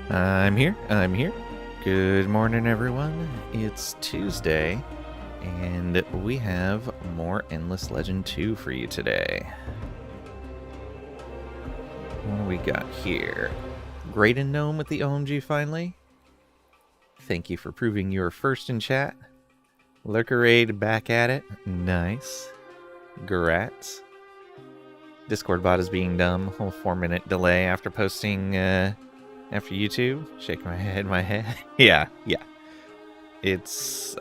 I'm here. Good morning, everyone. It's Tuesday, and we have more Endless Legend 2 for you today. What do we got here? Graydon Gnome with the OMG finally. Thank you for proving you were first in chat. Lurkerade back at it. Nice. Grats. Discord bot is being dumb. Whole 4-minute delay after posting after YouTube. Shake my head. Yeah.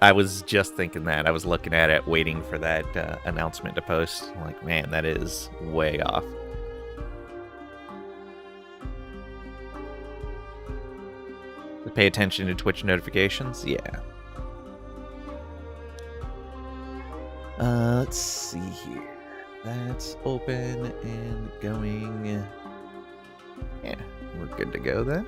I was just thinking that. I was looking at it, waiting for that announcement to post. I'm like, man, that is way off. Pay attention to Twitch notifications? Yeah. Let's see here. That's open and going. Yeah, we're good to go then.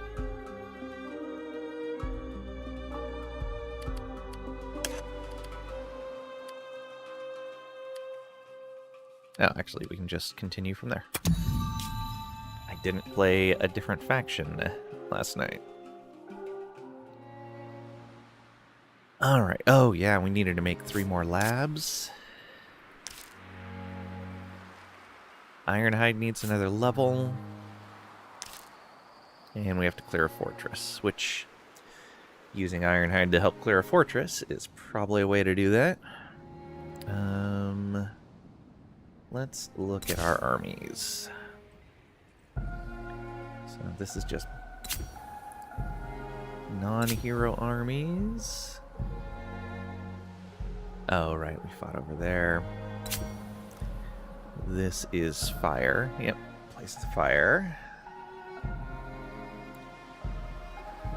Oh, actually, we can just continue from there. I didn't play a different faction last night. Alright. Oh, yeah, we needed to make 3 more labs. Ironhide needs another level. And we have to clear a fortress, which using Ironhide to help clear a fortress is probably a way to do that. Let's look at our armies. So this is just non-hero armies. Oh, right, we fought over there. This is fire. Yep, place the fire.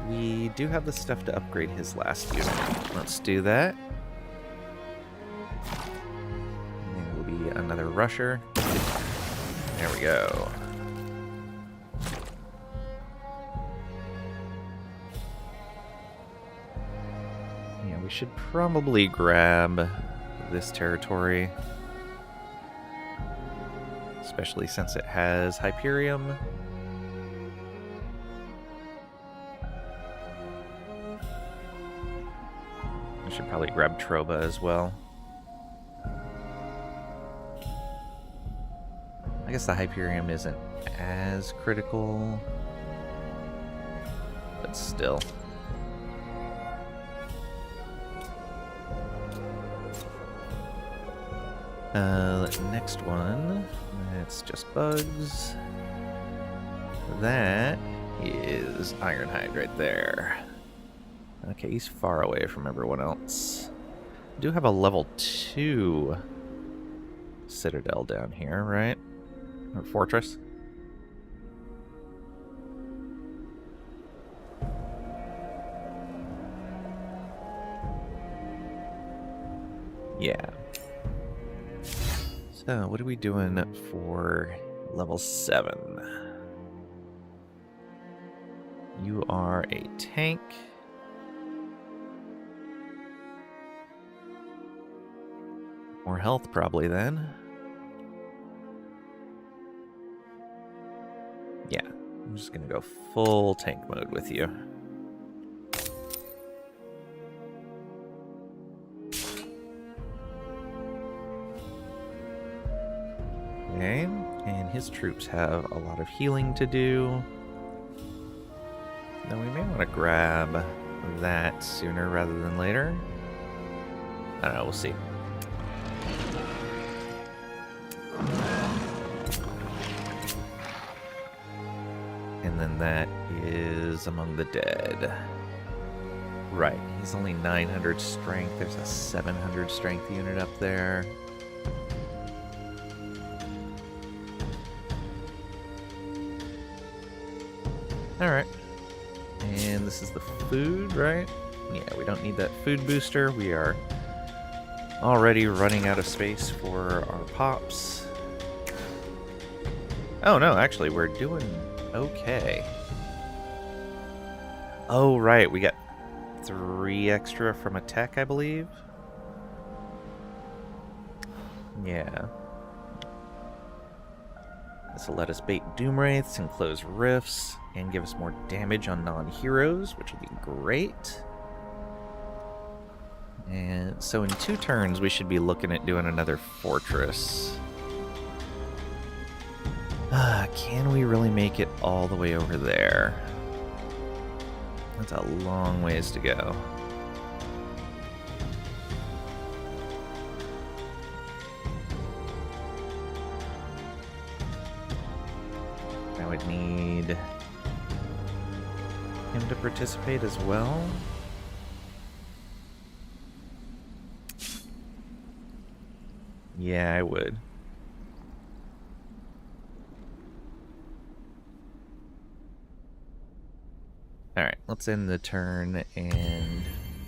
We do have the stuff to upgrade his last unit. Let's do that. And it will be another rusher. There we go. Yeah, we should probably grab this territory. Especially since it has Hyperium. I should probably grab Troba as well. I guess the Hyperium isn't as critical, but still. Next one, that's just bugs. That is Ironhide right there. Okay, he's far away from everyone else. We do have a level 2 citadel down here, right? Or fortress? Yeah. So, what are we doing for level 7? You are a tank. More health, probably, then. Yeah, I'm just gonna go full tank mode with you. Okay, and his troops have a lot of healing to do. Now we may want to grab that sooner rather than later. I don't know, we'll see. And then that is Among the Dead. Right, he's only 900 strength. There's a 700 strength unit up there. Alright. And this is the food, right? Yeah, we don't need that food booster. We are already running out of space for our pops. Oh no, actually, we're doing okay. Oh, right, we got 3 extra from a tech, I believe. Yeah. This will let us bait Doomwraiths and close rifts, and give us more damage on non-heroes, which will be great. And so in 2 turns, we should be looking at doing another fortress. Can we really make it all the way over there? That's a long ways to go. I would need him to participate as well. Yeah, I would. Alright, let's end the turn and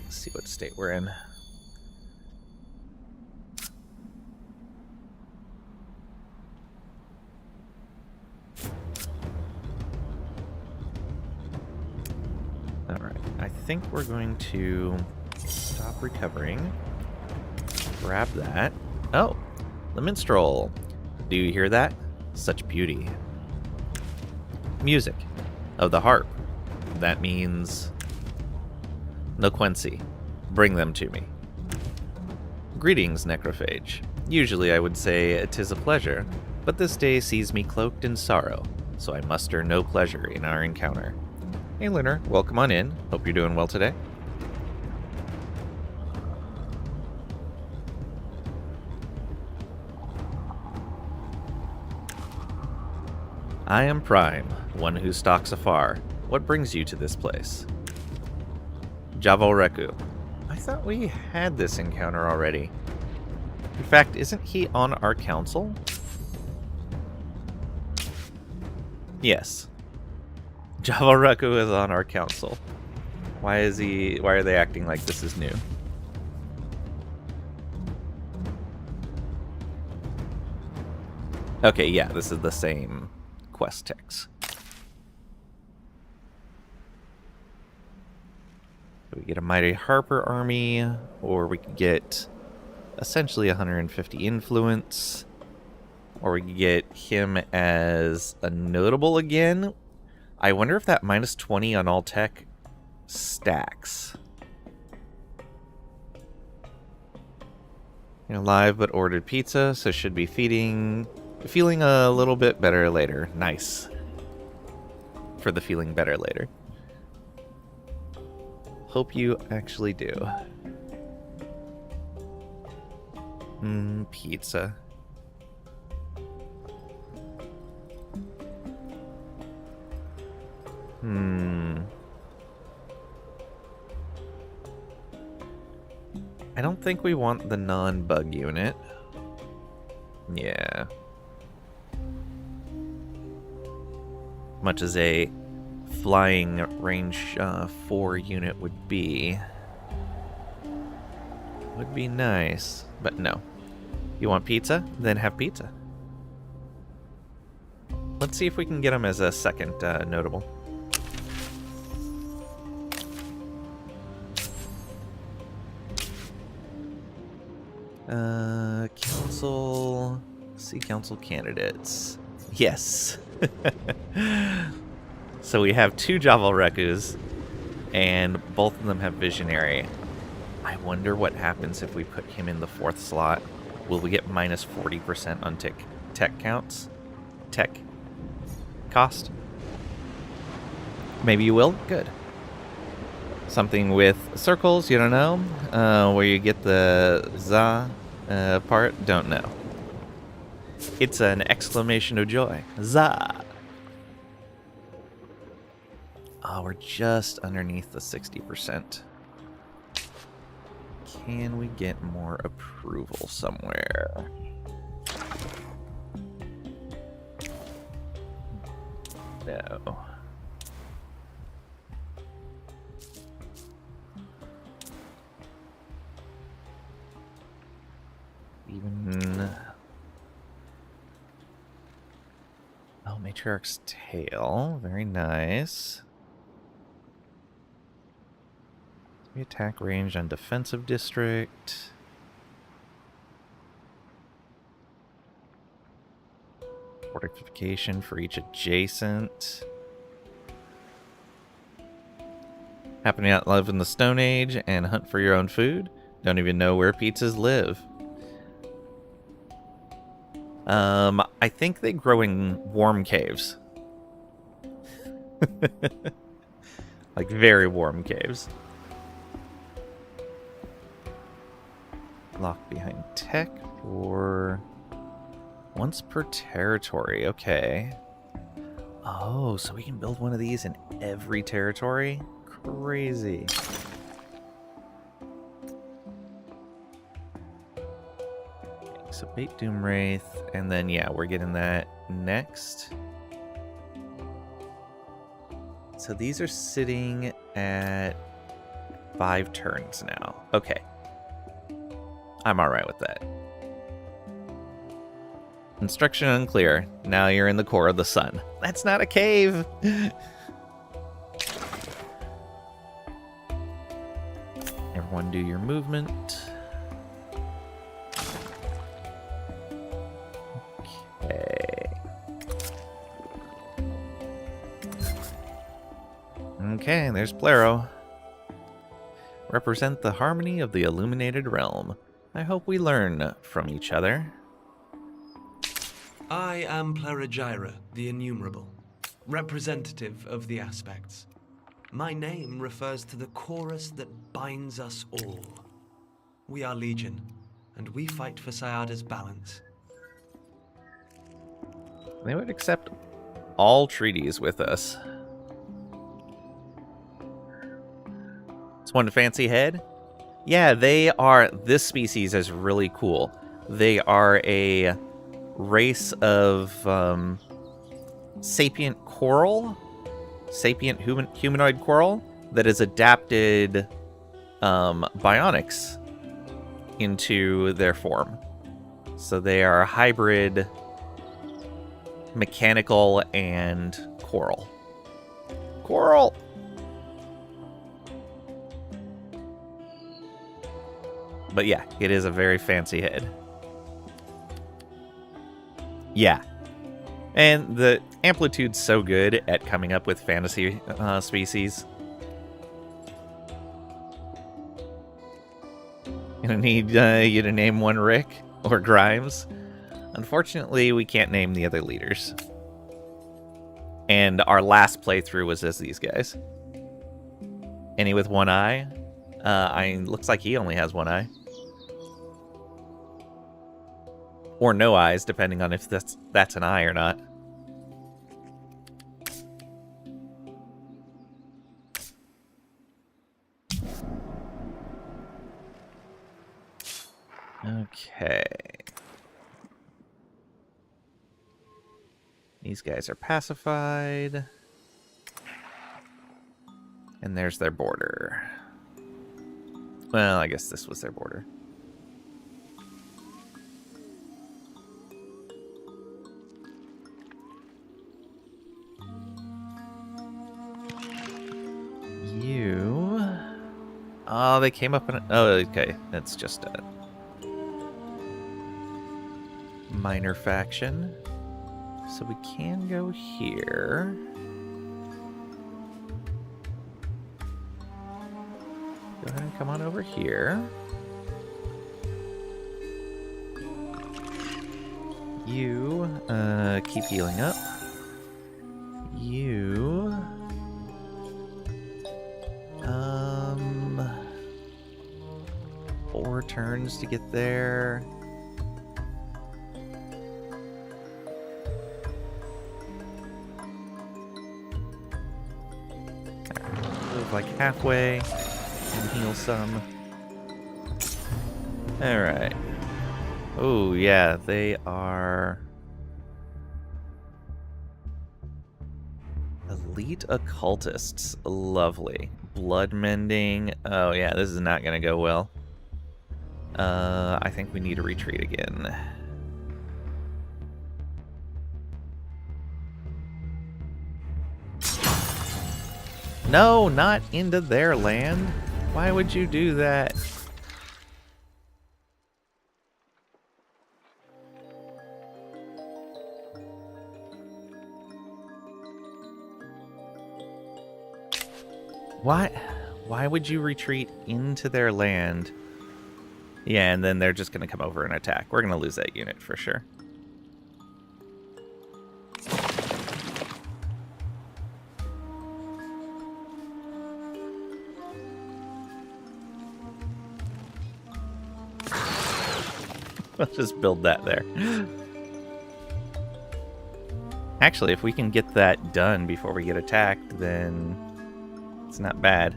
see what state we're in. Alright, I think we're going to stop recovering. Grab that. Oh, the minstrel. Do you hear that? Such beauty. Music of the harp. That means no Quincy. Bring them to me. Greetings, Necrophage. Usually I would say 'tis a pleasure, but this day sees me cloaked in sorrow, so I muster no pleasure in our encounter. Hey, Lunar, welcome on in. Hope you're doing well today. I am Prime, one who stalks afar. What brings you to this place? Javalreku. I thought we had this encounter already. In fact, isn't he on our council? Yes. Javalreku is on our council. Why are they acting like this is new? Okay, yeah, this is the same quest text. We get a Mighty Harper army, or we could get essentially 150 influence, or we could get him as a notable again. I wonder if that minus 20 on all tech stacks. Live but ordered pizza, so should be feeling a little bit better later. Nice. For the feeling better later. Hope you actually do. Pizza. I don't think we want the non-bug unit. Yeah. Much as a flying range 4 unit would be nice, but no. You want pizza? Then have pizza. Let's see if we can get him as a second notable. Council. See council candidates. Yes. So we have 2 Javalrekus, and both of them have Visionary. I wonder what happens if we put him in the 4th slot. Will we get minus 40% on tech counts? Tech cost? Maybe you will? Good. Something with circles, you don't know? Where you get the za part? Don't know. It's an exclamation of joy. Za! Oh, we're just underneath the 60%. Can we get more approval somewhere? No. Even... Oh, Matriarch's Tail. Very nice. Attack range on defensive district. Fortification for each adjacent. Happen to live in the Stone Age and hunt for your own food? Don't even know where pizzas live. I think they grow in warm caves. Like very warm caves. Lock behind tech for once per territory. Okay. Oh, so we can build one of these in every territory? Crazy. Okay, so bait Doom Wraith, and then yeah, we're getting that next. So these are sitting at 5 turns now. Okay. I'm alright with that. Instruction unclear. Now you're in the core of the sun. That's not a cave! Everyone do your movement. Okay. Okay, there's Plero. Represent the harmony of the illuminated realm. I hope we learn from each other. I am Pleragyra, the Innumerable, representative of the aspects. My name refers to the chorus that binds us all. We are Legion, and we fight for Sayada's balance. They would accept all treaties with us. This one fancy head? Yeah, they are... This species is really cool. They are a race of sapient coral, sapient humanoid coral that has adapted bionics into their form. So they are hybrid mechanical and coral. Coral! But yeah, it is a very fancy head. Yeah. And the Amplitude's so good at coming up with fantasy species. Gonna need you to name one Rick or Grimes. Unfortunately, we can't name the other leaders. And our last playthrough was as these guys. Any with one eye? Looks like he only has one eye. Or no eyes, depending on if that's an eye or not. Okay. These guys are pacified. And there's their border. Well, I guess this was their border. You... Oh, they came up in... Oh, okay. That's just a minor faction. So we can go here. Go ahead and come on over here. You, keep healing up. You... 4 turns to get there. Move like halfway and heal some. Alright. Oh, yeah, they are... Elite occultists. Lovely. Blood mending. Oh, yeah, this is not going to go well. I think we need to retreat again. No, not into their land. Why would you do that? Why would you retreat into their land? Yeah, and then they're just going to come over and attack. We're going to lose that unit for sure. Let's just build that there. Actually, if we can get that done before we get attacked, then it's not bad.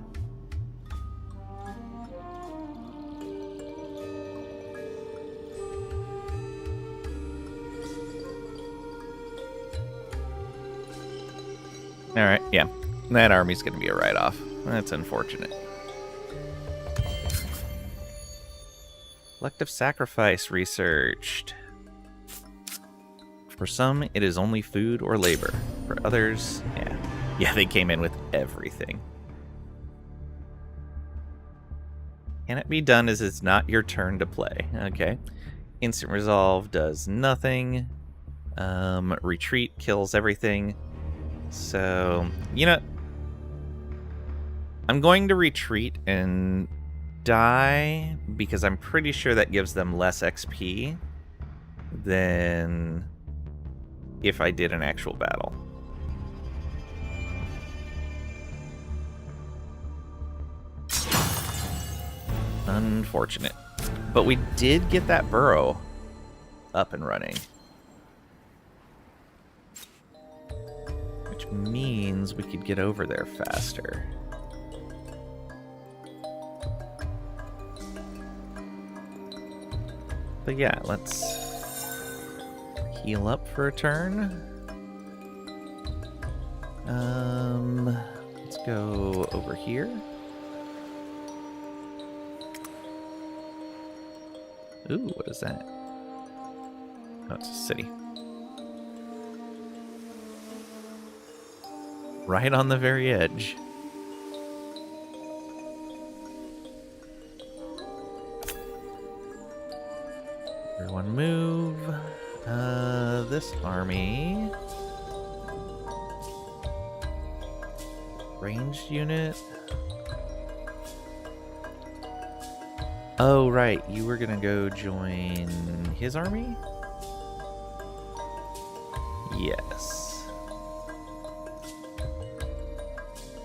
Alright, yeah. That army's going to be a write-off. That's unfortunate. Collective sacrifice researched. For some, it is only food or labor. For others, yeah, they came in with everything. Can it be done as it's not your turn to play? Okay. Instant resolve does nothing. Retreat kills everything. So, you know, I'm going to retreat and die because I'm pretty sure that gives them less XP than if I did an actual battle. Unfortunate. But we did get that burrow up and running. Which means we could get over there faster. But yeah, let's heal up for a turn. Let's go over here. Ooh, what is that? Oh, it's a city. Right on the very edge. Everyone move. This army. Ranged unit. Oh, right. You were gonna go join his army? Yes.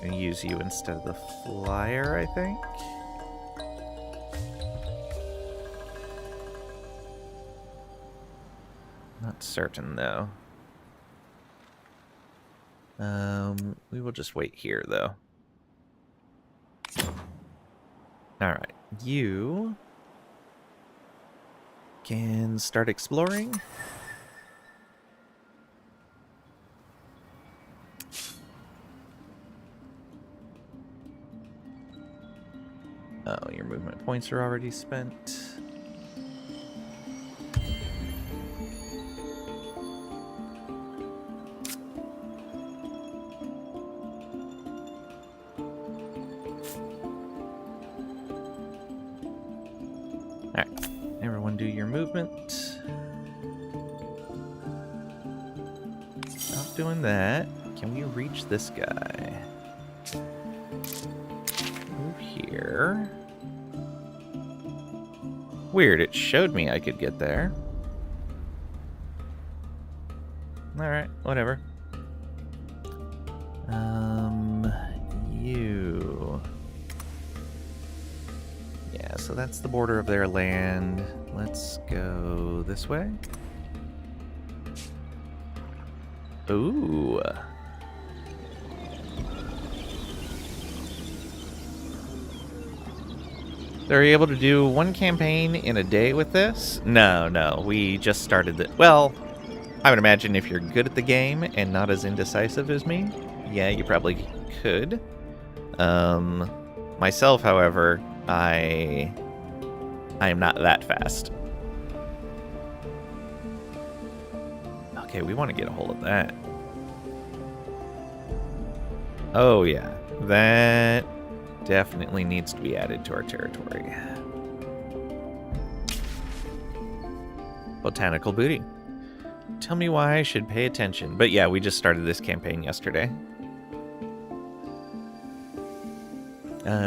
I'm gonna use you instead of the flyer, I think. Not certain, though. We will just wait here, though. Alright, you can start exploring. Oh, your movement points are already spent. Alright, everyone do your movement. Stop doing that. Can we reach this guy? Move here. Weird, it showed me I could get there. Alright, whatever. You. Yeah, so that's the border of their land. Let's go this way. Ooh. They're able to do one campaign in a day with this? No, we just started the... Well, I would imagine if you're good at the game and not as indecisive as me, yeah, you probably could. Myself, however, I am not that fast. Okay, we want to get a hold of that. Oh, yeah. That definitely needs to be added to our territory. Botanical booty. Tell me why I should pay attention. But yeah, we just started this campaign yesterday.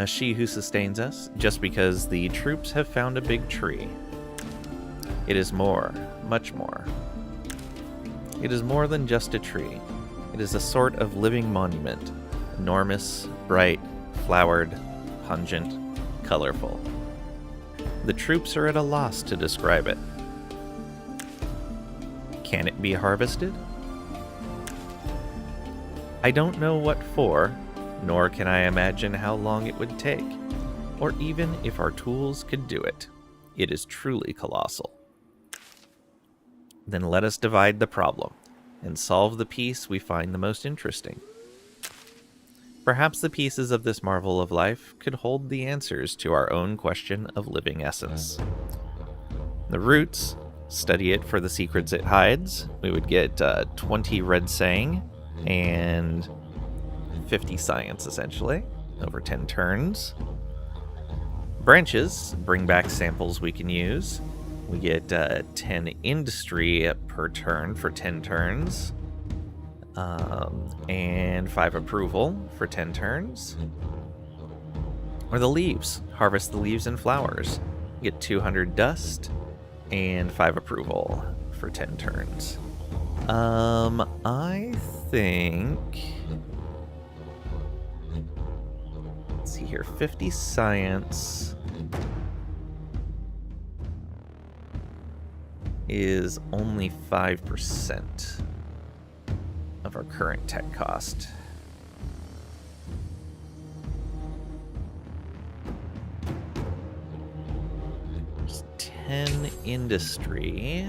She who sustains us, just because the troops have found a big tree. It is more, much more. It is more than just a tree. It is a sort of living monument. Enormous, bright, flowered, pungent, colorful. The troops are at a loss to describe it. Can it be harvested? I don't know what for, nor can I imagine how long it would take, or even if our tools could do it. It is truly colossal. Then let us divide the problem, and solve the piece we find the most interesting. Perhaps the pieces of this marvel of life could hold the answers to our own question of living essence. The roots, study it for the secrets it hides. We would get 20 red saying and 50 science, essentially, over 10 turns. Branches bring back samples we can use. We get 10 industry per turn for 10 turns. And 5 approval for 10 turns. Or the leaves. Harvest the leaves and flowers. Get 200 dust and 5 approval for 10 turns. I think... Let's see here. 50 science is only 5% of our current tech cost. There's 10 industry.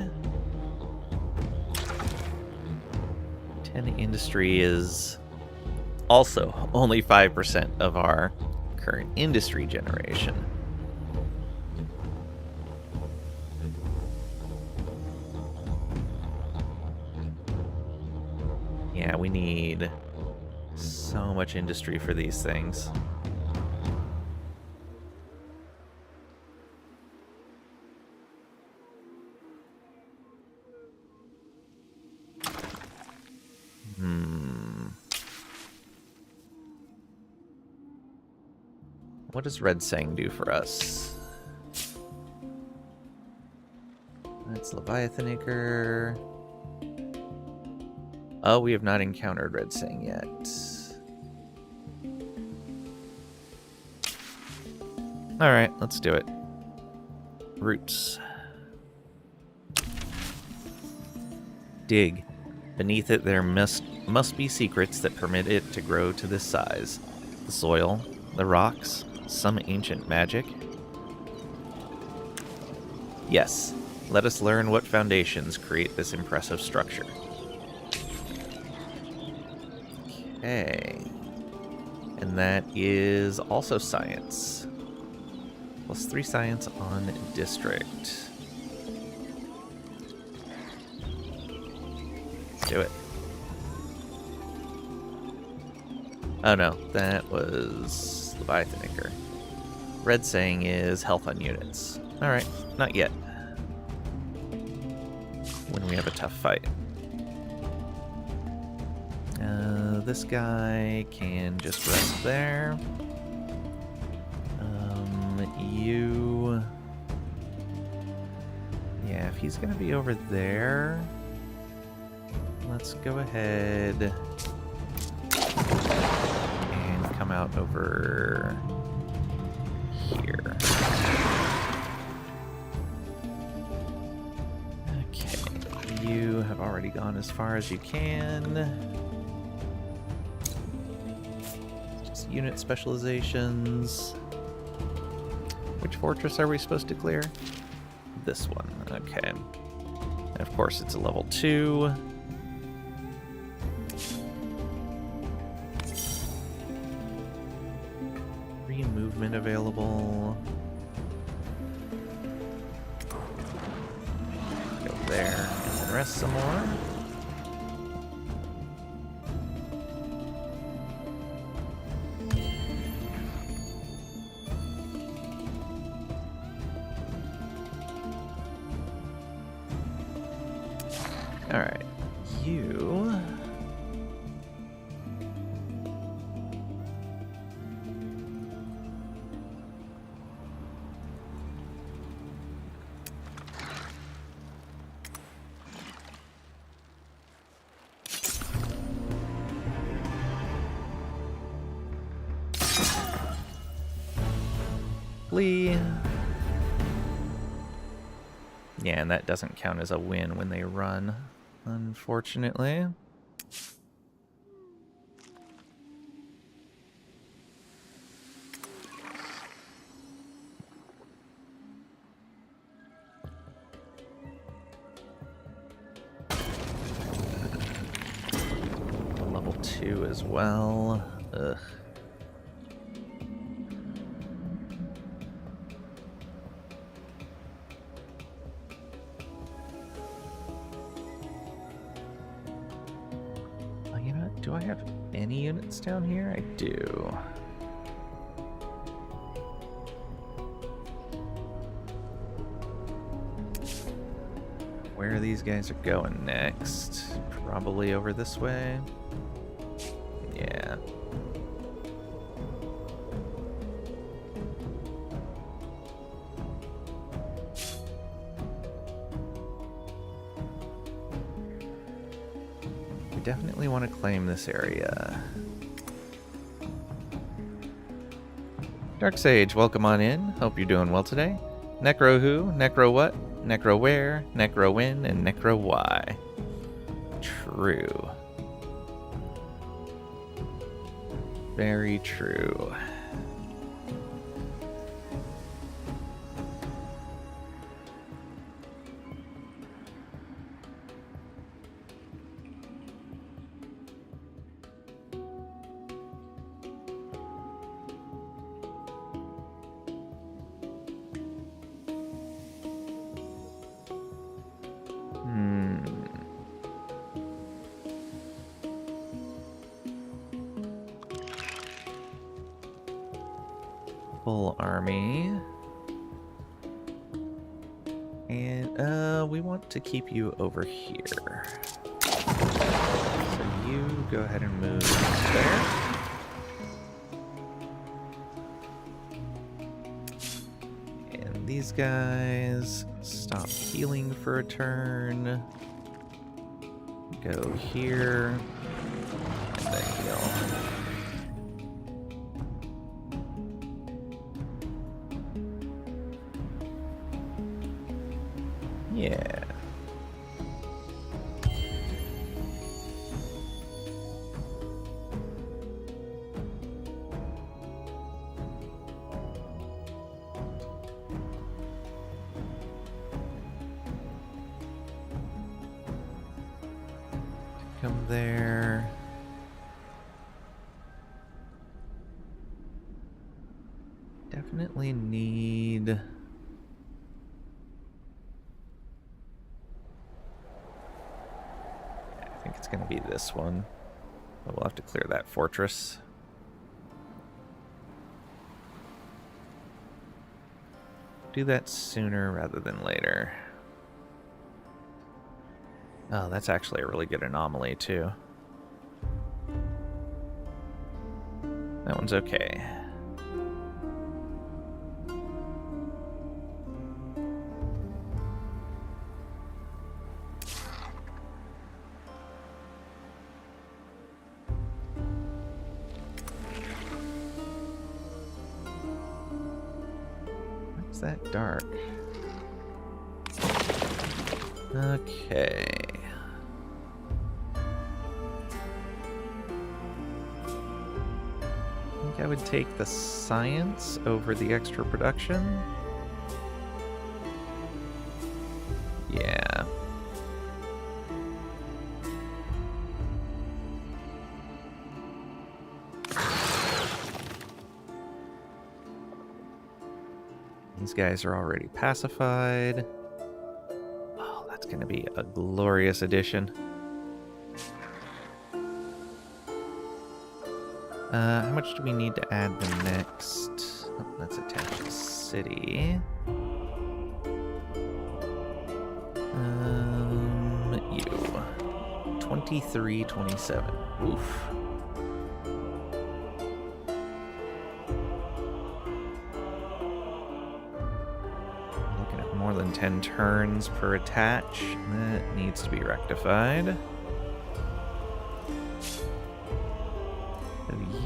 10 industry is also only 5% of our current industry generation. Yeah, we need so much industry for these things. What does Red Sang do for us? That's Leviathan Acre. Oh, we have not encountered Red Sang yet. Alright, let's do it. Roots. Dig. Beneath it there must be secrets that permit it to grow to this size. The soil, the rocks, some ancient magic. Yes, let us learn what foundations create this impressive structure. Okay. And that is also science. Plus 3 science on district. Let's do it. Oh no, that was Leviathan Acre. Red saying is health on units. Alright, not yet. When we have a tough fight. This guy can just rest there. You... Yeah, if he's gonna be over there, let's go ahead and come out over here. Okay, you have already gone as far as you can. Just unit specializations. Which fortress are we supposed to clear? This one, okay. And of course it's a level 2. Free movement available. Go there and then rest some more. Alright, you... Flee. Yeah, and that doesn't count as a win when they run, unfortunately. Level 2 as well. Ugh. Do I have any units down here? I do. Where these guys are going next? Probably over this way. Yeah. We definitely want to claim this area. Dark Sage, welcome on in. Hope you're doing well today. Necro who? Necro what? Necro where? Necro when? And Necro why? True. Very true. Full army. And we want to keep you over here. So you go ahead and move there. And these guys stop healing for a turn. Go here. And then heal. Yeah. Come there. Definitely need... I think it's going to be this one. But we'll have to clear that fortress. Do that sooner rather than later. Oh, that's actually a really good anomaly, too. That one's okay. Why's that dark? Okay. I think I would take the science over the extra production. Yeah. These guys are already pacified. Oh, that's going to be a glorious addition. How much do we need to add the next? Oh, that's attached to city. You. 2327. Oof. Looking at more than 10 turns per attach. That needs to be rectified.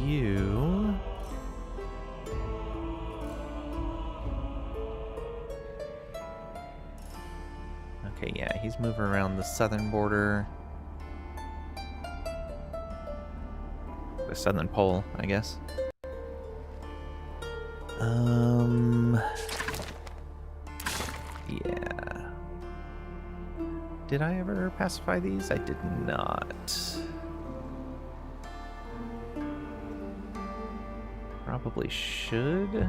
You he's moving around the southern border. The southern pole, I guess. Yeah. Did I ever pacify these? I did not. Probably should.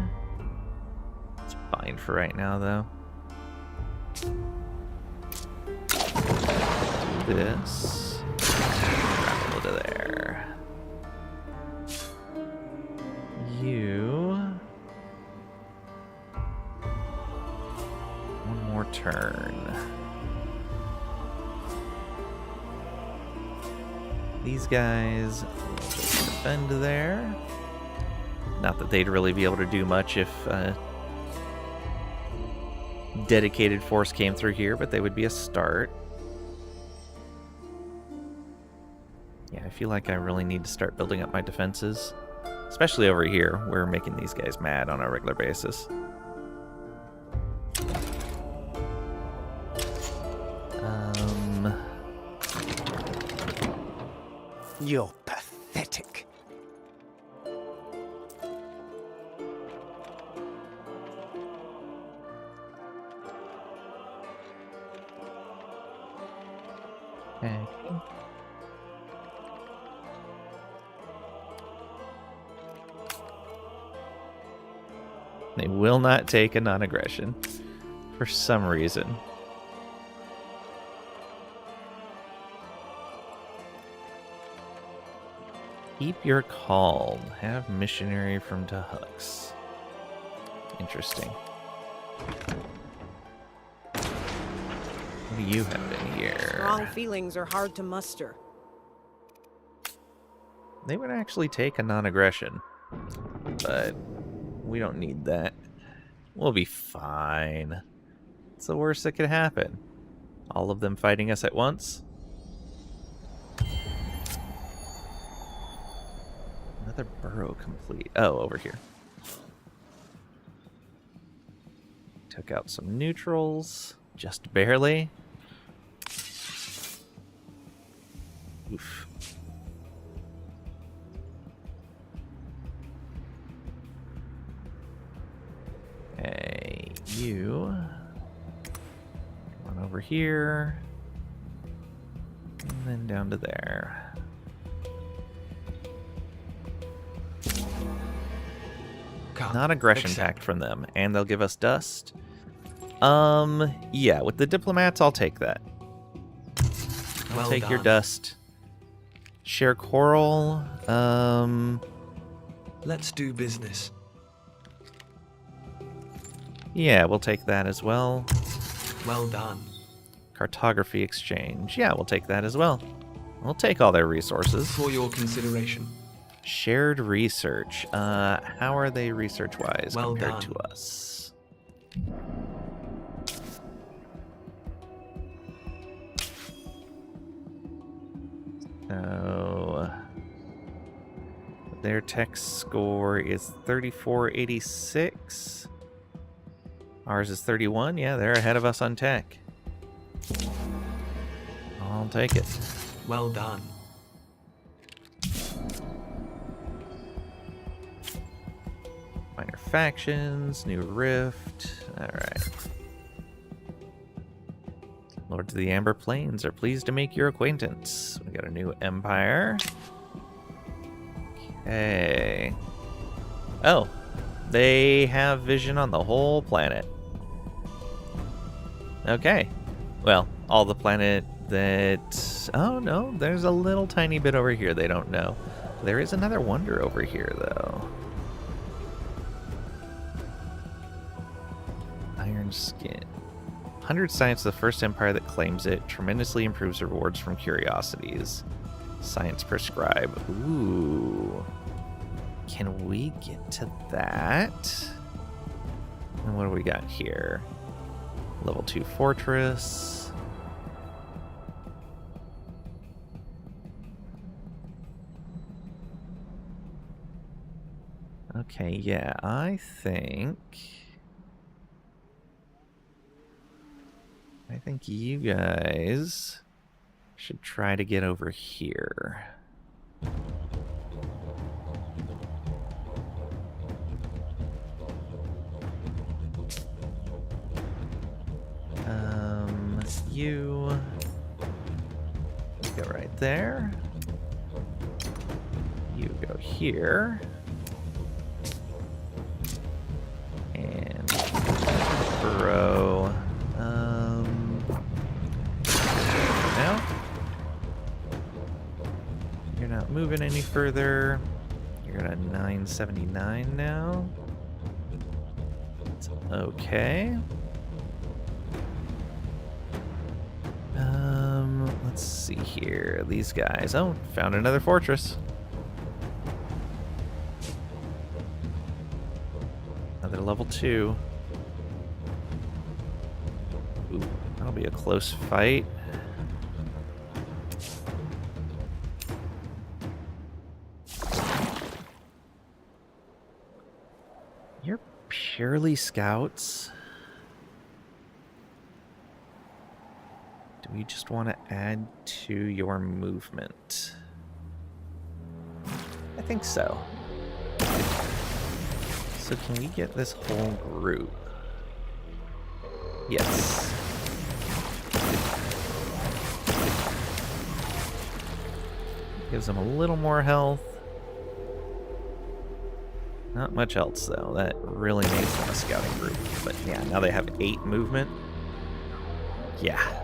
It's fine for right now, though. Do this. Travel to there. You. One more turn. These guys will just defend there. Not that they'd really be able to do much if dedicated force came through here, but they would be a start. Yeah, I feel like I really need to start building up my defenses. Especially over here, we're making these guys mad on a regular basis. You're pathetic. Okay. They will not take a non-aggression for some reason. Keep your calm. Have missionary from Tahux. Interesting. What do you have in here? Strong feelings are hard to muster. They would actually take a non-aggression, but we don't need that. We'll be fine. It's the worst that could happen. All of them fighting us at once. Another burrow complete. Oh, over here. Took out some neutrals. Just barely. Oof. Okay, you. Come on over here. And then down to there. Not aggression pact from them, and they'll give us dust. Yeah, with the diplomats, I'll take that. I'll take your dust. Share coral. Let's do business. Yeah, we'll take that as well. Well done. Cartography exchange. Yeah, we'll take that as well. We'll take all their resources. For your consideration. Shared research. How are they research-wise compared done. to us? So their tech score is 3486. Ours is 31. Yeah, they're ahead of us on tech. I'll take it. Well done. Minor factions, new rift. Alright. Lords of the Amber Plains are pleased to make your acquaintance. We got a new empire. Okay. Oh, they have vision on the whole planet. Okay. Well, all the planet that... Oh, no, there's a little tiny bit over here they don't know. There is another wonder over here, though. Iron Skin. 100 science, the first empire that claims it. Tremendously improves rewards from curiosities. Science prescribe. Ooh. Can we get to that? And what do we got here? Level 2 fortress. Okay, yeah, I think think you guys should try to get over here. You go right there. You go here. And burrow. Now you're not moving any further. You're at 979 now. It's okay. Let's see here. These guys. Oh, found another fortress. Another level 2. Ooh, that'll be a close fight. You're purely scouts. Do we just want to add to your movement? I think so. So can we get this whole group? Yes. Gives them a little more health. Not much else, though. That really makes them a scouting group. But yeah, now they have 8 movement. Yeah.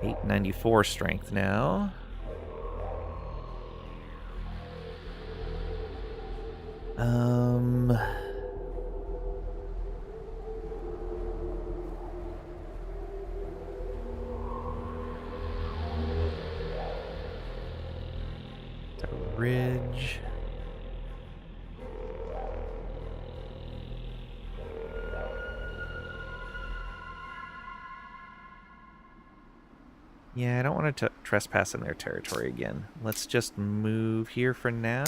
$894 strength now. The ridge. Yeah, I don't want to trespass in their territory again. Let's just move here for now.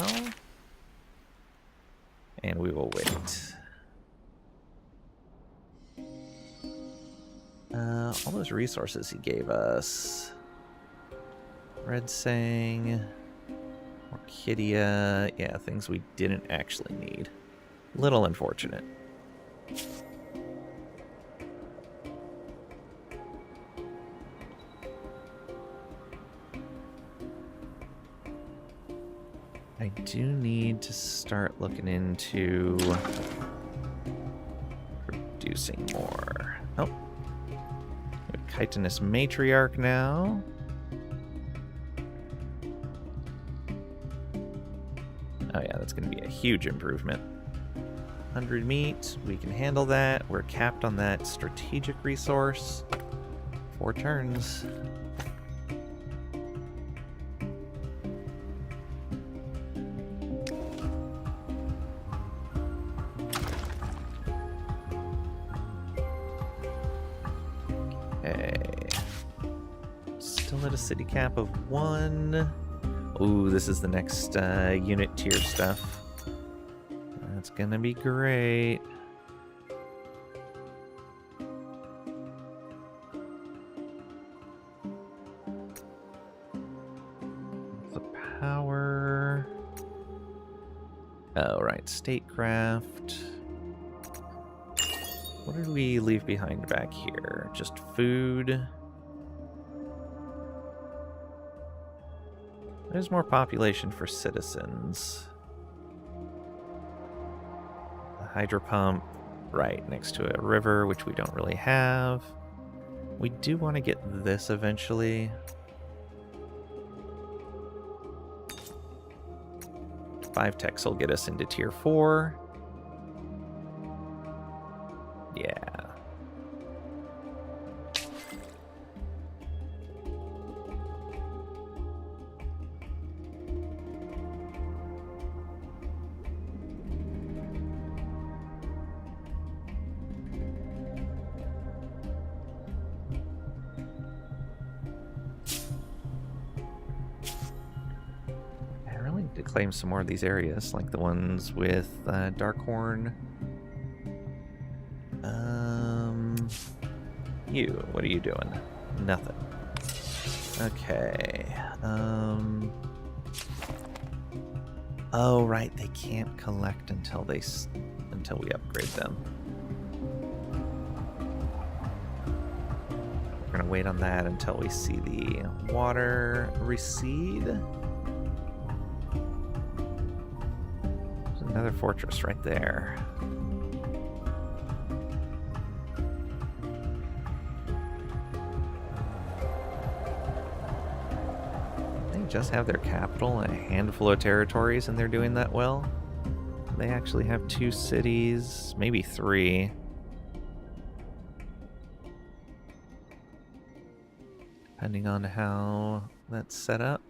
And we will wait. All those resources he gave us. Red Sang. Orchidia. Yeah, things we didn't actually need. Little unfortunate. I do need to start looking into producing more. Oh, we have chitinous matriarch now. Oh yeah, that's going to be a huge improvement. 100 meat, we can handle that. We're capped on that strategic resource. 4 turns. Still at a city cap of 1. Ooh, this is the next unit tier stuff. That's gonna be great. The power. Oh, right, statecraft. What did we leave behind back here? Just food. There's more population for citizens. The hydro pump, right next to a river, which we don't really have. We do want to get this eventually. 5 techs will get us into tier 4. Yeah. I really need to claim some more of these areas, like the ones with Darkhorn. You, what are you doing? Nothing. Okay. Oh, right, they can't collect until until we upgrade them. We're gonna wait on that until we see the water recede. There's another fortress right there. Just have their capital and a handful of territories and they're doing that well. They actually have 2 cities, maybe 3. Depending on how that's set up.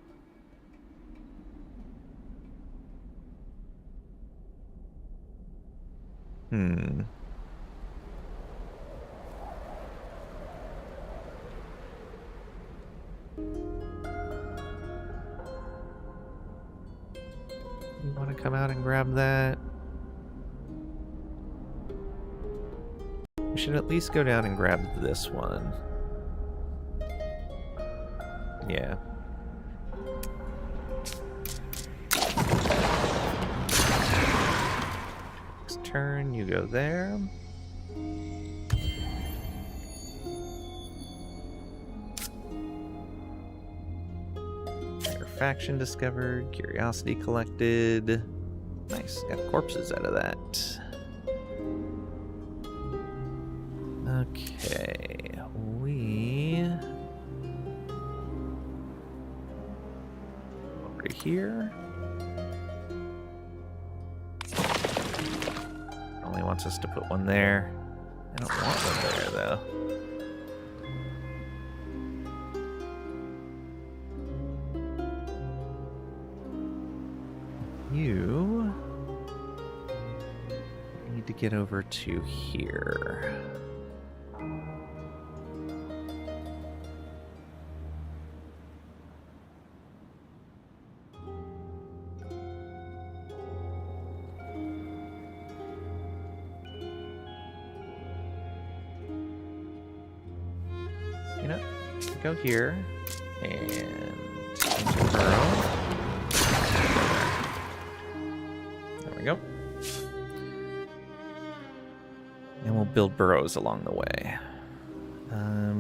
You want to come out and grab that? We should at least go down and grab this one. Yeah. Next turn, you go there. Faction discovered, curiosity collected. Nice, got corpses out of that. Okay, we over to here. Only wants us to put one there. I don't want one there though. You need to get over to here. You know, go here and into burrow. Go. And we'll build burrows along the way.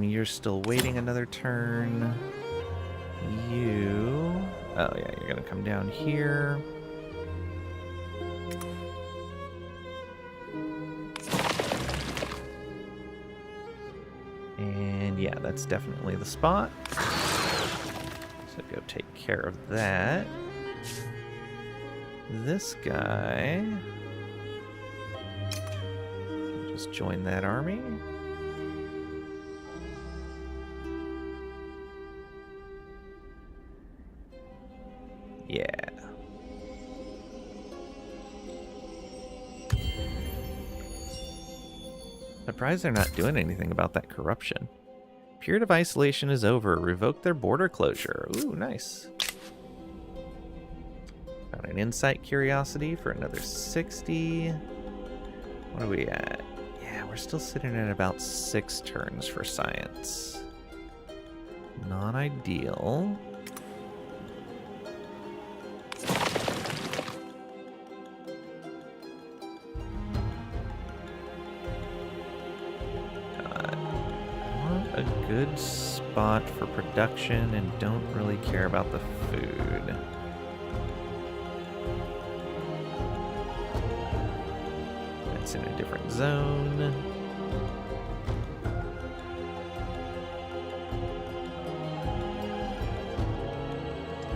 You're still waiting another turn. You... Oh yeah, you're gonna come down here. And yeah, that's definitely the spot. So go take care of that. This guy just join that army. Yeah. Surprised they're not doing anything about that corruption. Period of isolation is over. Revoke their border closure. Ooh, nice. Found an insight curiosity for another 60. What are we at? Yeah, we're still sitting at about 6 turns for science. Not ideal. A good spot for production and don't really care about the food. It's in a different zone.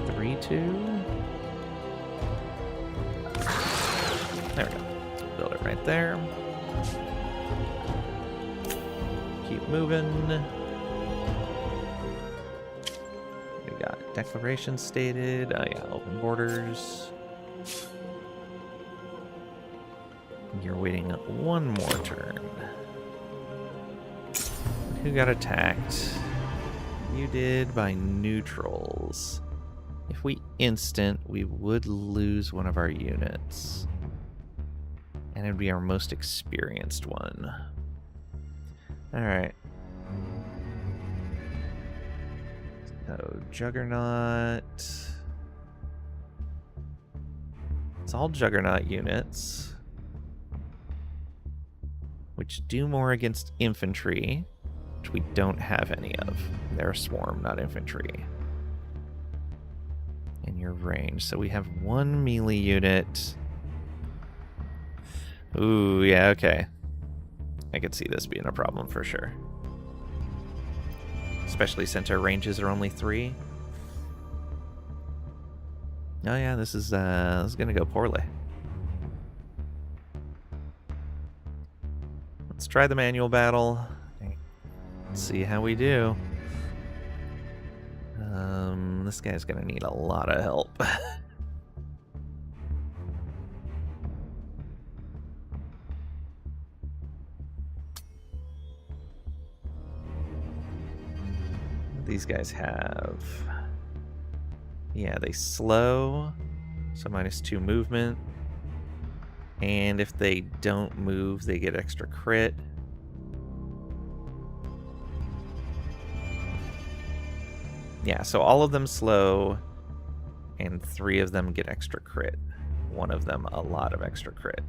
Three, 2. There we go. Build it right there. Keep moving. We got declaration stated. Oh yeah, open borders. You're waiting one more turn. Who got attacked? You did by neutrals. If we instant, we would lose one of our units. And it would be our most experienced one. Alright. So, Juggernaut. It's all Juggernaut units, which do more against infantry, which we don't have any of. They're swarm, not infantry. In your range. So we have one melee unit. Ooh, yeah, okay. I could see this being a problem for sure. Especially since our ranges are only 3. Oh yeah, this is gonna go poorly. Let's try the manual battle. Let's see how we do. This guy's gonna need a lot of help. These guys have... Yeah, they slow, so -2 movement. And if they don't move, they get extra crit. Yeah, so all of them slow, and 3 of them get extra crit. 1 of them a lot of extra crit.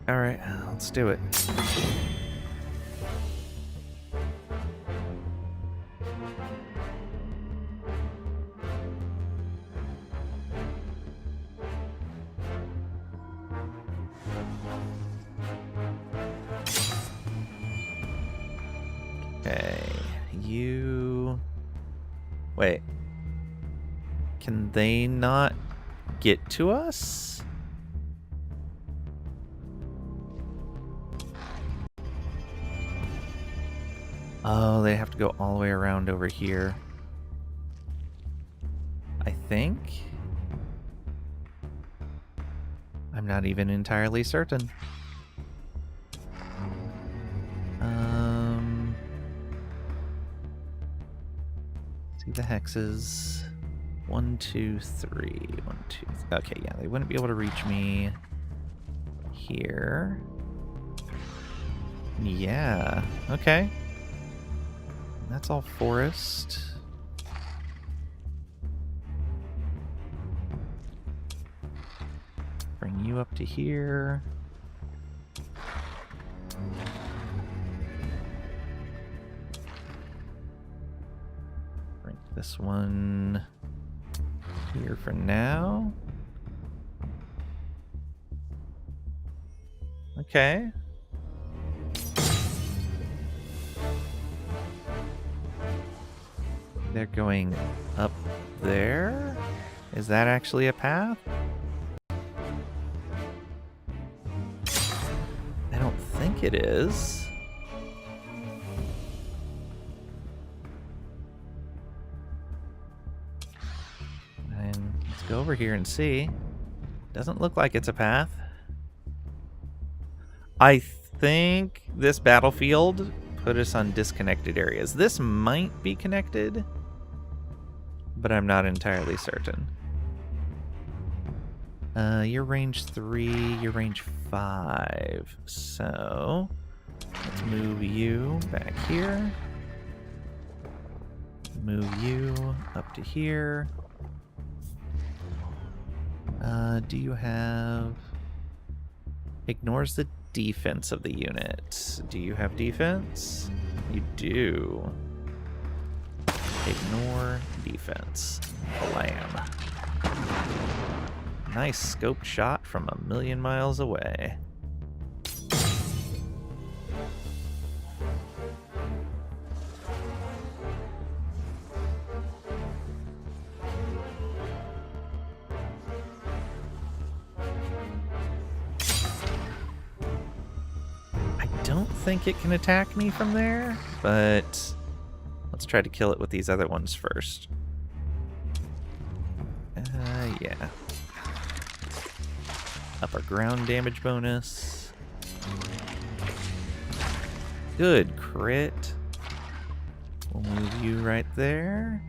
Alright, let's do it. Okay, you... Wait. Can they not get to us? Oh, they have to go all the way around over here. I think? I'm not even entirely certain. See the hexes. 1, 2, 3. 1, 2. Okay, yeah, they wouldn't be able to reach me here. Yeah, okay. That's all forest. Bring you up to here. Bring this one here for now. Okay. They're going up there? Is that actually a path? I don't think it is. And let's go over here and see. Doesn't look like it's a path. I think this battlefield put us on disconnected areas. This might be connected, but I'm not entirely certain. You're range 3, you're range 5. So, let's move you back here. Move you up to here. Do you have... Ignores the defense of the unit. Do you have defense? You do. Ignore defense. Blam. Nice scoped shot from 1,000,000 miles away. I don't think it can attack me from there, but let's try to kill it with these other ones first. Yeah. Up our ground damage bonus. Good crit. We'll move you right there.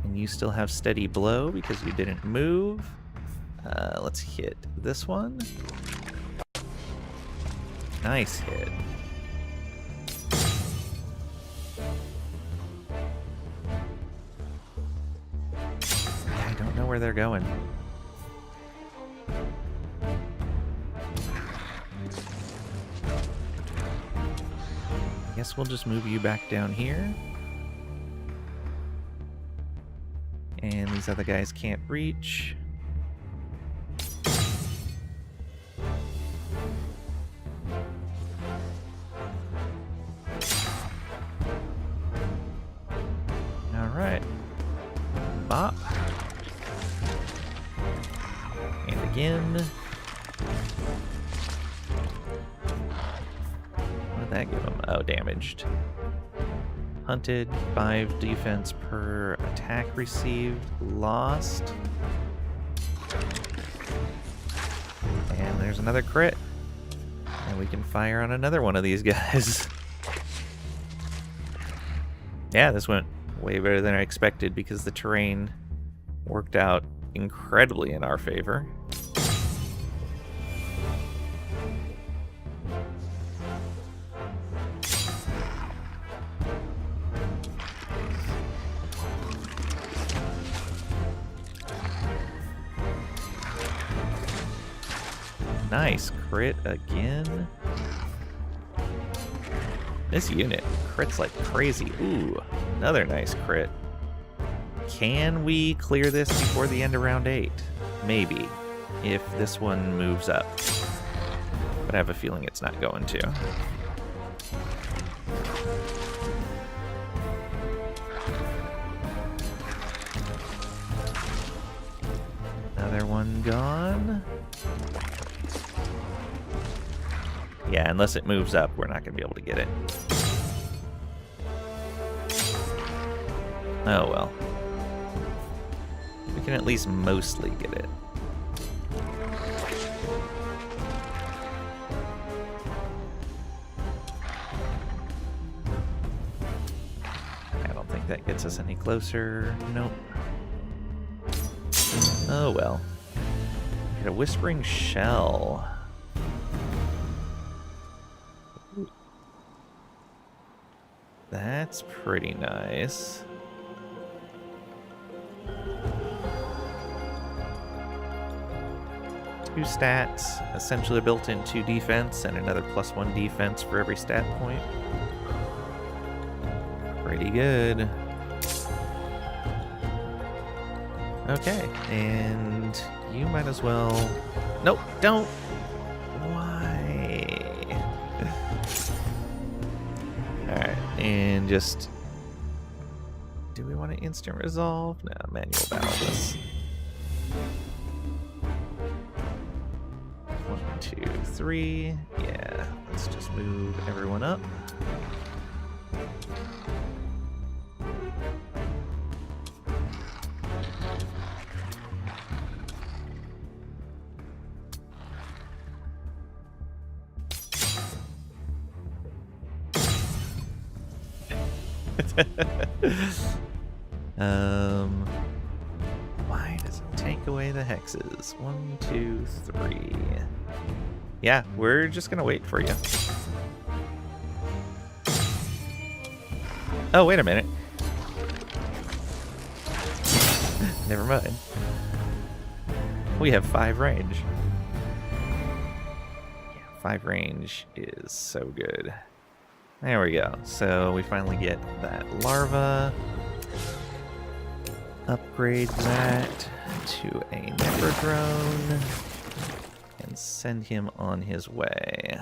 And you still have steady blow because you didn't move. Let's hit this one. Nice hit. where they're going. Guess we'll just move you back down here. And these other guys can't reach. Alright. Bop. And again. What did that give him? Oh, damaged. Hunted, 5 defense per attack received, lost. And there's another crit. And we can fire on another one of these guys. Yeah, this went way better than I expected because the terrain worked out incredibly in our favor. Nice crit again. This unit crits like crazy. Ooh, another nice crit. Can we clear this before the end of round 8? Maybe, if this one moves up. But I have a feeling it's not going to. Another one gone. Yeah, unless it moves up, we're not going to be able to get it. Oh well. We can at least mostly get it. I don't think that gets us any closer. Nope. Oh well. Get a Whispering Shell. That's pretty nice. Two stats, essentially built in 2 defense and another +1 defense for every stat point. Pretty good. Okay, and you might as well... Nope, don't! Why? Alright, and just... Do we want to instant resolve? No, manual battle this. 1, 2, 3. Yeah, let's just move everyone up. Why does it take away the hexes? 1, 2, 3. Yeah, we're just gonna wait for you. Oh, wait a minute. Never mind. We have 5 range. Yeah, 5 range is so good. There we go. So we finally get that larva. Upgrade that to a Necro drone and send him on his way.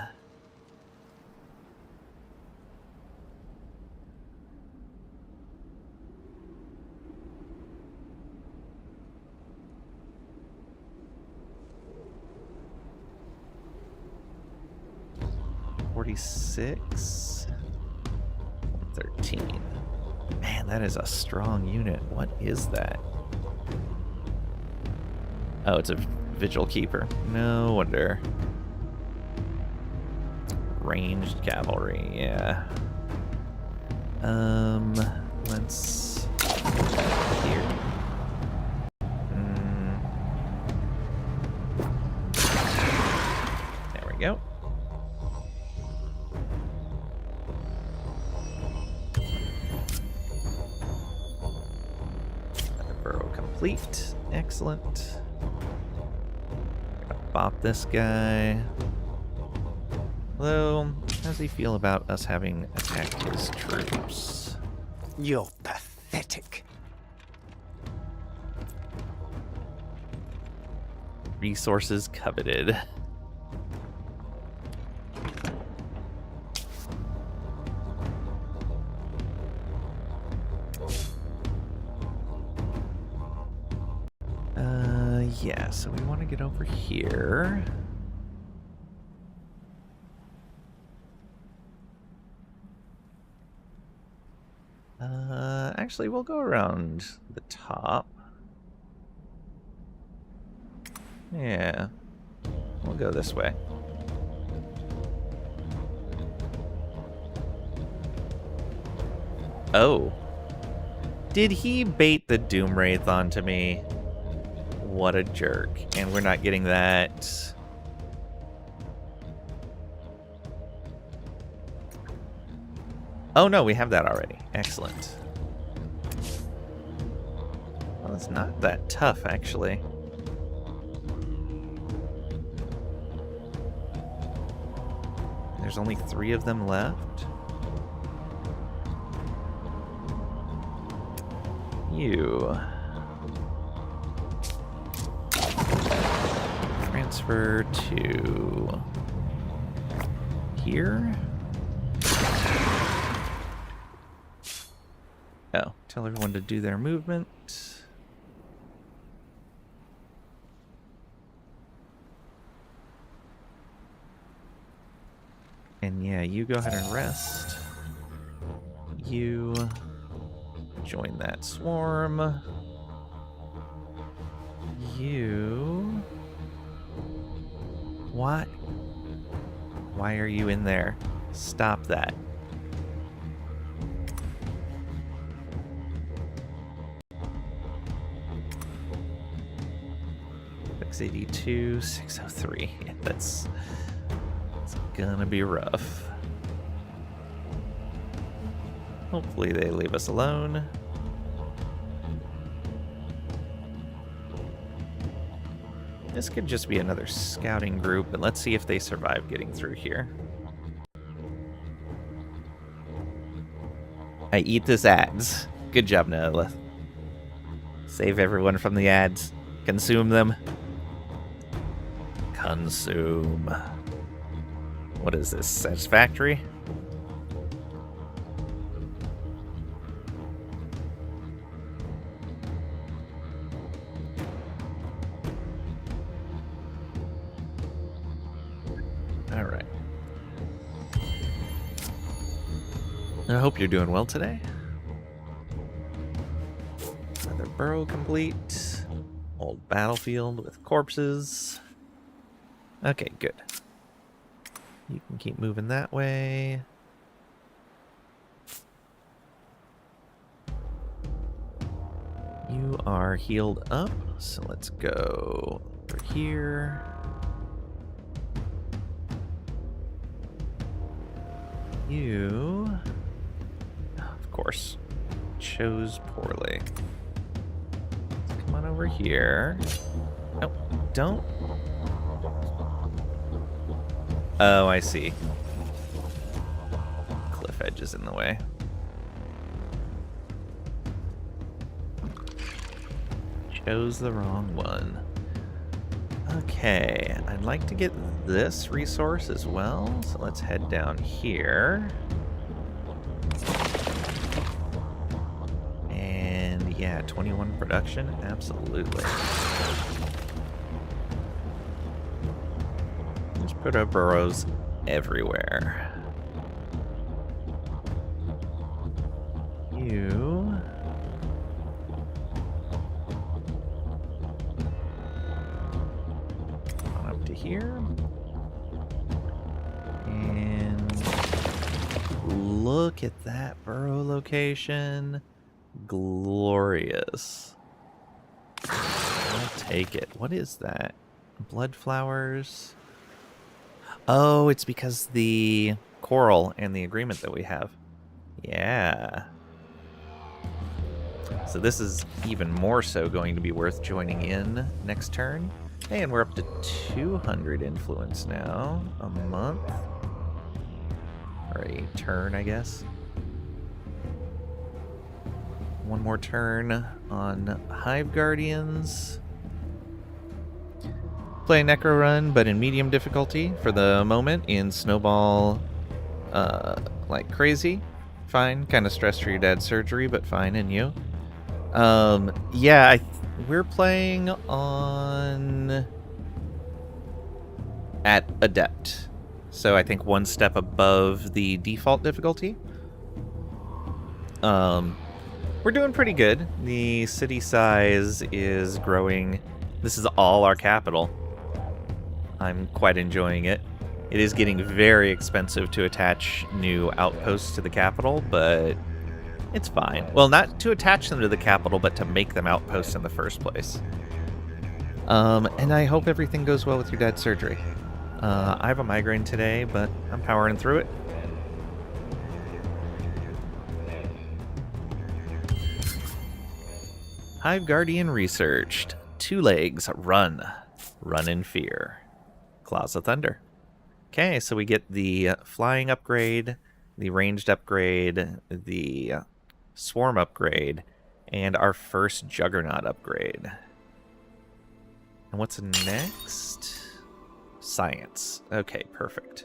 $46, 13. Man, that is a strong unit. What is that? Oh, it's a Vigil Keeper. No wonder. Ranged cavalry, yeah. Let's... Here. There we go. Burrow complete, Excellent. Gonna bop this guy. Although, how does he feel about us having attacked his troops? You're pathetic. Resources coveted. Yeah, so we want to get over here. Actually, we'll go around the top. Yeah, we'll go this way. Oh. Did he bait the Doom Wraith onto me? What a jerk. And we're not getting that. Oh no, we have that already. Excellent. Well, it's not that tough, actually. There's only 3 of them left. You. Transfer to here. Oh, tell everyone to do their movement. And yeah, you go ahead and rest. You join that swarm. You... What? Why are you in there? Stop that. .682, 603. Yeah, that's gonna be rough. Hopefully they leave us alone. This could just be another scouting group, but let's see if they survive getting through here. I eat this ads. Good job, Noah. Save everyone from the ads. Consume them. Consume. What is this? Satisfactory? Alright. I hope you're doing well today. Another burrow complete. Old battlefield with corpses. Okay, good. You can keep moving that way. You are healed up, so let's go over here. You, of course, chose poorly. Let's come on over here. Oh, don't. Oh, I see. Cliff edge is in the way. Chose the wrong one. Okay, I'd like to get this resource as well, so let's head down here. And yeah, 21 production, absolutely. Just put our burrows everywhere. You... on up to here. And look at that burrow location. Glorious. I'll take it. What is that? Blood flowers. Oh, it's because the coral and the agreement that we have. Yeah. So this is even more so going to be worth joining in next turn. Hey, and we're up to 200 influence now. A month. Or a turn, I guess. One more turn on Hive Guardians. Play a Necro run, but in medium difficulty for the moment in Snowball like crazy. Fine. Kind of stressed for your dad's surgery, but fine in you. Yeah, we're playing on at Adept. So I think one step above the default difficulty. We're doing pretty good. The city size is growing. This is all our capital. I'm quite enjoying it. It is getting very expensive to attach new outposts to the capital, but it's fine. Well, not to attach them to the capital, but to make them outposts in the first place. And I hope everything goes well with your dad's surgery. I have a migraine today, but I'm powering through it. Hive Guardian researched. 2 legs, run. Run in fear. Claws of Thunder. Okay, so we get the flying upgrade, the ranged upgrade, the swarm upgrade, and our first Juggernaut upgrade. And what's next? Science. Okay, perfect.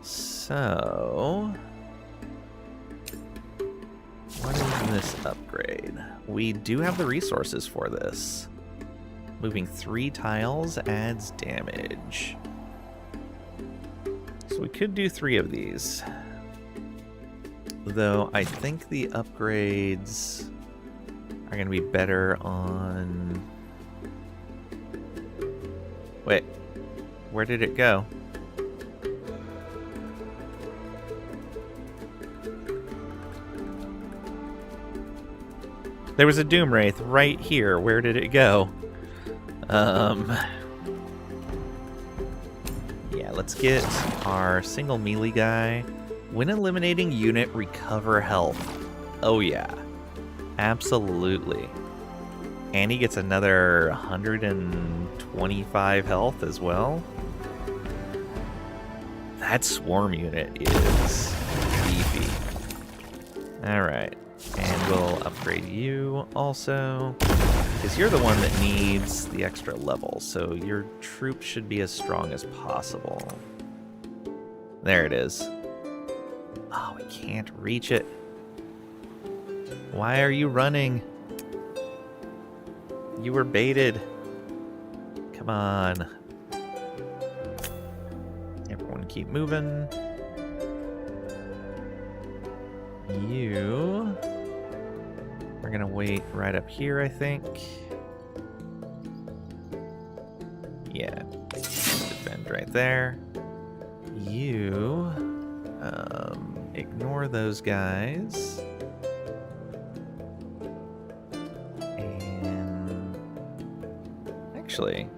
So what is this upgrade? We do have the resources for this. Moving 3 tiles adds damage. So we could do 3 of these. Though I think the upgrades are going to be better on... Wait, where did it go? There was a Doom Wraith right here. Where did it go? Yeah, let's get our single melee guy. When eliminating unit, recover health. Oh yeah. Absolutely. And he gets another 125 health as well. That swarm unit is beefy. Alright. And we'll upgrade you also, because you're the one that needs the extra level, so your troop should be as strong as possible. There it is. Oh, we can't reach it. Why are you running? You were baited. Come on. Everyone keep moving. You... We're gonna wait right up here, I think. Yeah. Defend right there. You... ignore those guys. And... Actually...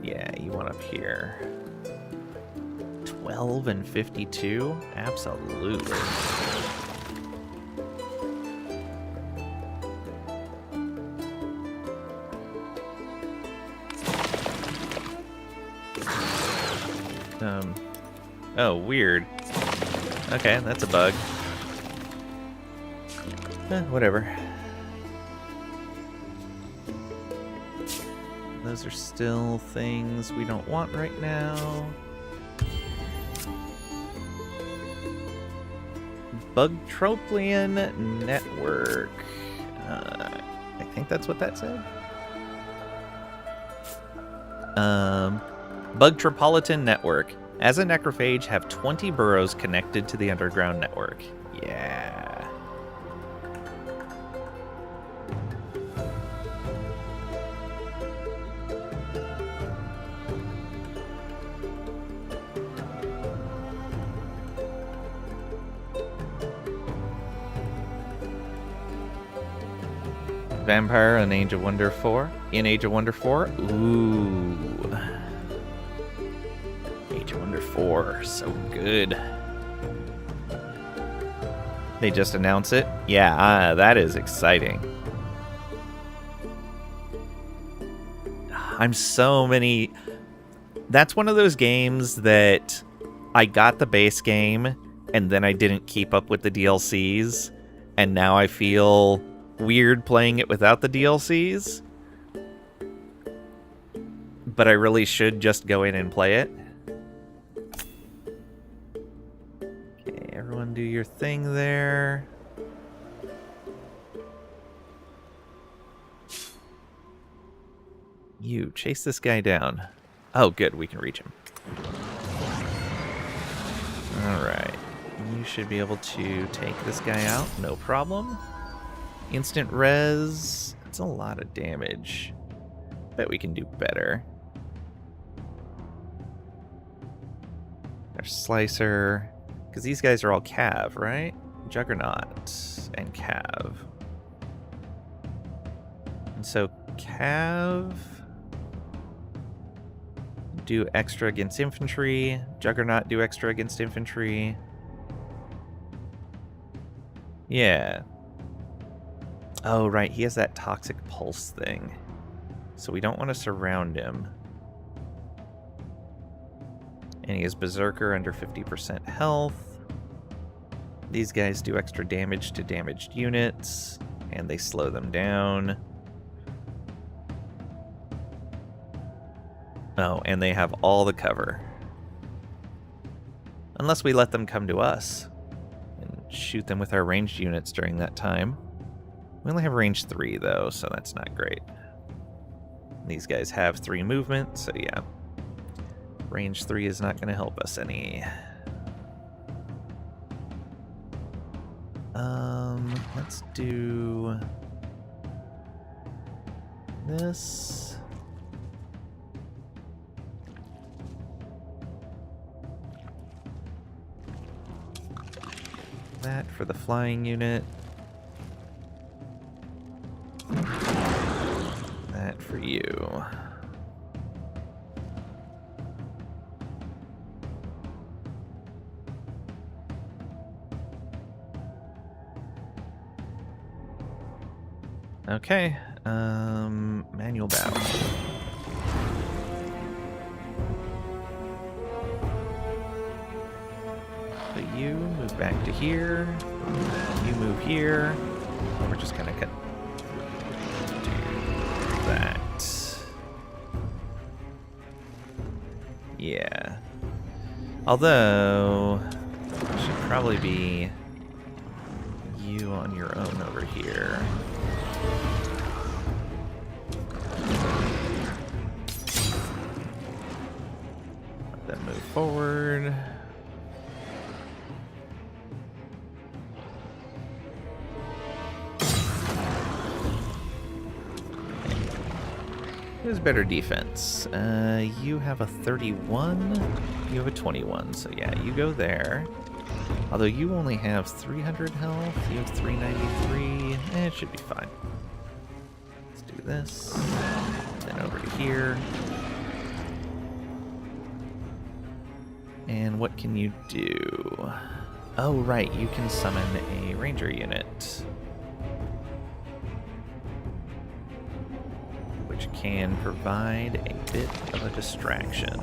Yeah, you want up here. 12 and 52? Absolutely. Oh, weird. Okay, that's a bug. Whatever. Those are still things we don't want right now. Bugtroplian Network. I think that's what that said. Bugtropolitan Network. As a necrophage, have 20 burrows connected to the underground network. Yeah. Vampire in Age of Wonder 4. In Age of Wonder 4? Ooh. 4. So good. They just announce it? Yeah, that is exciting. I'm so many... That's one of those games that I got the base game, and then I didn't keep up with the DLCs, and now I feel weird playing it without the DLCs. But I really should just go in and play it. Okay, everyone do your thing there. You, chase this guy down. Oh, good, we can reach him. Alright. You should be able to take this guy out, no problem. Instant res. That's a lot of damage. Bet we can do better. There's Slicer. Because these guys are all Cav, right? Juggernaut and Cav. And so Cav... do extra against infantry. Juggernaut do extra against infantry. Yeah. Oh, right. He has that toxic pulse thing. So we don't want to surround him. And he is Berserker under 50% health. These guys do extra damage to damaged units. And they slow them down. Oh, and they have all the cover. Unless we let them come to us and shoot them with our ranged units during that time. We only have range 3, though, so that's not great. These guys have 3 movement, so yeah. Range 3 is not going to help us any. Let's do this. That for the flying unit. That for you. Okay, manual battle. So you move back to here. You move here. We're just gonna do that. Yeah. Although, it should probably be you on your own over here. Let them move forward. Who's better defense? You have a 31. You have a 21. So yeah, you go there. Although you only have 300 health. You have 393. It should be fine. Let's do this. Then over to here. And what can you do? Oh, right. You can summon a ranger unit. Which can provide a bit of a distraction.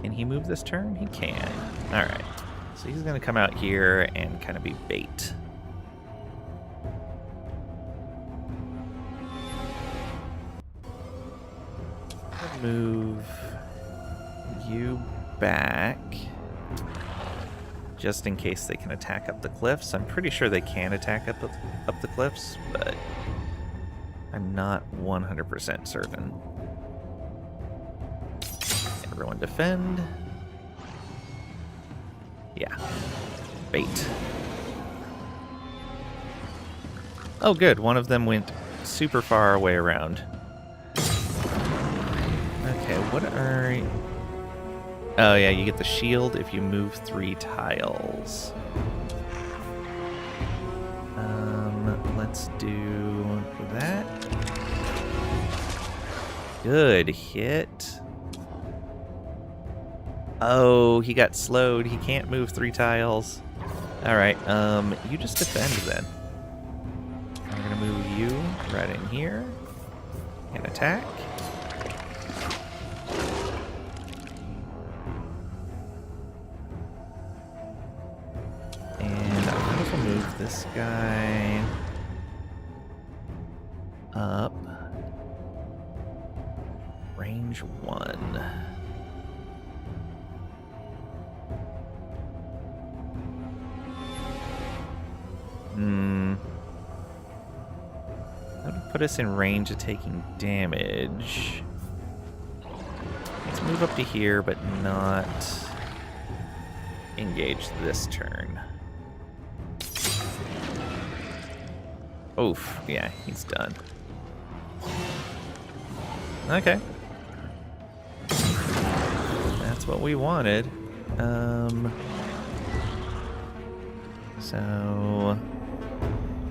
Can he move this turn? He can. Alright. So he's going to come out here and kind of be bait. Move you back. Just in case they can attack up the cliffs. I'm pretty sure they can attack up the cliffs, but I'm not 100% certain. Everyone defend. Yeah. Bait. Oh good, one of them went super far away around. Okay, what are... Oh yeah, you get the shield if you move 3 tiles. Let's do that. Good hit. Oh, he got slowed. He can't move 3 tiles. Alright, you just defend then. I'm gonna move you right in here. And attack. And I might as well move this guy up. Range 1. That would put us in range of taking damage. Let's move up to here, but not engage this turn. Oof, yeah, he's done. Okay. That's what we wanted. So...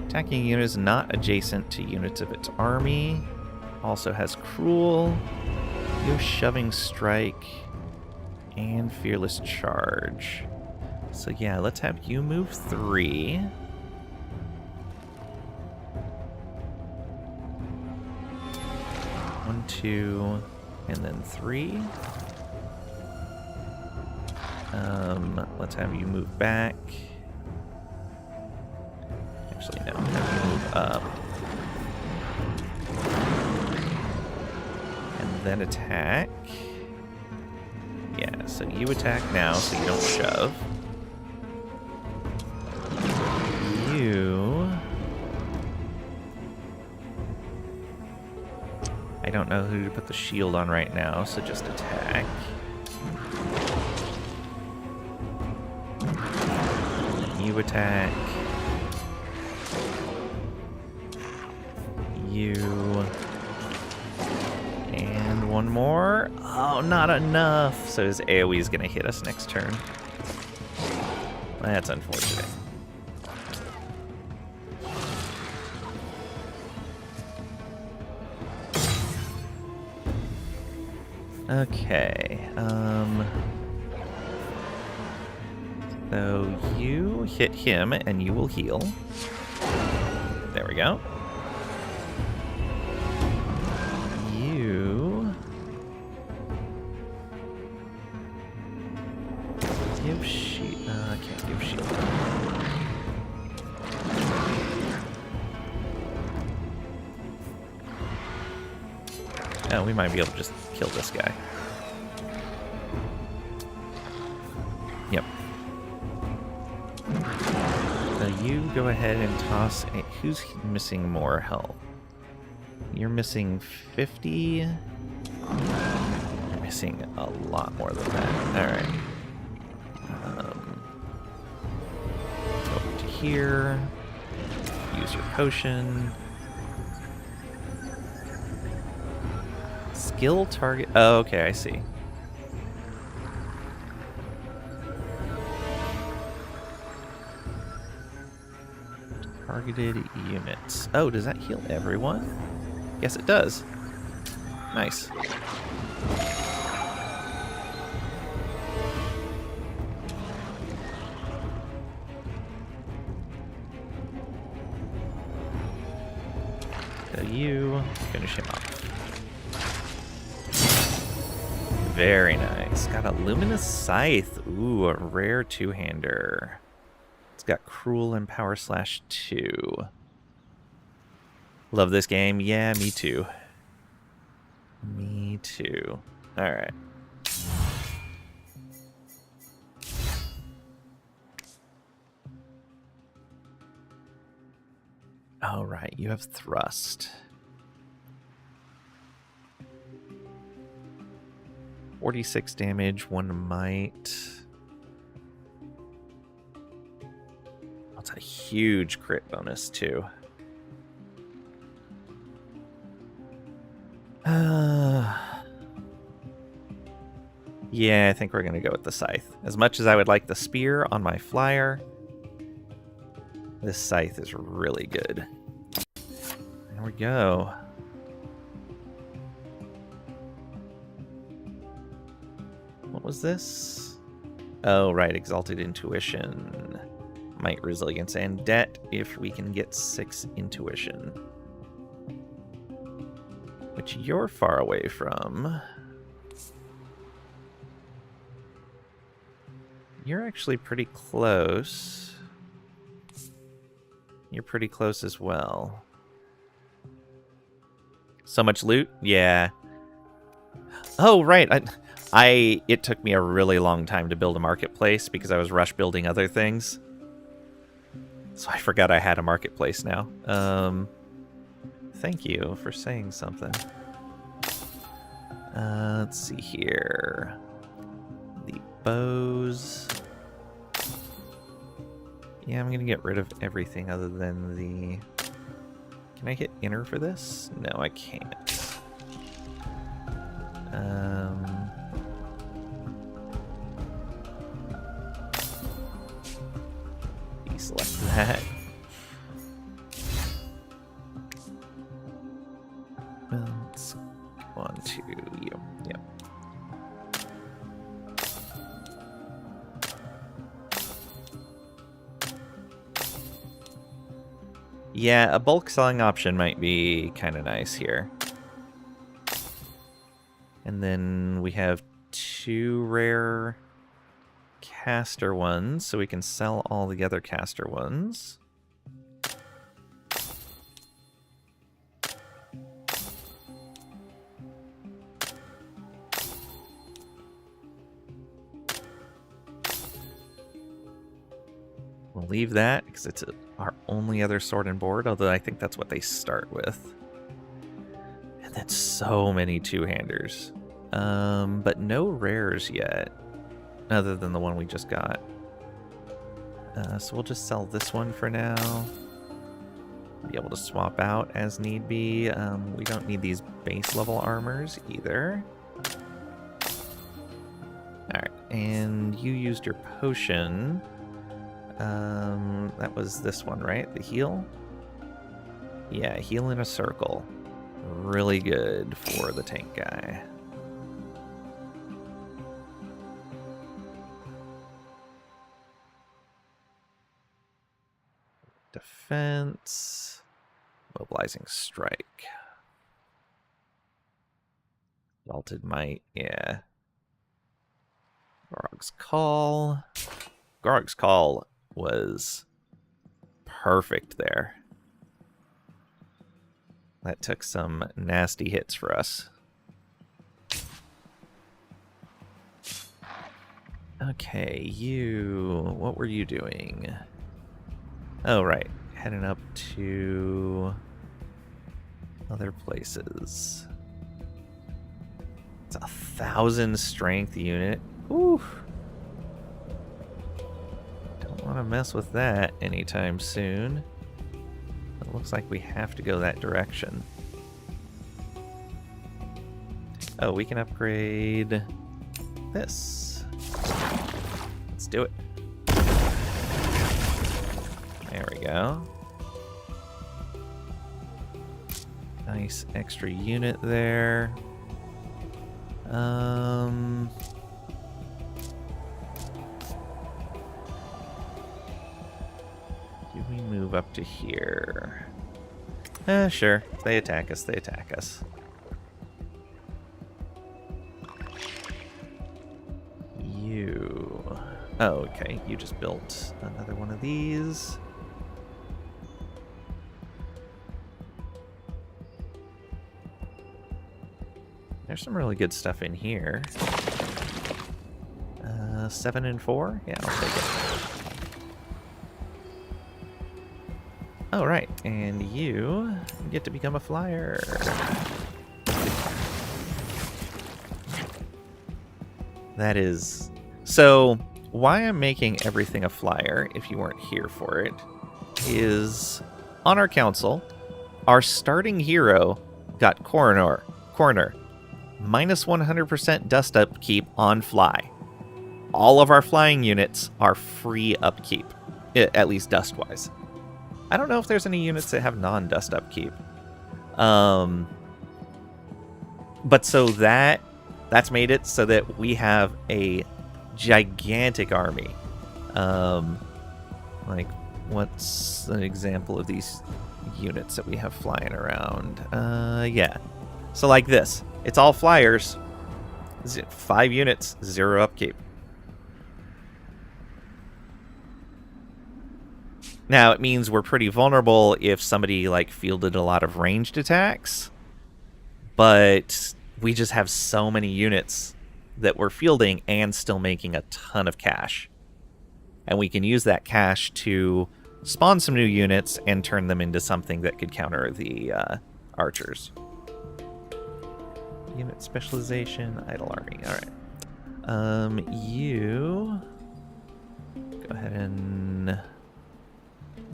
attacking unit is not adjacent to units of its army. Also has Cruel. You have Shoving Strike. And Fearless Charge. So yeah, let's have you move 3. One, 2, and then 3. Let's have you move back. Actually, no. Have you move up. And then attack. Yeah, so you attack now so you don't shove. You... I don't know who to put the shield on right now, so just attack. You attack. You. And one more. Oh, not enough. So his AoE is going to hit us next turn. That's unfortunate. Okay. So you hit him and you will heal. There we go. You give shield. I can't give shield. Oh, we might be able to just kill this guy. Yep. So you go ahead and toss a... Who's missing more health? You're missing 50. You're missing a lot more than that. Alright. Go over to here. Use your potion. Skill target. Oh, okay, I see. Targeted units. Oh, does that heal everyone? Yes, it does. Nice. So you finish him off. Very nice. Got a Luminous Scythe. Ooh, a rare 2-hander. It's got Cruel and Power Slash 2. Love this game. Yeah, me too. Me too. Alright. Alright, you have Thrust. 46 damage, 1 might. That's a huge crit bonus, too. Yeah, I think we're going to go with the Scythe. As much as I would like the Spear on my flyer, this Scythe is really good. There we go. What was this? Oh, right. Exalted Intuition. Might, Resilience, and Debt if we can get 6 Intuition. Which you're far away from. You're actually pretty close. You're pretty close as well. So much loot? Yeah. Oh, right. It took me a really long time to build a marketplace because I was rush building other things. So I forgot I had a marketplace now. Thank you for saying something. Let's see here. The bows. Yeah, I'm gonna get rid of everything other than the... Can I hit enter for this? No, I can't. Deselect that. Let's go on to you. Yep. Yeah, a bulk selling option might be kind of nice here. And then we have 2 rare caster ones, so we can sell all the other caster ones. We'll leave that because it's our only other sword and board, although I think that's what they start with. And that's so many two-handers. But no rares yet, other than the one we just got. So we'll just sell this one for now. Be able to swap out as need be. We don't need these base level armors either. Alright, and you used your potion. That was this one, right? The heal? Yeah, heal in a circle. Really good for the tank guy. Defense. Mobilizing strike. Exalted might, yeah. Gorg's Call. Gorg's Call was perfect there. That took some nasty hits for us. Okay, you... What were you doing? Oh, right. Heading up to other places. It's 1,000 strength unit. Ooh. Don't want to mess with that anytime soon. It looks like we have to go that direction. Oh, we can upgrade this. Let's do it. There we go. Nice extra unit there. Do we move up to here? Sure. If they attack us, they attack us. You... Oh, okay. You just built another one of these. There's some really good stuff in here. 7 and 4? Yeah, I'll take it. Oh, right. And you get to become a flyer. That is... So, why I'm making everything a flyer, if you weren't here for it, is on our council, our starting hero got Coroner. Minus 100% dust upkeep on fly. All of our flying units are free upkeep, at least dust-wise. I don't know if there's any units that have non-dust upkeep. But so that That's made it so that we have a gigantic army. Like, what's an example of these units that we have flying around? Yeah. So like this. It's all flyers. 5 units, 0 upkeep. Now, it means we're pretty vulnerable if somebody, like, fielded a lot of ranged attacks. But we just have so many units that we're fielding and still making a ton of cash. And we can use that cash to spawn some new units and turn them into something that could counter the archers. Unit specialization, idle army. Alright. You go ahead and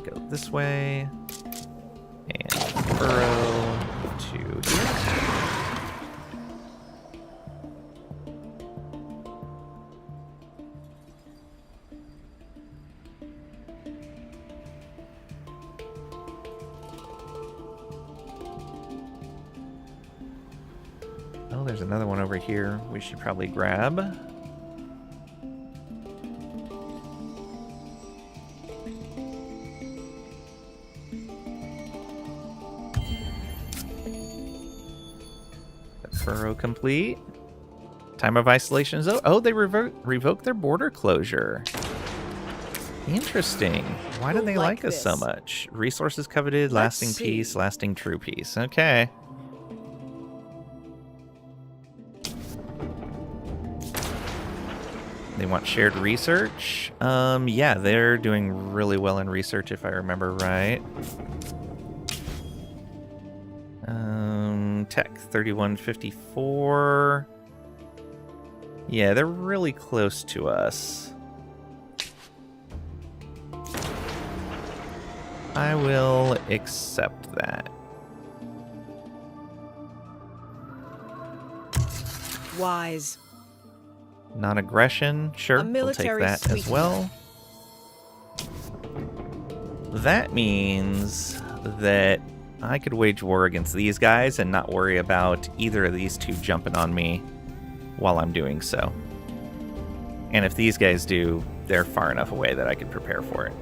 go this way. And burrow to here. Oh, there's another one over here we should probably grab. Furrow complete. Time of isolation is over. Oh, they revoked their border closure. Interesting. Why do they like us so much? Resources coveted, lasting peace, lasting true peace. Okay. They want shared research. Yeah, they're doing really well in research if I remember right. Tech 3154. Yeah, they're really close to us. I will accept that. Wise. Non-aggression, sure, we'll take that as well. That means that I could wage war against these guys and not worry about either of these two jumping on me while I'm doing so. And if these guys do, they're far enough away that I could prepare for it.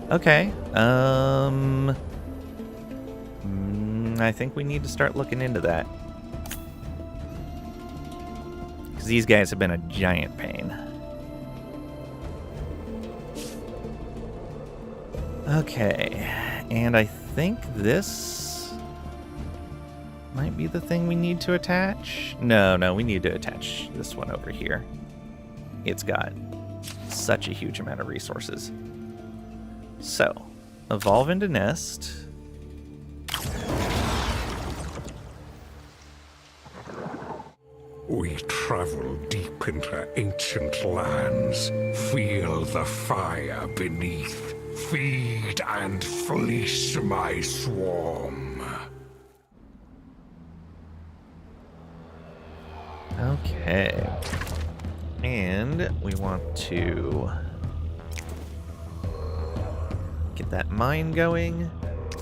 Okay, I think we need to start looking into that. Because these guys have been a giant pain. Okay, and I think this might be the thing we need to attach. No, we need to attach this one over here. It's got such a huge amount of resources. So, evolve into nest. We travel deep into ancient lands, feel the fire beneath, feed and fleece my swarm. Okay. And we want to get that mine going,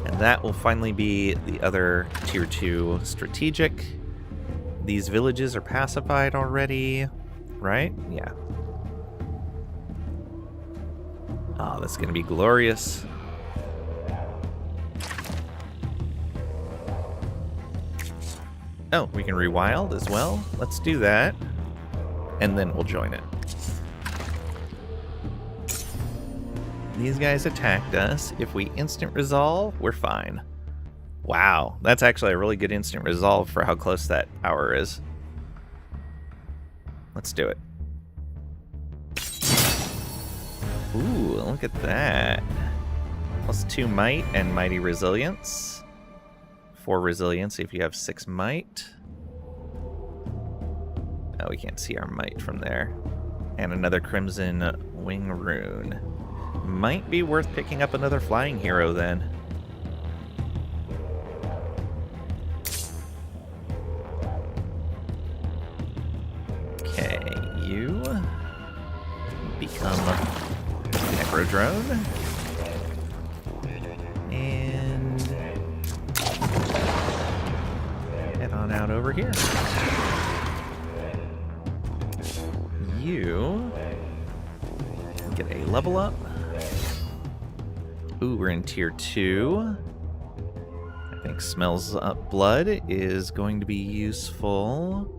and that will finally be the other tier 2 strategic. These villages are pacified already, right? Yeah. Oh, that's going to be glorious. Oh, we can rewild as well. Let's do that. And then we'll join it. These guys attacked us. If we instant resolve, we're fine. Wow, that's actually a really good instant resolve for how close that hour is. Let's do it. Ooh, look at that. +2 might and mighty resilience. 4 resilience if you have 6 might. Oh, we can't see our might from there. And another crimson wing rune. Might be worth picking up another flying hero then. Okay, you become Necro drone. And head on out over here. you get a level up. Ooh, we're in tier 2. I think smells up blood is going to be useful.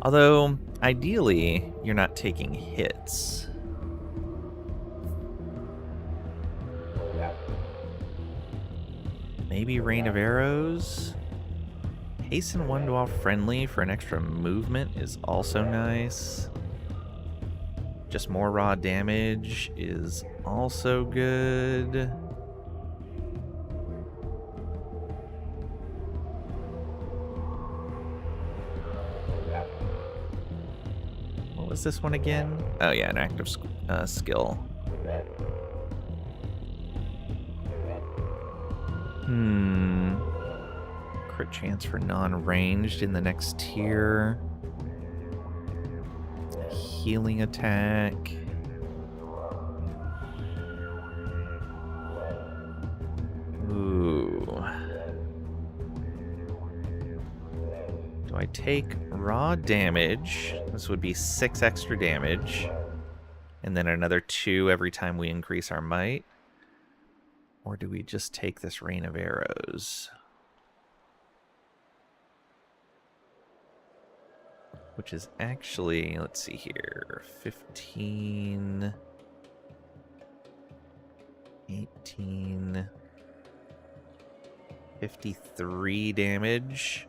Although, ideally, you're not taking hits. Maybe Rain of Arrows. Hasten one while friendly for an extra movement is also nice. Just more raw damage is also good. What was this one again? Oh yeah, an active skill. Crit chance for non-ranged in the next tier. A healing attack. Ooh. Do I take raw damage? This would be 6 extra damage. And then another 2 every time we increase our might. Or do we just take this Rain of Arrows? Which is actually, let's see here, 15, 18, 53 damage.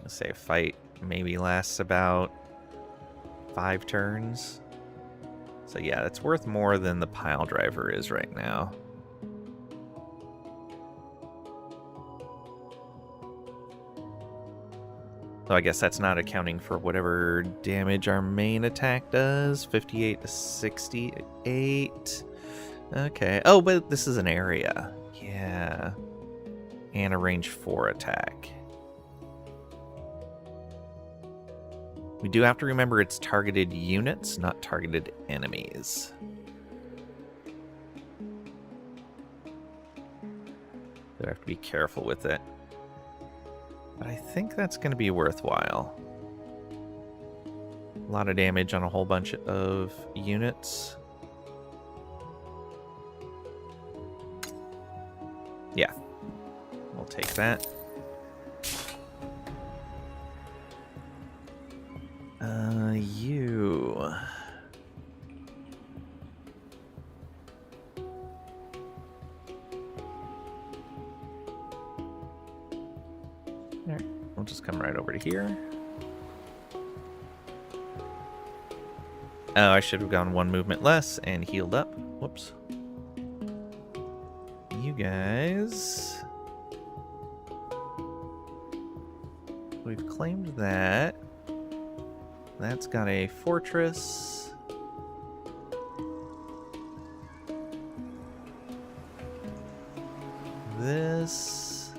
Let's say a fight maybe lasts about 5 turns. So yeah, that's worth more than the pile driver is right now. So I guess that's not accounting for whatever damage our main attack does. 58 to 68. Okay. Oh, but this is an area. Yeah. And a range 4 attack. We do have to remember it's targeted units, not targeted enemies. So I have to be careful with it. But I think that's going to be worthwhile. A lot of damage on a whole bunch of units. Yeah, we'll take that. You. There, we'll just come right over to here. Oh, I should have gone 1 movement less and healed up. Whoops. You guys. We've claimed that. That's got a fortress. This.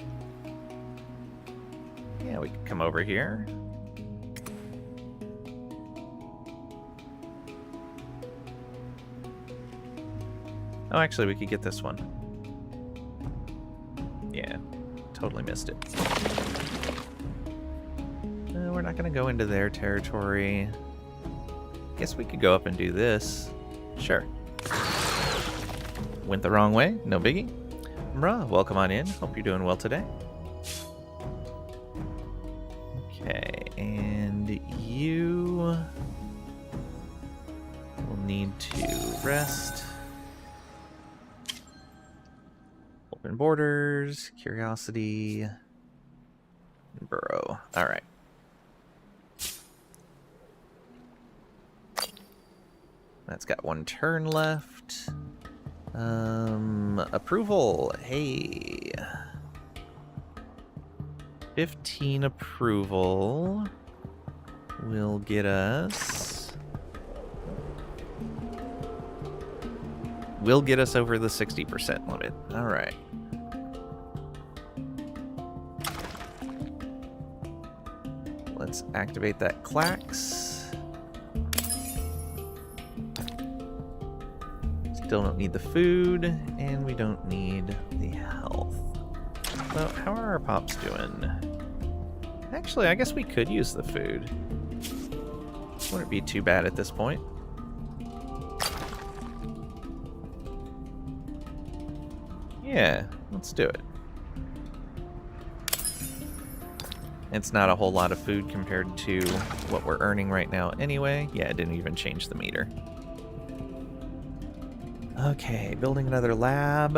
Yeah, we can come over here. Oh, actually, we could get this one. Yeah, totally missed it. We're not going to go into their territory. Guess we could go up and do this. Sure. Went the wrong way, no biggie. Bruh, welcome on in. Hope you're doing well today. Okay, and you will need to rest. Open borders, curiosity, and burrow. All right. That's got 1 turn left. Approval. Hey. 15 approval will get us... will get us over the 60% limit. All right. Let's activate that Clax. Still don't need the food, and we don't need the health. So, how are our pops doing? Actually, I guess we could use the food. Wouldn't be too bad at this point. Yeah, let's do it. It's not a whole lot of food compared to what we're earning right now anyway. Yeah, it didn't even change the meter. Okay, building another lab,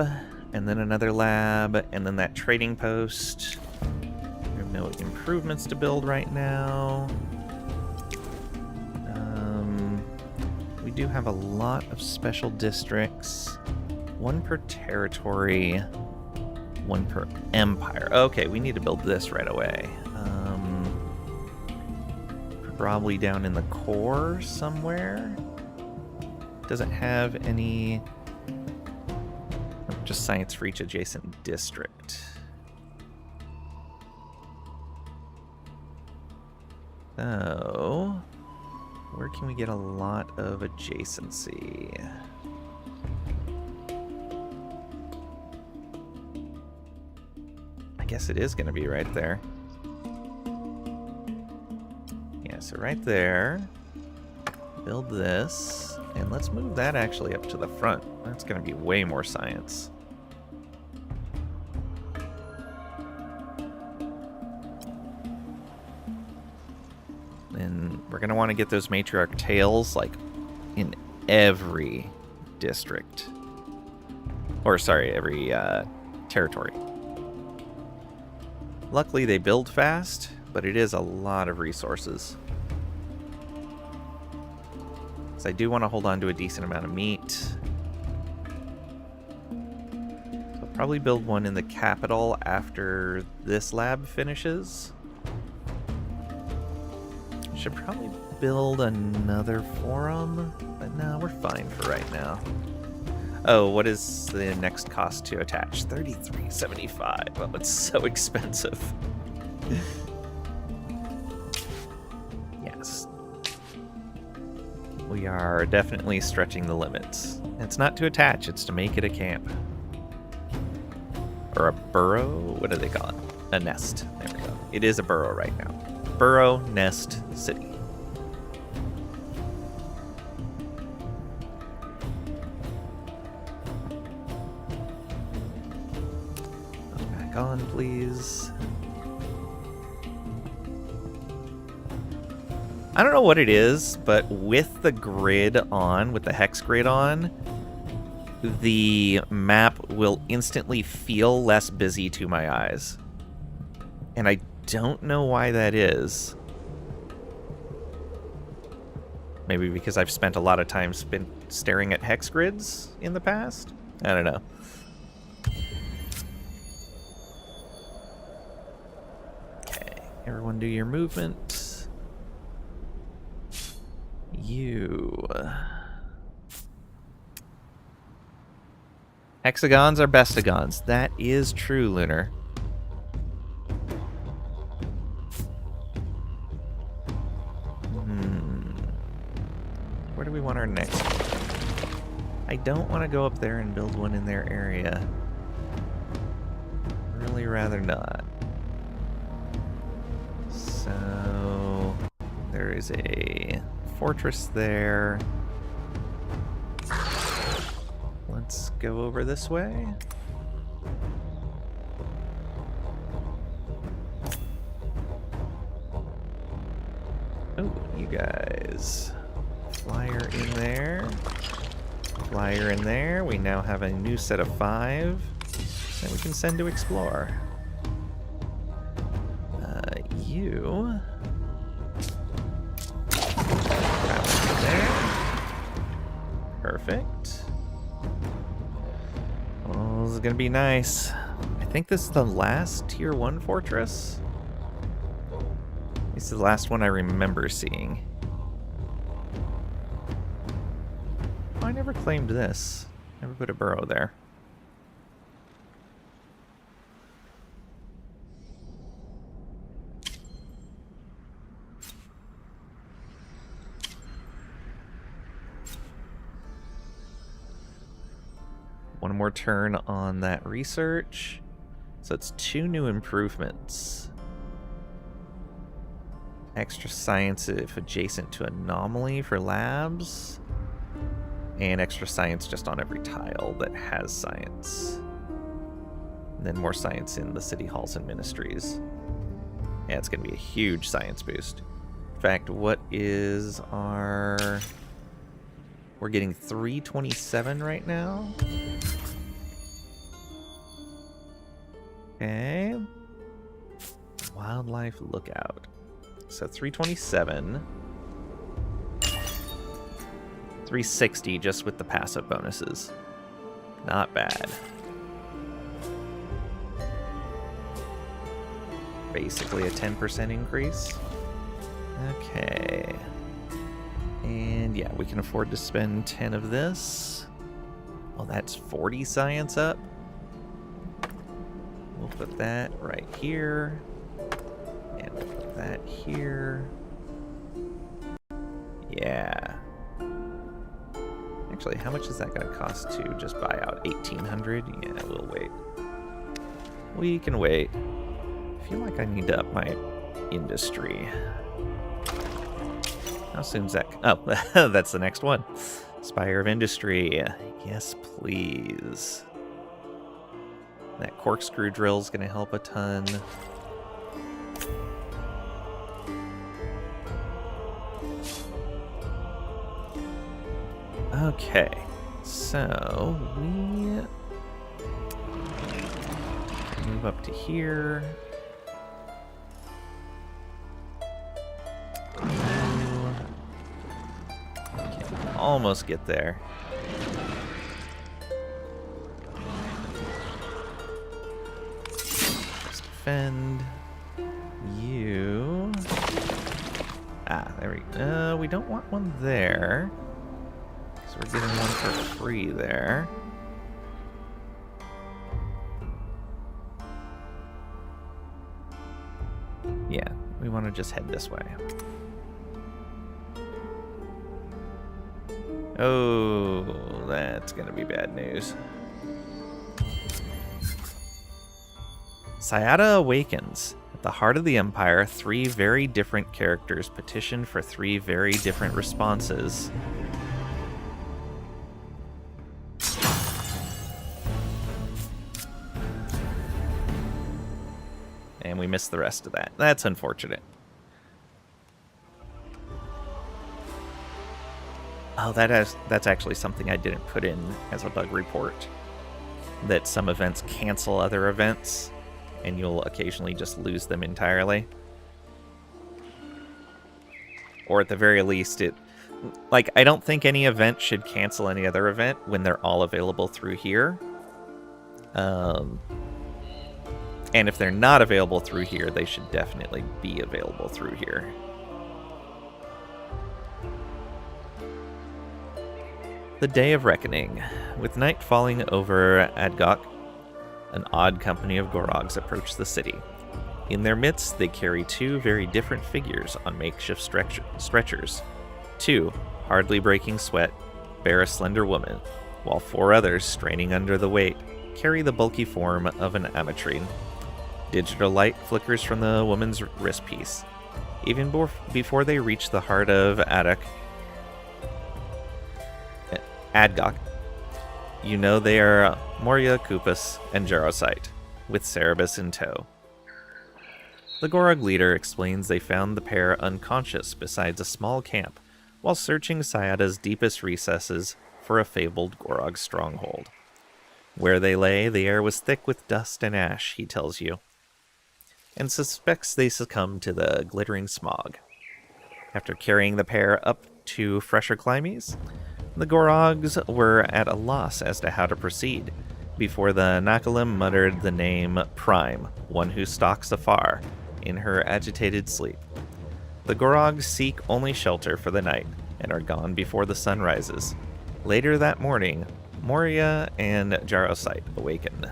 and then another lab, and then that trading post. We have no improvements to build right now. We do have a lot of special districts. One per territory, one per empire. Okay, we need to build this right away. Probably down in the core somewhere. Doesn't have any... just science for each adjacent district. So, where can we get a lot of adjacency? I guess it is going to be right there. Yeah, so right there. Build this. And let's move that actually up to the front. That's going to be way more science. And we're going to want to get those matriarch tails like in every district. Or sorry, every territory. Luckily they build fast, but it is a lot of resources. So I do want to hold on to a decent amount of meat. So I'll probably build one in the capital after this lab finishes. Should probably build another forum, but no, we're fine for right now. Oh, what is the next cost to attach? $33.75. Oh, it's so expensive. Yes. We are definitely stretching the limits. It's not to attach, it's to make it a camp. Or a burrow? What do they call it? A nest. There we go. It is a burrow right now. Burrow, nest, city. Back on, please. I don't know what it is, but with the grid on, with the hex grid on, the map will instantly feel less busy to my eyes. And I don't know why that is. Maybe because I've spent a lot of time staring at hex grids in the past? I don't know. Okay, everyone do your movement. You... Hexagons are bestagons. That is true, Lunar. Where do we want our next one? I don't want to go up there and build one in their area. Really rather not. So there is a fortress there. Let's go over this way. Oh, you guys. Flyer in there. Flyer in there. We now have a new set of 5 that we can send to explore. You. There. Perfect. Oh, this is gonna be nice. I think this is the last tier 1 fortress. This is the last one I remember seeing. Oh, I never claimed this. Never put a burrow there. One more turn on that research. So it's 2 new improvements. Extra science if adjacent to anomaly for labs. And extra science just on every tile that has science. And then more science in the city halls and ministries. Yeah, it's going to be a huge science boost. In fact, what is our... We're getting 327 right now. Okay. Wildlife lookout. So 327. 360 just with the passive bonuses. Not bad. Basically a 10% increase. Okay. And yeah, we can afford to spend 10 of this. Well, that's 40 science up. We'll put that right here. And we'll put that here. Yeah. Actually, how much is that going to cost to just buy out? 1,800? Yeah, we'll wait. We can wait. I feel like I need to up my industry. How soon's that? Oh, that's the next one. Spire of Industry. Yes, please. That corkscrew drill is going to help a ton. Okay, so we can move up to here. Almost get there. Just defend you. There we go. We don't want one there. So we're getting one for free there. Yeah, we want to just head this way. Oh, that's going to be bad news. Sayada awakens. At the heart of the Empire, 3 very different characters petition for 3 very different responses. And we missed the rest of that. That's unfortunate. Oh, that's actually something I didn't put in as a bug report. That some events cancel other events, and you'll occasionally just lose them entirely. Or at the very least, I don't think any event should cancel any other event when they're all available through here. And if they're not available through here, they should definitely be available through here. The Day of Reckoning. With night falling over Adgok, an odd company of Gorogs approach the city. In their midst, they carry 2 very different figures on makeshift stretchers. 2, hardly breaking sweat, bear a slender woman, while 4 others, straining under the weight, carry the bulky form of an amatrine. Digital light flickers from the woman's wrist piece. Even before they reach the heart of Adgok, you know they are Moria, Kupus, and Jarosite, with Cerebus in tow. The Gorog leader explains they found the pair unconscious beside a small camp while searching Sayada's deepest recesses for a fabled Gorog stronghold. Where they lay, the air was thick with dust and ash, he tells you, and suspects they succumbed to the glittering smog. After carrying the pair up to fresher climes, the Gorogs were at a loss as to how to proceed, before the Nakalim muttered the name Prime, one who stalks afar, in her agitated sleep. The Gorogs seek only shelter for the night, and are gone before the sun rises. Later that morning, Moria and Jarosite awaken.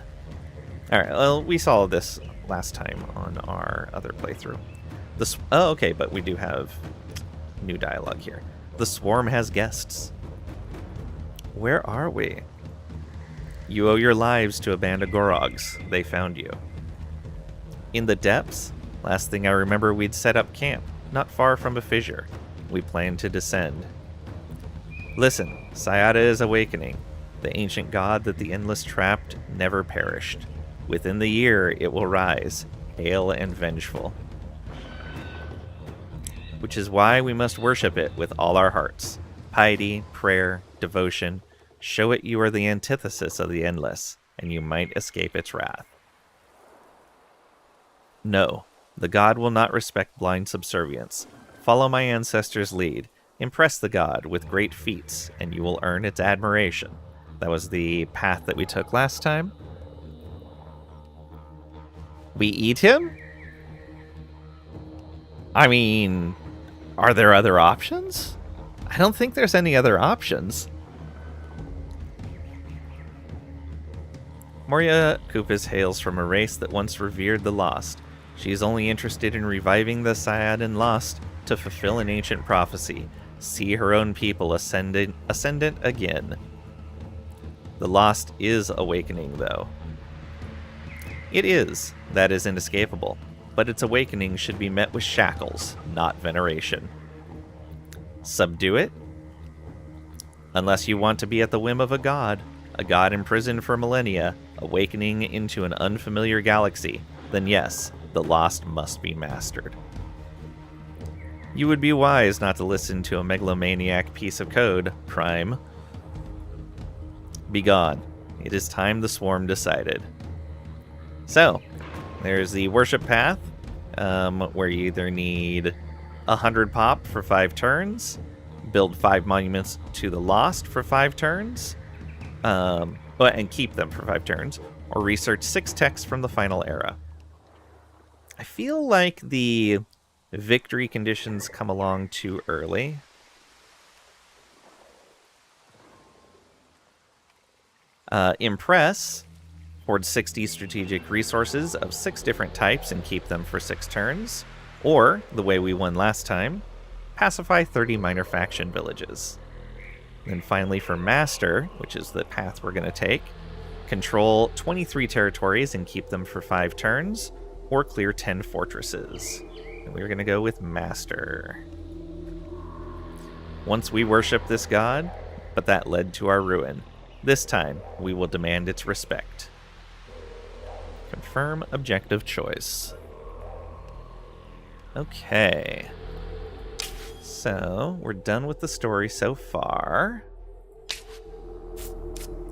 Alright, well, we saw this last time on our other playthrough. Okay, but we do have new dialogue here. The swarm has guests. Where are we? You owe your lives to a band of Gorogs. They found you. In the depths? Last thing I remember, we'd set up camp. not far from a fissure. We plan to descend. Listen, Sayada is awakening. The ancient god that the Endless trapped never perished. Within the year it will rise, hale and vengeful. Which is why we must worship it with all our hearts. Piety, prayer, devotion. Show it you are the antithesis of the Endless, and you might escape its wrath. No, the god will not respect blind subservience. Follow my ancestors' lead. Impress the god with great feats, and you will earn its admiration. That was the path that we took last time. We eat him? I mean, are there other options? I don't think there's any other options. Moria Kupis hails from a race that once revered the lost. She is only interested in reviving the Syadan lost to fulfill an ancient prophecy. See her own people ascendant again. The lost is awakening, though. It is. That is inescapable. But its awakening should be met with shackles, not veneration. Subdue it? Unless you want to be at the whim of a god imprisoned for millennia, awakening into an unfamiliar galaxy, then yes, the lost must be mastered. You would be wise not to listen to a megalomaniac piece of code, Prime. Begone. It is time the swarm decided. So, there's the worship path, where you either need 100 pop for 5 turns, build 5 monuments to the lost for 5 turns, and keep them for 5 turns, or research 6 texts from the final era. I feel like the victory conditions come along too early. Impress. Hoard 60 strategic resources of 6 different types and keep them for 6 turns. Or, the way we won last time, pacify 30 minor faction villages. Then finally for Master, which is the path we're going to take, control 23 territories and keep them for 5 turns, or clear 10 fortresses. And we're going to go with Master. Once we worship this god, but that led to our ruin. This time, we will demand its respect. Confirm objective choice. Okay. So, we're done with the story so far.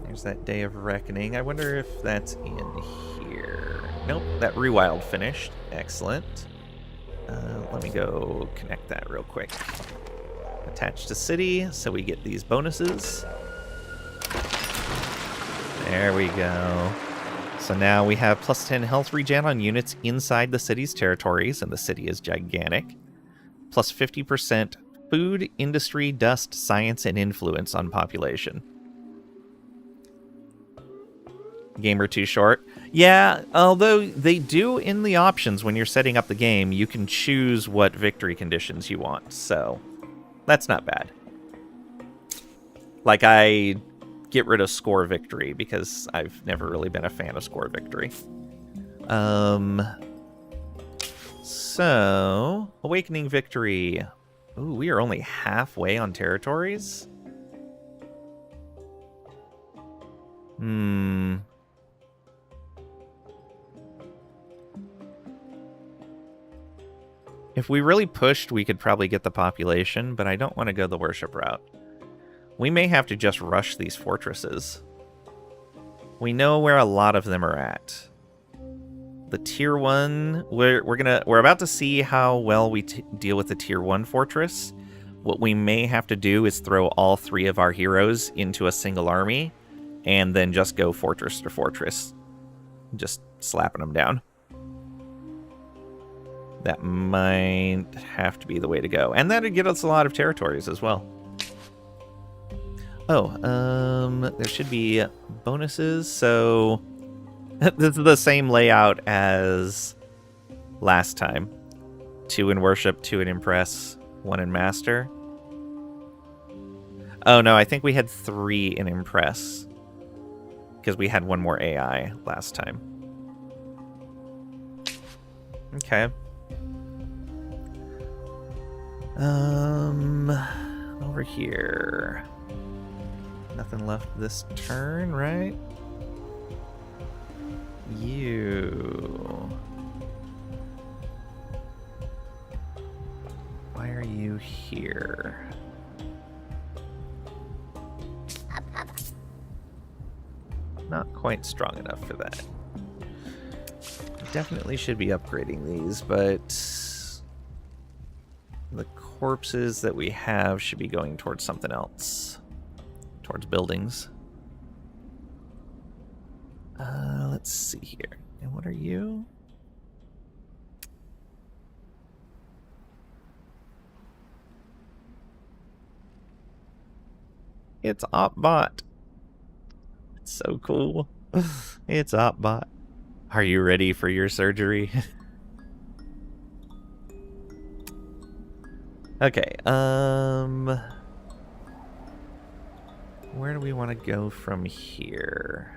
There's that Day of Reckoning. I wonder if that's in here. Nope, that Rewild finished. Excellent. Let me go connect that real quick. Attach to city, so we get these bonuses. There we go. So now we have plus 10 health regen on units inside the city's territories, and the city is gigantic. Plus 50% food, industry, dust, science, and influence on population. Game or too short? Yeah, although they do in the options when you're setting up the game, you can choose what victory conditions you want, so that's not bad. Like, I get rid of score victory because I've never really been a fan of score victory. So, Awakening Victory. Ooh, we are only halfway on territories? If we really pushed, we could probably get the population, but I don't want to go the worship route. We may have to just rush these fortresses. We know where a lot of them are at. The tier 1, we're about to see how well we deal with the tier 1 fortress. What we may have to do is throw all 3 of our heroes into a single army and then just go fortress to fortress, just slapping them down. That might have to be the way to go. And that'd get us a lot of territories as well. Oh, there should be bonuses. So this is the same layout as last time. 2 in Worship, 2 in Impress, 1 in Master. Oh no, I think we had 3 in Impress, because we had 1 more AI last time. Okay. Over here. Nothing left this turn, right? You. Why are you here? Not quite strong enough for that. Definitely should be upgrading these, but the corpses that we have should be going towards something else. Towards buildings. Let's see here. And what are you? It's OpBot. It's so cool. It's OpBot. Are you ready for your surgery? Okay, where do we want to go from here?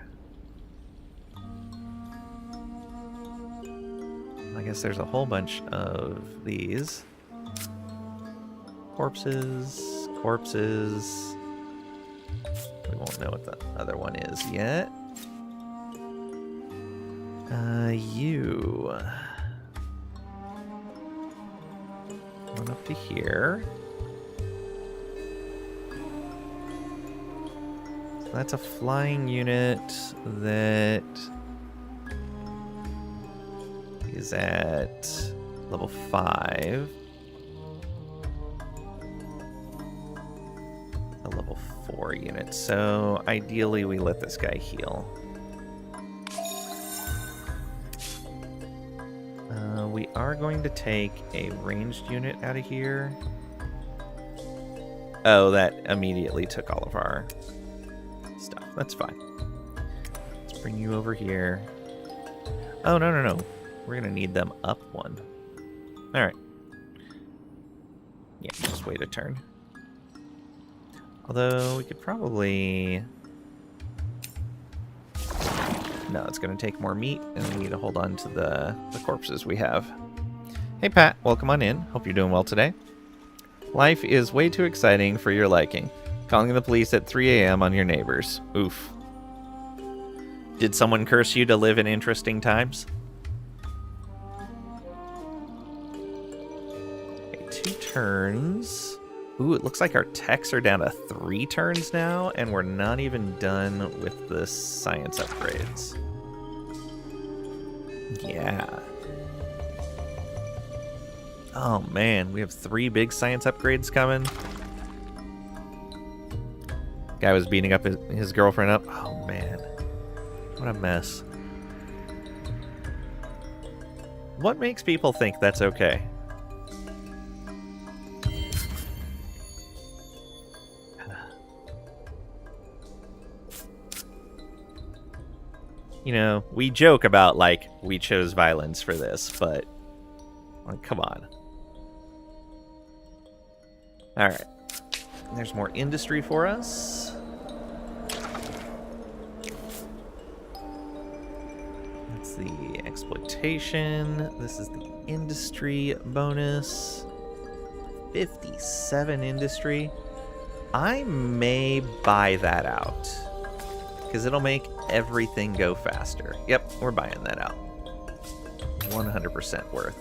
I guess there's a whole bunch of these. Corpses, corpses. We won't know what the other one is yet. You. One up to here. So that's a flying unit that is at level 5. A level 4 unit. So ideally we let this guy heal. We are going to take a ranged unit out of here. Oh, that immediately took all of our stuff. That's fine. Let's bring you over here. Oh, no. We're going to need them up one. All right. Yeah, just wait a turn. Although, we could probably... No, it's going to take more meat, and we need to hold on to the corpses we have. Hey, Pat. Welcome on in. Hope you're doing well today. Life is way too exciting for your liking. Calling the police at 3 a.m. on your neighbors. Oof. Did someone curse you to live in interesting times? Okay, 2 turns. Ooh, it looks like our techs are down to 3 turns now, and we're not even done with the science upgrades. Yeah. Oh man, we have 3 big science upgrades coming. Guy was beating up his girlfriend up. Oh man, what a mess. What makes people think that's okay? You know, we joke about, like, we chose violence for this, but, like, come on. Alright. There's more industry for us. That's the exploitation. This is the industry bonus. 57 industry. I may buy that out, because it'll make everything go faster. Yep, we're buying that out. 100% worth.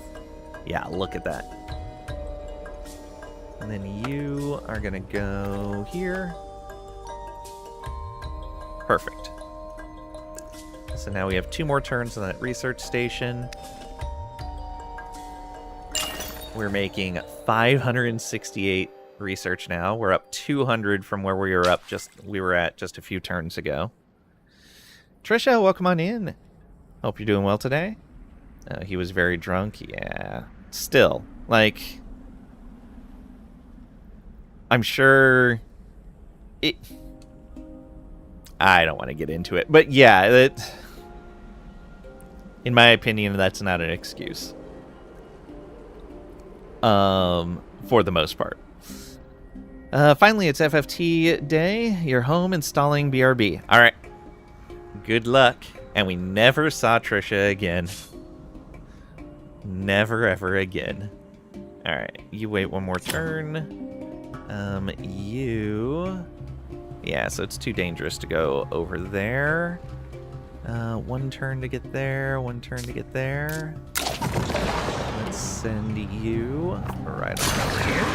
Yeah, look at that. And then you are going to go here. Perfect. So now we have 2 more turns on that research station. We're making 568 research now. We're up 200 from where we were at just a few turns ago. Trisha, welcome on in. Hope you're doing well today. He was very drunk. Yeah. Still, like, I'm sure it... I don't want to get into it, but yeah, in my opinion, that's not an excuse. For the most part. Finally, it's FFT day. You're home installing BRB. All right. Good luck. And we never saw Trisha again. Never, ever again. Alright, you wait one more turn. You... Yeah, so it's too dangerous to go over there. One turn to get there, one turn to get there. Let's send you right on over here.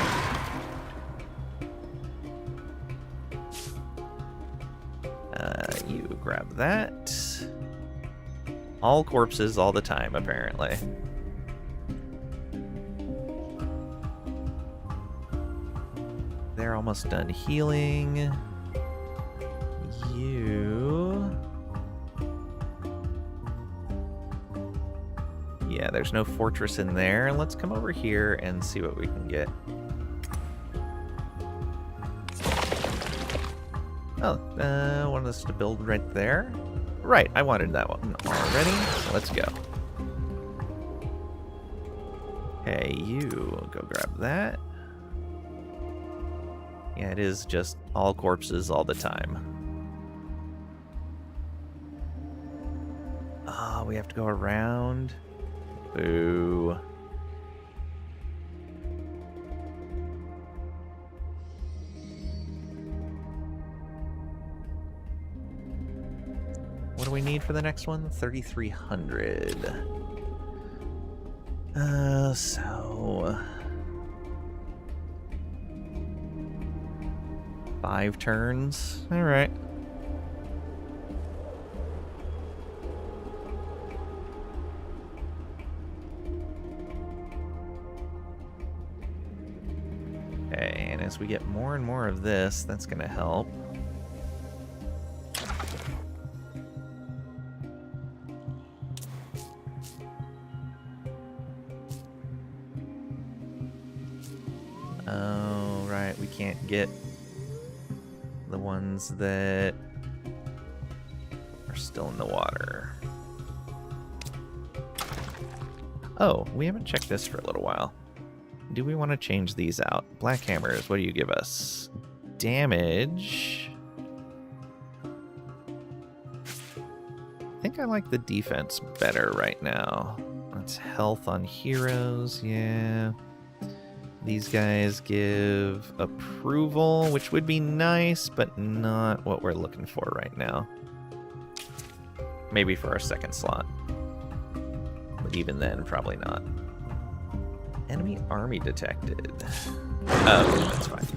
You grab that. All corpses all the time, apparently. They're almost done healing. You... Yeah, there's no fortress in there. Let's come over here and see what we can get. Oh, wanted us to build right there. Right, I wanted that one already, so let's go. Okay, you go grab that. Yeah, it is just all corpses all the time. Oh, we have to go around. Boo. What do we need for the next one? 3,300. So... 5 turns. Alright. Okay, and as we get more and more of this, that's going to help. Oh, right, we can't get the ones that are still in the water. Oh, we haven't checked this for a little while. Do we want to change these out? Black hammers, what do you give us? Damage. I think I like the defense better right now. That's health on heroes, yeah. These guys give approval, which would be nice, but not what we're looking for right now. Maybe for our second slot. But even then, probably not. Enemy army detected. Oh, that's fine.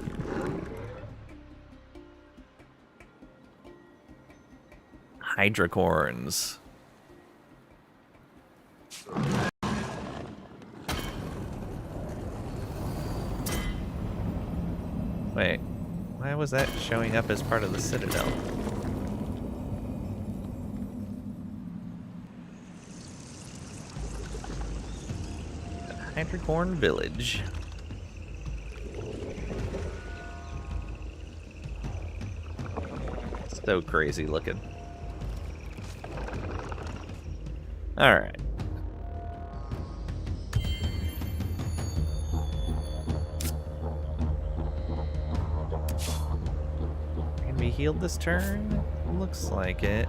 Hydracorns. Wait, why was that showing up as part of the Citadel? Hydracorn Village. So crazy looking. Alright. Can we heal this turn? Looks like it.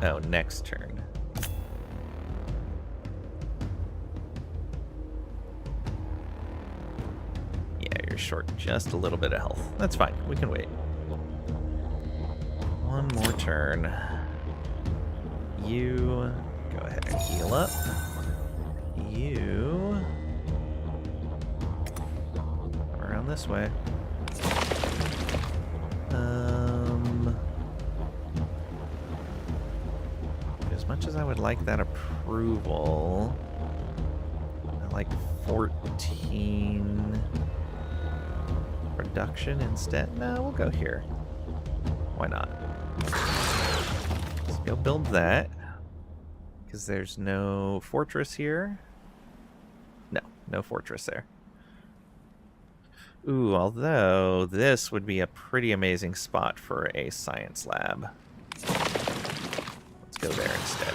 Oh, next turn. Short just a little bit of health. That's fine. We can wait. One more turn. You go ahead and heal up. You come around this way. As much as I would like that approval, I like 14 production instead. No, we'll go here. Why not? Let's go build that. Because there's no fortress here. No, no fortress there. Ooh, although this would be a pretty amazing spot for a science lab. Let's go there instead.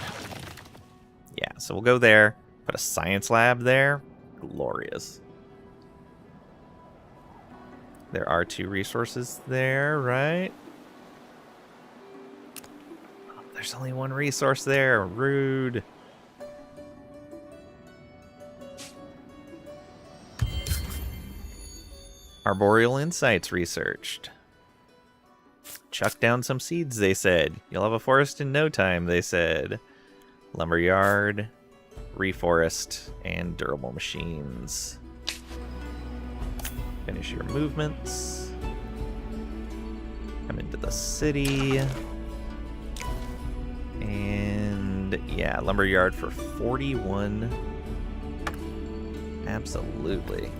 Yeah, so we'll go there. Put a science lab there. Glorious. There are 2 resources there, right? Oh, there's only 1 resource there. Rude. Arboreal insights researched. Chuck down some seeds, they said. You'll have a forest in no time, they said. Lumberyard, reforest, and durable machines. Finish your movements. Come into the city. And yeah, lumberyard for 41. Absolutely.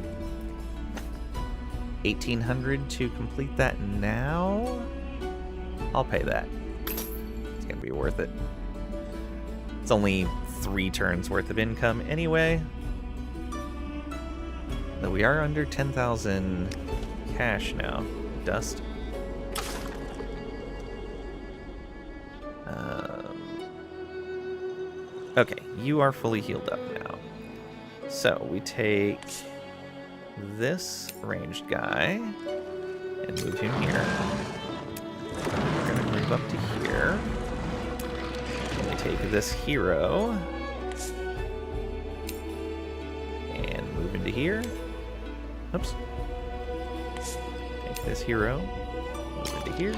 1,800 to complete that now. I'll pay that. It's gonna be worth it. It's only 3 turns worth of income anyway. Though we are under 10,000 cash now. Dust. Okay, you are fully healed up now. So we take this ranged guy and move him here. We're gonna move up to here. And we take this hero and move into here. Oops. Take this hero, move into here.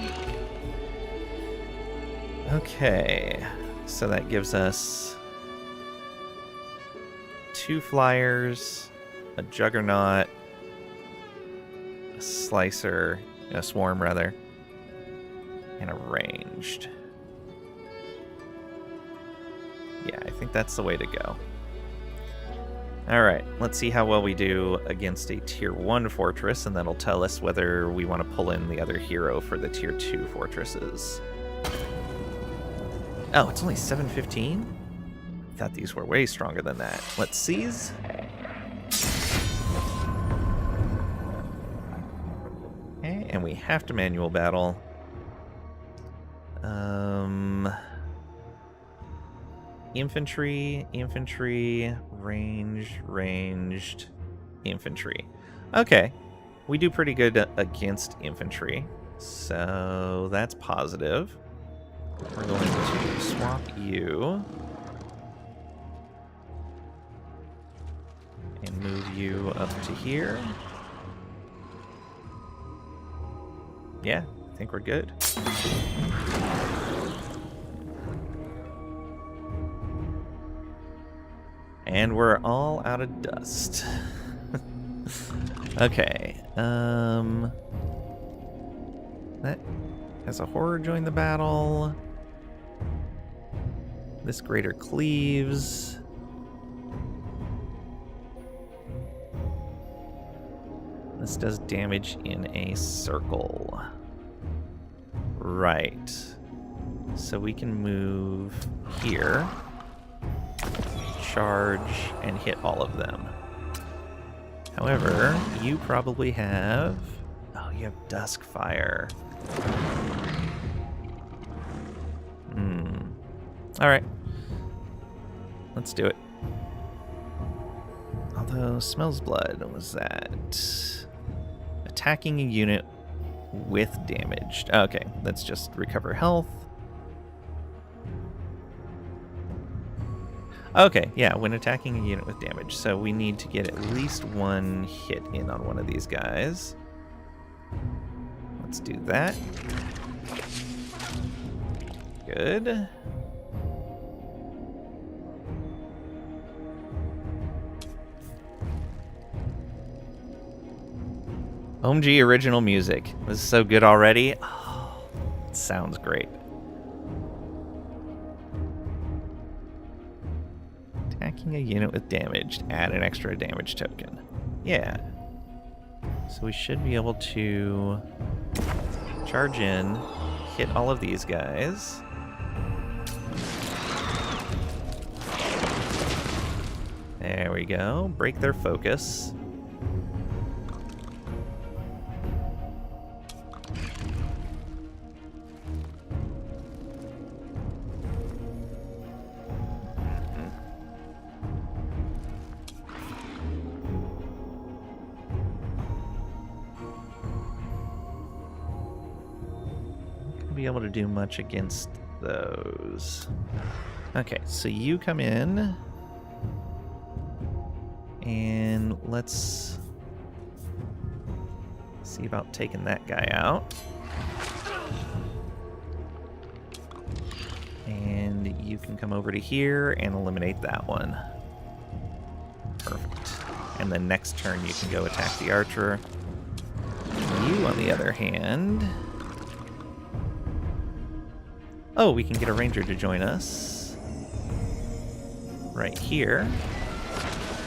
Okay, so that gives us 2 flyers, a juggernaut, a slicer, a swarm rather, and a ranged. Yeah, I think that's the way to go. Alright, let's see how well we do against a tier 1 fortress, and that'll tell us whether we want to pull in the other hero for the tier 2 fortresses. Oh, it's only 715? I thought these were way stronger than that. Let's seize. Okay, and we have to manual battle. Infantry, ranged, infantry. Okay, we do pretty good against infantry, so that's positive. We're going to swap you and move you up to here. Yeah, I think we're good. And we're all out of dust. Okay. That has a horror join the battle. This greater cleaves. This does damage in a circle. Right. So we can move here. Charge and hit all of them. However, you probably have... Oh, you have Duskfire. Alright. Let's do it. Although, Smells Blood, what was that? Attacking a unit with damage. Okay, let's just recover health. Okay, yeah, when attacking a unit with damage. So we need to get at least 1 hit in on one of these guys. Let's do that. Good. OMG original music. This is so good already. Oh, it sounds great. Attacking a unit with damage. Add an extra damage token. Yeah. So we should be able to charge in, hit all of these guys. There we go. Break their focus. Be able to do much against those. Okay, so you come in and let's See about taking that guy out. And you can come over to here and eliminate that one. Perfect. And then next turn you can go attack the archer. You, on the other hand... Oh, we can get a ranger to join us. Right here.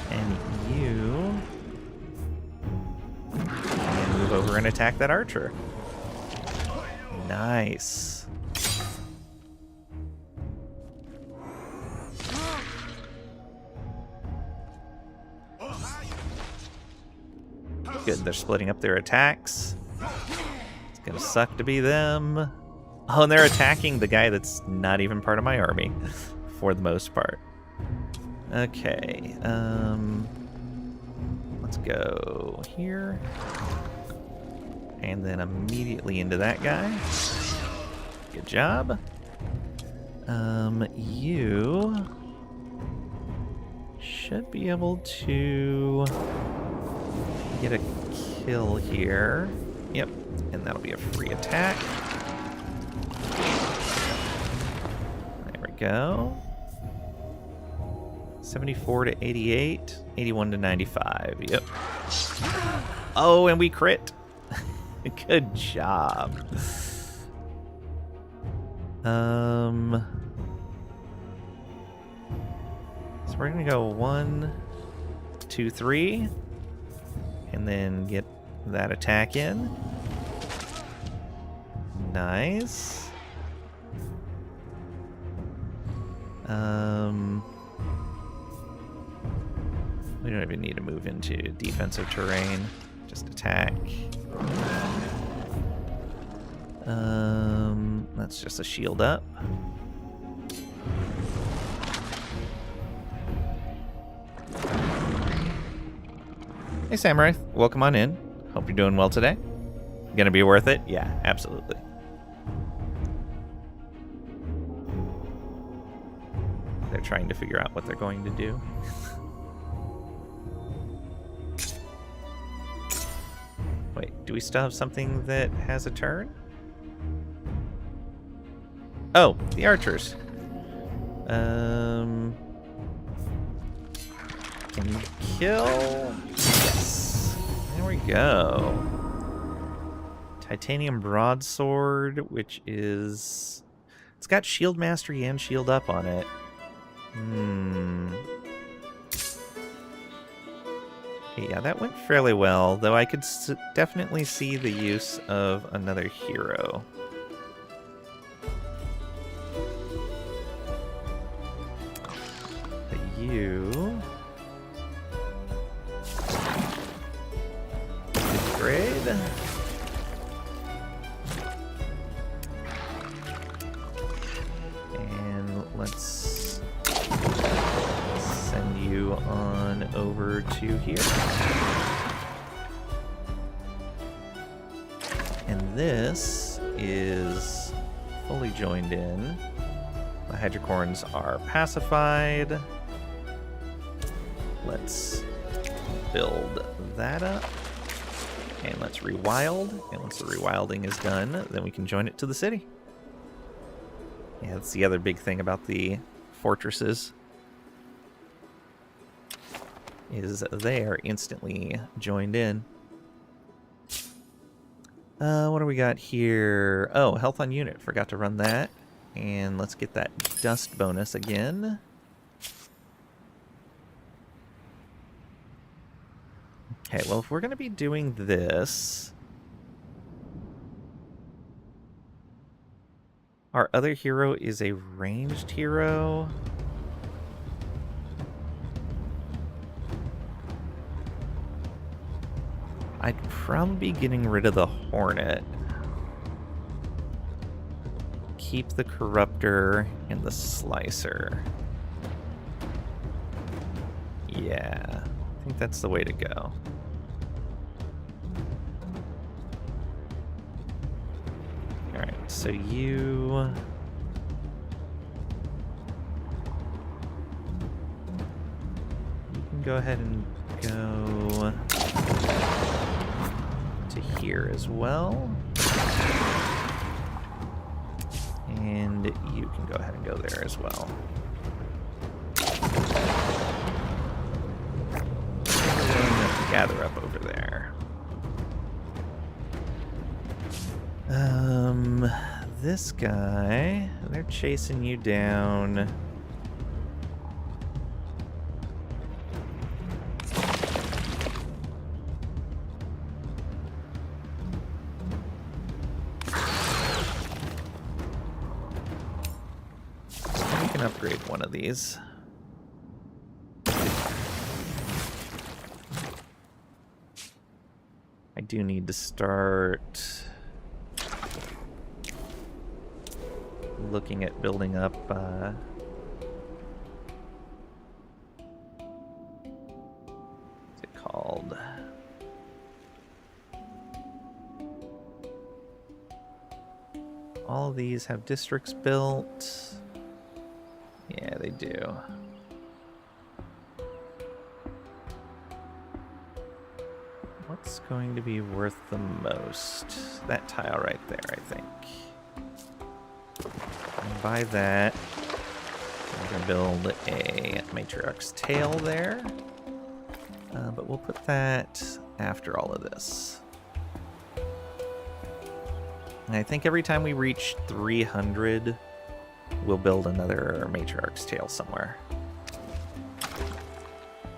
And you... can move over and attack that archer. Nice. Good, they're splitting up their attacks. It's gonna suck to be them. Oh, and they're attacking the guy that's not even part of my army, for the most part. Okay, let's go here. And then immediately into that guy. Good job. You should be able to get a kill here. Yep, and that'll be a free attack. There we go. 74 to 88, 81 to 95. Yep. Oh, and we crit. Good job. So we're gonna go 1, 2, 3, and then get that attack in. Nice. We don't even need to move into defensive terrain. Just attack. That's just a shield up. Hey Samurai, welcome on in. Hope you're doing well today. Gonna be worth it? Yeah, absolutely. They're trying to figure out what they're going to do. Wait, do we still have something that has a turn? Oh, the archers. Can you kill? Yes. There we go. Titanium broadsword, which is... It's got shield mastery and shield up on it. Okay, yeah, that went fairly well, though I could definitely see the use of another hero. But you... Good grade. And let's send you on over to here. And this is fully joined in. The hydrocorns are pacified. Let's build that up. And let's rewild. And once the rewilding is done, then we can join it to the city. Yeah, that's the other big thing about the fortresses. Is they are instantly joined in. What do we got here? Oh, health on unit. Forgot to run that. And let's get that dust bonus again. Okay, well, if we're going to be doing this... Our other hero is a ranged hero. I'd probably be getting rid of the Hornet. Keep the Corruptor and the Slicer. Yeah, I think that's the way to go. Alright, so you can go ahead and go to here as well. And you can go ahead and go there as well. Everyone gather up over there. This guy, they're chasing you down. We can upgrade one of these. I do need to start looking at building up what's it called? All of these have districts built. Yeah, they do. What's going to be worth the most? That tile right there, I think. And by that, I'm going to build a matriarch's tail there. But we'll put that after all of this. And I think every time we reach 300, we'll build another matriarch's tail somewhere.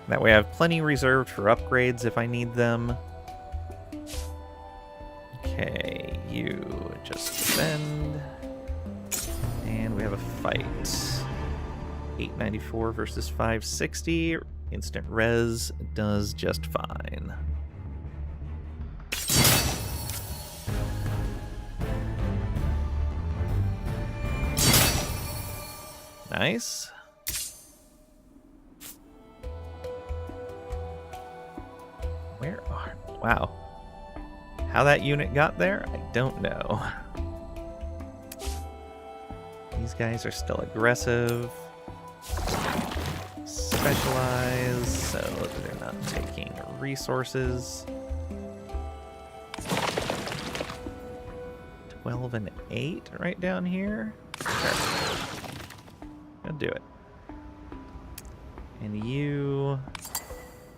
That way I have plenty reserved for upgrades if I need them. Okay, you just defend. And we have a fight. 894 versus 560. Instant res does just fine. Nice. Where are... Wow. How that unit got there, I don't know. These guys are still aggressive. Specialize, so they're not taking resources. 12 and 8 right down here. Sure. I'll do it. And you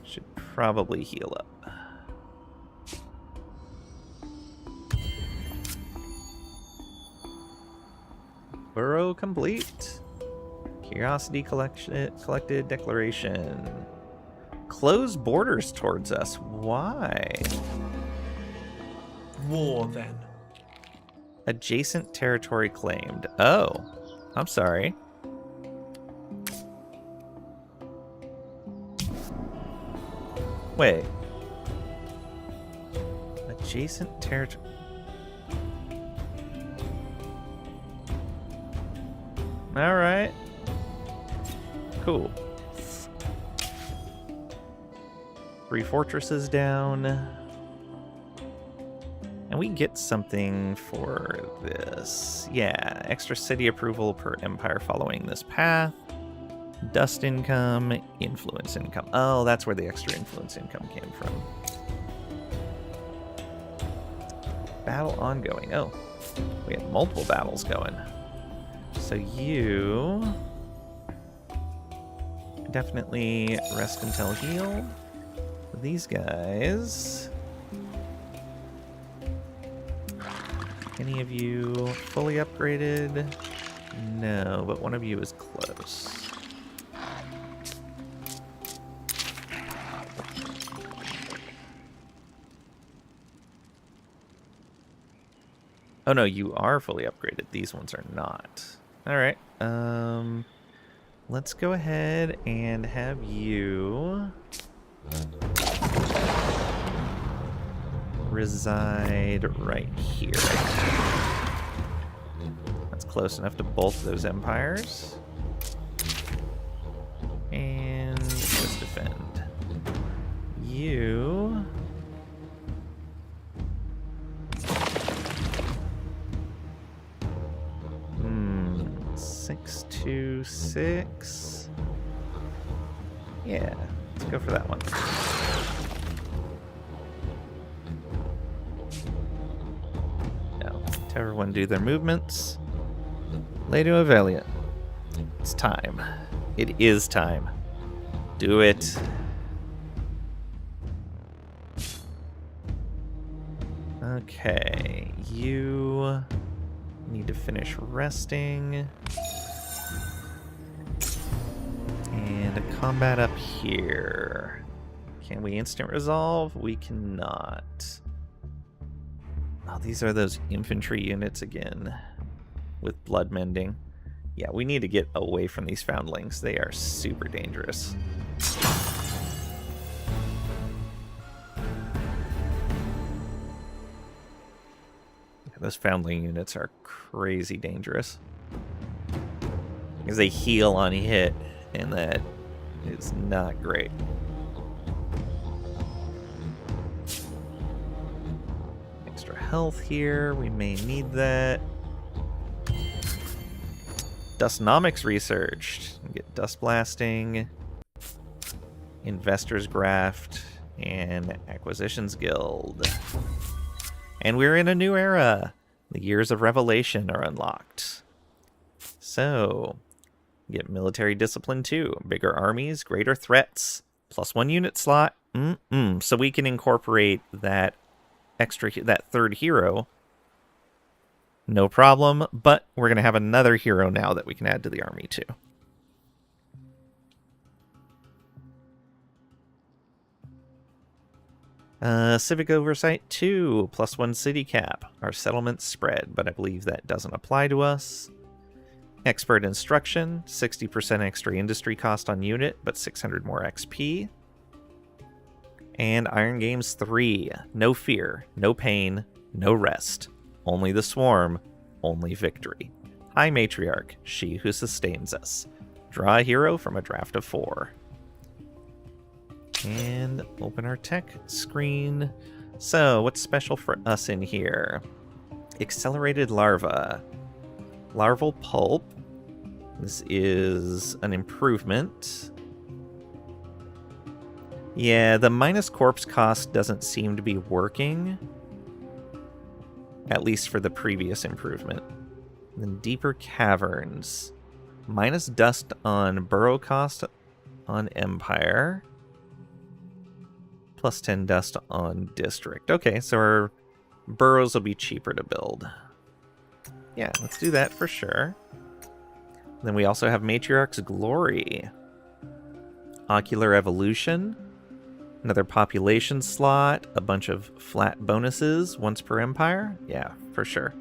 should probably heal up. Burrow complete. Curiosity collected. Declaration. Close borders towards us. Why? War, then. Adjacent territory claimed. Oh, I'm sorry. Wait. Adjacent territory. All right. Cool. 3 fortresses down. And we get something for this. Yeah, extra city approval per empire following this path. Dust income, influence income. Oh, that's where the extra influence income came from. Battle ongoing. Oh, we have multiple battles going. So you definitely rest until heal. These guys. Any of you fully upgraded? No, but one of you is close. Oh no, you are fully upgraded. These ones are not. All right. Let's go ahead and have you reside right here. That's close enough to both of those empires. And just defend. You 626. Yeah, let's go for that one. To everyone do their movements. Lay to Avelian. It's time. It is time. Do it. Okay, you need to finish resting. And a combat up here. Can we instant resolve? We cannot. Oh, these are those infantry units again with blood mending. Yeah, we need to get away from these foundlings. They are super dangerous. Those foundling units are crazy dangerous. Because they heal on hit, and that is not great. Extra health here, we may need that. Dustnomics researched. Get dust blasting, investors graft, and acquisitions guild. And we're in a new era. The years of revelation are unlocked. So, get military discipline too. Bigger armies, greater threats, +1 unit slot. So we can incorporate that that third hero. No problem, but we're going to have another hero now that we can add to the army too. Civic Oversight 2, +1 city cap. Our settlements spread, but I believe that doesn't apply to us. Expert Instruction, 60% extra industry cost on unit, but 600 more XP. And Iron Games 3, no fear, no pain, no rest. Only the swarm, only victory. High Matriarch, she who sustains us. Draw a hero from a draft of 4. And open our tech screen. So, what's special for us in here? Accelerated larva. Larval pulp. This is an improvement. Yeah, the minus corpse cost doesn't seem to be working. At least for the previous improvement. Then deeper caverns. Minus dust on burrow cost on Empire. +10 dust on district. Okay, so our burrows will be cheaper to build. Yeah, let's do that for sure. Then we also have Matriarch's Glory. Ocular Evolution. Another population slot. A bunch of flat bonuses once per empire. Yeah, for sure.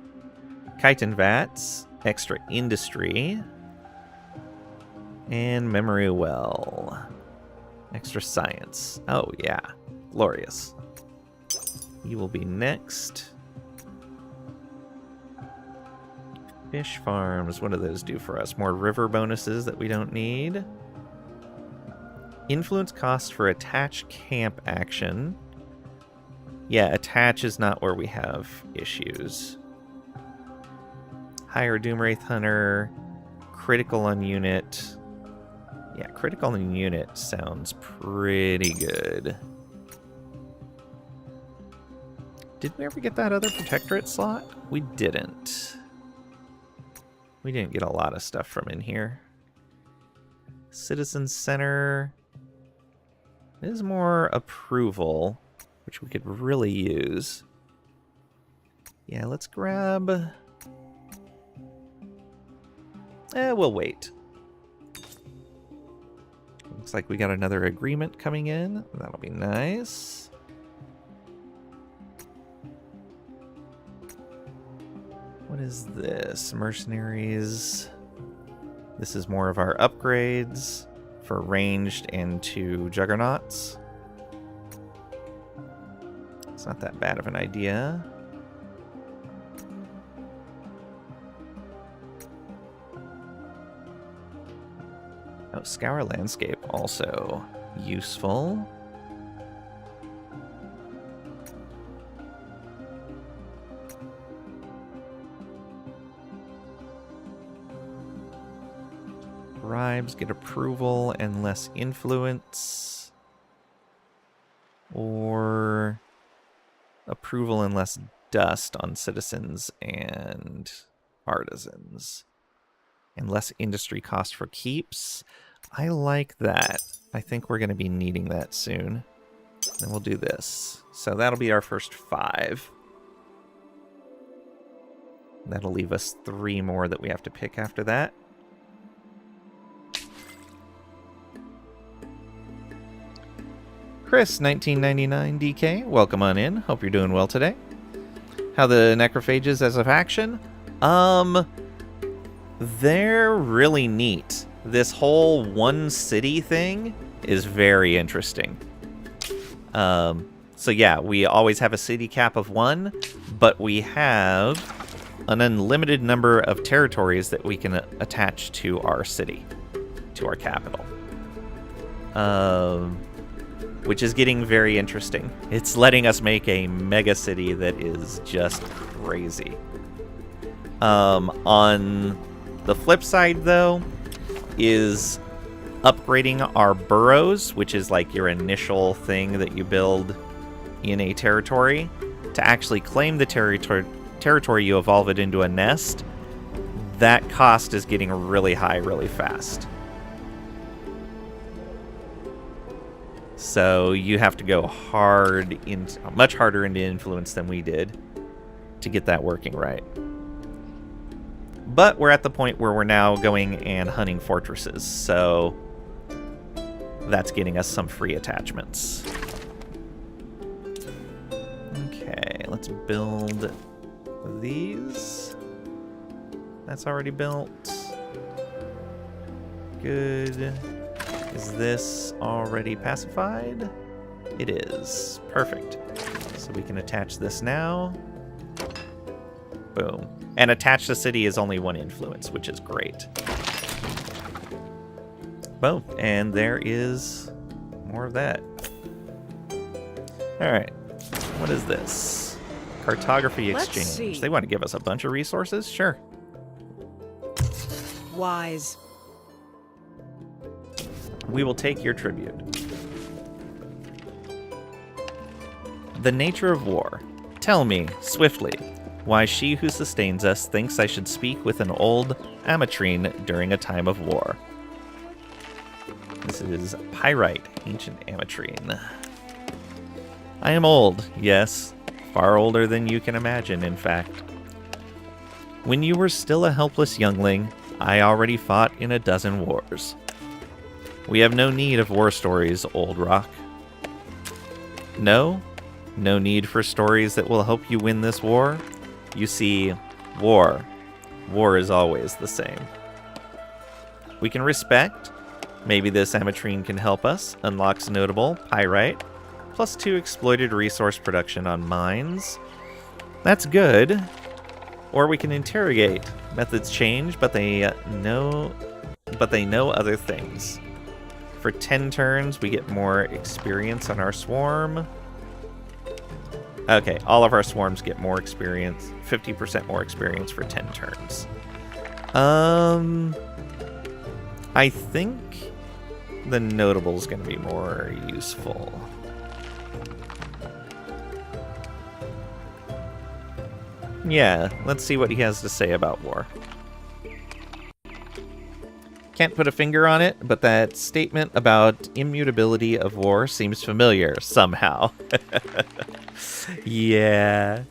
Chitin Vats. Extra Industry. And Memory Well. Extra Science. Oh, yeah. Glorious. You will be next. Fish farms. What do those do for us? More river bonuses that we don't need. Influence cost for attach camp action. Yeah, attach is not where we have issues. Higher Doomwraith Hunter. Critical on unit. Yeah, critical on unit sounds pretty good. Did we ever get that other Protectorate slot? We didn't. We didn't get a lot of stuff from in here. Citizen Center. This is more approval, which we could really use. Yeah, let's grab... we'll wait. Looks like we got another agreement coming in. That'll be nice. What is this? Mercenaries. This is more of our upgrades for ranged and 2 juggernauts. It's not that bad of an idea. Oh, Scour Landscape also useful. Bribes get approval and less influence. Or approval and less dust on citizens and artisans. And less industry cost for keeps. I like that. I think we're going to be needing that soon. Then we'll do this. So that'll be our first 5. That'll leave us 3 more that we have to pick after that. Chris, 1999 DK, welcome on in. Hope you're doing well today. How the Necrophages as a faction? They're really neat. This whole one city thing is very interesting. So yeah, we always have a city cap of 1, but we have an unlimited number of territories that we can attach to our city, to our capital. Which is getting very interesting. It's letting us make a mega city that is just crazy. On the flip side, though, is upgrading our boroughs, which is like your initial thing that you build in a territory, to actually claim the territory you evolve it into a nest. That cost is getting really high really fast. So you have to go much harder into influence than we did to get that working right. But we're at the point where we're now going and hunting fortresses, so that's getting us some free attachments. Okay, let's build these. That's already built. Good. Is this already pacified? It is. Perfect. So we can attach this now. Boom. And attach the city is only 1 influence, which is great. Boom. And there is more of that. Alright. What is this? Cartography Let's exchange. see. They want to give us a bunch of resources? Sure. Wise. We will take your tribute. The nature of war. Tell me, swiftly, why she who sustains us thinks I should speak with an old Amatrine during a time of war. This is Pyrite, ancient Amatrine. I am old, yes. Far older than you can imagine, in fact. When you were still a helpless youngling, I already fought in a dozen wars. We have no need of war stories, Old Rock. No? No need for stories that will help you win this war? You see, war is always the same. We can respect. Maybe this Amatrine can help us. Unlocks notable Pyrite. +2 exploited resource production on mines. That's good. Or we can interrogate. Methods change, but they know other things. For 10 turns, we get more experience on our swarm. Okay, all of our swarms get more experience. 50% more experience for 10 turns. I think the notable is going to be more useful. Yeah, let's see what he has to say about war. Can't put a finger on it, but that statement about immutability of war seems familiar somehow. Yeah.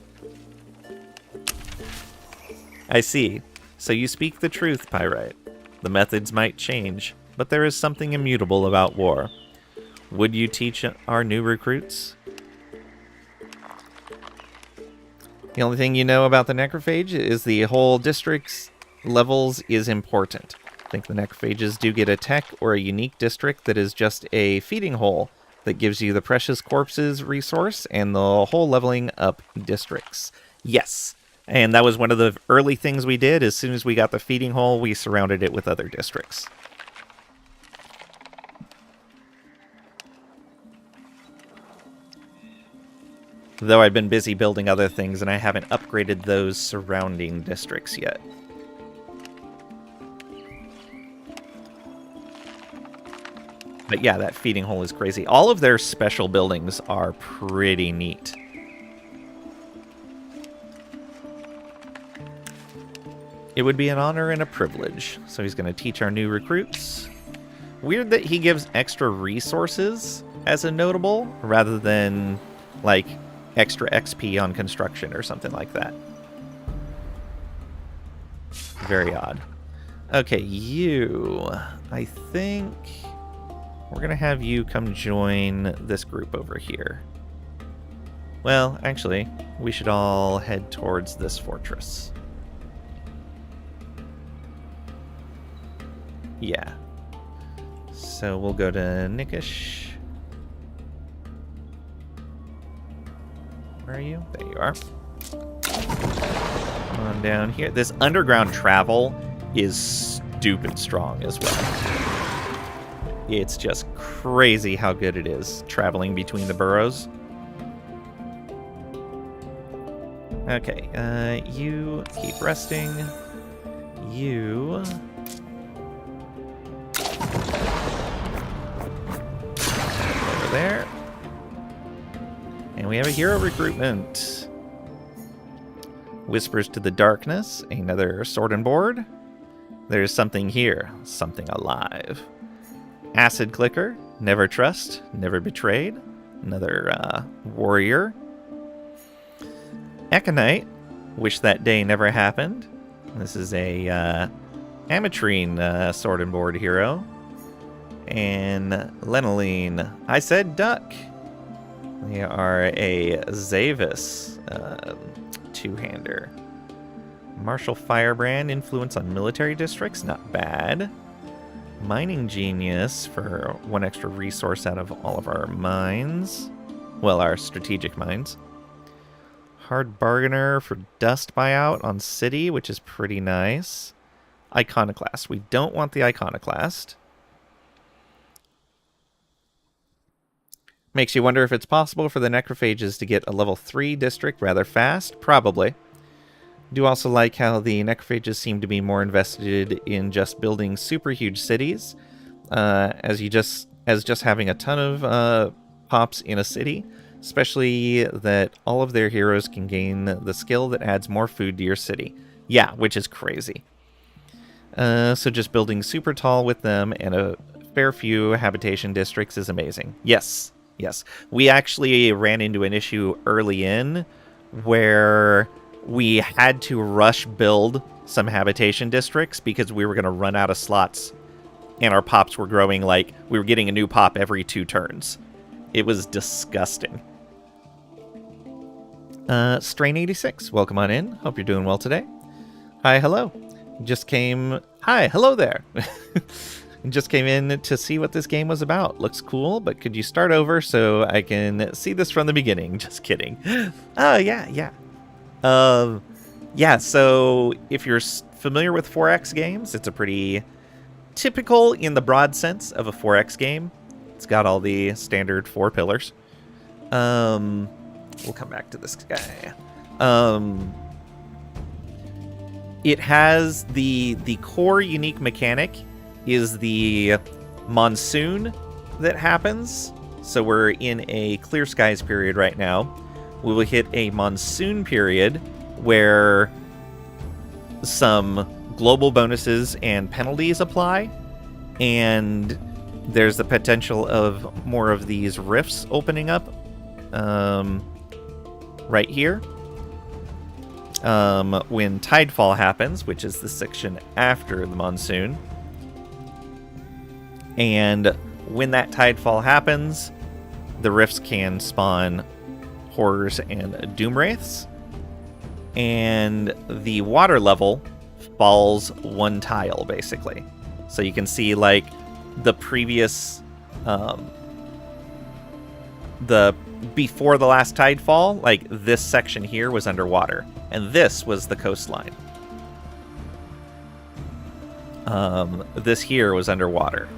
I see. So you speak the truth, Pyrite. The methods might change, but there is something immutable about war. Would you teach our new recruits? The only thing you know about the Necrophage is the whole district's levels is important. I think the Necrophages do get a tech or a unique district that is just a feeding hole that gives you the precious corpses resource and the whole leveling up districts. Yes, and that was one of the early things we did. As soon as we got the feeding hole, we surrounded it with other districts. Though I've been busy building other things and I haven't upgraded those surrounding districts yet. But yeah, that feeding hole is crazy. All of their special buildings are pretty neat. It would be an honor and a privilege. So he's going to teach our new recruits. Weird that he gives extra resources as a notable rather than, like, extra XP on construction or something like that. Very odd. Okay, you. I think we're going to have you come join this group over here. Well, actually, we should all head towards this fortress. Yeah. So we'll go to Nickish. Where are you? There you are. Come on down here. This underground travel is stupid strong as well. It's just crazy how good it is traveling between the burrows. Okay, you keep resting. You... over there. And we have a hero recruitment. Whispers to the Darkness, another sword and board. There's something here, something alive. Acid Clicker, Never Trust, Never Betrayed, another warrior. Econite, Wish That Day Never Happened. This is a Ametrine sword and board hero. And Lenoline, I Said Duck. They are a Zavis two-hander. Martial Firebrand, influence on military districts, not bad. Mining Genius for one extra resource out of all of our mines. Well, our strategic mines. Hard Bargainer for dust buyout on city, which is pretty nice. Iconoclast. We don't want the Iconoclast. Makes you wonder if it's possible for the Necrophages to get a level 3 district rather fast. Probably. Do also like how the Necrophages seem to be more invested in just building super huge cities, as just having a ton of pops in a city, especially that all of their heroes can gain the skill that adds more food to your city. Yeah, which is crazy. So just building super tall with them and a fair few habitation districts is amazing. Yes, yes. We actually ran into an issue early in where we had to rush build some habitation districts because we were going to run out of slots and our pops were growing like we were getting a new pop every 2 turns. It was disgusting. Strain 86, welcome on in. Hope you're doing well today. Hi, hello. Just came... Hi, hello there. Just came in to see what this game was about. Looks cool, but could you start over so I can see this from the beginning? Just kidding. Oh, yeah. Yeah, so if you're familiar with 4X games, it's a pretty typical in the broad sense of a 4X game. It's got all the standard 4 pillars. We'll come back to this guy. It has the core unique mechanic is the monsoon that happens. So we're in a clear skies period right now. We will hit a monsoon period where some global bonuses and penalties apply, and there's the potential of more of these rifts opening up right here. When tidefall happens, which is the section after the monsoon, and when that tidefall happens, the rifts can spawn horrors and doom wraiths, and the water level falls 1 tile basically. So you can see like the previous before the last tidefall, like this section here was underwater and this was the coastline. This here was underwater.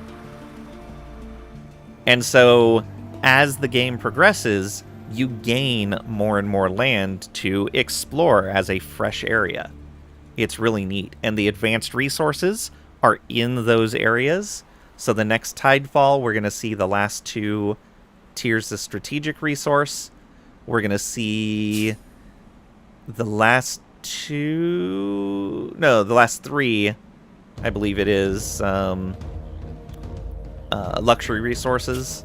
And so as the game progresses, you gain more and more land to explore as a fresh area. It's really neat. And the advanced resources are in those areas. So the next tidefall, we're going to see the last 2 tiers of strategic resource. We're going to see the last 2... No, the last 3, I believe it is, luxury resources.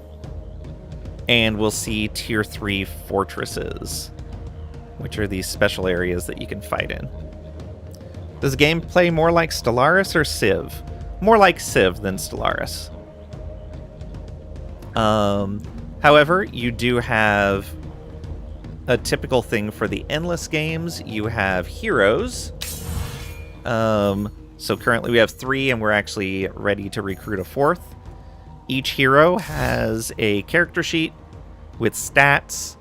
And we'll see Tier 3 fortresses, which are these special areas that you can fight in. Does the game play more like Stellaris or Civ? More like Civ than Stellaris. However, you do have a typical thing for the endless games. You have heroes. So currently we have 3, and we're actually ready to recruit a 4th. Each hero has a character sheet with stats,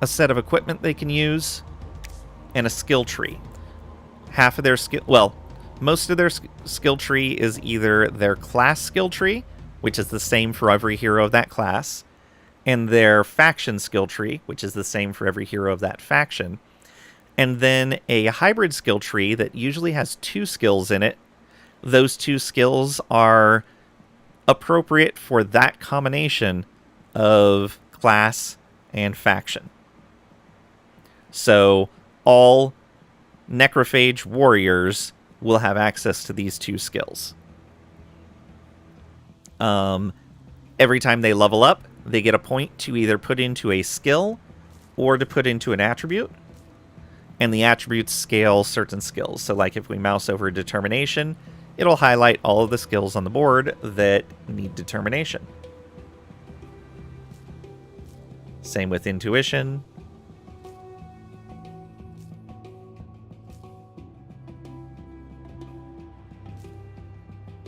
a set of equipment they can use, and a skill tree. Half of their most of their skill tree is either their class skill tree, which is the same for every hero of that class, and their faction skill tree, which is the same for every hero of that faction, and then a hybrid skill tree that usually has 2 skills in it. Those 2 skills are appropriate for that combination of class and faction. So all Necrophage warriors will have access to these 2 skills. Every time they level up, they get a point to either put into a skill or to put into an attribute. And the attributes scale certain skills. So like if we mouse over determination, it'll highlight all of the skills on the board that need determination. Same with intuition.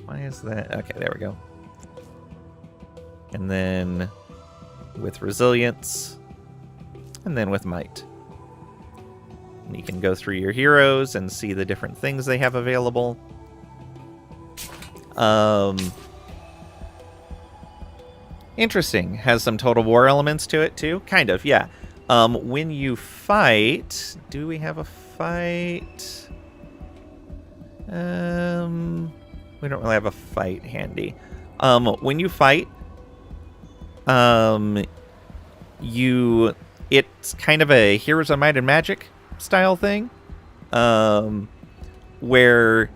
Why is that? Okay, there we go. And then with resilience, and then with might. And you can go through your heroes and see the different things they have available. Interesting. Has some Total War elements to it too. Kind of, yeah. When you fight, do we have a fight? We don't really have a fight handy. When you fight, it's kind of a Heroes of Might and Magic style thing, where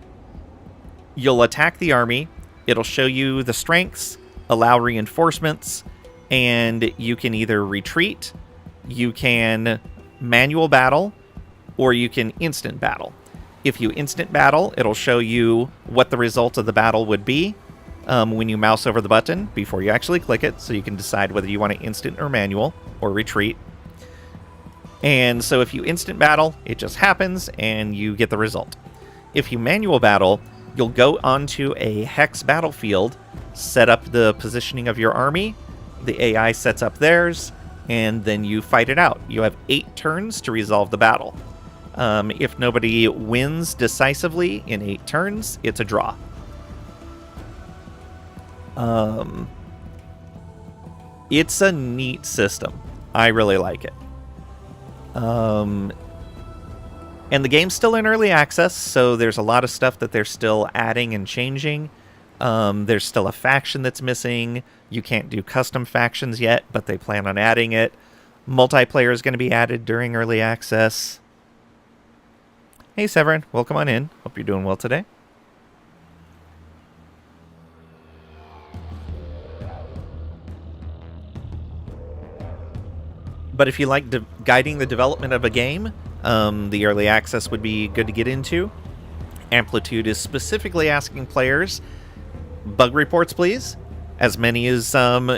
you'll attack the army. It'll show you the strengths, allow reinforcements, and you can either retreat, you can manual battle, or you can instant battle. If you instant battle, it'll show you what the result of the battle would be when you mouse over the button before you actually click it, so you can decide whether you want to instant or manual or retreat. And so if you instant battle, it just happens and you get the result. If you manual battle, you'll go onto a hex battlefield, set up the positioning of your army, the AI sets up theirs, and then you fight it out. You have 8 turns to resolve the battle. If nobody wins decisively in 8 turns, it's a draw. It's a neat system. I really like it. And the game's still in early access, so there's a lot of stuff that they're still adding and changing. There's still a faction that's missing. You can't do custom factions yet, but they plan on adding it. Multiplayer is going to be added during early access. Hey Severin, welcome on in. Hope you're doing well today. But if you like guiding the development of a game, the early access would be good to get into. Amplitude is specifically asking players, bug reports please. As many as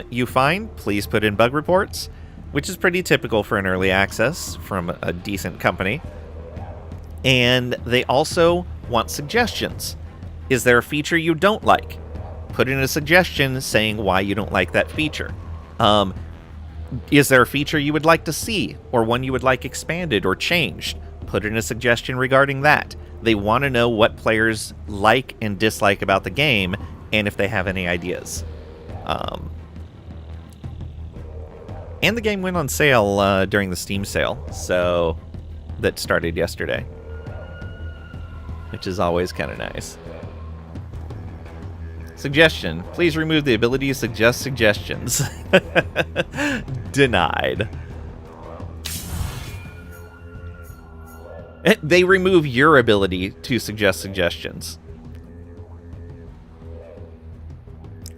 you find, please put in bug reports, which is pretty typical for an early access from a decent company. And they also want suggestions. Is there a feature you don't like? Put in a suggestion saying why you don't like that feature. Is there a feature you would like to see, or one you would like expanded or changed? Put in a suggestion regarding that. They want to know what players like and dislike about the game, and if they have any ideas. And the game went on sale during the Steam sale, so that started yesterday, which is always kind of nice. Suggestion. Please remove the ability to suggest suggestions. Denied. They remove your ability to suggest suggestions.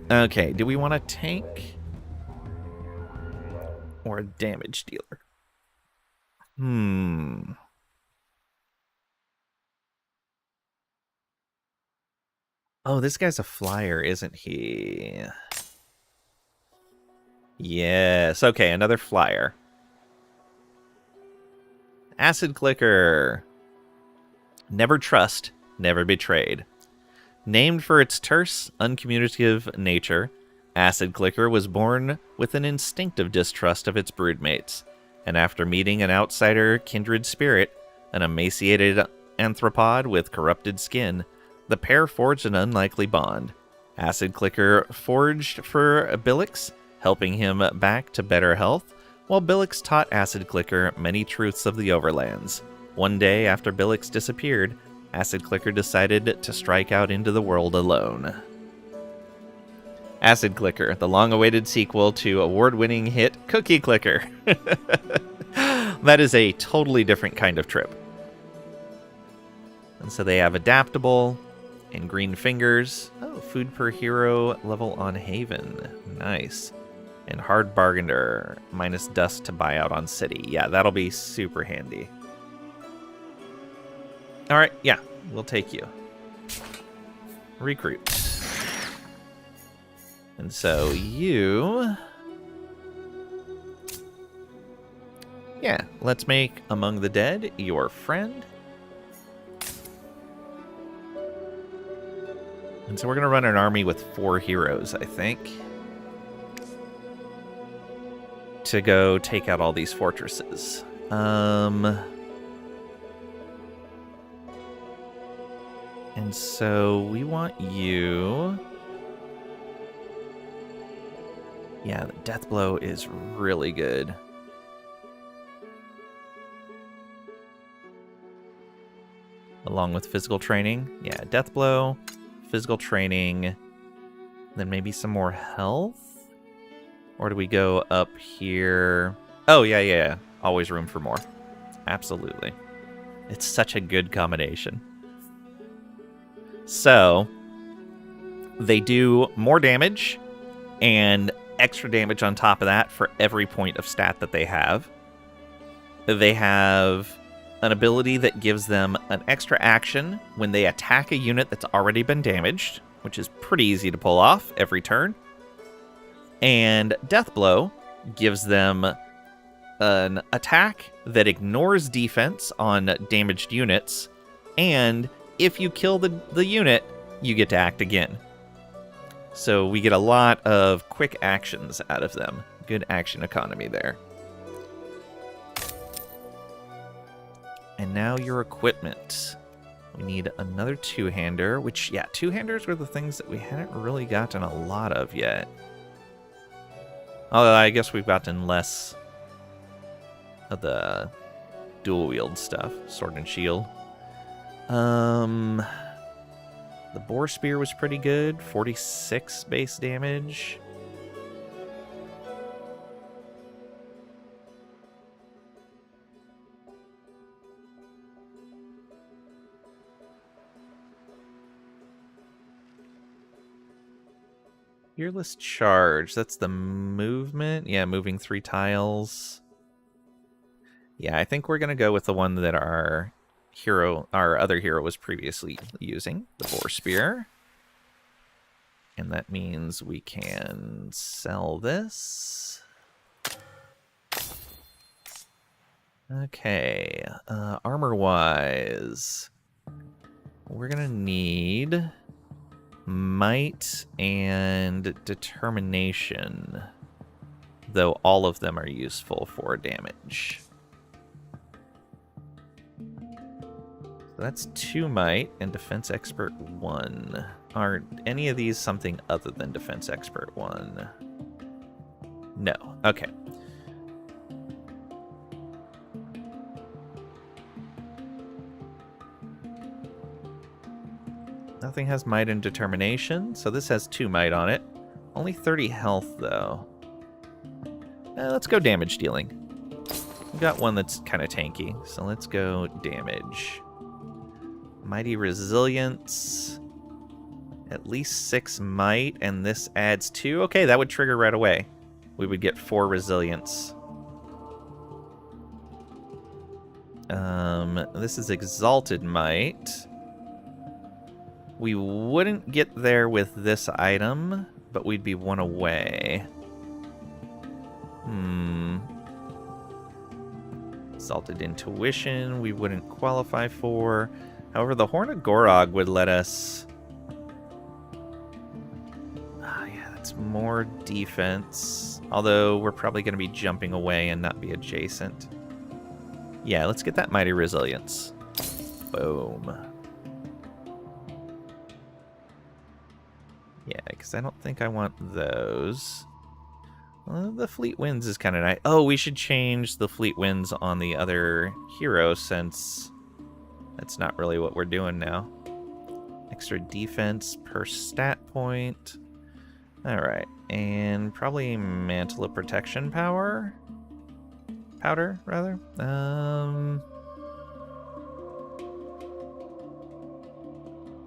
Okay, do we want a tank? Or a damage dealer? Oh, this guy's a flyer, isn't he? Yes, okay, another flyer. Acid Clicker. Never trust, never betrayed. Named for its terse, uncommunicative nature, Acid Clicker was born with an instinctive distrust of its broodmates, and after meeting an outsider kindred spirit, an emaciated anthropod with corrupted skin, the pair forged an unlikely bond. Acid Clicker forged for Billix, helping him back to better health, while Billix taught Acid Clicker many truths of the Overlands. One day after Billix disappeared, Acid Clicker decided to strike out into the world alone. Acid Clicker, the long-awaited sequel to award-winning hit Cookie Clicker. That is a totally different kind of trip. And so they have adaptable and green fingers. Oh, food per hero level on Haven. Nice. And hard bargainer, minus dust to buy out on city. Yeah, that'll be super handy. Alright, yeah, we'll take you. Recruit. And so you... Yeah, let's make Among the Dead your friend. And so we're going to run an army with 4 heroes, I think, to go take out all these fortresses. And so we want you... Yeah, the Death Blow is really good. Along with physical training. Yeah, Death Blow, physical training, then maybe some more health? Or do we go up here? Oh, yeah. Always room for more. Absolutely. It's such a good combination. So, they do more damage and extra damage on top of that for every point of stat that they have. They have an ability that gives them an extra action when they attack a unit that's already been damaged, which is pretty easy to pull off every turn. And Death Blow gives them an attack that ignores defense on damaged units, and if you kill the unit, you get to act again. So we get a lot of quick actions out of them. Good action economy there. And now your equipment. We need another two-hander, which, yeah, two-handers were the things that we hadn't really gotten a lot of yet. Although I guess we've gotten less of the dual-wield stuff. Sword and shield. The Boar Spear was pretty good. 46 base damage. Fearless Charge. That's the movement. Yeah, moving 3 tiles. Yeah, I think we're going to go with the one that our other hero was previously using, the Boar Spear. And that means we can sell this. Okay, armor-wise, we're going to need might and determination, though all of them are useful for damage. So that's 2 might and defense expert 1. Are any of these something other than defense expert 1? No. Okay. Nothing has might and determination, so this has 2 might on it. Only 30 health, though. Let's go damage dealing. We've got one that's kind of tanky, so let's go damage. Mighty Resilience. At least 6 might, and this adds 2. Okay, that would trigger right away. We would get 4 resilience. This is Exalted Might. We wouldn't get there with this item, but we'd be 1 away. Exalted Intuition, we wouldn't qualify for. However, the Horn of Gorog would let us... yeah, that's more defense. Although, we're probably going to be jumping away and not be adjacent. Yeah, let's get that Mighty Resilience. Boom. Yeah, because I don't think I want those. The Fleet Winds is kind of nice. Oh, we should change the Fleet Winds on the other hero since that's not really what we're doing now. Extra defense per stat point. Alright, and probably Mantle of Protection powder, rather.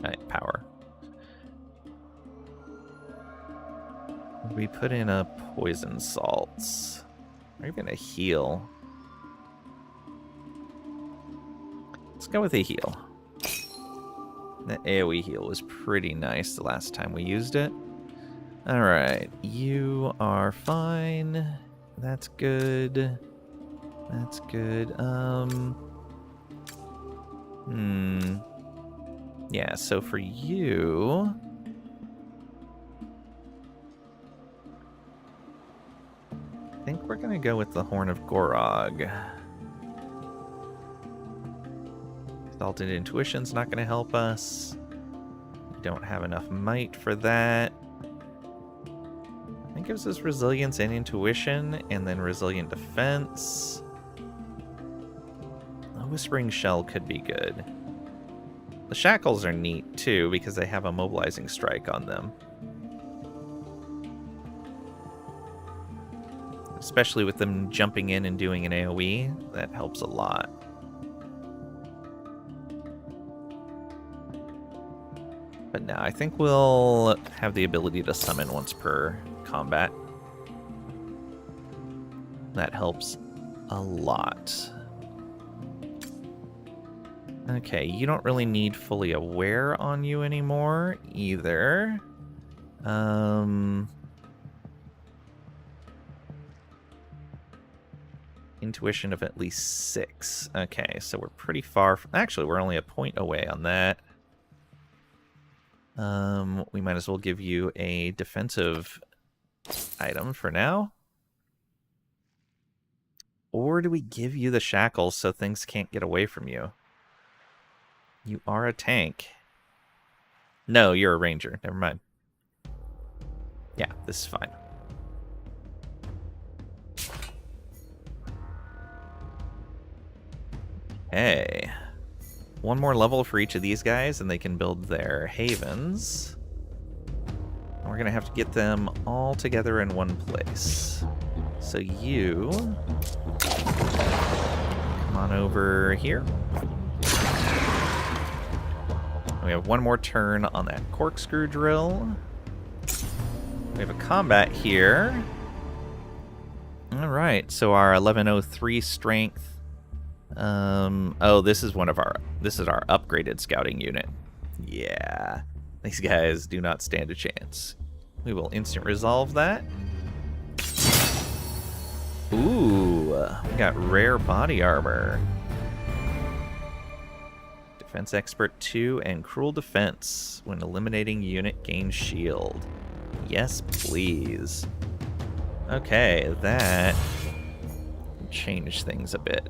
Alright, power. We put in a poison salts. Or even a heal. Let's go with a heal. The AoE heal was pretty nice the last time we used it. Alright, you are fine. That's good. That's good. Yeah, so for you... I think we're gonna go with the Horn of Gorog. Exalted Intuition's not gonna help us. We don't have enough might for that. It gives us resilience and intuition, and then resilient defense. A Whispering Shell could be good. The shackles are neat too because they have a mobilizing strike on them. Especially with them jumping in and doing an AoE, that helps a lot. But now I think we'll have the ability to summon once per combat. That helps a lot. Okay, you don't really need fully aware on you anymore either. Intuition of at least 6. Okay, so we're pretty far from... Actually, we're only a point away on that. We might as well give you a defensive item for now. Or do we give you the shackles so things can't get away from you? You are a tank. No, you're a ranger. Never mind. Yeah, this is fine. Hey. One more level for each of these guys, and they can build their havens. And we're going to have to get them all together in one place. So you... come on over here. We have one more turn on that corkscrew drill. We have a combat here. Alright, so our 1103 strength. Oh, this is our upgraded scouting unit. Yeah. These guys do not stand a chance. We will instant resolve that. Ooh, we got rare body armor. Defense Expert 2 and Cruel Defense. When eliminating unit, gain shield. Yes, please. Okay, that changed things a bit.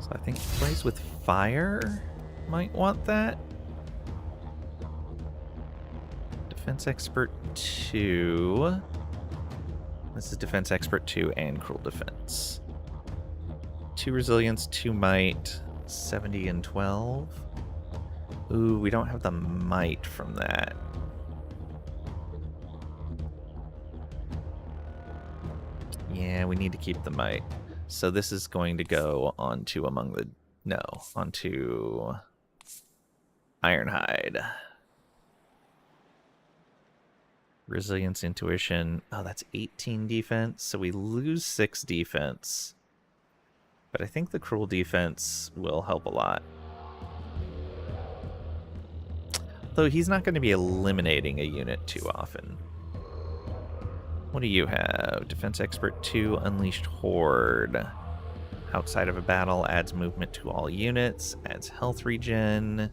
So I think plays with fire might want that. Defense Expert 2. This is Defense Expert 2 and Cruel Defense. 2 resilience, 2 might, 70 and 12. Ooh, we don't have the might from that. Yeah, we need to keep the might. So this is going to go onto onto Ironhide. Resilience, intuition. Oh, that's 18 defense. So we lose 6 defense. But I think the cruel defense will help a lot. Though he's not going to be eliminating a unit too often. What do you have? Defense Expert 2, Unleashed Horde. Outside of a battle, adds movement to all units, adds health regen.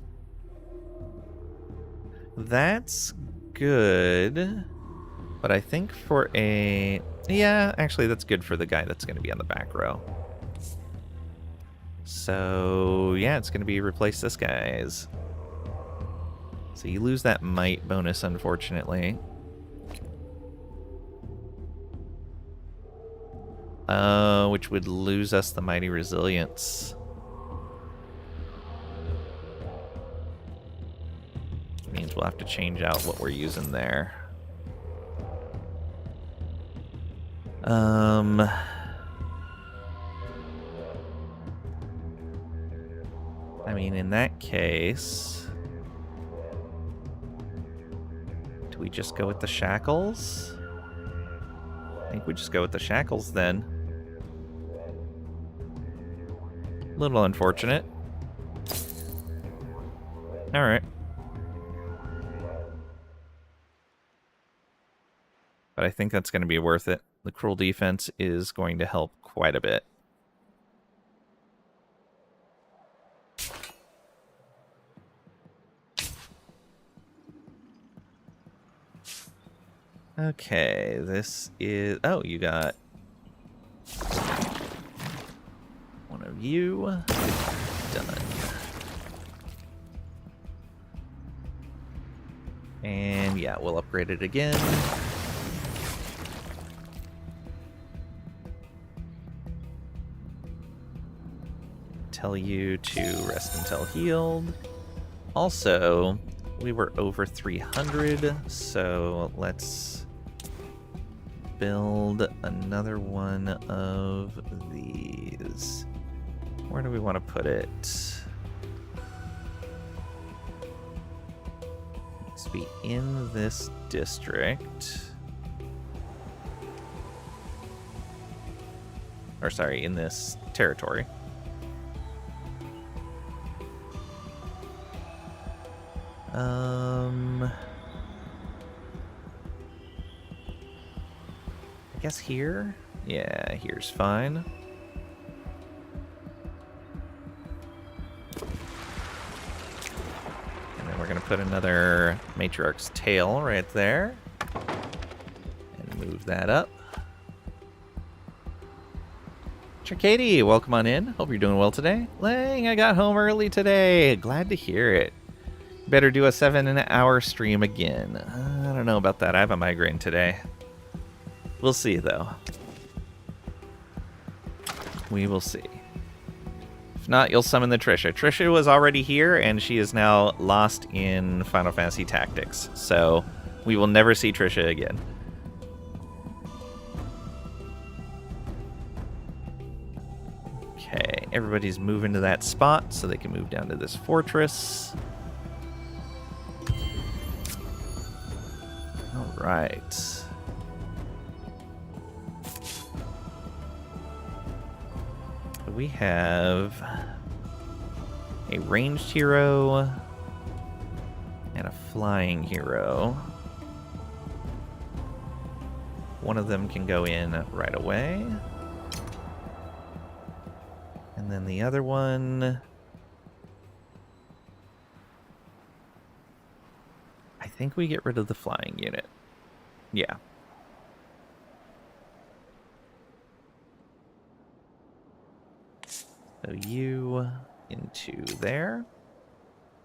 That's good. But I think for a... Yeah, actually that's good for the guy that's going to be on the back row. So, yeah, it's going to be replace this guy's. So you lose that might bonus, unfortunately. Which would lose us the mighty resilience. Means we'll have to change out what we're using there. I mean, in that case, do we just go with the shackles? I think we just go with the shackles then. A little unfortunate. Alright. But I think that's going to be worth it. The cruel defense is going to help quite a bit. Okay, this is... Oh, you got one of you. Done. And yeah, we'll upgrade it again. Tell you to rest until healed. Also, we were over 300, so let's build another one of these. Where do we want to put it? Needs to be in this district. Or sorry, in this territory. I guess here? Yeah, here's fine. And then we're going to put another Matriarch's Tail right there. And move that up. Tricady, welcome on in. Hope you're doing well today. Lang, I got home early today. Glad to hear it. Better do a 7-hour stream again. I don't know about that. I have a migraine today. We'll see, though. We will see. If not, you'll summon the Trisha. Trisha was already here, and she is now lost in Final Fantasy Tactics. So we will never see Trisha again. Okay, everybody's moving to that spot so they can move down to this fortress. All right. We have a ranged hero and a flying hero. One of them can go in right away. And then the other one... I think we get rid of the flying unit. Yeah. So you into there.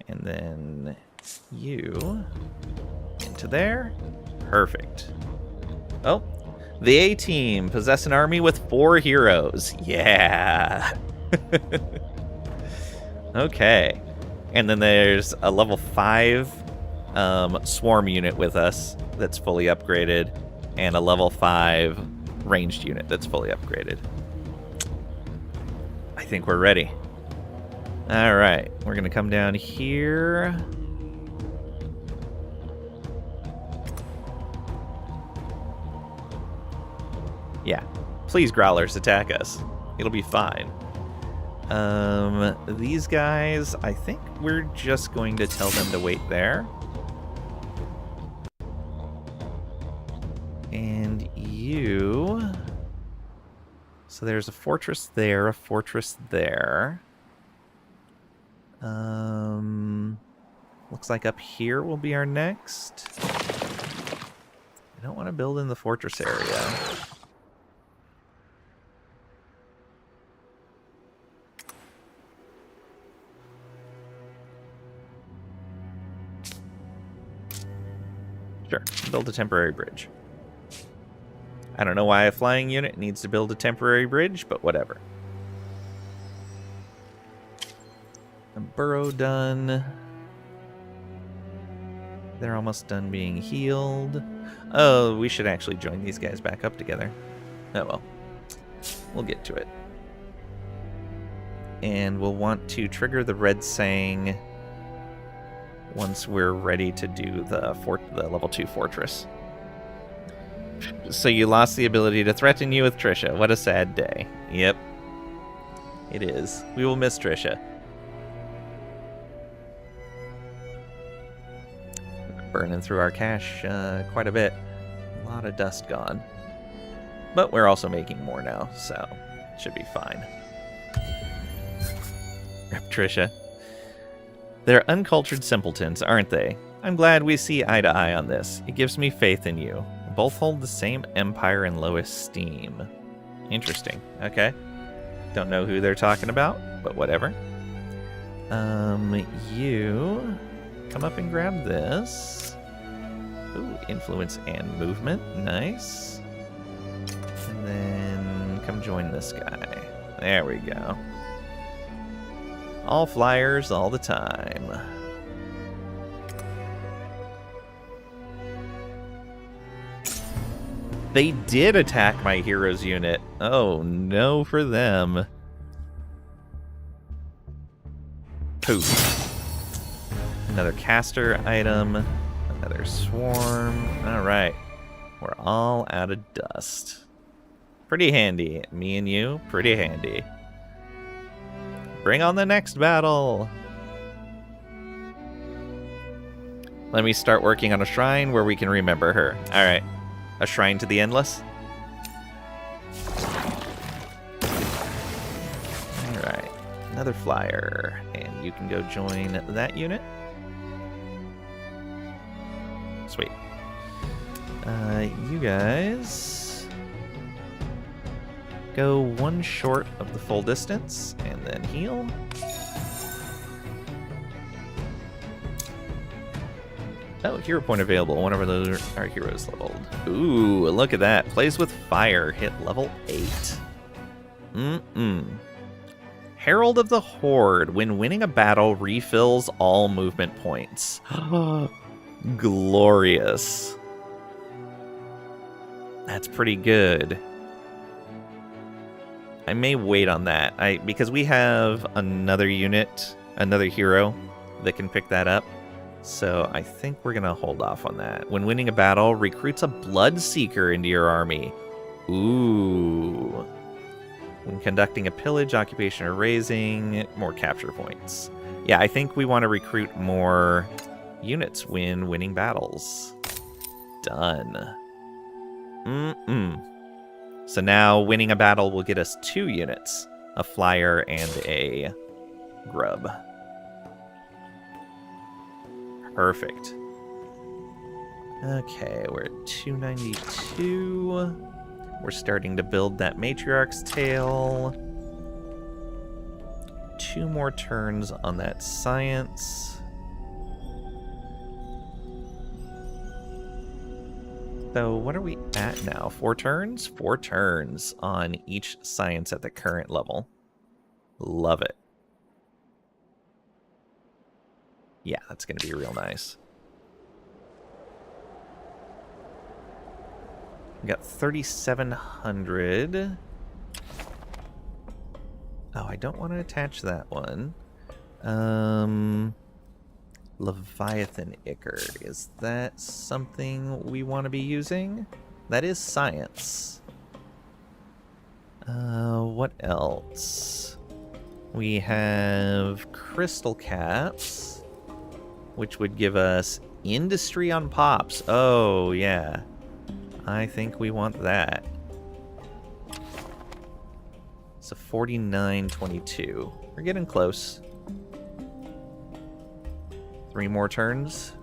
And then you into there. Perfect. Oh, the A-team possess an army with 4 heroes. Yeah. Okay. And then there's a level 5 swarm unit with us that's fully upgraded. And a level 5 ranged unit that's fully upgraded. I think we're ready. Alright, we're going to come down here. Yeah, please growlers attack us. It'll be fine. These guys, I think we're just going to tell them to wait there. And you... So there's a fortress there, a fortress there. Looks like up here will be our next. I don't want to build in the fortress area. Sure, build a temporary bridge. I don't know why a flying unit needs to build a temporary bridge, but whatever. A burrow done. They're almost done being healed. Oh, we should actually join these guys back up together. Oh well. We'll get to it. And we'll want to trigger the red saying once we're ready to do the level 2 fortress. So you lost the ability to threaten you with Trisha. What a sad day. Yep. It is. We will miss Trisha. Burning through our cash quite a bit. A lot of dust gone. But we're also making more now, so it should be fine. Rip Trisha. They're uncultured simpletons, aren't they? I'm glad we see eye to eye on this. It gives me faith in you. Both hold the same empire in low esteem. Interesting. Okay. Don't know who they're talking about, but whatever. You come up and grab this. Ooh, influence and movement. Nice. And then come join this guy. There we go. All flyers all the time. They did attack my hero's unit. Oh, no for them. Poof. Another caster item. Another swarm. Alright. We're all out of dust. Pretty handy. Me and you, pretty handy. Bring on the next battle. Let me start working on a shrine where we can remember her. Alright. A shrine to the endless? Alright. Another flyer. And you can go join that unit. Sweet. You guys go one short of the full distance and then heal. Oh, hero point available. One of our heroes leveled. Ooh, look at that. Plays with fire. Hit level 8. Herald of the Horde. When winning a battle, refills all movement points. Glorious. That's pretty good. I may wait on that. Because we have another unit, another hero that can pick that up. So I think we're going to hold off on that. When winning a battle, recruits a Bloodseeker into your army. Ooh. When conducting a pillage, occupation, or raising, more capture points. Yeah, I think we want to recruit more units when winning battles. Done. So now winning a battle will get us 2 units. A flyer and a grub. Perfect. Okay, we're at 292. We're starting to build that Matriarch's Tale. 2 more turns on that science. So what are we at now? 4 turns? 4 turns on each science at the current level. Love it. Yeah, that's going to be real nice. We got 3,700. Oh, I don't want to attach that one. Leviathan Ichor. Is that something we want to be using? That is science. What else? We have crystal caps, which would give us industry on pops. Oh, yeah. I think we want that. So 49.22. We're getting close. 3 more turns.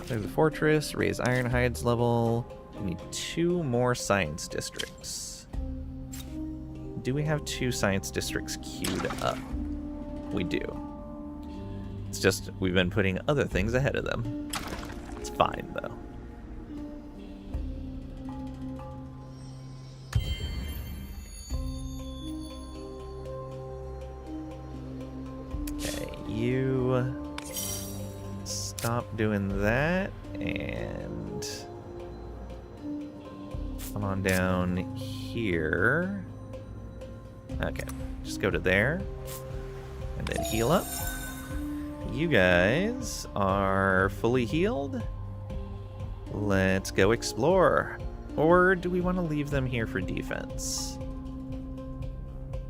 There's the fortress. Raise Ironhide's level. We need 2 more science districts. Do we have 2 science districts queued up? We do. It's just we've been putting other things ahead of them. It's fine, though. Okay, you stop doing that and come on down here. Okay, just go to there and then heal up. You guys are fully healed. Let's go explore. Or do we want to leave them here for defense?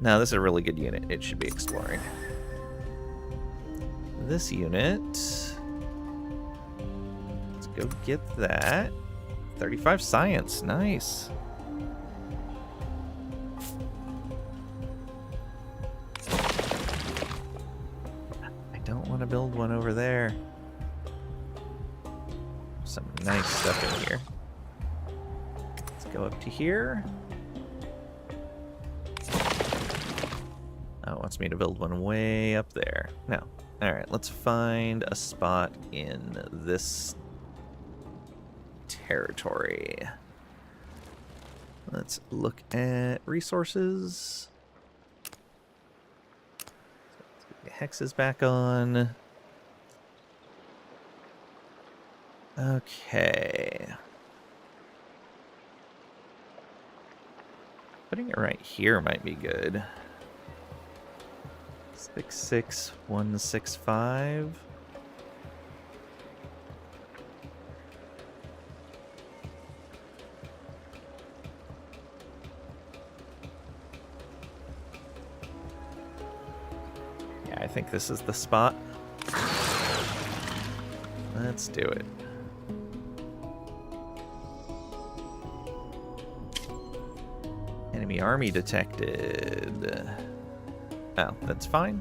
No, this is a really good unit. It should be exploring. This unit. Let's go get that. 35 science. Nice. I don't want to build one over there. Some nice stuff in here. Let's go up to here. Oh, it wants me to build one way up there. No. Alright, let's find a spot in this territory. Let's look at resources. Let's get the hexes back on. Okay. Putting it right here might be good. 66165. Yeah, I think this is the spot. Let's do it. Enemy army detected. Oh, that's fine.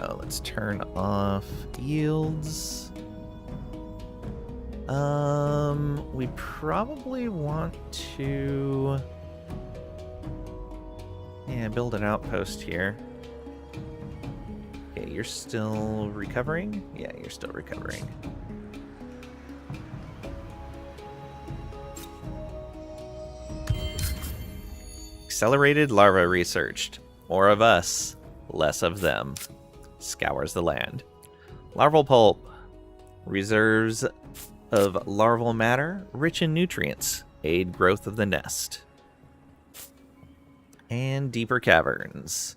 Oh, let's turn off yields. We probably want to... yeah, build an outpost here. Okay, you're still recovering? Yeah, you're still recovering. Accelerated larva researched. More of us, less of them. Scours the land. Larval pulp. Reserves of larval matter, rich in nutrients, aid growth of the nest. And deeper caverns.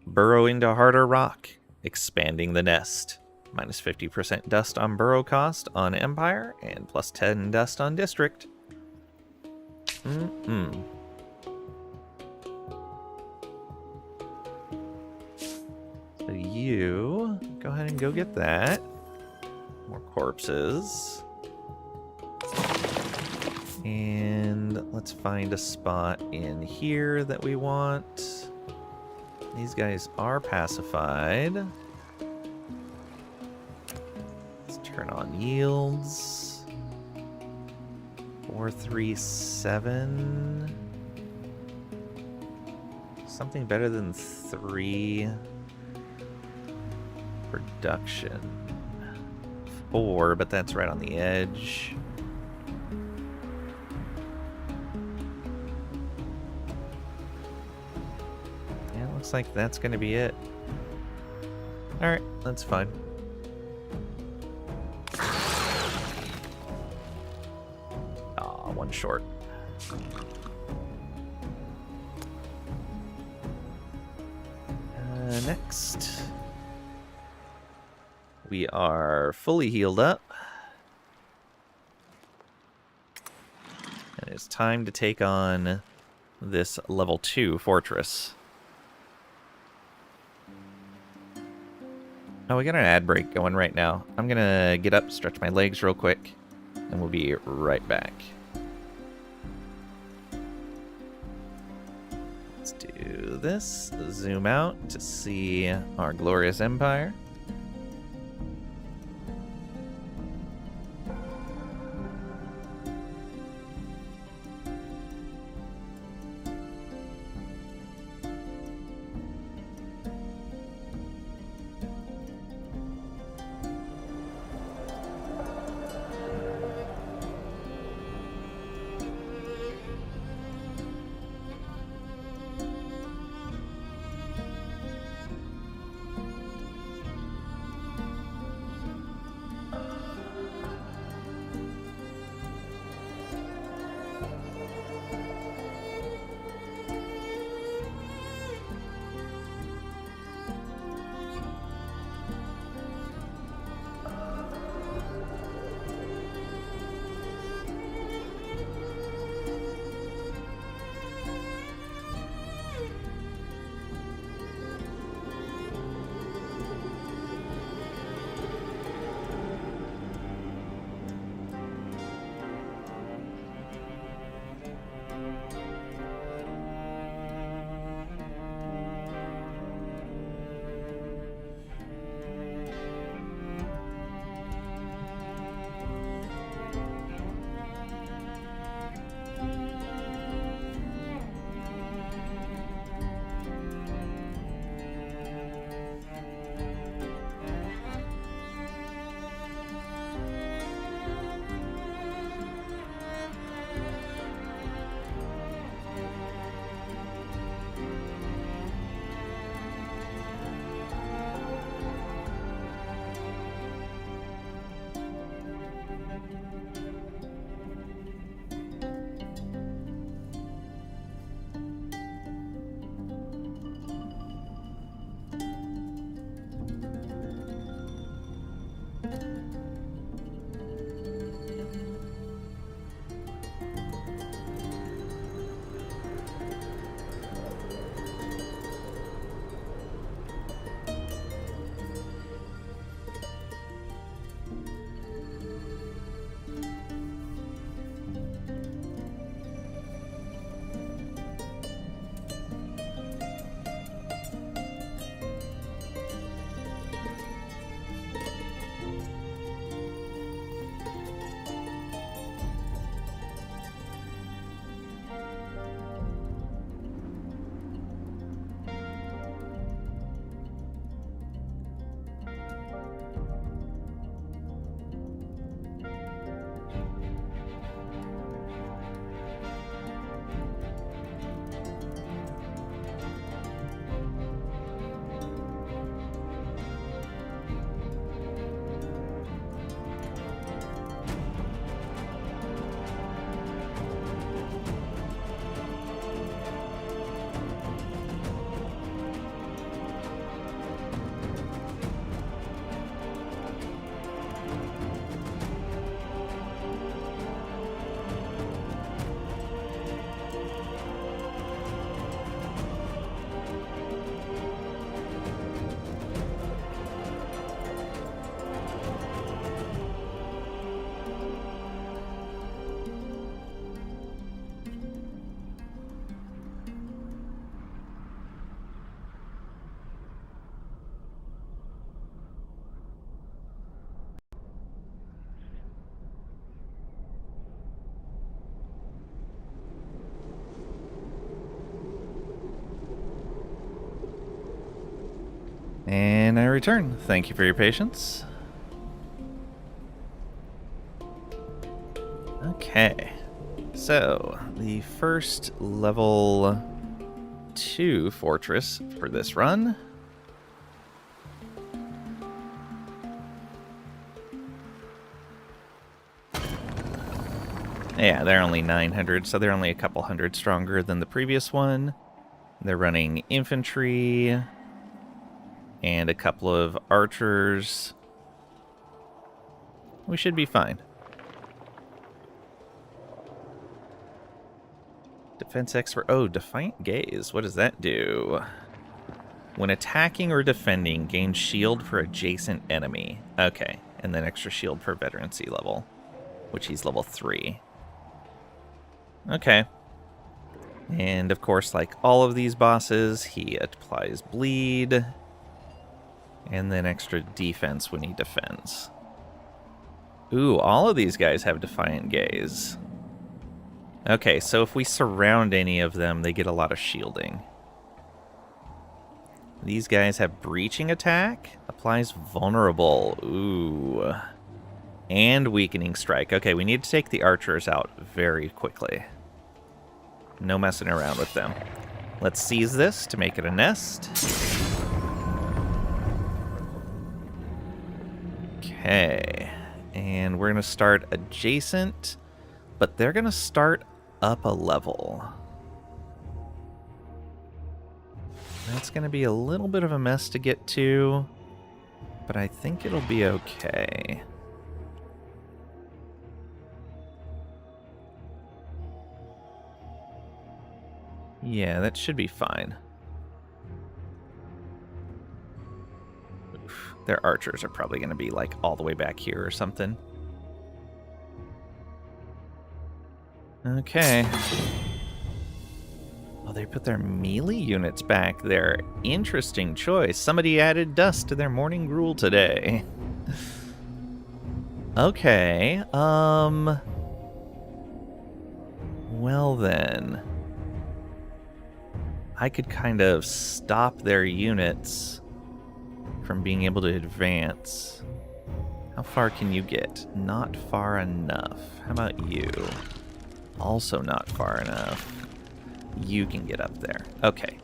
Burrow into harder rock, expanding the nest. Minus 50% dust on burrow cost on Empire, and plus 10 dust on District. So you go ahead and go get that. More corpses. And let's find a spot in here that we want. These guys are pacified. Let's turn on yields. 437. Something better than 3. Production. 4, but that's right on the edge. Yeah, looks like that's going to be it. Alright, that's fine. short. Next, we are fully healed up. And it's time to take on this level 2 fortress. Oh, we got an ad break going right now. I'm gonna get up, stretch my legs real quick, and we'll be right back. Let's do this. Zoom out to see our glorious empire. And I return. Thank you for your patience. Okay. So, the first level 2 fortress for this run. Yeah, they're only 900, so they're only a couple hundred stronger than the previous one. They're running infantry and a couple of archers. We should be fine. Defense expert. Oh, Defiant Gaze. What does that do? When attacking or defending, gain shield for adjacent enemy. Okay, and then extra shield per veterancy level, which he's level 3. Okay. And of course, like all of these bosses, he applies bleed and then extra defense when he defends. Ooh, all of these guys have Defiant Gaze. Okay, so if we surround any of them, they get a lot of shielding. These guys have Breaching Attack, applies Vulnerable. Ooh. And Weakening Strike. Okay, we need to take the archers out very quickly. No messing around with them. Let's seize this to make it a nest. Okay. And we're going to start adjacent, but they're going to start up a level. That's going to be a little bit of a mess to get to, but I think it'll be okay. Yeah, that should be fine. Oof, their archers are probably going to be like all the way back here or something. Okay. Oh, they put their melee units back there. Interesting choice. Somebody added dust to their morning gruel today. Okay, well then. I could kind of stop their units from being able to advance. How far can you get? Not far enough. How about you? Also not far enough. You can get up there. Okay.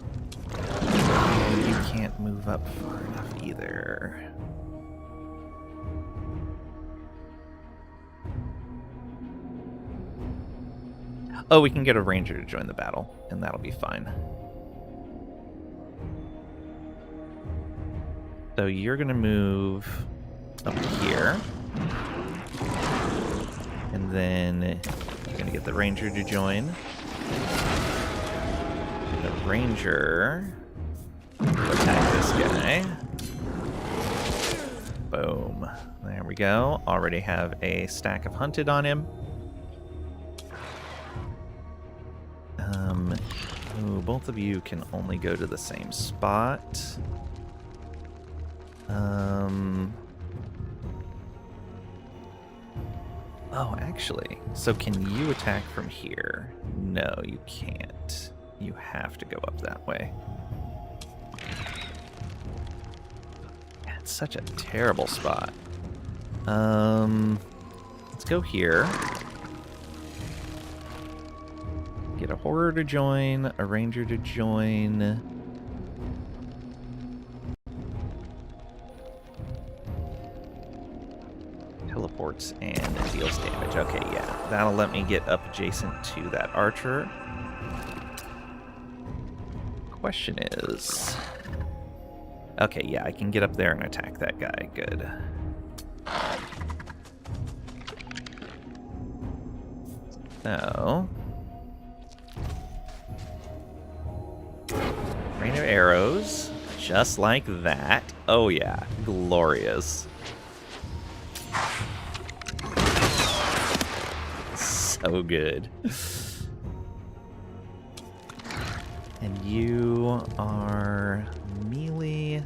You can't move up far enough either. Oh, we can get a ranger to join the battle, and that'll be fine. So you're going to move up here. And then you're going to get the ranger to join. The ranger will attack this guy. Boom. There we go. Already have a stack of hunted on him. Ooh, both of you can only go to the same spot. Oh, actually, so can you attack from here? No, you can't. You have to go up that way. It's such a terrible spot. Let's go here. Get a horror to join, a ranger to join. Teleports and deals damage. Okay, yeah. That'll let me get up adjacent to that archer. Question is... Okay, yeah, I can get up there and attack that guy. Good. So... Rain of arrows. Just like that. Oh yeah, glorious. So good. And you are melee.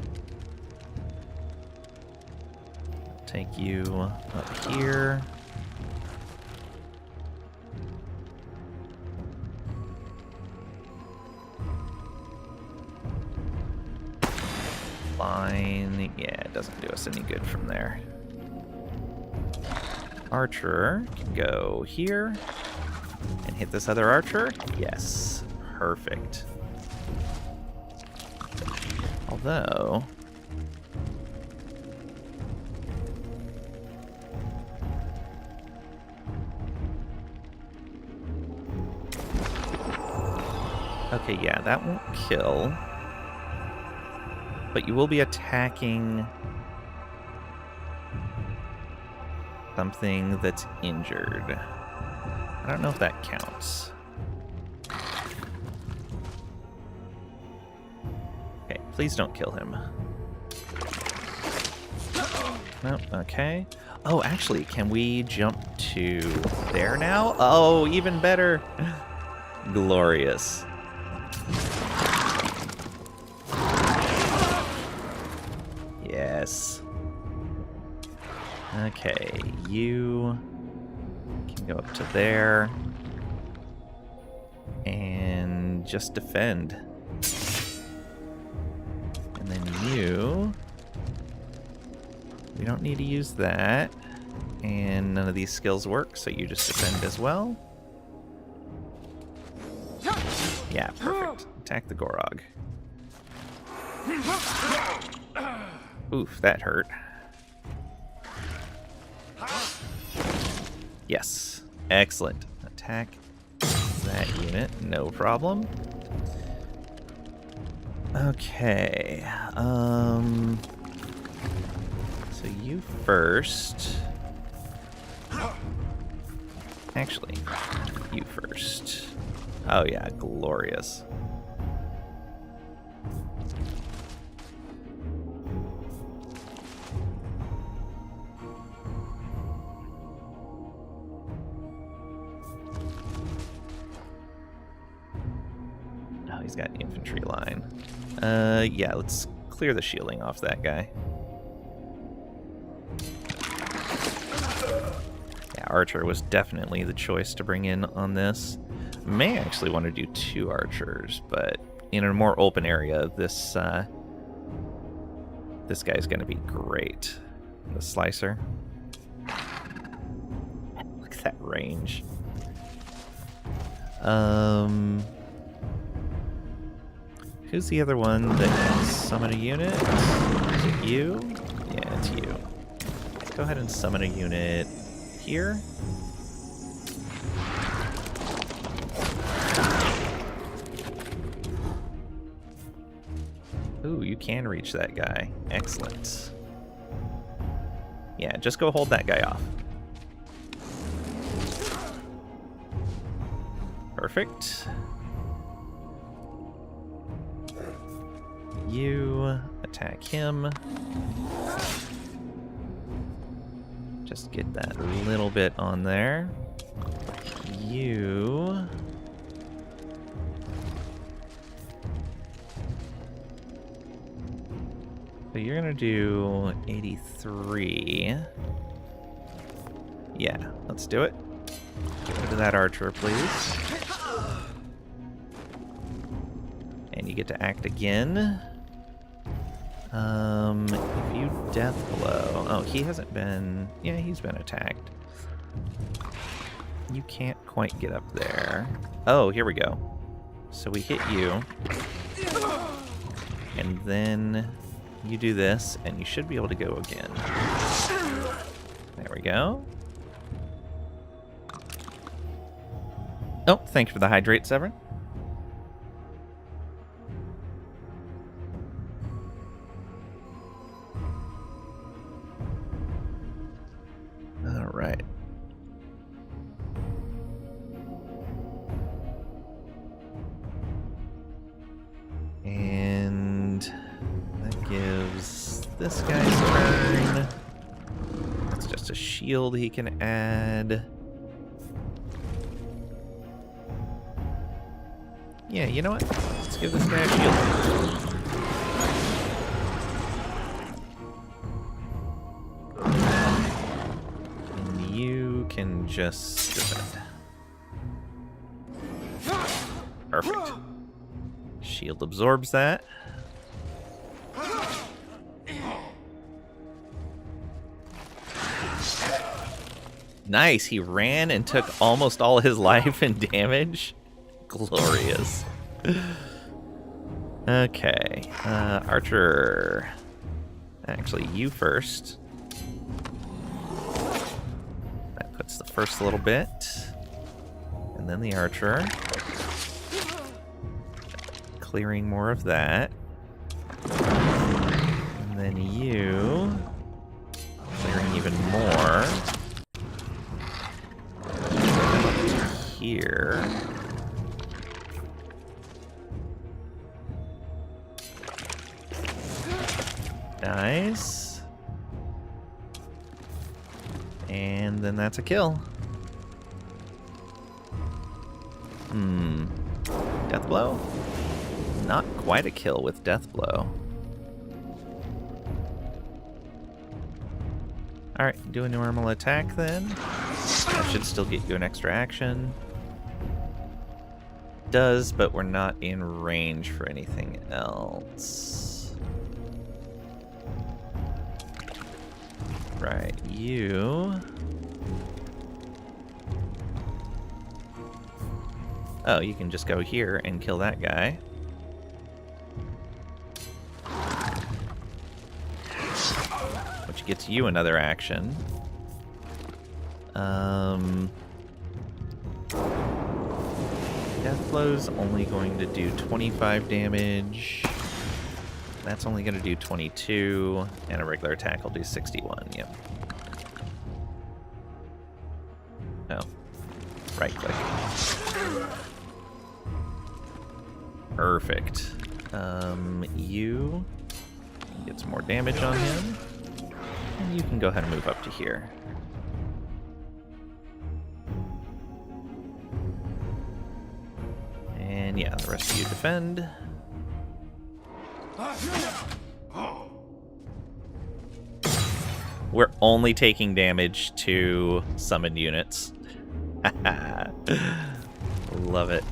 Take you up here. Fine. Yeah, it doesn't do us any good from there. Archer can go here and hit this other archer. Yes, perfect. Although... Okay, yeah, that won't kill. But you will be attacking something that's injured. I don't know if that counts. Okay, please don't kill him. Nope, okay. Oh, actually, can we jump to there now? Oh, even better. Glorious. Yes. Okay, you can go up to there and just defend. And then you... We don't need to use that. And none of these skills work, so you just defend as well. Yeah, perfect. Attack the Gorog. Oof, that hurt. Yes. Excellent. Attack that unit, no problem. Okay. So you first. Actually, you first. Oh yeah, glorious. Oh, he's got infantry line. Yeah, let's clear the shielding off that guy. Yeah, Archer was definitely the choice to bring in on this. May actually want to do 2 archers, but in a more open area, this guy's going to be great. The slicer. Look at that range. Who's the other one that can summon a unit? Is it you? Yeah, it's you. Let's go ahead and summon a unit here. Ooh, you can reach that guy. Excellent. Yeah, just go hold that guy off. Perfect. You attack him. Just get that little bit on there. You... So you're gonna do 83. Yeah, let's do it. Get rid of that archer, please. And you get to act again. If you death blow... Oh, he hasn't been... Yeah, he's been attacked. You can't quite get up there. Oh, here we go. So we hit you. And then you do this, and you should be able to go again. There we go. Oh, thanks for the hydrate, Severin. All right. And that gives this guy's turn. That's just a shield he can add. Yeah, you know what? Let's give this guy a shield. And you can just defend. Perfect. Shield absorbs that. Nice, he ran and took almost all his life and damage. Glorious. Okay, Archer. Actually, you first. That puts the first little bit. And then the Archer. clearing more of that. And then you clearing even more. Here. Nice. And then that's a kill. Death blow? Not quite a kill with death blow. Alright, do a normal attack then. That should still get you an extra action. Does, but we're not in range for anything else. Right, you... Oh, you can just go here and kill that guy. Which gets you another action. Death blow's only going to do 25 damage. That's only going to do 22, and a regular attack will do 61. Yep. Oh, right click. Perfect. You can get some more damage on him, and you can go ahead and move up to here. And yeah, the rest of you defend. We're only taking damage to summoned units. Love it.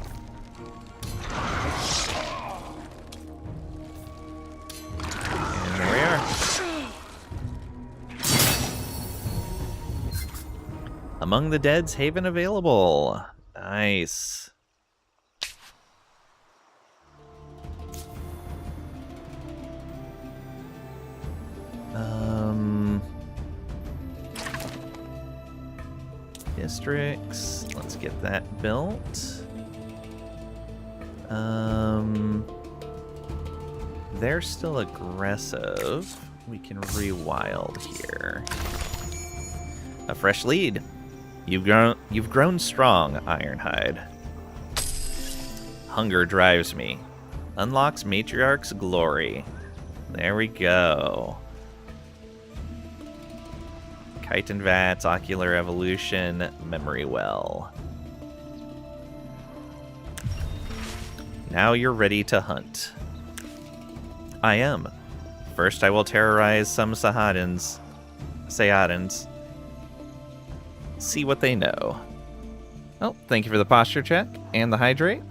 And there we are. Among the Dead's Haven available. Nice. Districts. Let's get that built. They're still aggressive. We can rewild here. A fresh lead. You've grown strong, Ironhide. Hunger drives me. Unlocks Matriarch's glory. There we go. Chitin Vats, Ocular Evolution, Memory Well. Now you're ready to hunt. I am. First I will terrorize some Sayadins. See what they know. Oh, thank you for the posture check and the hydrate.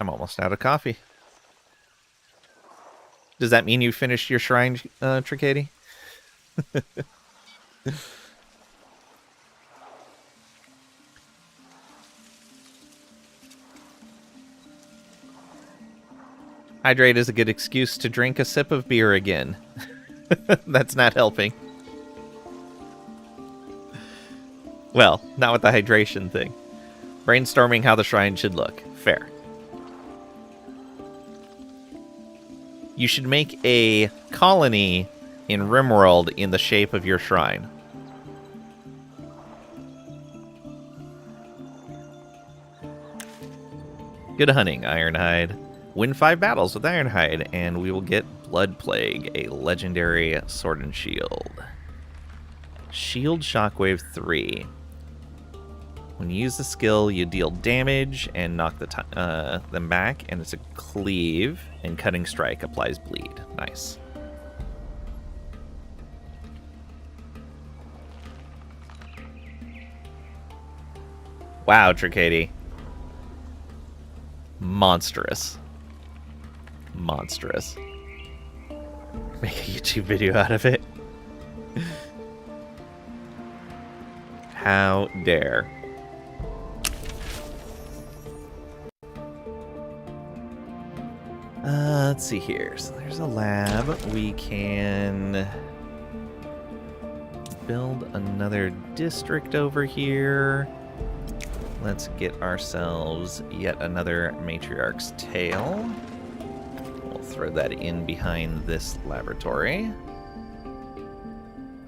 I'm almost out of coffee. Does that mean you finished your shrine, Tricady? Hydrate is a good excuse to drink a sip of beer again. That's not helping. Well, not with the hydration thing. Brainstorming how the shrine should look. Fair. You should make a colony in RimWorld in the shape of your shrine. Good hunting, Ironhide. Win 5 battles with Ironhide, and we will get Blood Plague, a legendary sword and shield. Shield Shockwave 3. When you use the skill, you deal damage and knock them back, and it's a cleave, and Cutting Strike applies bleed. Nice. Wow, Tricady. Monstrous. Monstrous. Make a YouTube video out of it. How dare. Let's see here. So there's a lab. We can build another district over here. Let's get ourselves yet another Matriarch's Tale. We'll throw that in behind this laboratory.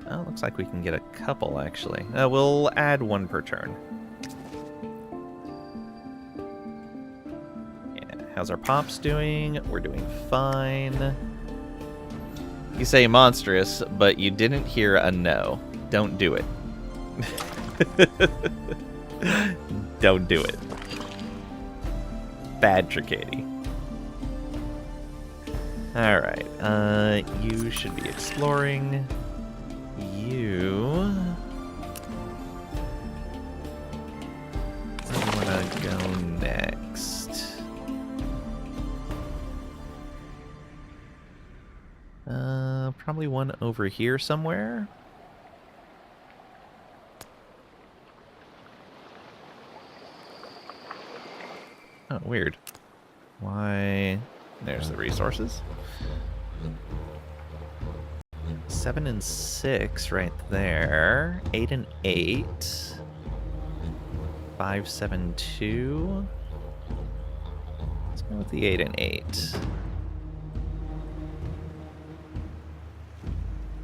Oh, looks like we can get a couple, actually. We'll add one per turn. Yeah, how's our pops doing? We're doing fine. You say monstrous, but you didn't hear a no. Don't do it. Don't do it. Bad Tricady. Alright, you should be exploring. You... Where do you want to go next? Probably one over here somewhere. Oh, weird. Why? There's the resources. 7 and 6 right there. 8 and 8. 5, 7, 2. Let's go with the 8 and 8.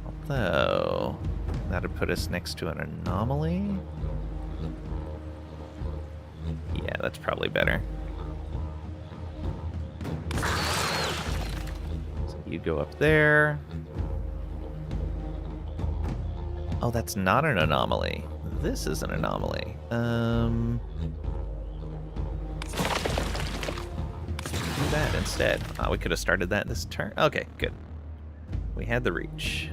Although, that'd put us next to an anomaly. Yeah, that's probably better. So you go up there. Oh, that's not an anomaly. This is an anomaly. Do that instead. Oh, we could have started that this turn. Okay, good. We had the reach.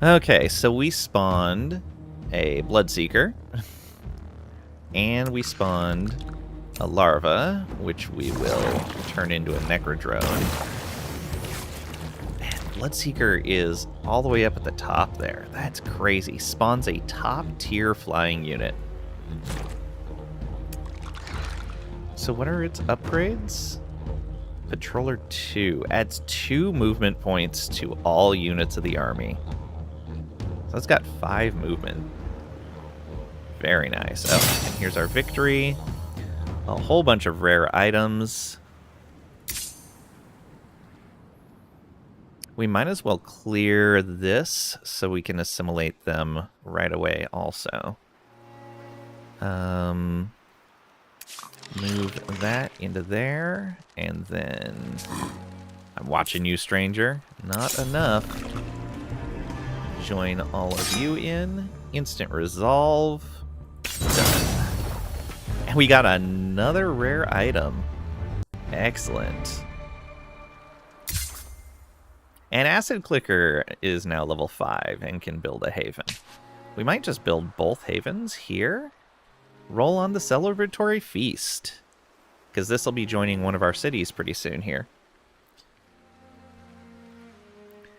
Okay, so we spawned a Bloodseeker. And we spawned a larva, which we will turn into a Necrodrone. Man, Bloodseeker is all the way up at the top there. That's crazy. Spawns a top-tier flying unit. So what are its upgrades? Patroller 2 adds 2 movement points to all units of the army. So it's got 5 movement. Very nice. Oh, and here's our victory. A whole bunch of rare items. We might as well clear this so we can assimilate them right away also. Move that into there, and then I'm watching you, stranger. Not enough. Join all of you in. Instant resolve. Done. And we got another rare item. Excellent. And Acid Clicker is now level 5 and can build a haven. We might just build both havens here. Roll on the celebratory feast, because this will be joining one of our cities pretty soon here.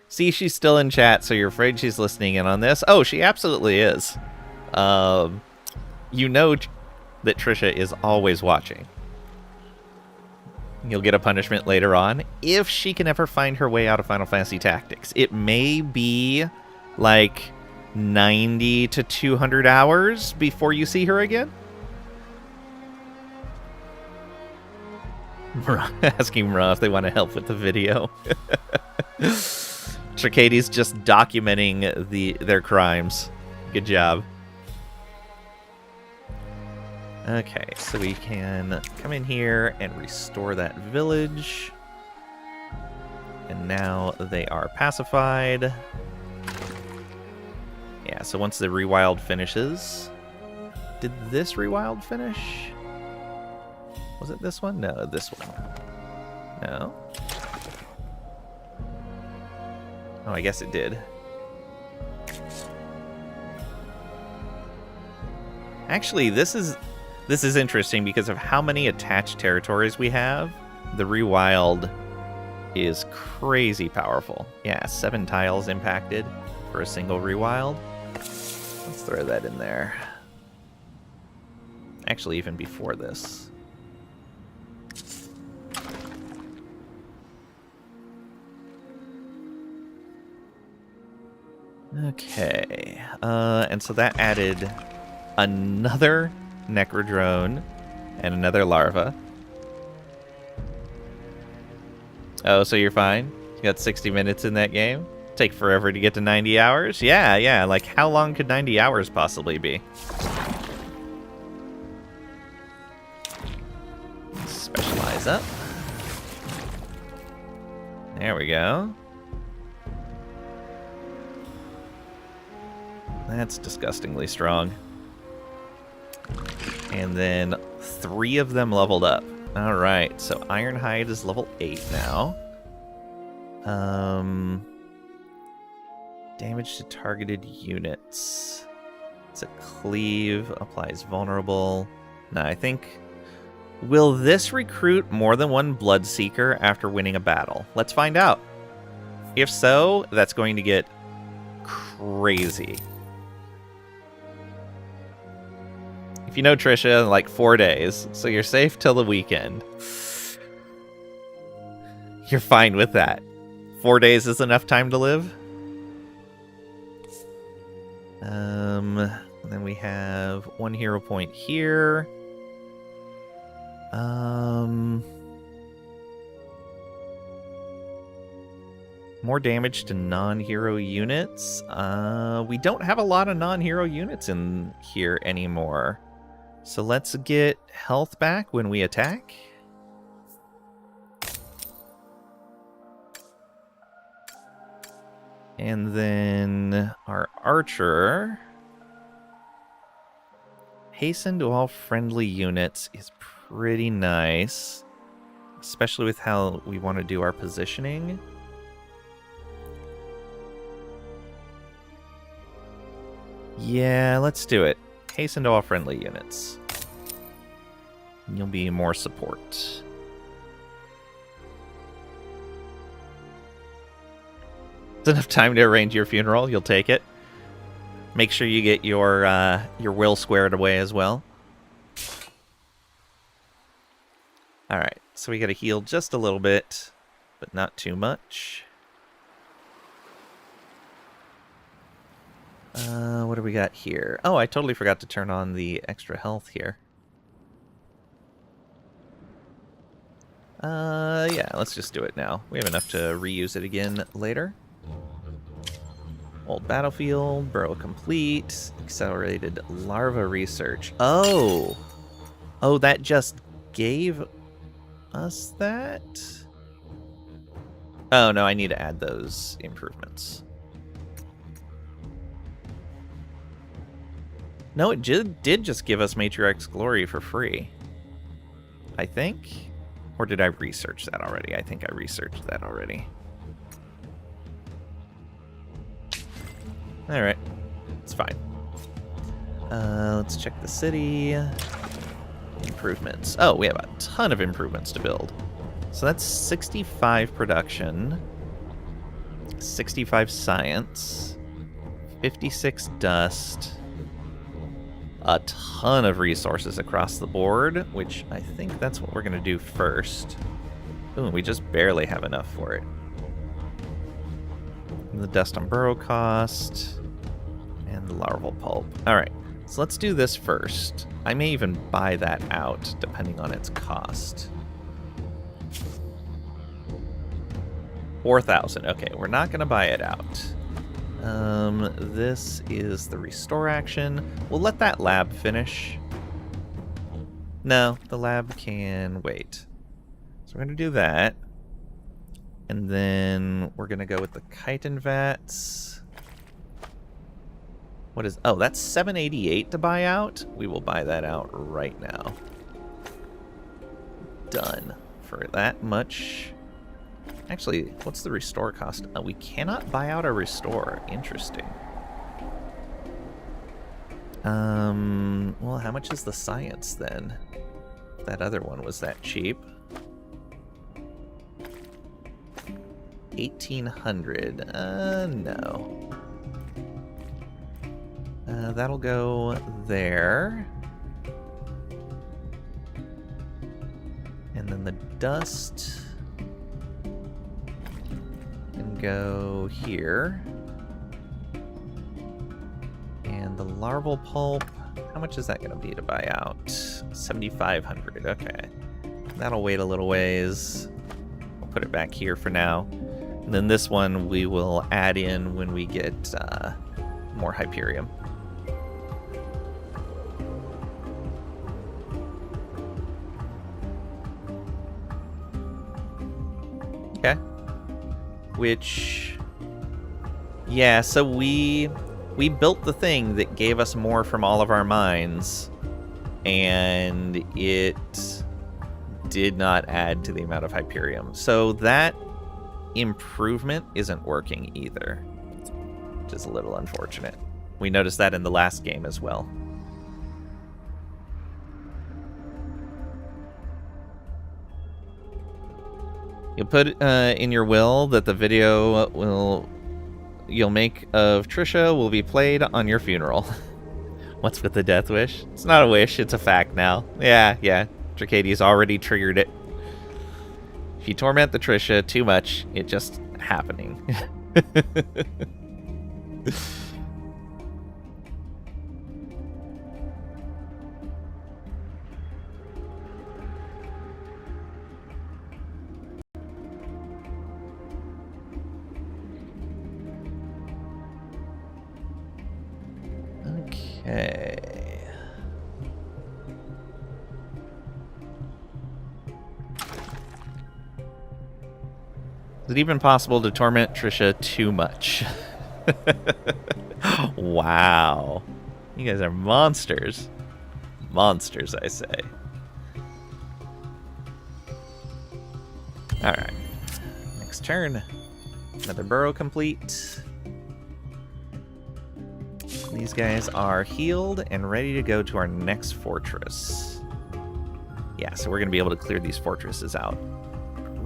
See, she's still in chat, so you're afraid she's listening in on this. Oh, she absolutely is. You know that Trisha is always watching. You'll get a punishment later on if she can ever find her way out of Final Fantasy Tactics. It may be like 90 to 200 hours before you see her again. Asking Ra if they want to help with the video. Tricady's just documenting their crimes. Good job. Okay, so we can come in here and restore that village. And now they are pacified. Yeah, so once the rewild finishes... Did this rewild finish? Was it this one? No, this one. No. Oh, I guess it did. Actually, this is interesting because of how many attached territories we have. The rewild is crazy powerful. Yeah, 7 tiles impacted for a single rewild. Let's throw that in there. Actually, even before this. Okay. And so that added another Necrodrone and another larva. Oh, so you're fine? You got 60 minutes in that game? Take forever to get to 90 hours? Yeah. Like, how long could 90 hours possibly be? Specialize up. There we go. That's disgustingly strong. And then 3 of them leveled up. Alright, so Ironhide is level 8 now. Damage to targeted units. It's a cleave, applies vulnerable. No, I think... Will this recruit more than one Bloodseeker after winning a battle? Let's find out. If so, that's going to get crazy. If you know Trisha, like 4 days, so you're safe till the weekend. You're fine with that. 4 days is enough time to live. Then we have 1 hero point here. More damage to non-hero units. We don't have a lot of non-hero units in here anymore. So let's get health back when we attack. And then our archer. Hasten to all friendly units is pretty nice. Especially with how we want to do our positioning. Yeah, let's do it. Hasten to all friendly units. You'll be more support. It's enough time to arrange your funeral. You'll take it. Make sure you get your will squared away as well. All right, so we got to heal just a little bit, but not too much. What do we got here? Oh, I totally forgot to turn on the extra health here. Yeah, let's just do it now. We have enough to reuse it again later. Old battlefield, burrow complete, accelerated larva research. Oh! Oh, that just gave us that? Oh, no, I need to add those improvements. No, it did just give us Matriarch's Glory for free. I think? Or did I research that already? I think I researched that already. Alright. It's fine. Let's check the city. Improvements. Oh, we have a ton of improvements to build. So that's 65 production. 65 science. 56 dust. A ton of resources across the board, which I think that's what we're going to do first. Ooh, we just barely have enough for it. And the dust on burrow cost, and the larval pulp. Alright, so let's do this first. I may even buy that out, depending on its cost. 4,000. Okay, we're not going to buy it out. This is the restore action. We'll let that lab finish. No, the lab can wait. So we're going to do that. And then we're going to go with the chitin vats. What is... Oh, that's 788 to buy out. We will buy that out right now. Done. For that much... Actually, what's the restore cost? We cannot buy out a restore. Interesting. Well, how much is the science then? That other one was that cheap. 1,800. No. That'll go there. And then the dust can go here. And the larval pulp, how much is that going to be to buy out? 7,500, okay. That'll wait a little ways. We'll put it back here for now. And then this one we will add in when we get more Hyperium. Okay. Which, yeah, so we built the thing that gave us more from all of our mines, and it did not add to the amount of Hyperium. So that improvement isn't working either, which is a little unfortunate. We noticed that in the last game as well. You'll put in your will that the video you'll make of Trisha will be played on your funeral. What's with the death wish? It's not a wish, it's a fact now. Yeah. Dracadi's already triggered it. If you torment the Trisha too much, it's just happening. Okay. Is it even possible to torment Trisha too much? Wow. You guys are monsters. Monsters, I say. Alright. Next turn. Another burrow complete. These guys are healed and ready to go to our next fortress. Yeah, so we're going to be able to clear these fortresses out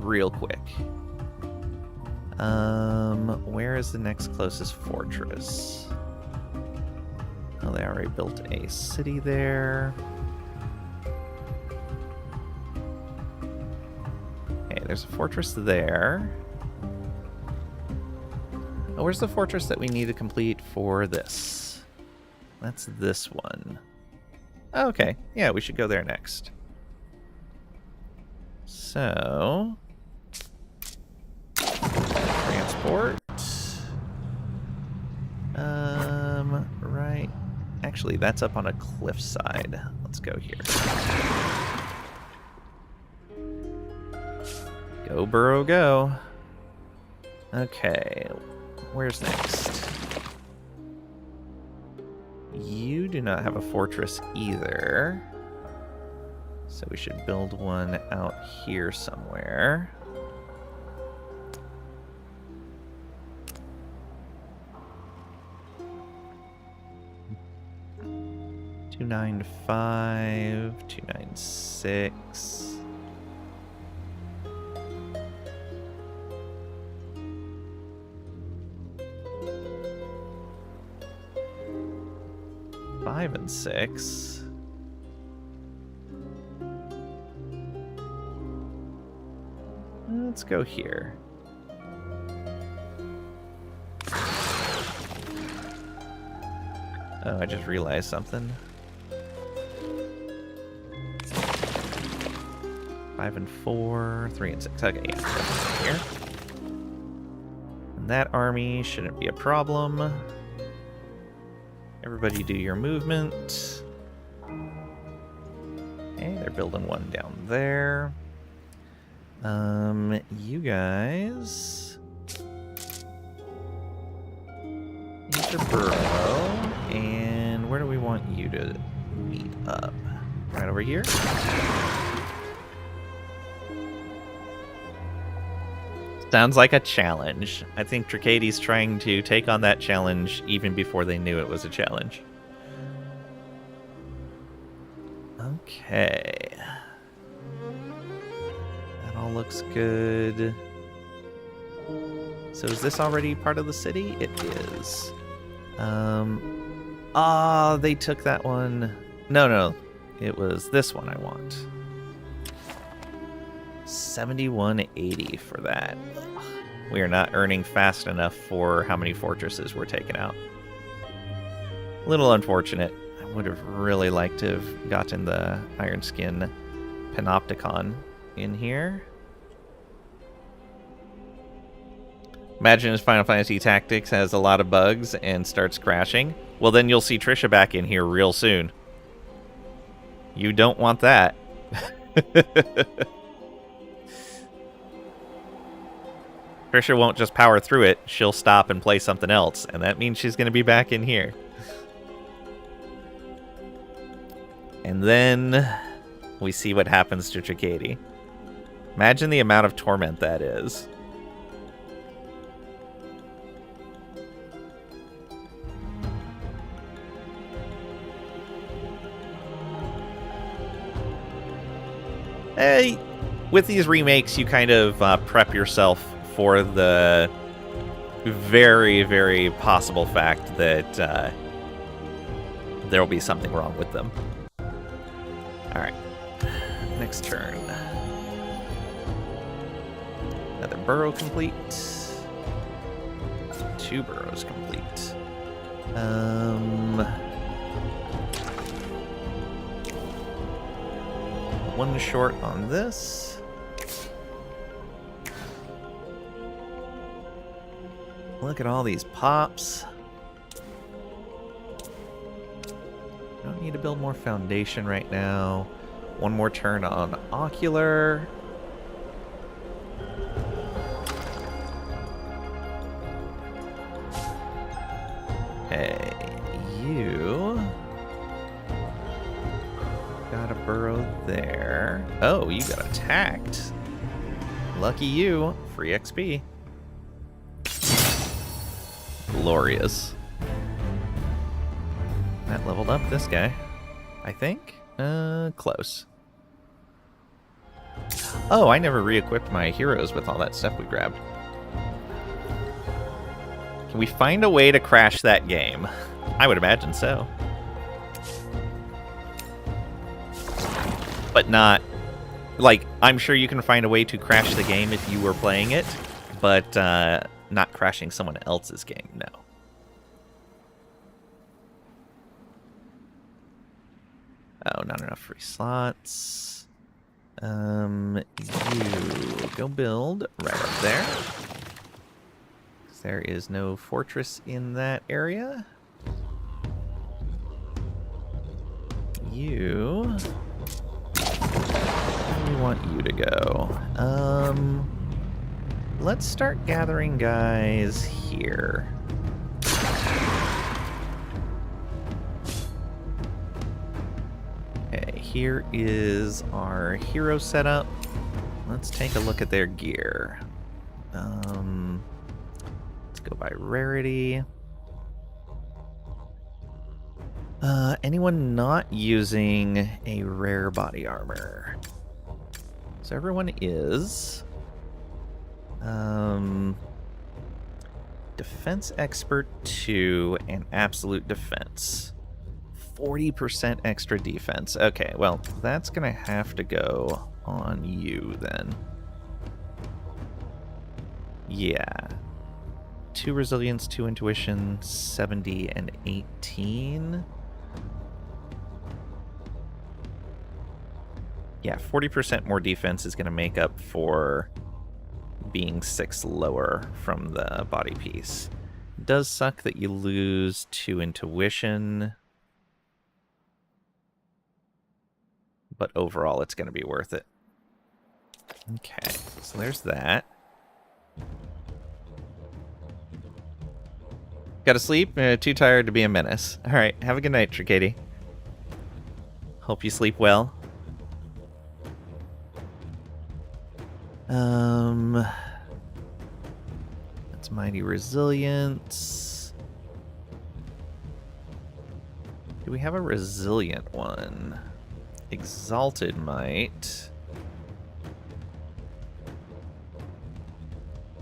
real quick. Where is the next closest fortress? Oh, they already built a city there. Okay, there's a fortress there. Oh, where's the fortress that we need to complete for this? That's this one. Oh, okay, yeah, we should go there next. So... transport. Right. Actually, that's up on a cliffside. Let's go here. Go, burrow, go. Okay. Where's next? You do not have a fortress either. So we should build one out here somewhere. $295, $296. $5 and $6. Let's go here. Oh, I just realized something. 5 and 4, 3 and 6. Okay, yeah, here. And that army shouldn't be a problem. Everybody do your movement. Okay, they're building one down there. You guys... use your burrow. And where do we want you to meet up? Right over here? Sounds like a challenge. I think Dracadi's trying to take on that challenge even before they knew it was a challenge. Okay. That all looks good. So is this already part of the city? It is. They took that one. No. It was this one I want. 7180 for that. We are not earning fast enough for how many fortresses we're taking out. Little unfortunate. I would have really liked to have gotten the Iron Skin Panopticon in here. Imagine if Final Fantasy Tactics has a lot of bugs and starts crashing. Well, then you'll see Trisha back in here real soon. You don't want that. Trisha won't just power through it. She'll stop and play something else, and that means she's going to be back in here. And then we see what happens to Tricady. Imagine the amount of torment that is. With these remakes, you kind of prep yourself for the very, very possible fact that there will be something wrong with them. Alright. Next turn. Another burrow complete. 2 burrows complete. One short on this. Look at all these pops. Don't need to build more foundation right now. One more turn on Ocular. Hey, you got a burrow there. Oh, you got attacked. Lucky you. Free XP. Glorious. That leveled up this guy, I think. Close. Oh, I never re-equipped my heroes with all that stuff we grabbed. Can we find a way to crash that game? I would imagine so. But not... Like, I'm sure you can find a way to crash the game if you were playing it, but not crashing someone else's game, no. Oh, not enough free slots. You go build right up there. There is no fortress in that area. You... Where do we want you to go? Let's start gathering guys here. Okay, here is our hero setup. Let's take a look at their gear. Let's go by rarity. Anyone not using a rare body armor? So everyone is. Defense Expert 2 and Absolute Defense. 40% extra defense. Okay, well, that's gonna have to go on you then. Yeah. 2 resilience, 2 intuition, 70 and 18. Yeah, 40% more defense is going to make up for being 6 lower from the body piece. It does suck that you lose 2 intuition, but overall it's going to be worth it. Okay, so there's that. Gotta sleep? Too tired to be a menace. Alright, have a good night, Tricady. Hope you sleep well. That's Mighty Resilience. Do we have a resilient one? Exalted Might.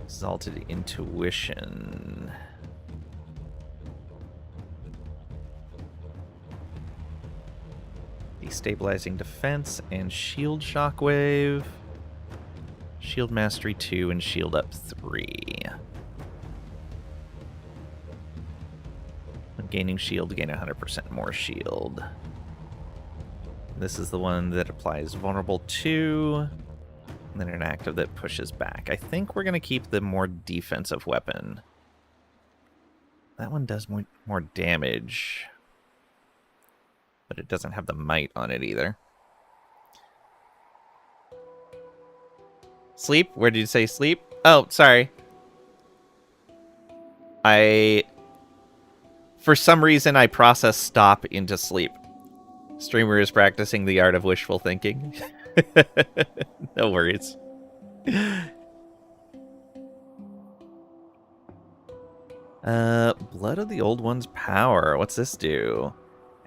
Exalted Intuition. Destabilizing Defense and Shield Shockwave. Shield Mastery 2 and Shield Up 3. Gaining shield, gain 100% more shield. This is the one that applies vulnerable to, and then an active that pushes back. I think we're going to keep the more defensive weapon. That one does more damage, but it doesn't have the might on it either. Sleep? Where did you say sleep? Oh, sorry. For some reason, I processed stop into sleep. Streamer is practicing the art of wishful thinking. No worries. Blood of the Old One's power. What's this do?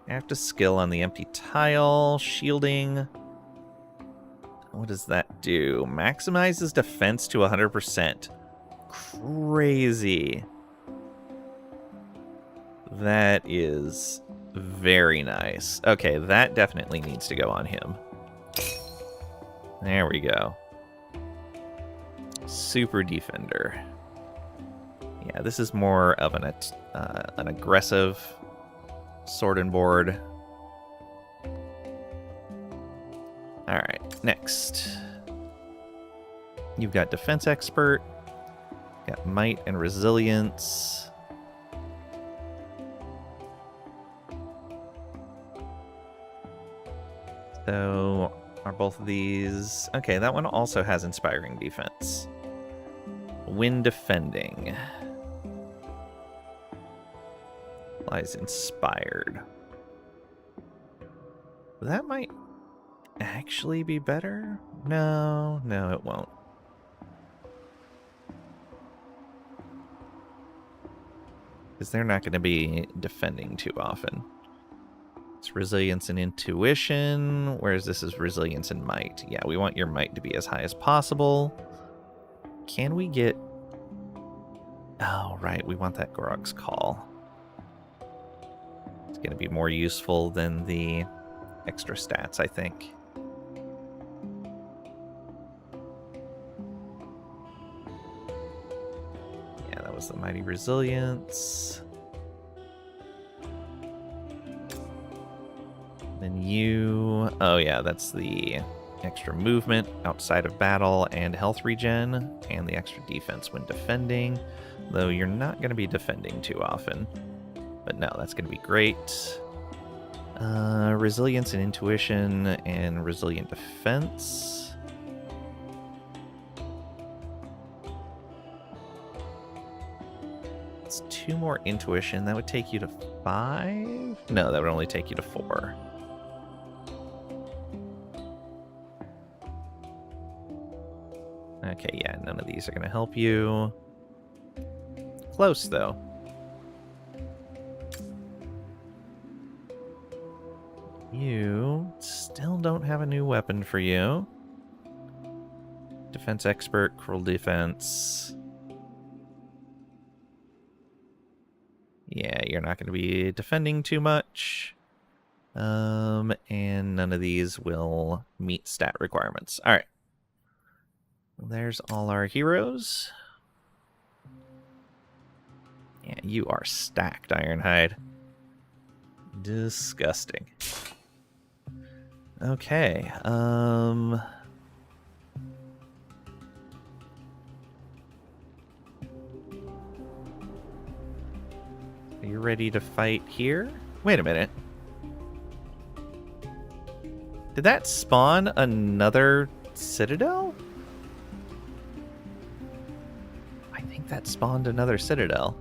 Active skill on the empty tile. Shielding. What does that do? Maximizes defense to 100%. Crazy. That is very nice. Okay, that definitely needs to go on him. There we go. Super Defender. Yeah, this is more of an aggressive sword and board. Alright, next. You've got Defense Expert. Got Might and Resilience. So, are both of these... Okay, that one also has Inspiring Defense. When defending. Lies Inspired. That might actually be better? No, it won't. Because they're not going to be defending too often. It's Resilience and Intuition, whereas this is Resilience and Might. Yeah, we want your Might to be as high as possible. Can we get... Oh, right, we want that Gorok's Call. It's going to be more useful than the extra stats, I think. Yeah, that was the Mighty Resilience. Then you... Oh yeah, that's the extra movement outside of battle and health regen, and the extra defense when defending, though you're not going to be defending too often. But no, that's going to be great. Resilience and Intuition and Resilient Defense. It's 2 more Intuition. That would take you to 5? No, that would only take you to 4. Okay, yeah, none of these are going to help you. Close, though. You still don't have a new weapon for you. Defense Expert, Cruel Defense. Yeah, you're not going to be defending too much. And none of these will meet stat requirements. All right. There's all our heroes. Yeah, you are stacked, Ironhide. Disgusting. Okay, are you ready to fight here? Wait a minute. Did that spawn another citadel? I think that spawned another citadel.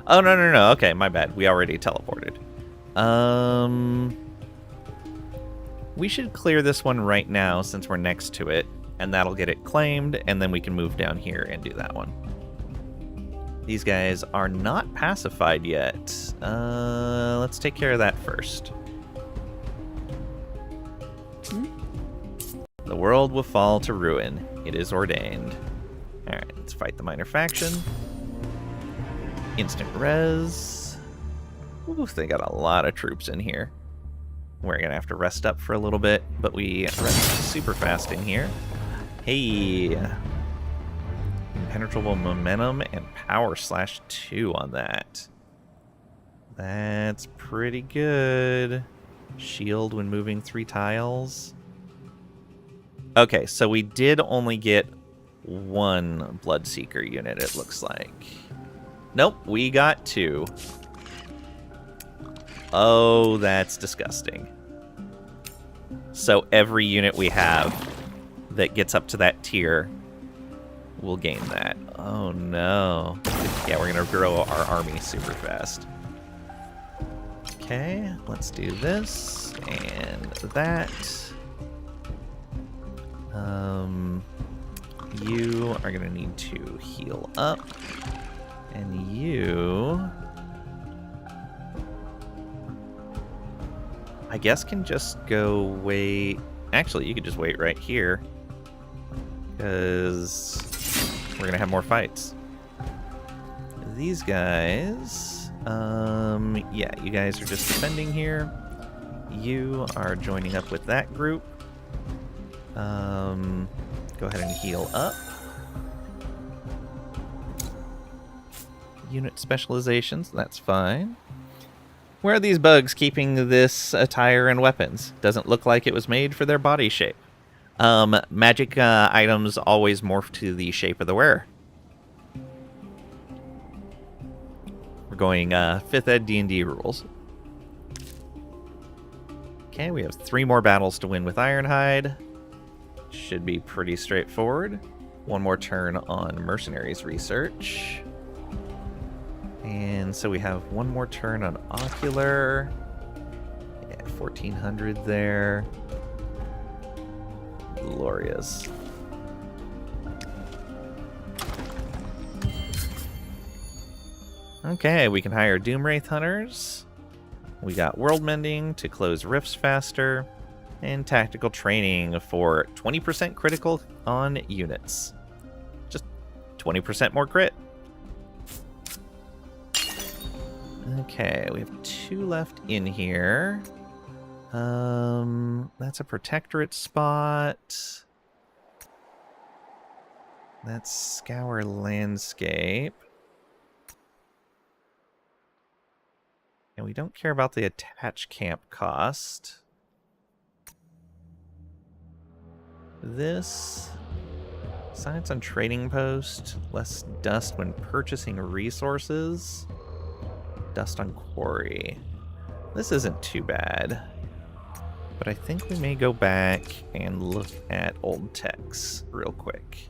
Oh, no. Okay, my bad. We already teleported. We should clear this one right now since we're next to it, and that'll get it claimed, and then we can move down here and do that one. These guys are not pacified yet. Let's take care of that first. The world will fall to ruin. It is ordained. Alright, let's fight the minor faction. Instant res. Oof, they got a lot of troops in here. We're going to have to rest up for a little bit, but we rest super fast in here. Hey! Impenetrable momentum and power /2 on that. That's pretty good. Shield when moving 3 tiles. Okay, so we did only get 1 Bloodseeker unit, it looks like. Nope, we got 2. Oh, that's disgusting. So every unit we have that gets up to that tier will gain that. Oh no. Yeah, we're gonna grow our army super fast. Okay, let's do this and that. You are gonna need to heal up. And you, I guess, can just go wait. Actually, you could just wait right here, because we're gonna have more fights. These guys, yeah, you guys are just defending here. You are joining up with that group. Go ahead and heal up. Unit specializations, that's fine. Where are these bugs keeping this attire and weapons? Doesn't look like it was made for their body shape. Magic items always morph to the shape of the wearer. We're going 5th ed D&D rules. Okay, we have 3 more battles to win with Ironhide. Should be pretty straightforward. 1 more turn on Mercenaries Research. And so we have 1 more turn on Ocular. Yeah, 1400 there. Glorious. Okay, we can hire Doomwraith Hunters. We got World Mending to close rifts faster. And Tactical Training for 20% critical on units. Just 20% more crit. Okay, we have 2 left in here. That's a Protectorate spot. That's Scour Landscape. And we don't care about the attached camp cost. This science on trading post, less dust when purchasing resources. Dust on quarry. This isn't too bad. But I think we may go back and look at old techs real quick.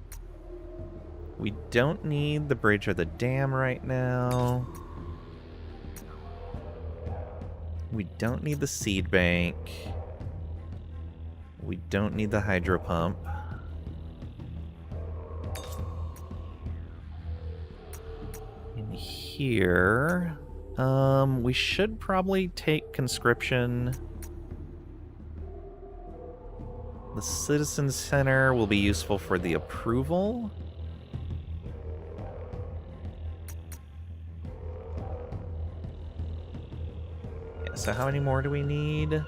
We don't need the bridge or the dam right now. We don't need the seed bank. We don't need the hydro pump. In here, we should probably take conscription. The Citizen Center will be useful for the approval. Yeah, so how many more do we need?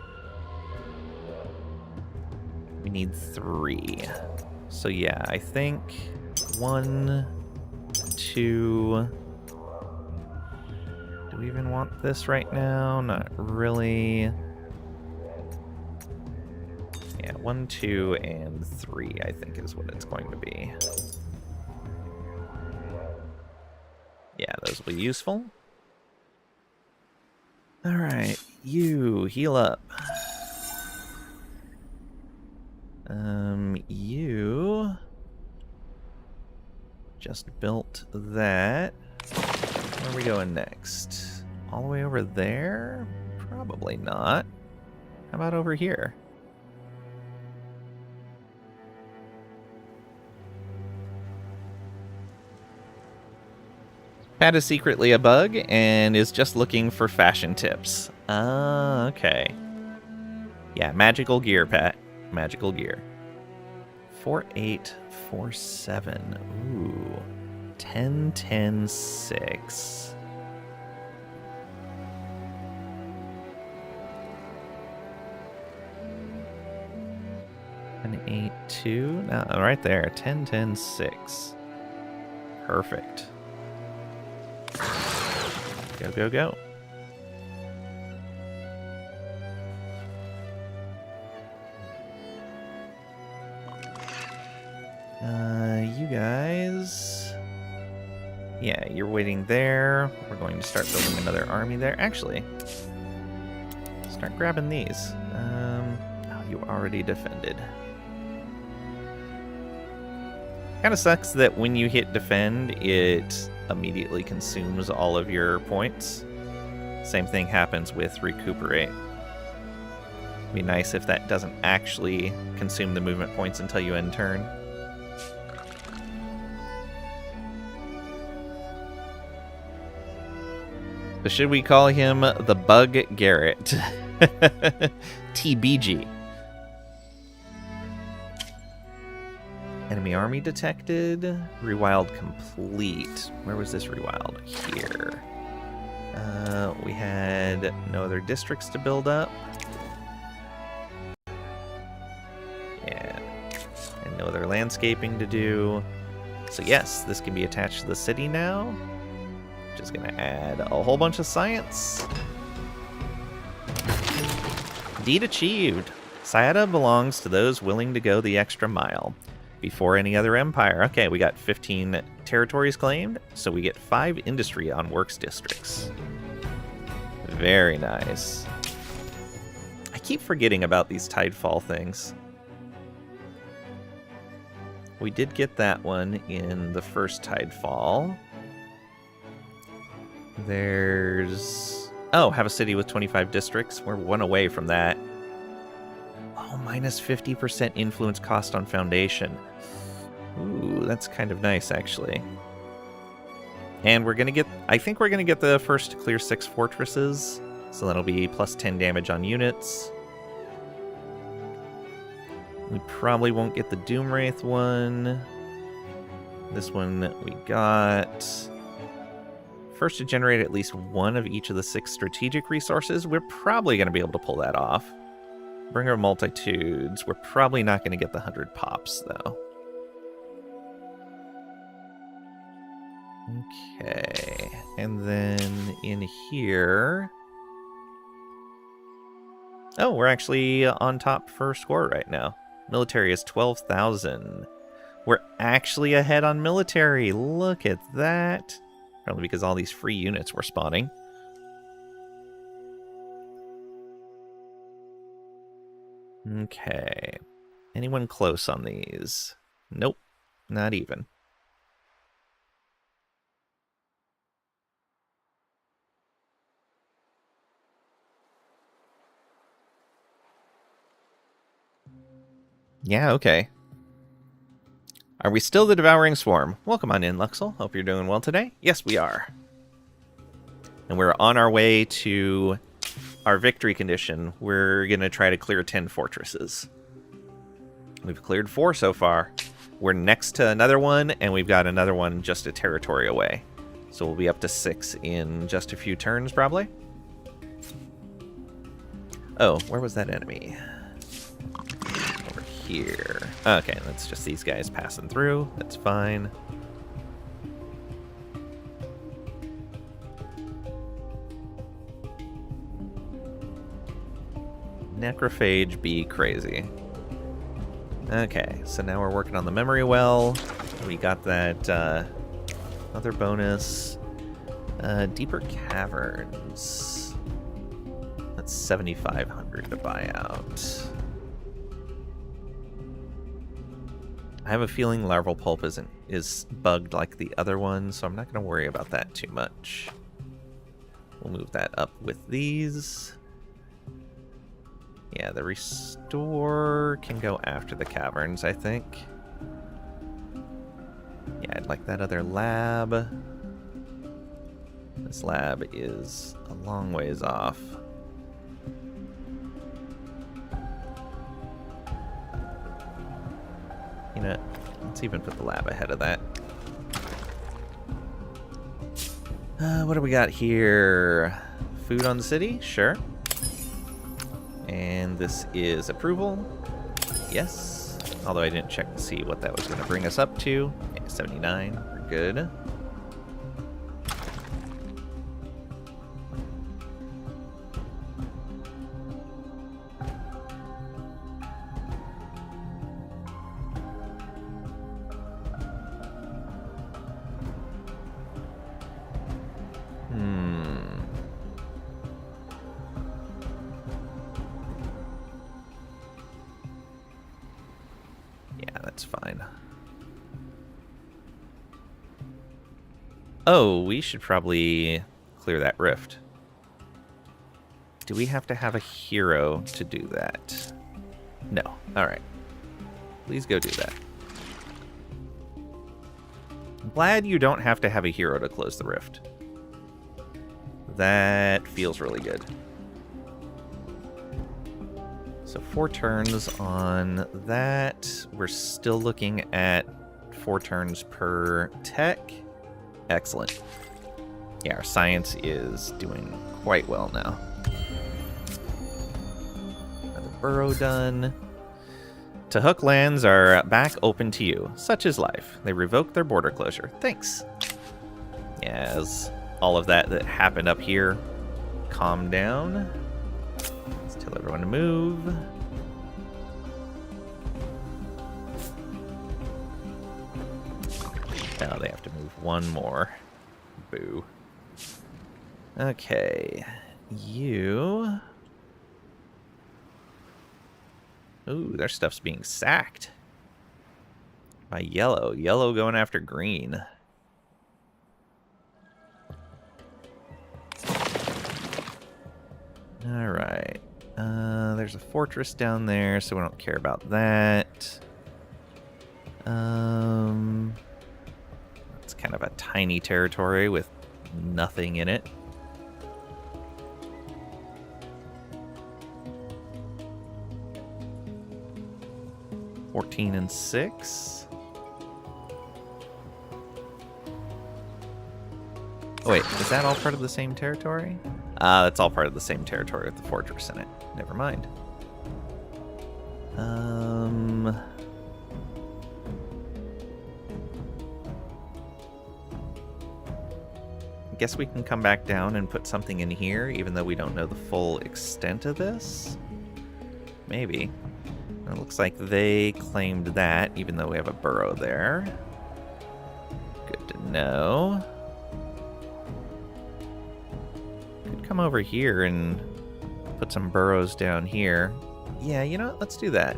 We need 3. So yeah, I think 1, 2... Do we even want this right now? Not really. Yeah, 1, 2, and 3, I think is what it's going to be. Yeah, those will be useful. Alright, you heal up. You just built that. Where are we going next? All the way over there? Probably not. How about over here? Pat is secretly a bug and is just looking for fashion tips. Ah, okay. Yeah, magical gear, Pat. Magical gear. 4847. Ooh. 10-10-6. An 8-2. No, right there. 10-10-6. Perfect. Go, go, go. You guys... Yeah, you're waiting there. We're going to start building another army there. Actually, start grabbing these. Oh, you already defended. Kind of sucks that when you hit defend, it immediately consumes all of your points. Same thing happens with recuperate. It'd be nice if that doesn't actually consume the movement points until you end turn. So should we call him the Bug Garrett? TBG. Enemy army detected. Rewild complete. Where was this rewild? Here. We had no other districts to build up. Yeah. And no other landscaping to do. So yes, this can be attached to the city now. Just gonna add a whole bunch of science. Deed achieved. Sayada belongs to those willing to go the extra mile. Before any other empire. Okay, we got 15 territories claimed, so we get 5 industry on works districts. Very nice. I keep forgetting about these Tidefall things. We did get that one in the first Tidefall. There's... Oh, have a city with 25 districts. We're one away from that. Oh, minus 50% influence cost on foundation. Ooh, that's kind of nice, actually. And we're going to get... I think we're going to get the first to clear 6 fortresses. So that'll be plus 10 damage on units. We probably won't get the Doomwraith one. This one we got... First to generate at least one of each of the 6 strategic resources. We're probably going to be able to pull that off. Bringer of Multitudes. We're probably not going to get the 100 pops, though. Okay. And then in here... Oh, we're actually on top for score right now. Military is 12,000. We're actually ahead on military. Look at that. Probably because all these free units were spawning. Okay. Anyone close on these? Nope. Not even. Yeah, okay. Are we still the Devouring Swarm? Welcome on in, Luxel. Hope you're doing well today. Yes, we are. And we're on our way to our victory condition. We're going to try to clear 10 fortresses. We've cleared 4 so far. We're next to another one, and we've got another one just a territory away. So we'll be up to 6 in just a few turns, probably. Oh, where was that enemy? Over here. Okay, that's just these guys passing through. That's fine. Necrophage be crazy. Okay, so now we're working on the memory well. We got that other bonus. Deeper caverns. That's 7,500 to buy out. I have a feeling larval pulp is bugged like the other one, so I'm not going to worry about that too much. We'll move that up with these. Yeah, the restore can go after the caverns, I think. Yeah, I'd like that other lab. This lab is a long ways off. You know, let's even put the lab ahead of that. What do we got here? Food on the city? Sure. And this is approval. Yes. Although I didn't check to see what that was going to bring us up to. Yeah, 79. We're good. fine. Oh, we should probably clear that rift. Do we have to have a hero to do that? No. Alright. Please go do that. I'm glad you don't have to have a hero to close the rift. That feels really good. So 4 turns on that. We're still looking at 4 turns per tech. Excellent. Yeah, our science is doing quite well now. Another burrow done. Tahuk lands are back open to you. Such is life. They revoked their border closure. Thanks. Yes, all of that happened up here. Calm down. Let's tell everyone to move. Now they have to move one more. Boo. Okay. You... Ooh, their stuff's being sacked. By yellow. Yellow going after green. Alright. There's a fortress down there, so we don't care about that. It's kind of a tiny territory with nothing in it. and 6. Oh, wait, is that all part of the same territory? That's all part of the same territory with the fortress in it. Never mind. I guess we can come back down and put something in here, even though we don't know the full extent of this. Maybe. It looks like they claimed that, even though we have a burrow there. Good to know. Could come over here and put some burrows down here. Yeah, you know what? Let's do that.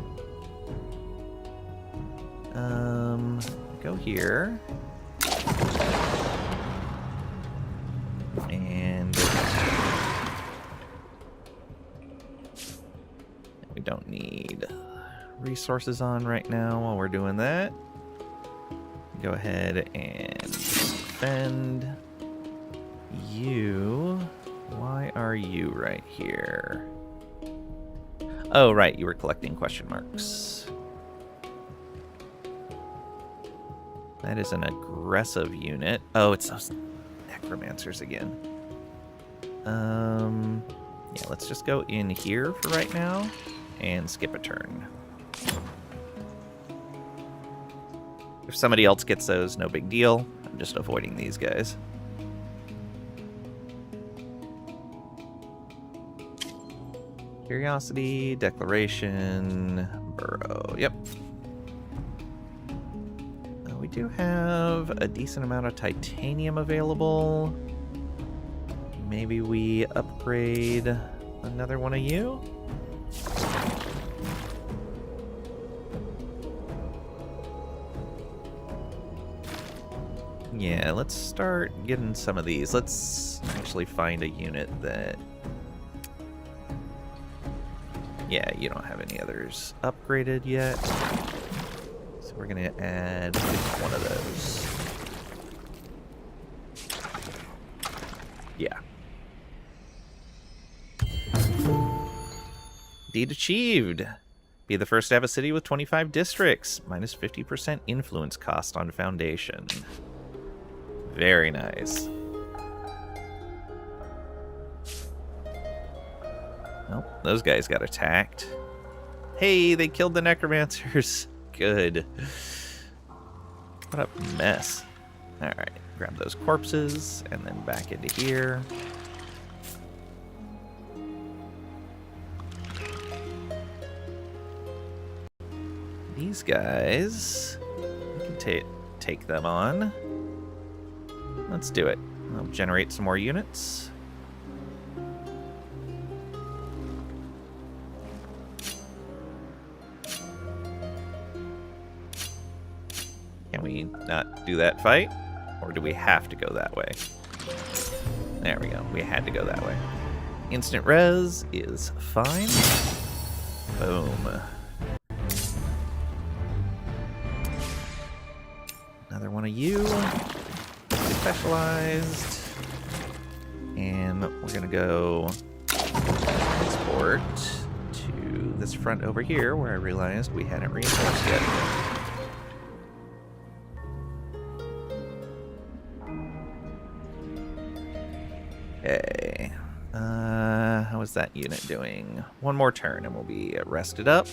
Go here. And we don't need resources on right now while we're doing that. Go ahead and defend you. Why are you right here? Oh, right, you were collecting question marks. That is an aggressive unit. Oh, it's those necromancers again. Yeah, let's just go in here for right now and skip a turn. If somebody else gets those, no big deal. I'm just avoiding these guys. Curiosity, declaration, burrow. Yep. We do have a decent amount of titanium available. Maybe we upgrade another one of you? Yeah, let's start getting some of these. Let's actually find a unit that... Yeah, you don't have any others upgraded yet. So we're going to add one of those. Yeah. Deed achieved. Be the first to have a city with 25 districts. Minus 50% influence cost on foundation. Very nice. Oh, those guys got attacked. Hey, they killed the necromancers. Good. What a mess. Alright, grab those corpses and then back into here. These guys, we can take them on. Let's do it. I'll generate some more units. do that fight? Or do we have to go that way? There we go. We had to go that way. Instant res is fine. Boom. Another one of you. Specialized. And we're going to go transport to this front over here where I realized we hadn't reinforced yet. Okay. How is that unit doing? One more turn and we'll be rested up.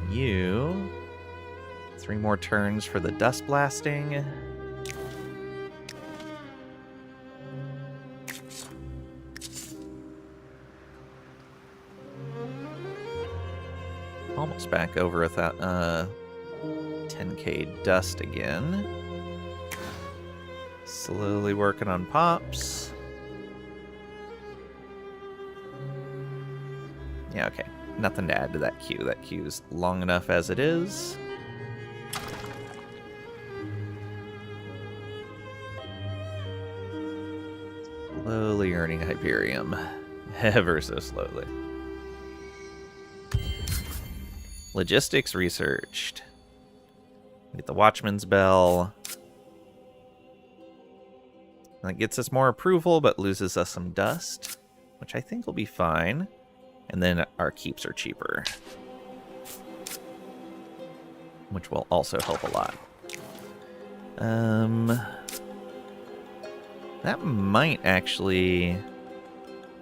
You. 3 more turns for the dust blasting. Almost back over 10k dust again. Slowly working on pops. Yeah, okay. Nothing to add to that queue. That queue's long enough as it is. Slowly earning Hyperium. Ever so slowly. Logistics researched. Get the Watchman's Bell. That gets us more approval, but loses us some dust, which I think will be fine. And then our keeps are cheaper, which will also help a lot. That might actually...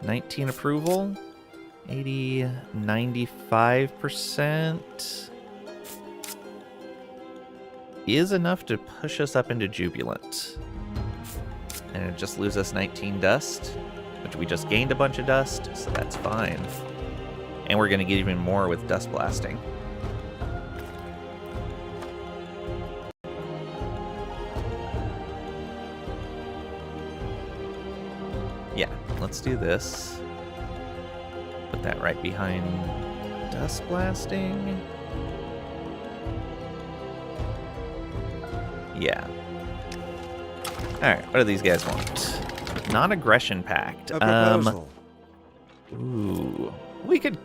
19 approval? 80, 95% is enough to push us up into Jubilant. And it just lose us 19 dust, which we just gained a bunch of dust, so that's fine. And we're going to get even more with dust blasting. Yeah, let's do this. Put that right behind dust blasting. Yeah. Alright, what do these guys want? Non-aggression pact. A proposal. Ooh. We could...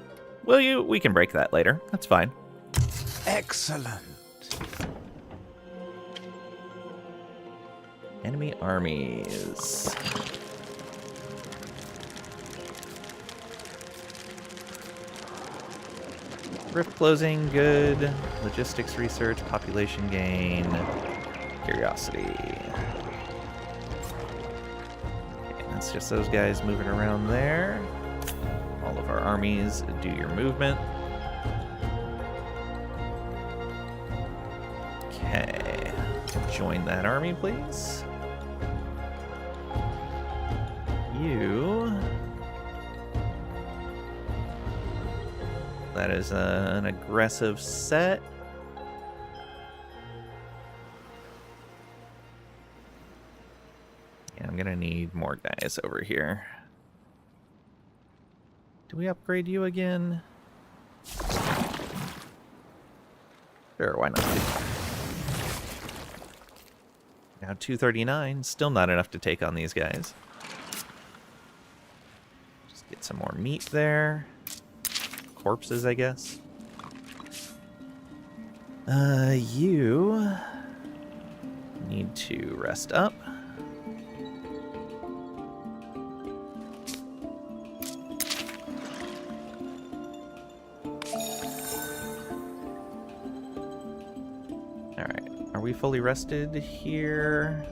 we can break that later. That's fine. Excellent. Enemy armies. Rift closing, good. Logistics research, population gain, curiosity. Okay, that's just those guys moving around there. All of our armies, do your movement. Okay. Join that army, please. You... That is an aggressive set. Yeah, I'm gonna need more guys over here. Do we upgrade you again? Sure, why not? Now 239, still not enough to take on these guys. Just get some more meat there. Corpses, I guess. You need to rest up. Alright, are we fully rested here?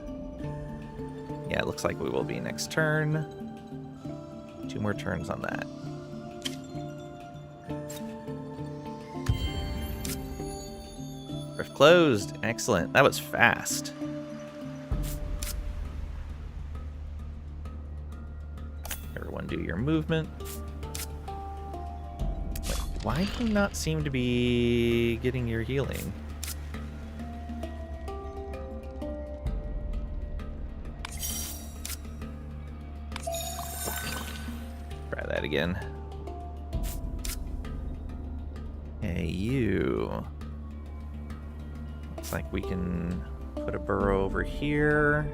Yeah, it looks like we will be next turn. 2 more turns on that. Rift closed. Excellent. That was fast. Everyone do your movement. Wait, why do you not seem to be getting your healing? that again. Hey, you. Looks like we can put a burrow over here.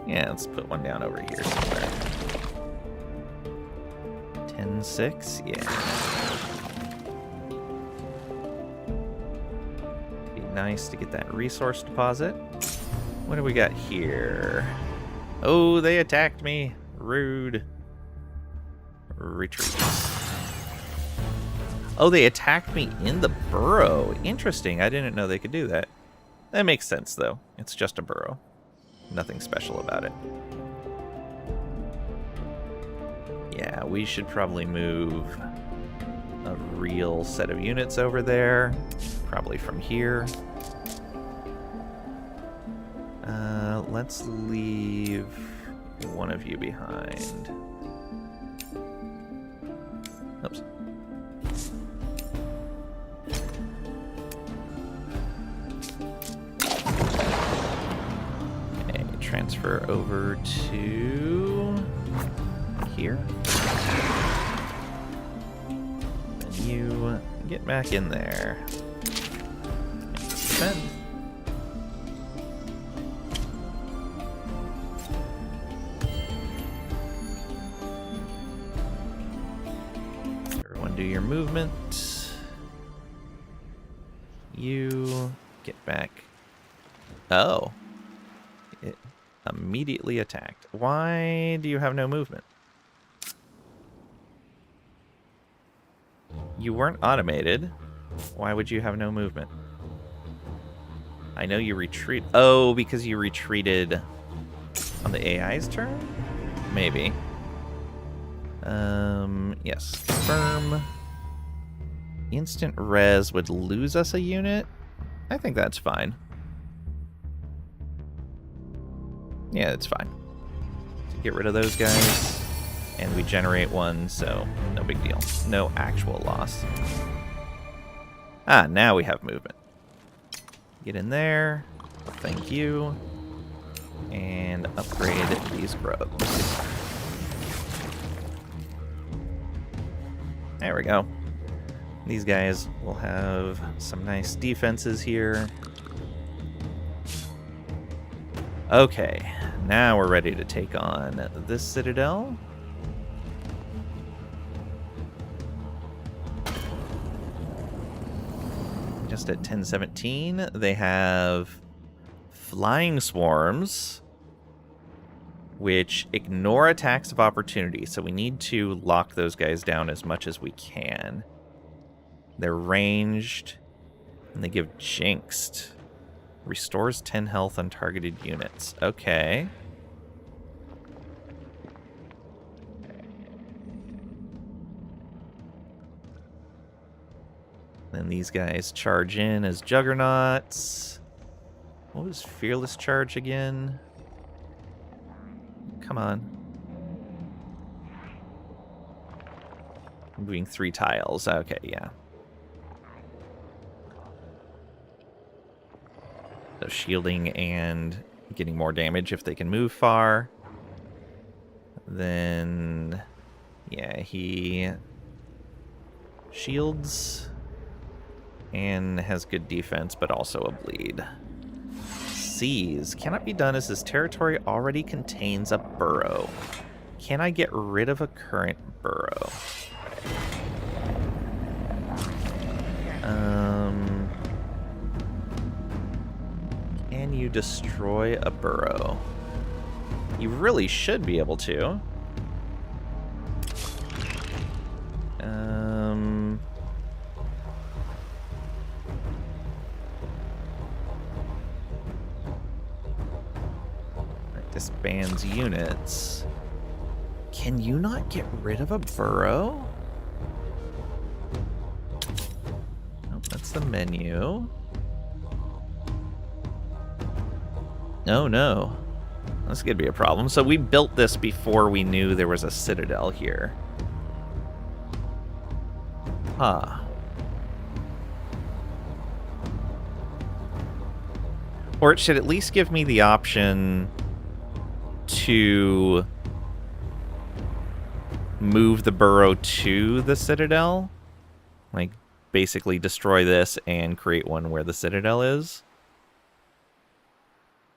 Yeah, let's put one down over here somewhere. 10-6, yeah. Be nice to get that resource deposit. What do we got here? Oh, they attacked me. Rude. Retreat. Oh, they attacked me in the burrow. Interesting. I didn't know they could do that. That makes sense, though. It's just a burrow. Nothing special about it. Yeah, we should probably move a real set of units over there. Probably from here. Let's leave one of you behind. Oops. Okay, transfer over to here. And you get back in there. Defend. Do your movement. You get back. Oh. It immediately attacked. Why do you have no movement? You weren't automated. Why would you have no movement? I know you retreat. Oh, because you retreated on the AI's turn? Maybe. Yes. Confirm. Instant res would lose us a unit. I think that's fine. Yeah, it's fine. So get rid of those guys. And we generate one, so no big deal. No actual loss. Ah, now we have movement. Get in there. Thank you. And upgrade these grubs. There we go. These guys will have some nice defenses here. Okay, now we're ready to take on this citadel. Just at 1017, they have flying swarms, which ignore attacks of opportunity, so we need to lock those guys down as much as we can. They're ranged, and they give Jinxed. Restores 10 health on targeted units. Okay. Then these guys charge in as Juggernauts. What was Fearless Charge again? Come on. Moving 3 tiles. Okay, yeah. So shielding and getting more damage if they can move far. Then, yeah, he shields and has good defense, but also a bleed. Seize cannot be done as this territory already contains a burrow. Can I get rid of a current burrow? Can you destroy a burrow? You really should be able to. That disbands units. Can you not get rid of a burrow? Nope, that's the menu. Oh no. This could be a problem. So we built this before we knew there was a citadel here. Huh. Or it should at least give me the option to move the burrow to the citadel. Like, basically destroy this and create one where the citadel is.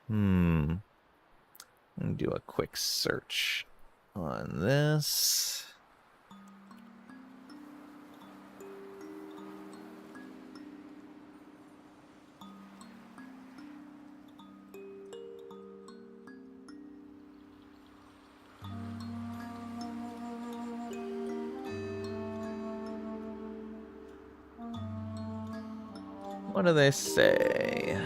Let me do a quick search on this. What do they say?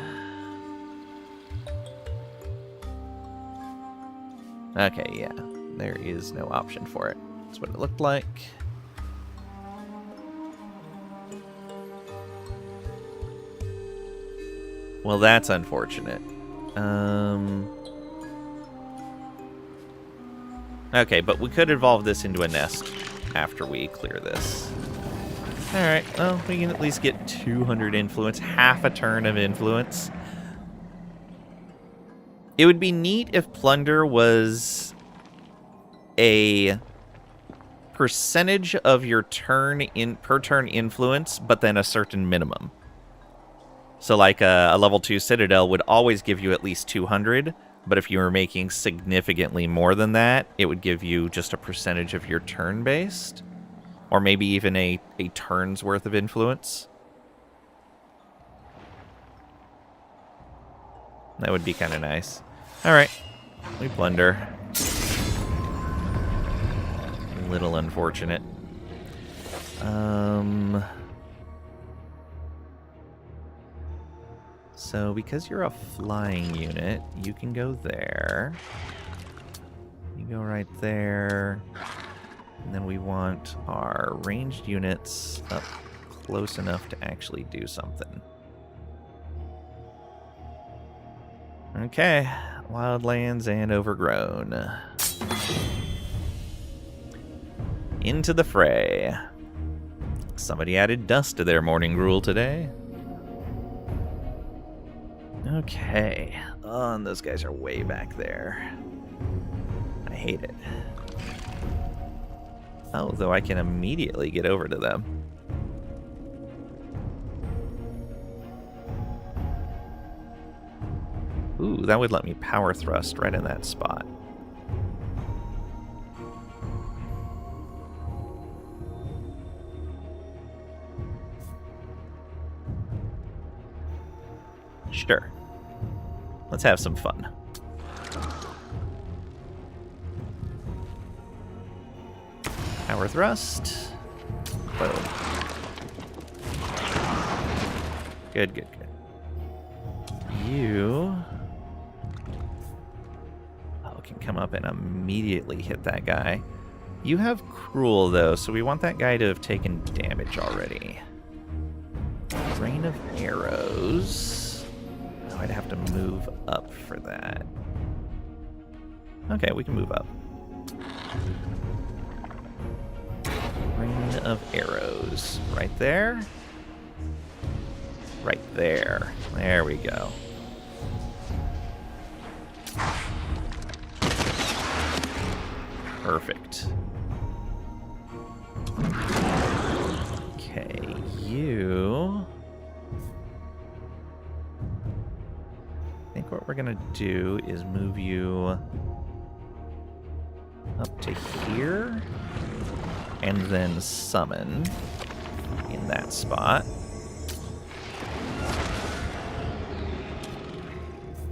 Okay, yeah. There is no option for it. That's what it looked like. Well, that's unfortunate. Okay, but we could evolve this into a nest after we clear this. Alright, well, we can at least get 200 influence, half a turn of influence. It would be neat if plunder was a percentage of your per turn influence, but then a certain minimum. So like a level 2 citadel would always give you at least 200, but if you were making significantly more than that, it would give you just a percentage of your turn based. Or maybe even a turn's worth of influence. That would be kind of nice. Alright, we plunder. A little unfortunate. So because you're a flying unit, you can go there. You go right there. And then we want our ranged units up close enough to actually do something. Okay, wildlands and overgrown. Into the fray. Somebody added dust to their morning gruel today. Okay. Oh, and those guys are way back there. I hate it. Oh, though I can immediately get over to them. Ooh, that would let me power thrust right in that spot. Sure. Let's have some fun. Power thrust. Boom. Good, good, good. You... Oh, can come up and immediately hit that guy. You have Cruel, though, so we want that guy to have taken damage already. Rain of Arrows. Oh, I'd have to move up for that. Okay, we can move up. Rain of Arrows. Right there. Right there. There we go. Perfect. Okay, you... I think what we're gonna do is move you up to here, and then summon in that spot.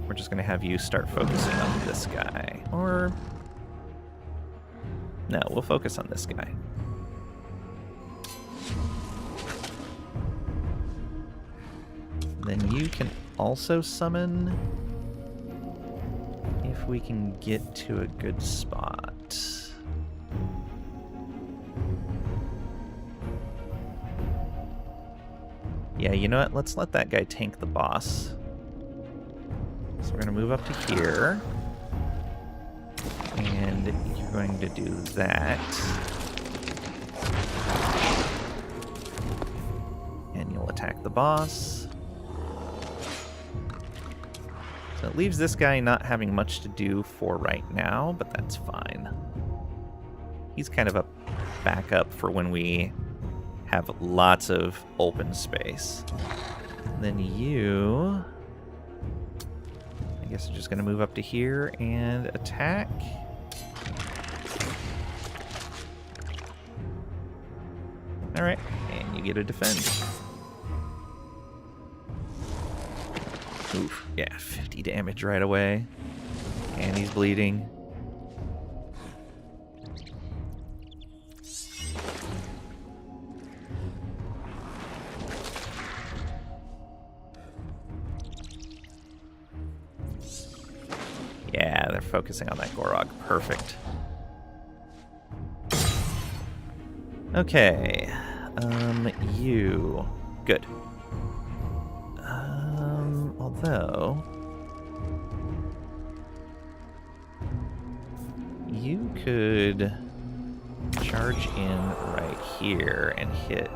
We're just gonna have you start focusing on this guy. Or... no, we'll focus on this guy. Then you can also summon if we can get to a good spot. Yeah, you know what? Let's let that guy tank the boss. So we're going to move up to here. And you're going to do that. And you'll attack the boss. So it leaves this guy not having much to do for right now, but that's fine. He's kind of a backup for when we have lots of open space. And then you... I guess I'm just going to move up to here and attack. Alright, and you get a defend. Oof, yeah, 50 damage right away. And he's bleeding. Yeah, they're focusing on that Gorog. Perfect. Okay. You. Good. Although... you could charge in right here and hit...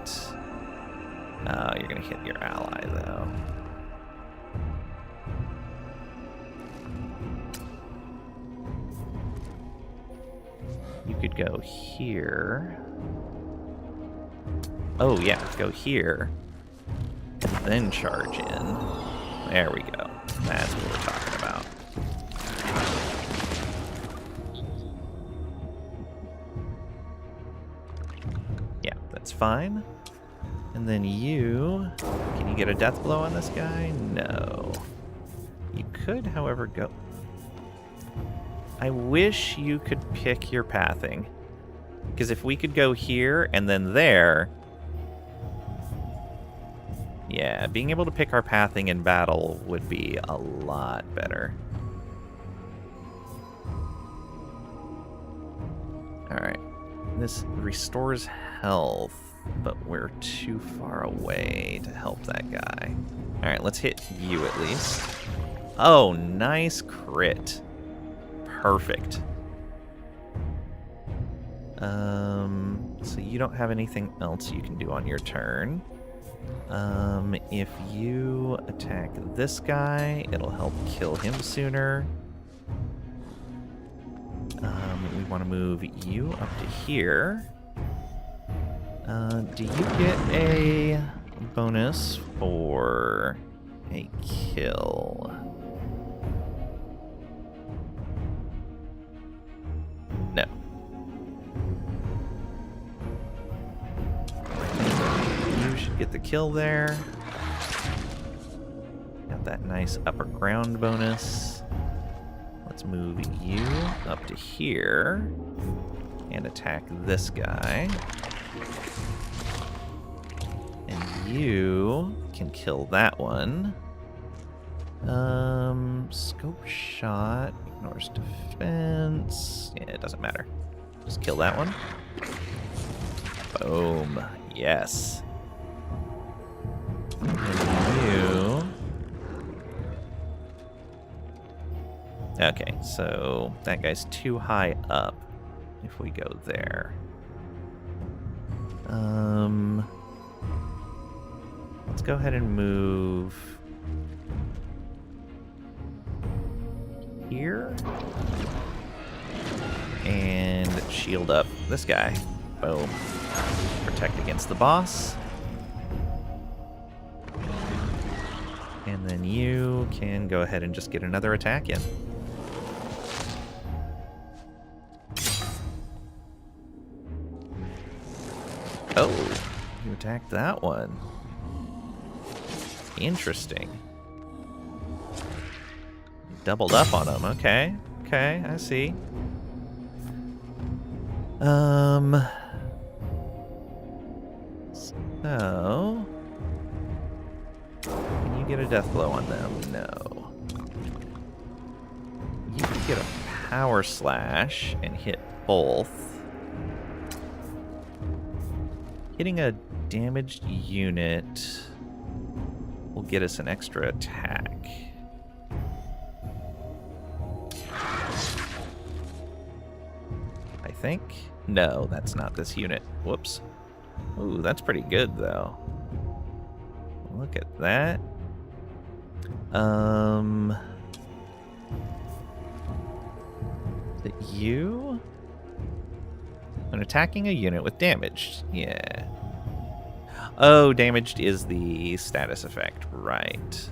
Oh, you're gonna hit your ally, though. You could go here. Oh, yeah, go here. And then charge in. There we go. That's what we're talking about. Yeah, that's fine. And then you... Can you get a death blow on this guy? No. You could, however, go... I wish you could pick your pathing. Because if we could go here and then there... Yeah, being able to pick our pathing in battle would be a lot better. Alright. This restores health, but we're too far away to help that guy. Alright, let's hit you at least. Oh, nice crit. Perfect. So you don't have anything else you can do on your turn. If you attack this guy, it'll help kill him sooner. We want to move you up to here. Do you get a bonus for a kill? No. You should get the kill there. Got that nice upper ground bonus. Let's move you up to here and attack this guy. And you can kill that one. Scope shot ignores defense. Yeah, it doesn't matter. Just kill that one. Boom. Yes. And you. Okay, so that guy's too high up if we go there. Let's go ahead and move here and shield up this guy. Boom. Protect against the boss. And then you can go ahead and just get another attack in. Oh, you attacked that one. Interesting. Doubled up on him. Okay. Okay, I see. So... Can you get a death blow on them? No. You could get a power slash and hit both. Hitting a damaged unit will get us an extra attack. I think? No, that's not this unit. Whoops. Ooh, that's pretty good, though. Look at that. Is it you? When attacking a unit with damage. Yeah. Oh, damaged is the status effect. Right.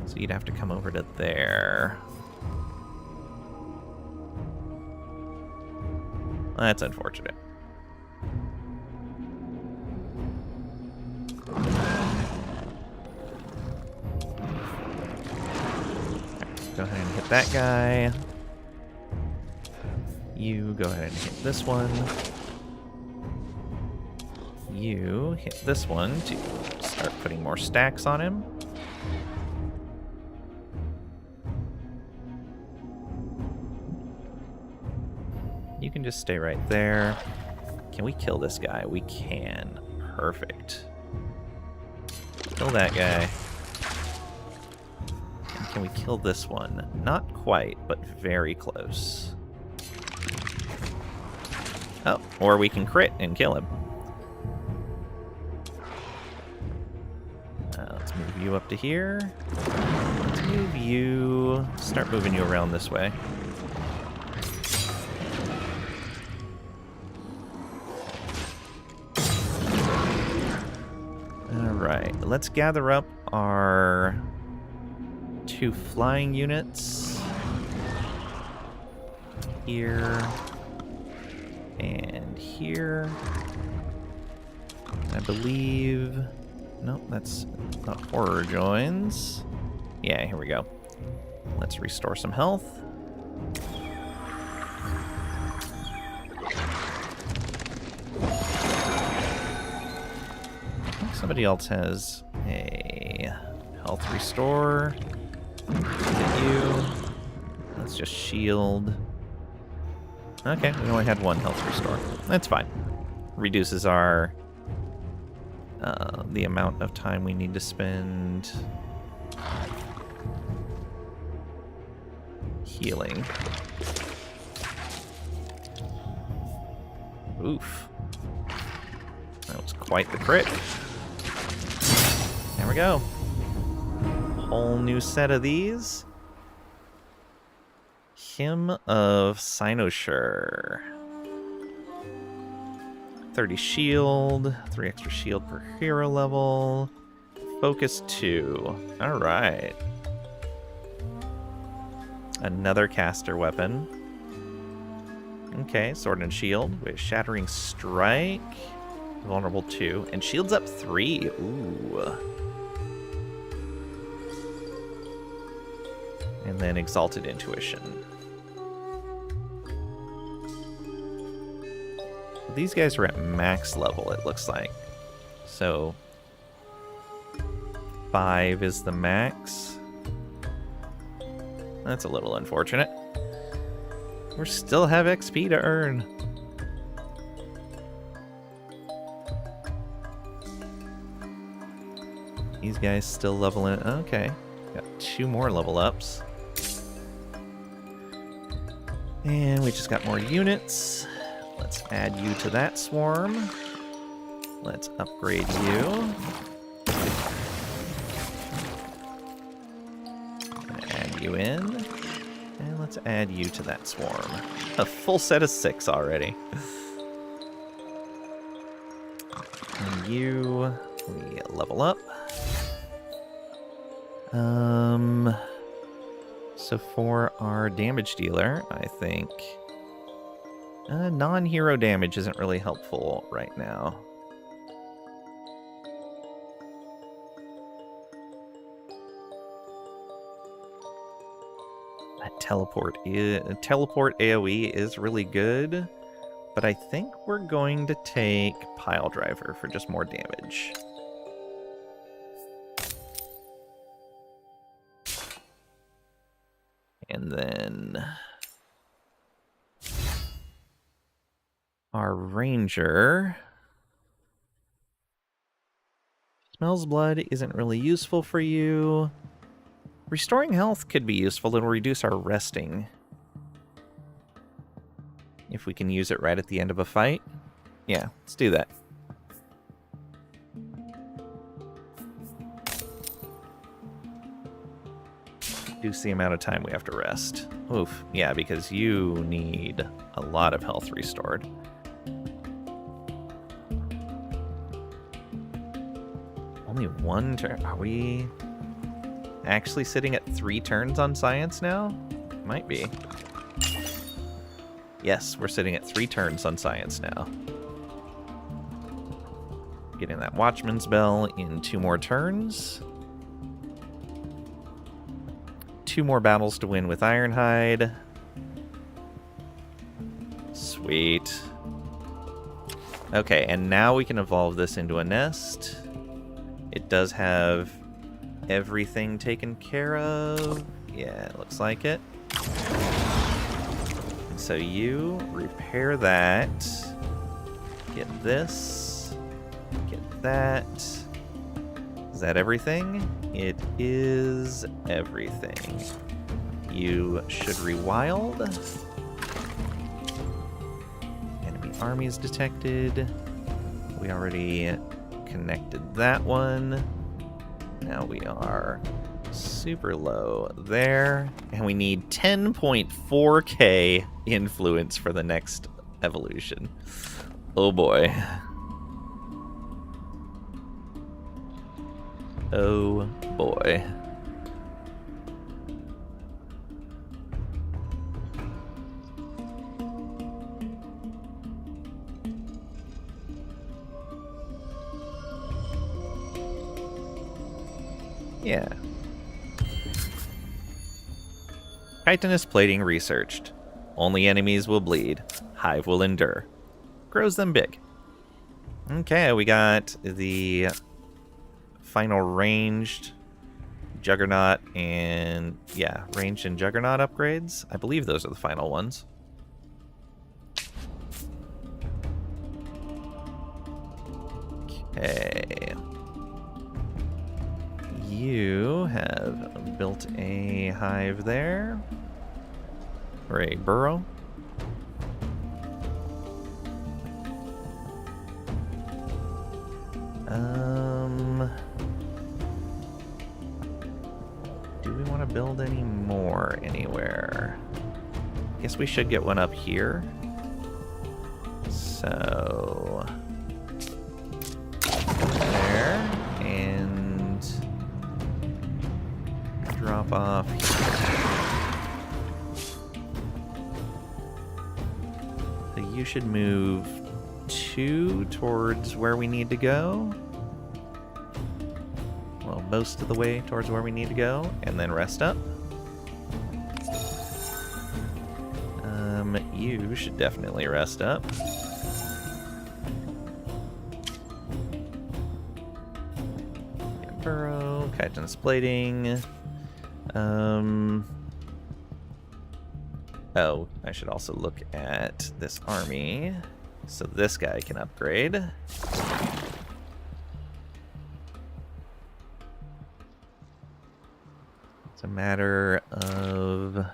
So you'd have to come over to there. That's unfortunate. Go ahead and hit that guy. You go ahead and hit this one. You hit this one to start putting more stacks on him. You can just stay right there. Can we kill this guy? We can. Perfect. Kill that guy. And can we kill this one? Not quite, but very close. Oh, or we can crit and kill him. Let's move you up to here. Let's move you... Start moving you around this way. Alright, let's gather up our 2 flying units. Here. And here. I believe... Nope, that's not horror joins. Yeah, here we go. Let's restore some health. I think somebody else has a health restore. Hit you. Let's just shield. Okay, we only had 1 health restore. That's fine. Reduces our... the amount of time we need to spend healing. Oof. That was quite the crit. There we go. Whole new set of these. Hymn of Cynosure. 30 shield, 3 extra shield per hero level. Focus 2. Alright. Another caster weapon. Okay, sword and shield with Shattering Strike. Vulnerable 2. And shields up 3. Ooh. And then Exalted Intuition. These guys are at max level, it looks like. So 5 is the max. That's a little unfortunate. We still have XP to earn. These guys still leveling. Okay. Got 2 more level ups. And we just got more units. Let's add you to that swarm. Let's upgrade you. Add you in. And let's add you to that swarm. A full set of 6 already. And you, we level up. So for our damage dealer, I think non-hero damage isn't really helpful right now. That teleport AoE is really good, but I think we're going to take Pile Driver for just more damage. And then our ranger. Smells blood isn't really useful for you. Restoring health could be useful. It'll reduce our resting. If we can use it right at the end of a fight. Yeah, let's do that. reduce the amount of time we have to rest. Oof, yeah, because you need a lot of health restored. Only one turn. Are we actually sitting at 3 turns on science now? Might be. Yes, we're sitting at 3 turns on science now. Getting that Watchman's Bell in 2 more turns. 2 more battles to win with Ironhide. Sweet. Okay, and now we can evolve this into a nest. It does have everything taken care of. Yeah, it looks like it. And so you repair that. Get this. Get that. Is that everything? It is everything. You should rewild. Enemy armies detected. We already connected that one. Now we are super low there. And we need 10.4k influence for the next evolution. Oh boy. Oh boy. Yeah. Chitinous plating researched. Only enemies will bleed. Hive will endure. Grows them big. Okay, we got the final ranged Juggernaut and, yeah, ranged and Juggernaut upgrades. I believe those are the final ones. Okay. You have built a hive there. Or a burrow. Do we want to build any more anywhere? I guess we should get one up here. So there, and drop off here. So you should move 2 towards where we need to go. Well, most of the way towards where we need to go, and then rest up. You should definitely rest up. Burrow, chitinous plating. Oh, I should also look at this army. So this guy can upgrade. It's a matter of...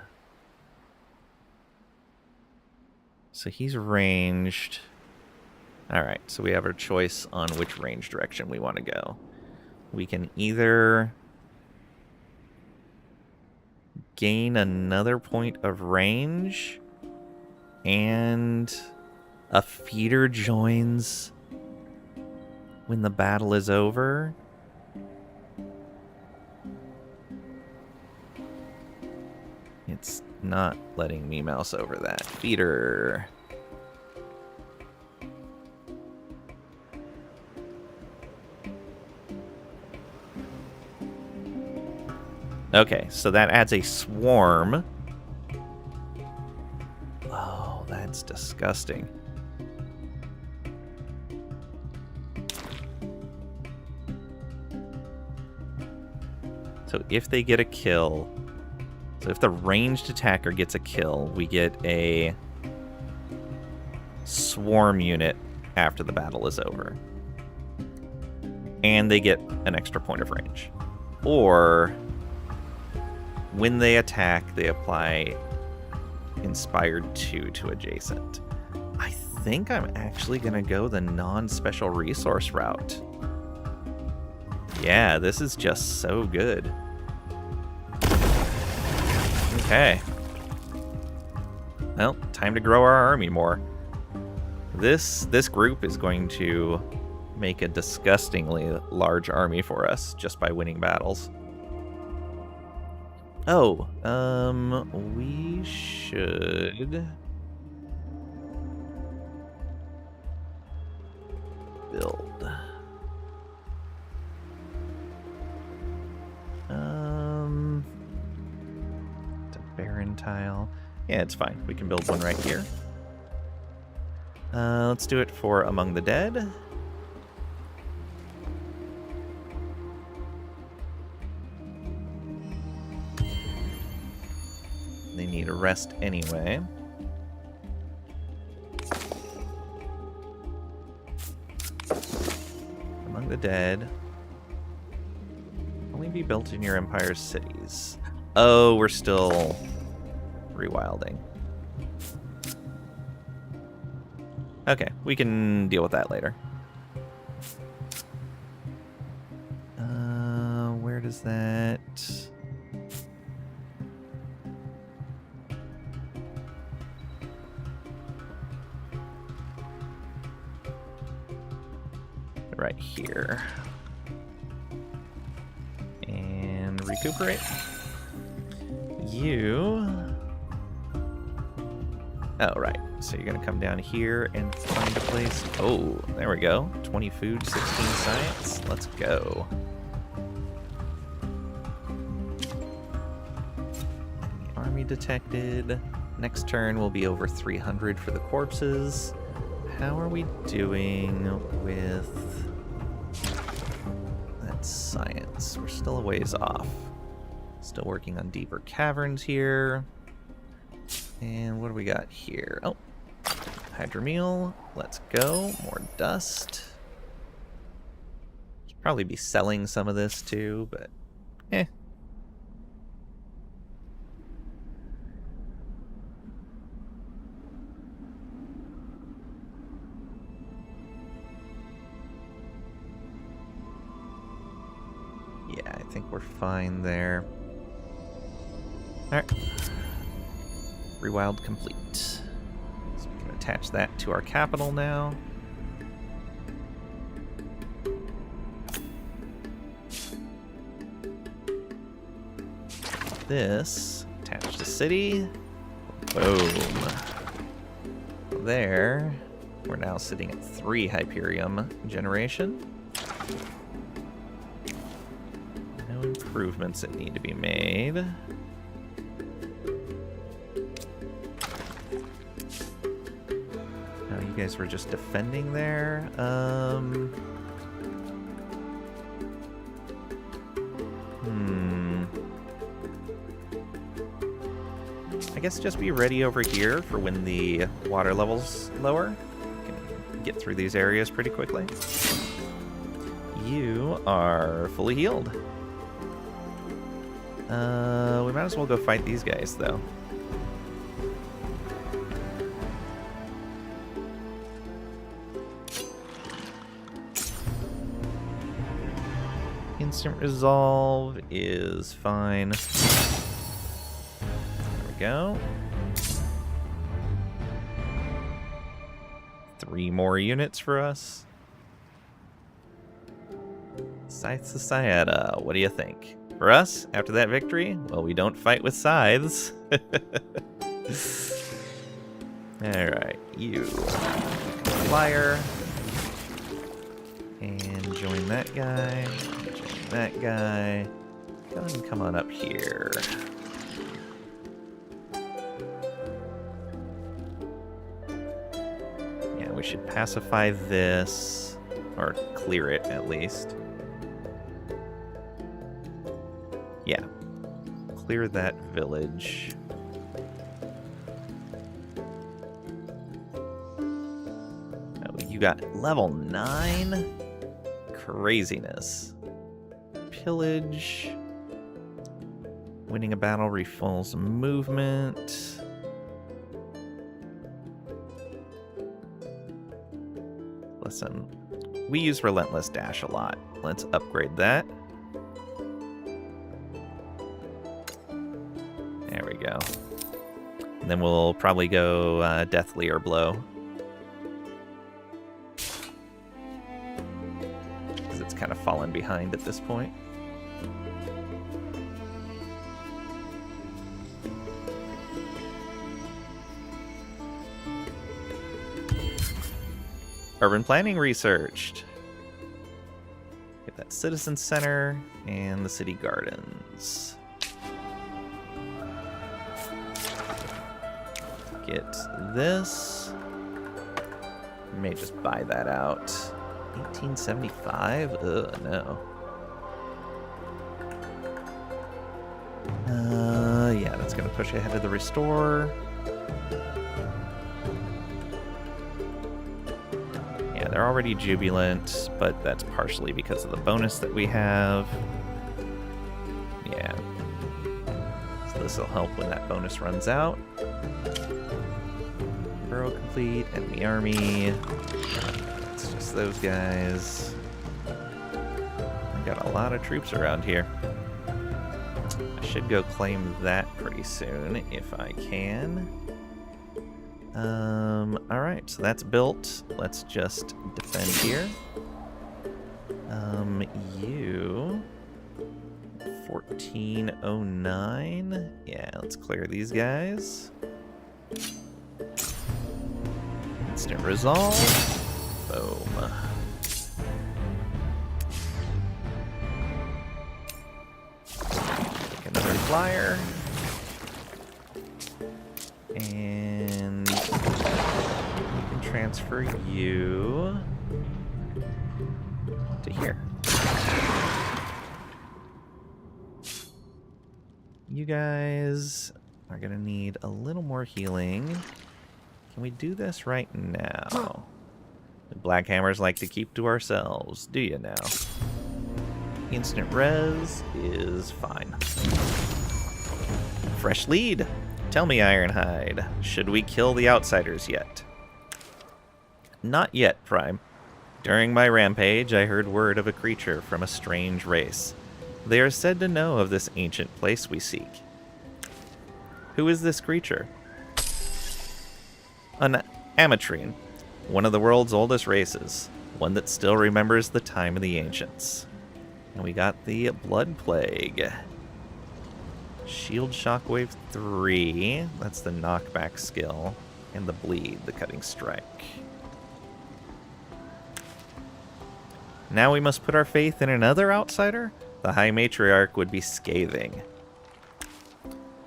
So he's ranged. Alright, so we have our choice on which range direction we want to go. We can either gain another point of range and a feeder joins when the battle is over. It's not letting me mouse over that. Feeder. Okay, so that adds a swarm. Oh, that's disgusting. So if they get a kill... So if the ranged attacker gets a kill, we get a swarm unit after the battle is over. And they get an extra point of range. Or when they attack, they apply Inspired 2 to adjacent. I think I'm actually going to go the non-special resource route. Yeah, this is just so good. Okay. Well, time to grow our army more. This group is going to make a disgustingly large army for us just by winning battles. Oh, we should build. It's a barren tile. Yeah, it's fine. We can build one right here. Let's do it for Among the Dead. They need a rest anyway. Among the Dead. Only be built in your empire's cities. Oh, we're still rewilding. Okay, we can deal with that later. Where does that... Right here. And recuperate. You... Oh, right. So you're going to come down here and find a place. Oh, there we go. 20 food, 16 science. Let's go. Army detected. Next turn will be over 300 for the corpses. How are we doing with that science? We're still a ways off. Still working on deeper caverns here. And what do we got here? Oh, hydromeal. Let's go. More dust. Should probably be selling some of this too, but eh. Yeah, I think we're fine there. Alright. Rewild complete. So we can attach that to our capital now. This, attach to city. Boom. There. We're now sitting at 3 Hyperium generation. No improvements that need to be made. You guys were just defending there. I guess just be ready over here for when the water level's lower. You can get through these areas pretty quickly. You are fully healed. We might as well go fight these guys, though. Instant resolve is fine. There we go. 3 more units for us. Scythe Society, what do you think? For us, after that victory, well, we don't fight with scythes. Alright, you. Flyer. And join that guy. Join that guy. Go ahead and come on up here. Yeah, we should pacify this. Or clear it, at least. Yeah. Clear that village. Oh, you got level 9? Craziness. Pillage. Winning a battle refills movement. Listen, we use Relentless Dash a lot. Let's upgrade that. There we go. And then we'll probably go Deathly or Blow. Because it's kind of fallen behind at this point. Urban planning researched. Get that citizen center and the city gardens. Get this. May just buy that out. 1875? Ugh, no. Yeah, that's gonna push ahead of the restore. They're already jubilant, but that's partially because of the bonus that we have. Yeah. So this will help when that bonus runs out. Borough complete, enemy army. It's just those guys. I got a lot of troops around here. I should go claim that pretty soon if I can. Alright, so that's built. Let's just defend here. You... 1409. Yeah, let's clear these guys. Instant resolve. Boom. Take another flyer. And we can transfer you to here. You guys are gonna need a little more healing. Can we do this right now? The Black Hammers like to keep to ourselves, do you now? Instant res is fine. Fresh lead. Tell me, Ironhide, should we kill the outsiders yet? Not yet, Prime. During my rampage, I heard word of a creature from a strange race. They are said to know of this ancient place we seek. Who is this creature? An Ametrine, one of the world's oldest races, one that still remembers the time of the ancients. And we got the Blood Plague. Shield Shockwave 3, that's the knockback skill, and the Bleed, the cutting strike. Now we must put our faith in another outsider? The High Matriarch would be scathing.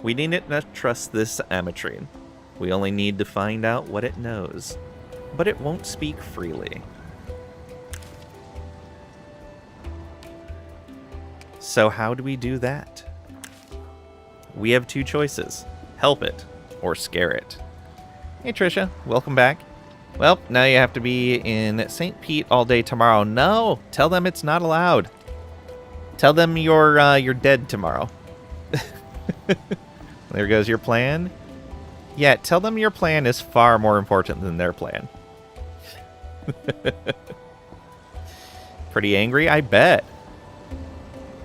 We need not trust this Ametrine. We only need to find out what it knows. But it won't speak freely. So how do we do that? We have two choices. Help it, or scare it. Hey Trisha, welcome back. Well, now you have to be in St. Pete all day tomorrow. No, tell them it's not allowed. Tell them you're dead tomorrow. There goes your plan. Yeah, tell them your plan is far more important than their plan. Pretty angry, I bet.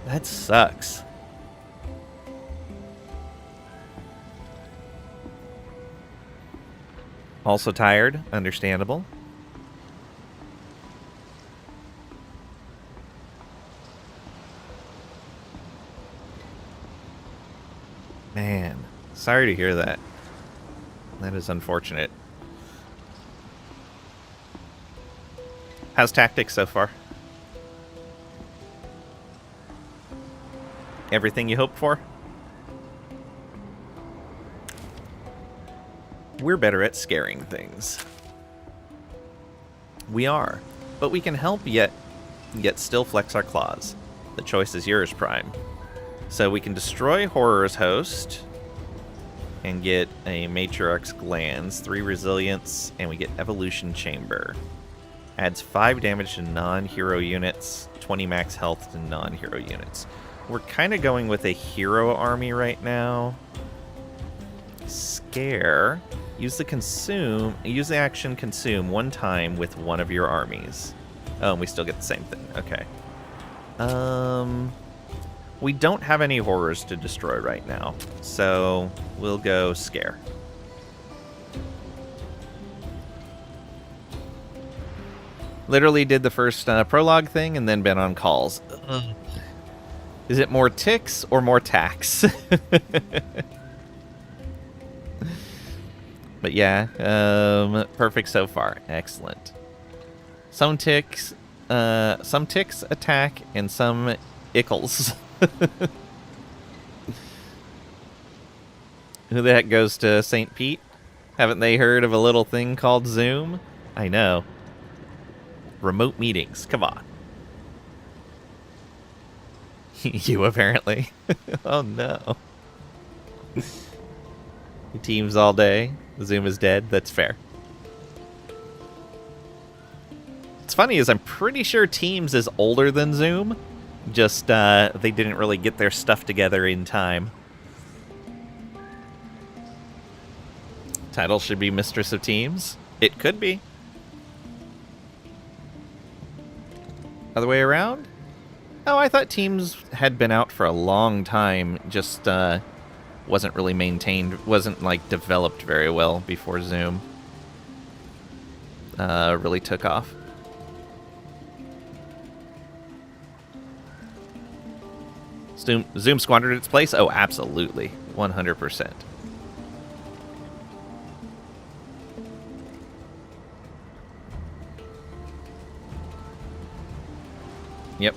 That sucks. Also tired, understandable. Man, sorry to hear that. That is unfortunate. How's tactics so far? Everything you hoped for? We're better at scaring things. We are, but we can help yet still flex our claws. The choice is yours, Prime. So we can destroy Horror's Host and get a Matriarch's Glands, 3 resilience, and we get Evolution Chamber. Adds 5 damage to non-hero units, 20 max health to non-hero units. We're kind of going with a hero army right now. Scare. Use the action consume 1 time with one of your armies. Oh, and we still get the same thing. Okay. We don't have any horrors to destroy right now, so we'll go scare. Literally did the first prologue thing and then been on calls. Ugh. Is it more ticks or more tax? But yeah, perfect so far. Excellent. Some ticks attack and some ickles. Who the heck goes to St. Pete? Haven't they heard of a little thing called Zoom? I know. Remote meetings. Come on. You apparently. Oh no. Teams all day. Zoom is dead. That's fair. What's funny is I'm pretty sure Teams is older than Zoom. Just they didn't really get their stuff together in time. Title should be Mistress of Teams. It could be. Other way around? Oh, I thought Teams had been out for a long time, just wasn't really maintained, wasn't like developed very well before Zoom really took off. Zoom squandered its place? Oh, absolutely. 100%. Yep.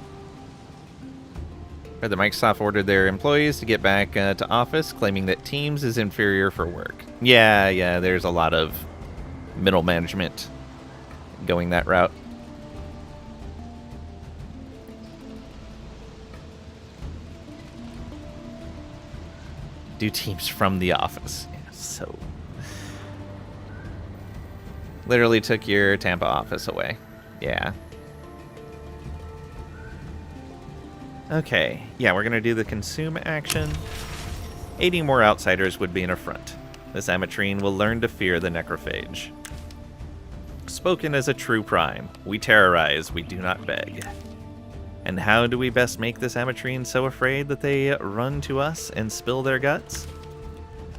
The Microsoft ordered their employees to get back to office, claiming that Teams is inferior for work. Yeah, there's a lot of middle management going that route. Do Teams from the office. Yeah, so... Literally took your Tampa office away. Yeah. Okay, yeah, we're going to do the consume action. Aiding more outsiders would be an affront. This Ametrine will learn to fear the Necrophage. Spoken as a true prime, we terrorize, we do not beg. And how do we best make this Ametrine so afraid that they run to us and spill their guts?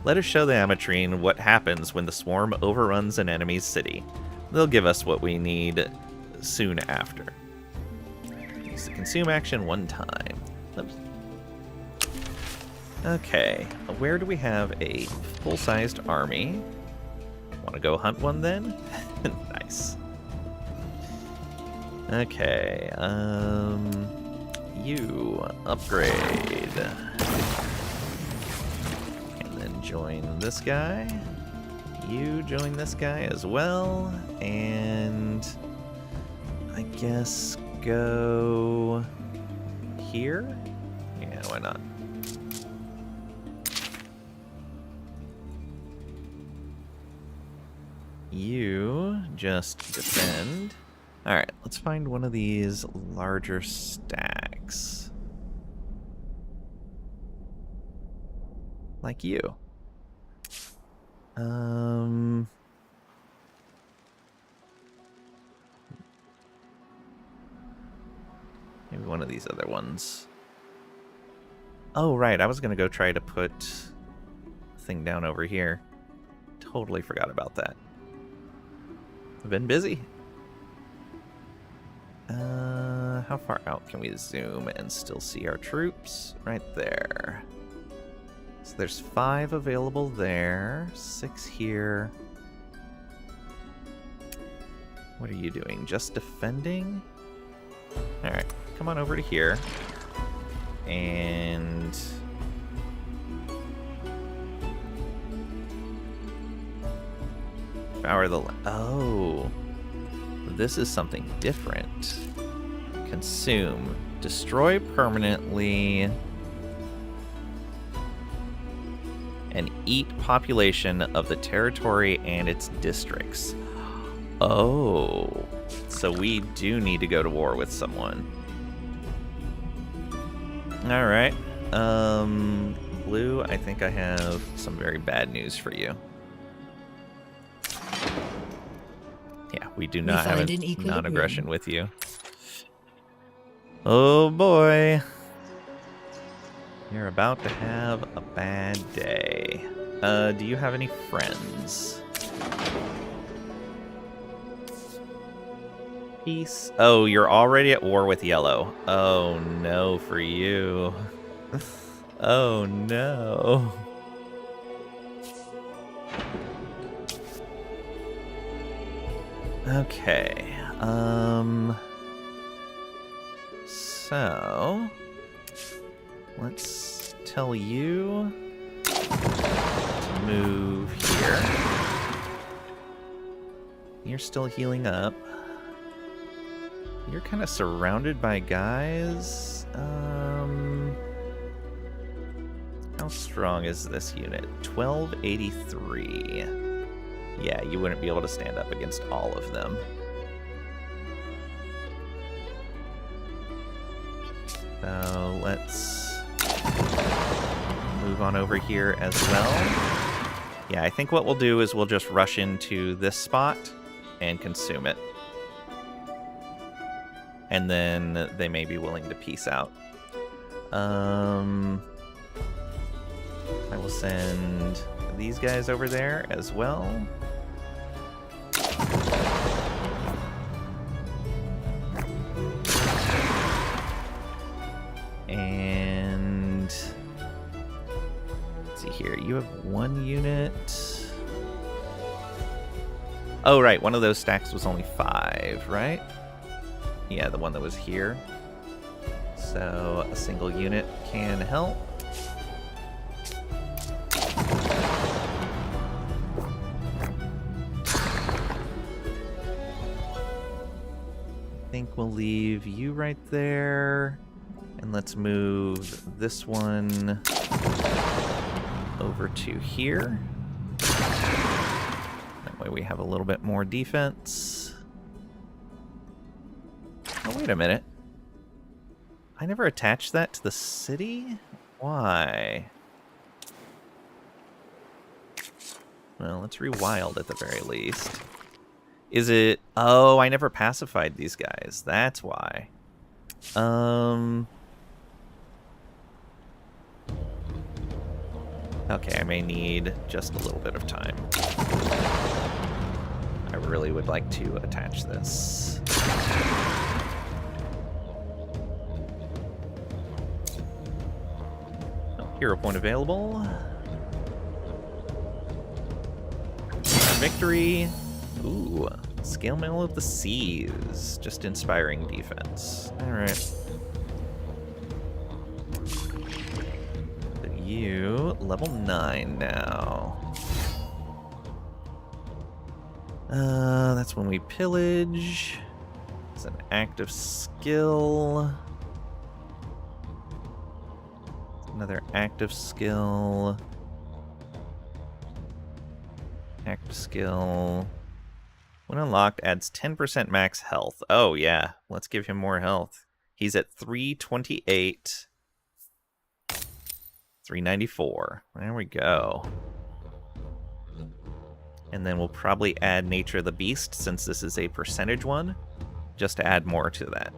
Let us show the Ametrine what happens when the swarm overruns an enemy's city. They'll give us what we need soon after. Use the consume action one time. Oops. Okay, where do we have a full-sized army? Want to go hunt one then? Nice. Okay, you upgrade. And then join this guy. You join this guy as well. And I guess go here? Yeah, why not? You just defend. Alright, let's find one of these larger stacks. Like you. Maybe one of these other ones. Oh, right, I was gonna go try to put the thing down over here. Totally forgot about that. I've been busy. How far out can we zoom and still see our troops? Right there. So there's 5 available there, 6 here. What are you doing? Just defending? Alright, come on over to here. And... Power the... Oh. This is something different. Consume. Destroy permanently. And eat population of the territory and its districts. Oh. So we do need to go to war with someone. Alright. Blue, I think I have some very bad news for you. Yeah, we do not have a non-aggression with you. Oh boy. You're about to have a bad day. Do you have any friends? Peace. Oh, you're already at war with yellow. Oh no for you. Oh no. Okay. So let's tell you to move here. You're still healing up. You're kind of surrounded by guys. How strong is this unit? 1283. Yeah, you wouldn't be able to stand up against all of them. So let's move on over here as well. Yeah, I think what we'll do is we'll just rush into this spot and consume it. And then they may be willing to peace out. I will send these guys over there as well. And let's see here. You have one unit. Oh, right. One of those stacks was only 5, right? Yeah, the one that was here. So a single unit can help. I think we'll leave you right there. And let's move this one over to here. That way we have a little bit more defense. Oh, wait a minute. I never attached that to the city? Why? Well, let's rewild at the very least. Is it... Oh, I never pacified these guys. That's why. Okay, I may need just a little bit of time. I really would like to attach this. Oh, hero point available. Victory. Ooh, Scale Mail of the Seas. Just inspiring defense. Alright. You, level 9 now. That's when we pillage. It's an active skill. Another active skill. Active skill. When unlocked, adds 10% max health. Oh, yeah. Let's give him more health. He's at 328. 394. There we go. And then we'll probably add Nature of the Beast, since this is a percentage one, just to add more to that.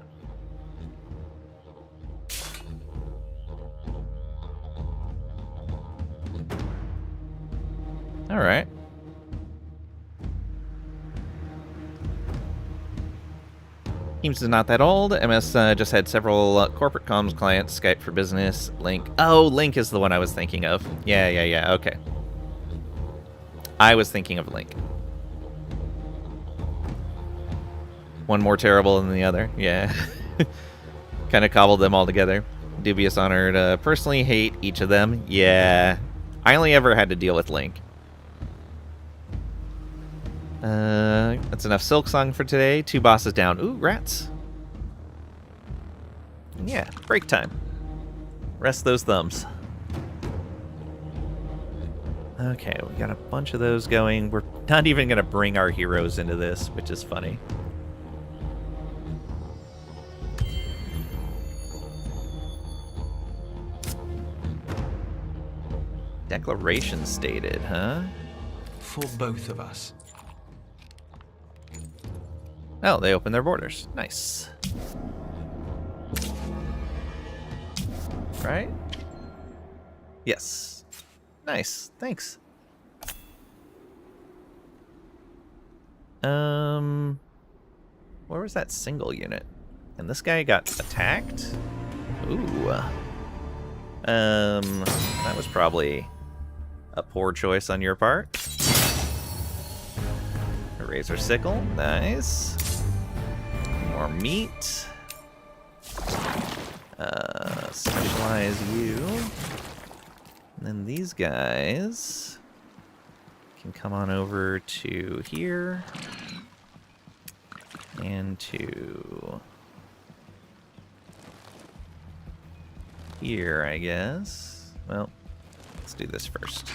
All right. Teams is not that old. MS just had several corporate comms clients, Skype for Business, Link. Oh, Link is the one I was thinking of. Yeah, okay. I was thinking of Link. One more terrible than the other. Yeah. Kind of cobbled them all together. Dubious honor to personally hate each of them. Yeah. I only ever had to deal with Link. That's enough Silk Song for today. 2 bosses down. Ooh, rats. Yeah, break time. Rest those thumbs. Okay, we got a bunch of those going. We're not even going to bring our heroes into this, which is funny. Declaration stated, huh? For both of us. Oh, they opened their borders. Nice. Right? Yes. Nice. Thanks. Where was was that single unit? And this guy got attacked? Ooh. That was probably a poor choice on your part. A razor sickle, nice. More meat. Specialize you. And then these guys can come on over to here. And to here, I guess. Well, let's do this first.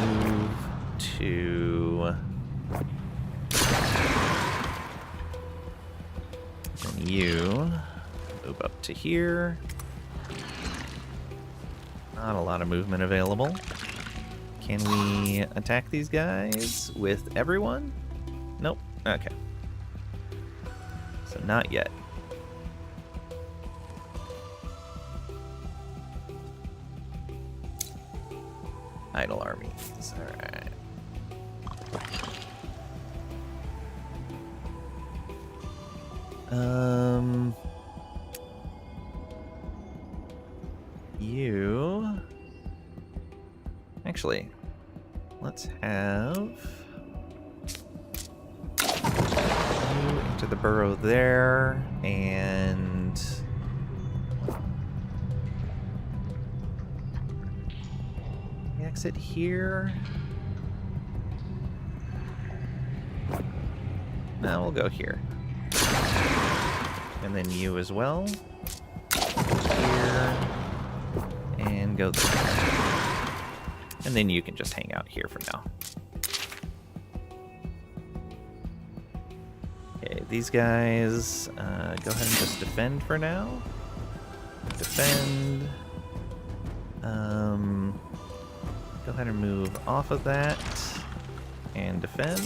Move to... And you move up to here. Not a lot of movement available. Can we attack these guys with everyone? Nope. Okay. So not yet. Idle armies. Alright. You... Actually, let's have you into the burrow there, and exit here. No, we'll go here. And then you as well. Here. And go there. And then you can just hang out here for now. Okay, these guys, go ahead and just defend for now. Defend. Go ahead and move off of that. And defend.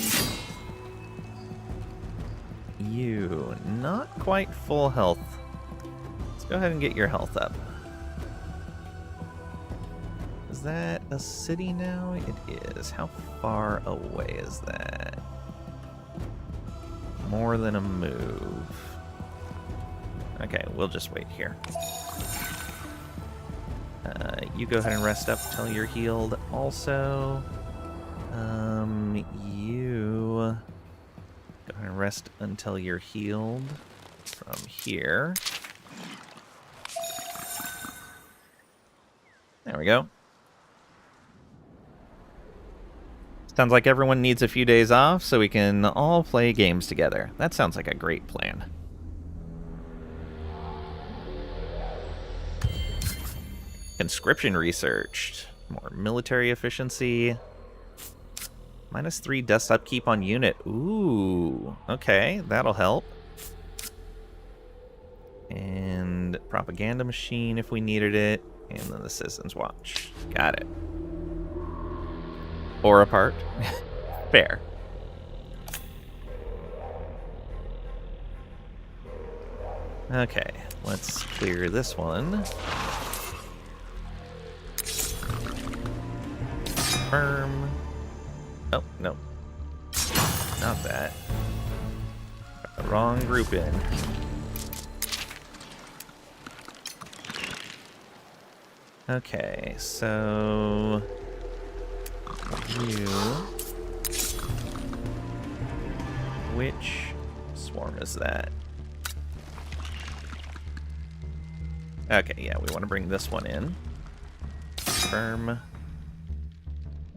You, not quite full health. Let's go ahead and get your health up. Is that a city now? It is. How far away is that? More than a move. Okay, we'll just wait here. You go ahead and rest up until you're healed. Also, you go ahead and rest until you're healed from here. There we go. Sounds like everyone needs a few days off so we can all play games together. That sounds like a great plan. Conscription researched. More military efficiency. -3 dust upkeep on unit. Ooh, okay, that'll help. And propaganda machine if we needed it. And then the Citizens Watch. Got it. Or apart. Fair. Okay, let's clear this one. Confirm. Oh, no. Not that. Got the wrong group in. Okay, so... you... Which swarm is that? Okay, yeah, we want to bring this one in. Confirm.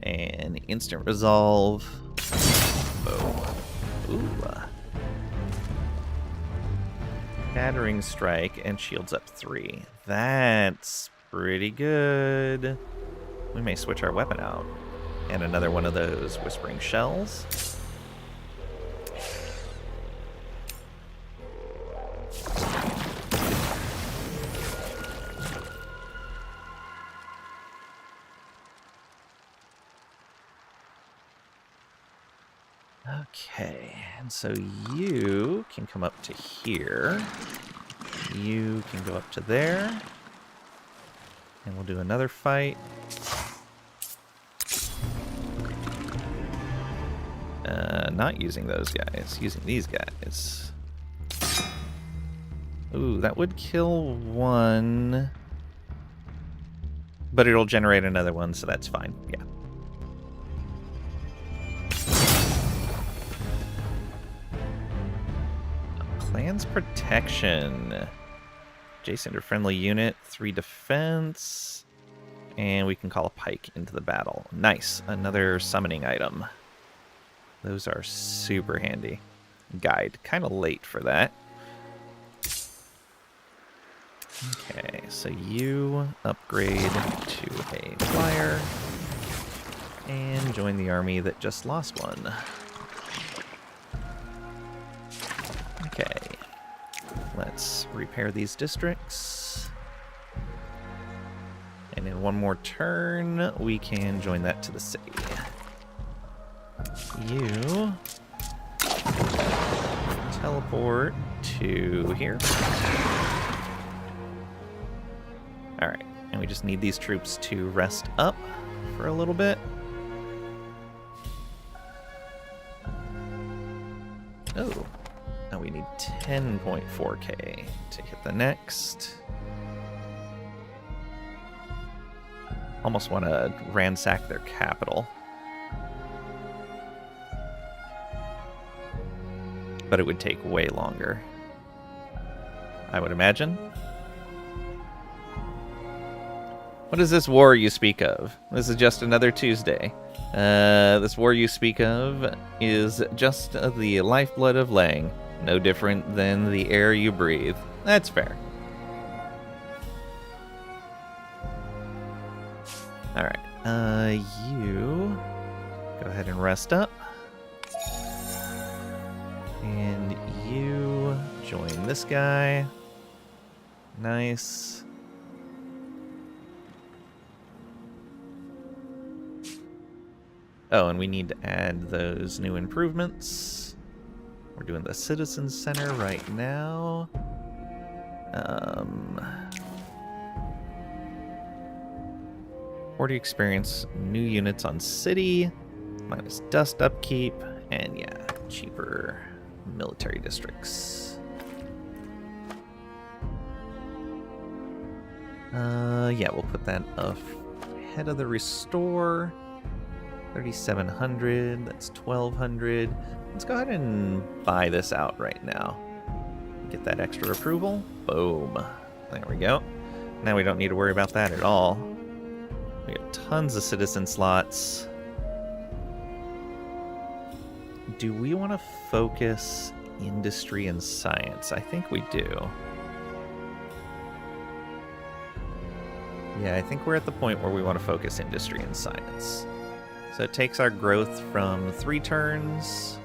And instant resolve. Boom. Ooh. Shattering strike and shields up 3. That's pretty good. We may switch our weapon out. And another one of those whispering shells. Okay, and so you can come up to here. You can go up to there. And we'll do another fight. Not using those guys. Using these guys. Ooh, that would kill one. But it'll generate another one, so that's fine. Yeah. Clan's protection. Adjacent or friendly unit, 3 defense. And we can call a pike into the battle. Nice. Another summoning item. Those are super handy. Guide. Kind of late for that. Okay, so you upgrade to a flyer. And join the army that just lost one. Okay. Let's repair these districts. And in one more turn, we can join that to the city. You teleport to here. Alright, and we just need these troops to rest up for a little bit. Oh, now we need 10.4k to hit the next. Almost want to ransack their capital. But it would take way longer, I would imagine. What is this war you speak of? This is just another Tuesday. This war you speak of is just the lifeblood of Lang. No different than the air you breathe. That's fair. Alright, you go ahead and rest up. And you join this guy. Nice. Oh, and we need to add those new improvements. We're doing the Citizen Center right now. 40 experience, new units on city, minus dust upkeep, and yeah, cheaper military districts. Yeah, we'll put that ahead of the restore. 3,700, that's 1,200. Let's go ahead and buy this out right now. Get that extra approval. Boom. There we go. Now we don't need to worry about that at all. We have tons of citizen slots. Do we want to focus industry and science? I think we do. Yeah, I think we're at the point where we want to focus industry and science. So it takes our growth from 3 turns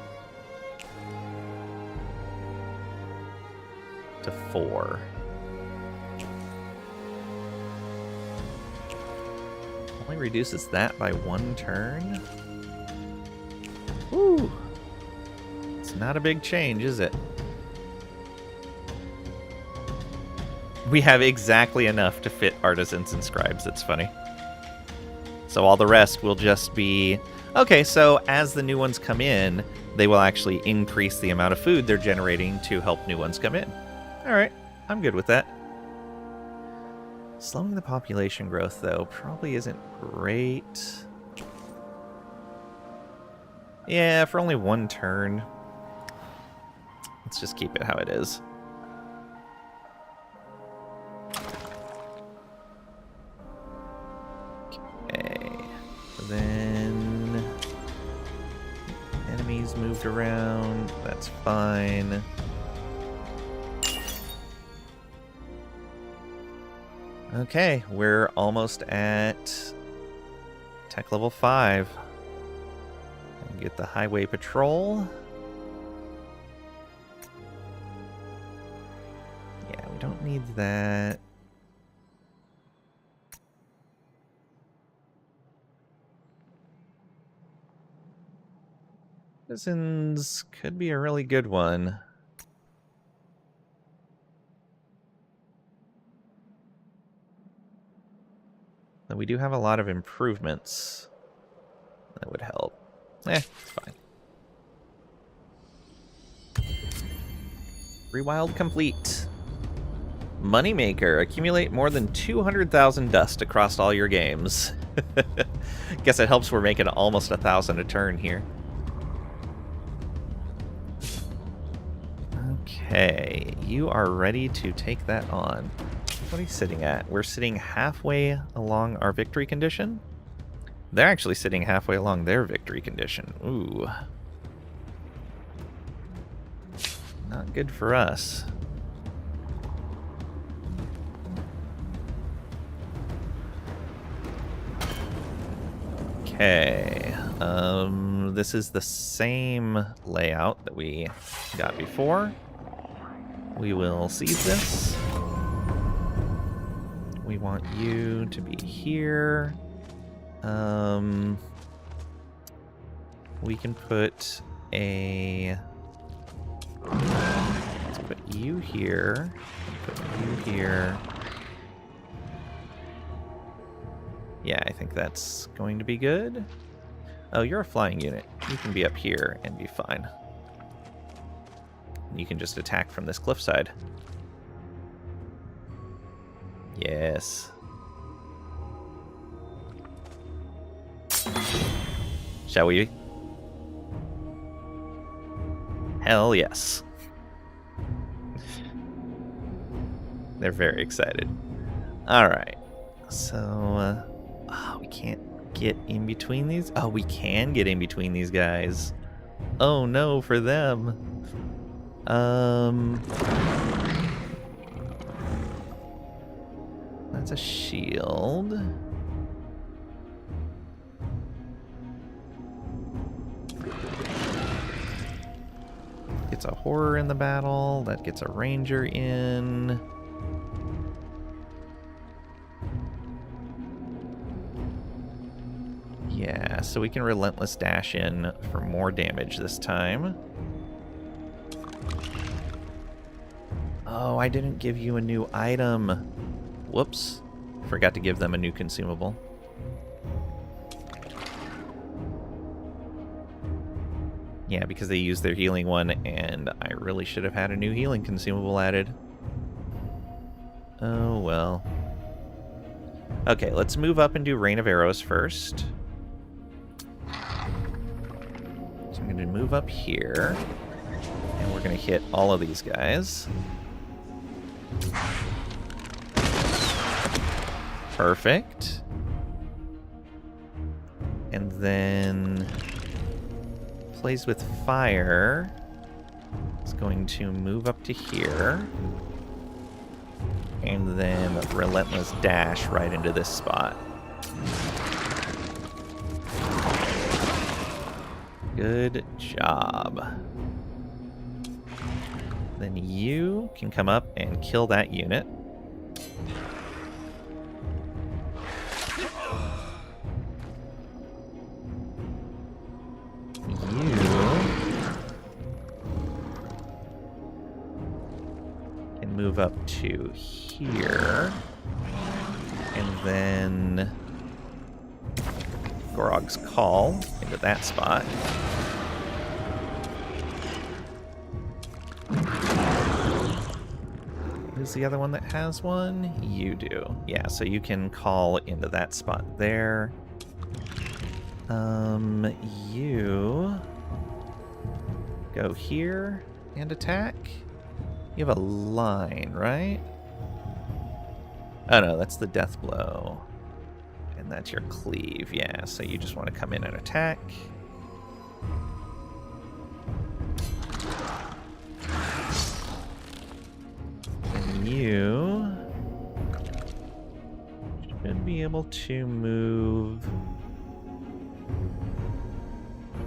to 4. Only reduces that by 1 turn. Woo! It's not a big change, is it? We have exactly enough to fit artisans and scribes. It's funny. So all the rest will just be... Okay, so as the new ones come in, they will actually increase the amount of food they're generating to help new ones come in. Alright, I'm good with that. Slowing the population growth, though, probably isn't great. Yeah, for only 1 turn. Let's just keep it how it is. Okay. Then... enemies moved around. That's fine. Okay, we're almost at tech level 5. Get the highway patrol. Yeah, we don't need that. Citizens could be a really good one. Though we do have a lot of improvements that would help. It's fine. Rewild complete. Moneymaker. Accumulate more than 200,000 dust across all your games. Guess it helps we're making almost 1,000 a turn here. Okay, you are ready to take that on. What are you sitting at? We're sitting halfway along our victory condition. They're actually sitting halfway along their victory condition. Ooh. Not good for us. Okay. This is the same layout that we got before. We will seize this. We want you to be here. We can put a... Let's put you here. Put you here. Yeah, I think that's going to be good. Oh, you're a flying unit. You can be up here and be fine. You can just attack from this cliffside. Yes. Shall we? Hell yes. They're very excited. Alright. So, we can't get in between these? Oh, we can get in between these guys. Oh no, for them. That's a shield. Gets a horror in the battle. That gets a ranger in. Yeah, so we can relentless dash in for more damage this time. Oh, I didn't give you a new item. Whoops. Forgot to give them a new consumable. Yeah, because they used their healing one, and I really should have had a new healing consumable added. Oh, well. Okay, let's move up and do Rain of Arrows first. So I'm going to move up here, and we're going to hit all of these guys. Perfect. And then plays with fire. It's going to move up to here. And then relentless dash right into this spot. Good job. Then you can come up and kill that unit. Move up to here, and then Gorog's Call into that spot. Who's the other one that has one? You do. Yeah, so you can call into that spot there. You go here and attack. You have a line, right? Oh no, that's the death blow. And that's your cleave, yeah. So you just want to come in and attack. And you should be able to move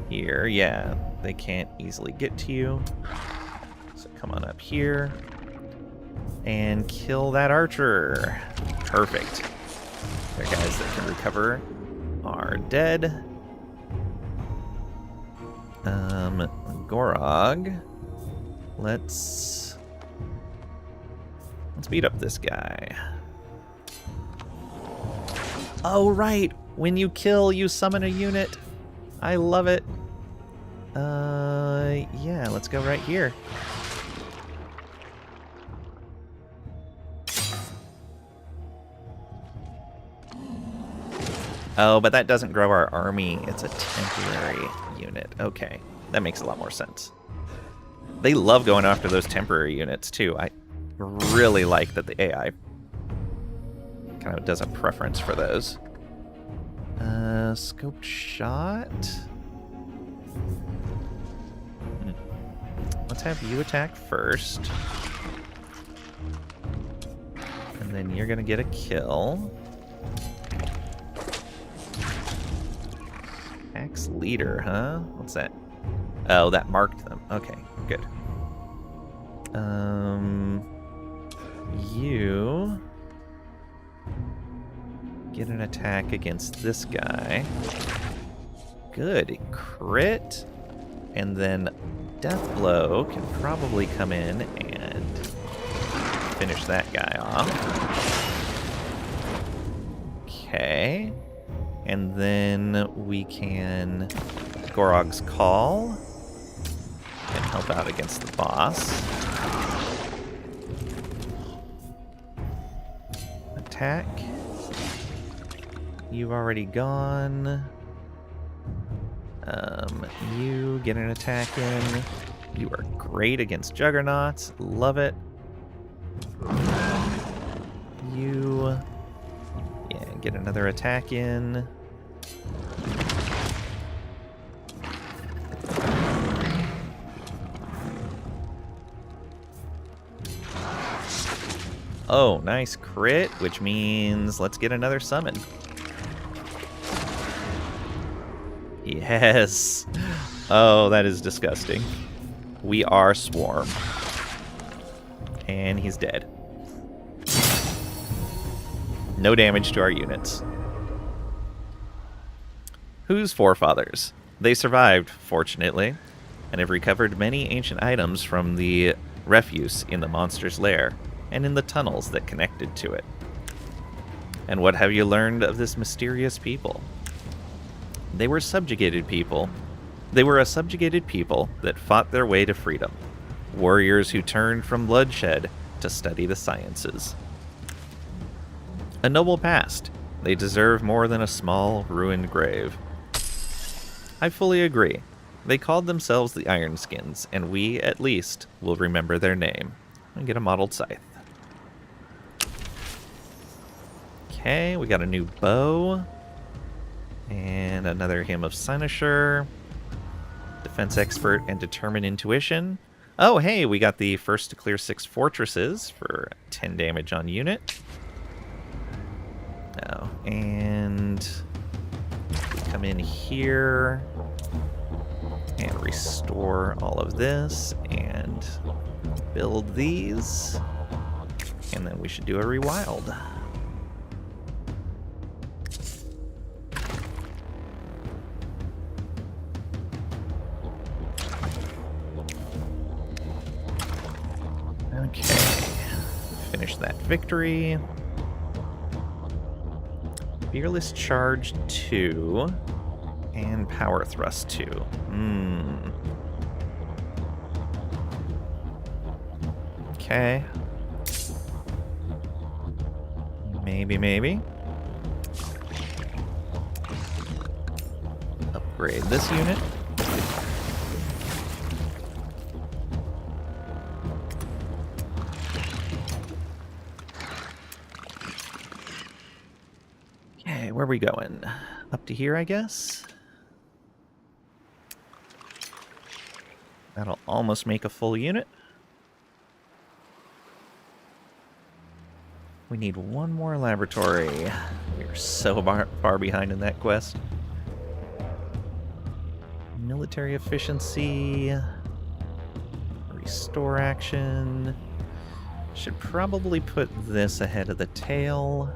here. Yeah, they can't easily get to you. Come on up here and kill that archer. Perfect. Their guys that can recover are dead. Gorog. Let's beat up this guy. Oh, right. When you kill, you summon a unit. I love it. Yeah, let's go right here. Oh, but that doesn't grow our army. It's a temporary unit. Okay, that makes a lot more sense. They love going after those temporary units, too. I really like that the AI kind of does a preference for those. Scoped shot. Let's have you attack first. And then you're gonna get a kill. Axe leader, huh? What's that? Oh, that marked them. Okay, good. You get an attack against this guy. Good. Crit. And then Death Blow can probably come in and finish that guy off. Okay. And then we can Gorog's Call and help out against the boss. Attack. You've already gone. You get an attack in. You are great against Juggernauts. Love it. You... yeah, get another attack in. Oh, nice crit, which means let's get another summon. Yes. Oh, that is disgusting. We are Swarm. And he's dead. No damage to our units. Whose forefathers? They survived, fortunately, and have recovered many ancient items from the refuse in the monster's lair and in the tunnels that connected to it. And what have you learned of this mysterious people? They were subjugated people. They were a subjugated people that fought their way to freedom. Warriors who turned from bloodshed to study the sciences. A noble past. They deserve more than a small, ruined grave. I fully agree. They called themselves the Ironskins, and we, at least, will remember their name. And get a modeled scythe. Okay, we got a new bow. And another Hymn of Cynosure. Defense Expert and Determined Intuition. Oh, hey, we got the first to clear 6 fortresses for 10 damage on unit. Oh, and we come in here and restore all of this and build these. And then we should do a rewild. Okay, finish that victory. Fearless Charge 2 and Power Thrust 2. Okay. Maybe. Upgrade this unit. Where are we going? Up to here, I guess? That'll almost make a full unit. We need one more laboratory. We're so far behind in that quest. Military efficiency. Restore action. Should probably put this ahead of the tail.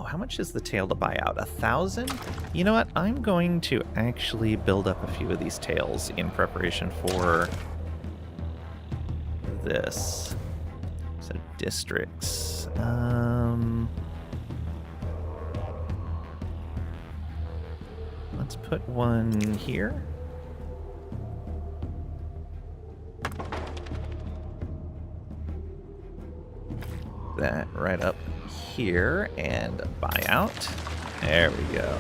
How much is the tail to buy out? 1,000? You know what? I'm going to actually build up a few of these tails in preparation for this. So districts. Let's put one here. That right up here and buy out. There we go.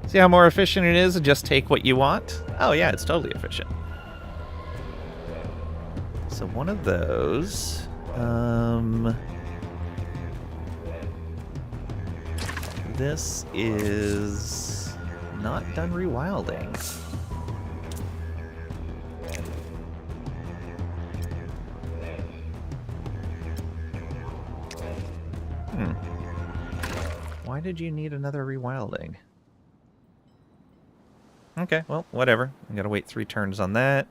See how more efficient it is to just take what you want? Oh yeah, it's totally efficient. So one of those... This is not done rewilding. Why did you need another rewilding? Okay, well, whatever. I'm gonna wait 3 turns on that.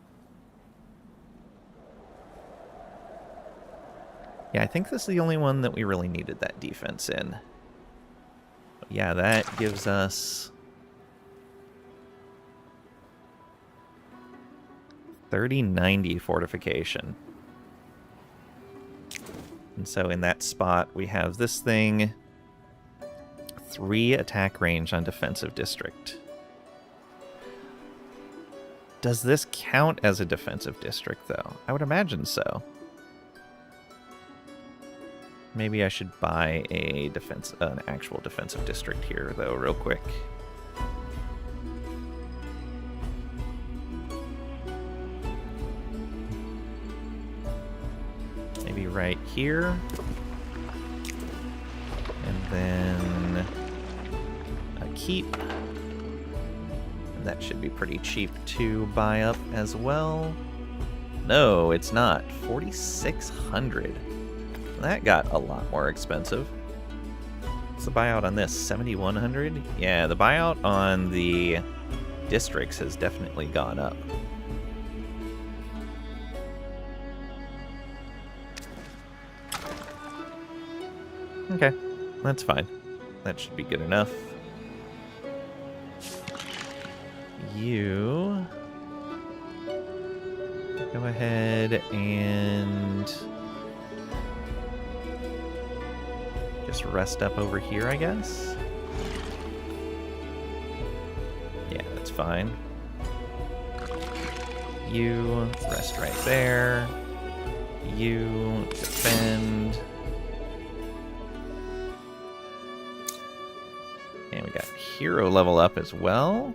Yeah, I think this is the only one that we really needed that defense in. But yeah, that gives us 3090 fortification. And so in that spot, we have this thing, 3 attack range on defensive district. Does this count as a defensive district, though? I would imagine so. Maybe I should buy an actual defensive district here, though, real quick. Maybe right here. And then a keep. And that should be pretty cheap to buy up as well. No, it's not. 4,600. That got a lot more expensive. What's the buyout on this? 7,100? Yeah, the buyout on the districts has definitely gone up. Okay, that's fine. That should be good enough. You go ahead and just rest up over here, I guess. Yeah, that's fine. You rest right there. You defend. And we got hero level up as well.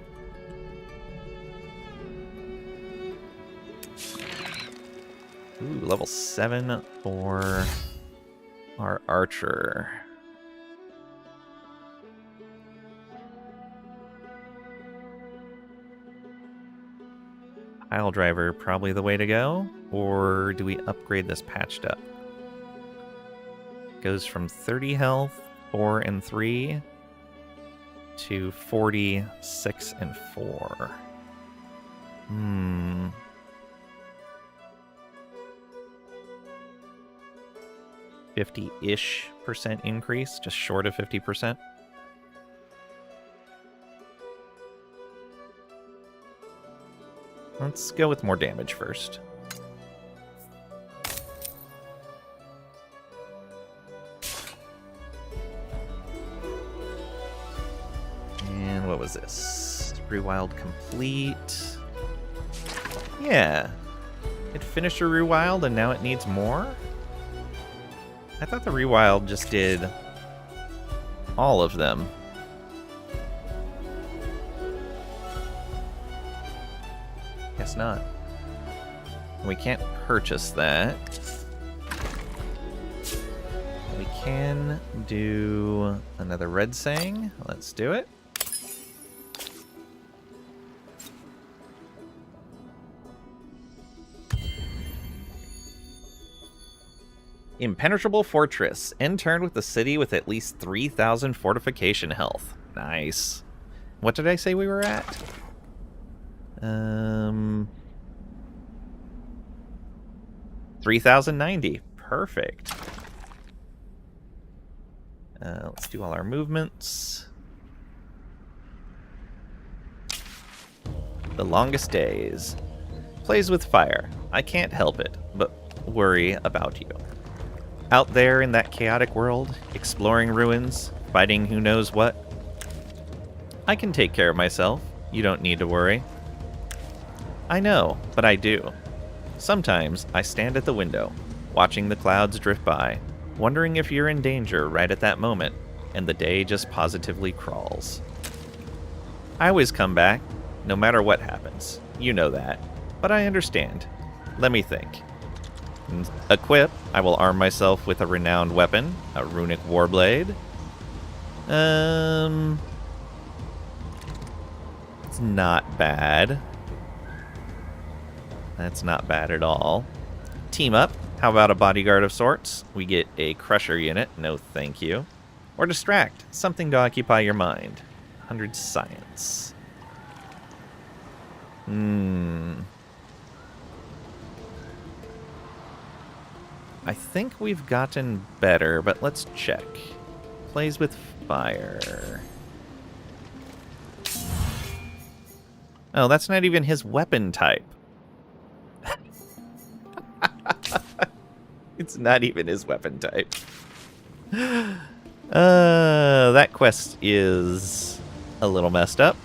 Ooh, level 7 for our archer. Pile driver, probably the way to go. Or do we upgrade this patched up? Goes from 30 health, 4 and 3, to 40, 6 and 4. 50-ish% increase, just short of 50%. Let's go with more damage first. And what was this? Rewild complete. Yeah. It finished a rewild and now it needs more? I thought the rewild just did all of them. Guess not. We can't purchase that. We can do another red sang. Let's do it. Impenetrable Fortress. End turn with the city with at least 3,000 fortification health. Nice. What did I say we were at? 3,090. Perfect. Let's do all our movements. The longest days. Plays with fire. I can't help it, but worry about you. Out there in that chaotic world, exploring ruins, fighting who knows what. I can take care of myself. You don't need to worry. I know, but I do. Sometimes I stand at the window, watching the clouds drift by, wondering if you're in danger right at that moment, and the day just positively crawls. I always come back, no matter what happens. You know that. But I understand. Let me think. Equip, I will arm myself with a renowned weapon, a runic warblade. It's not bad. That's not bad at all. Team up. How about a bodyguard of sorts? We get a crusher unit. No thank you. Or distract. Something to occupy your mind. 100 science. I think we've gotten better, but let's check. Plays with fire. Oh, that's not even his weapon type. It's not even his weapon type. That quest is a little messed up.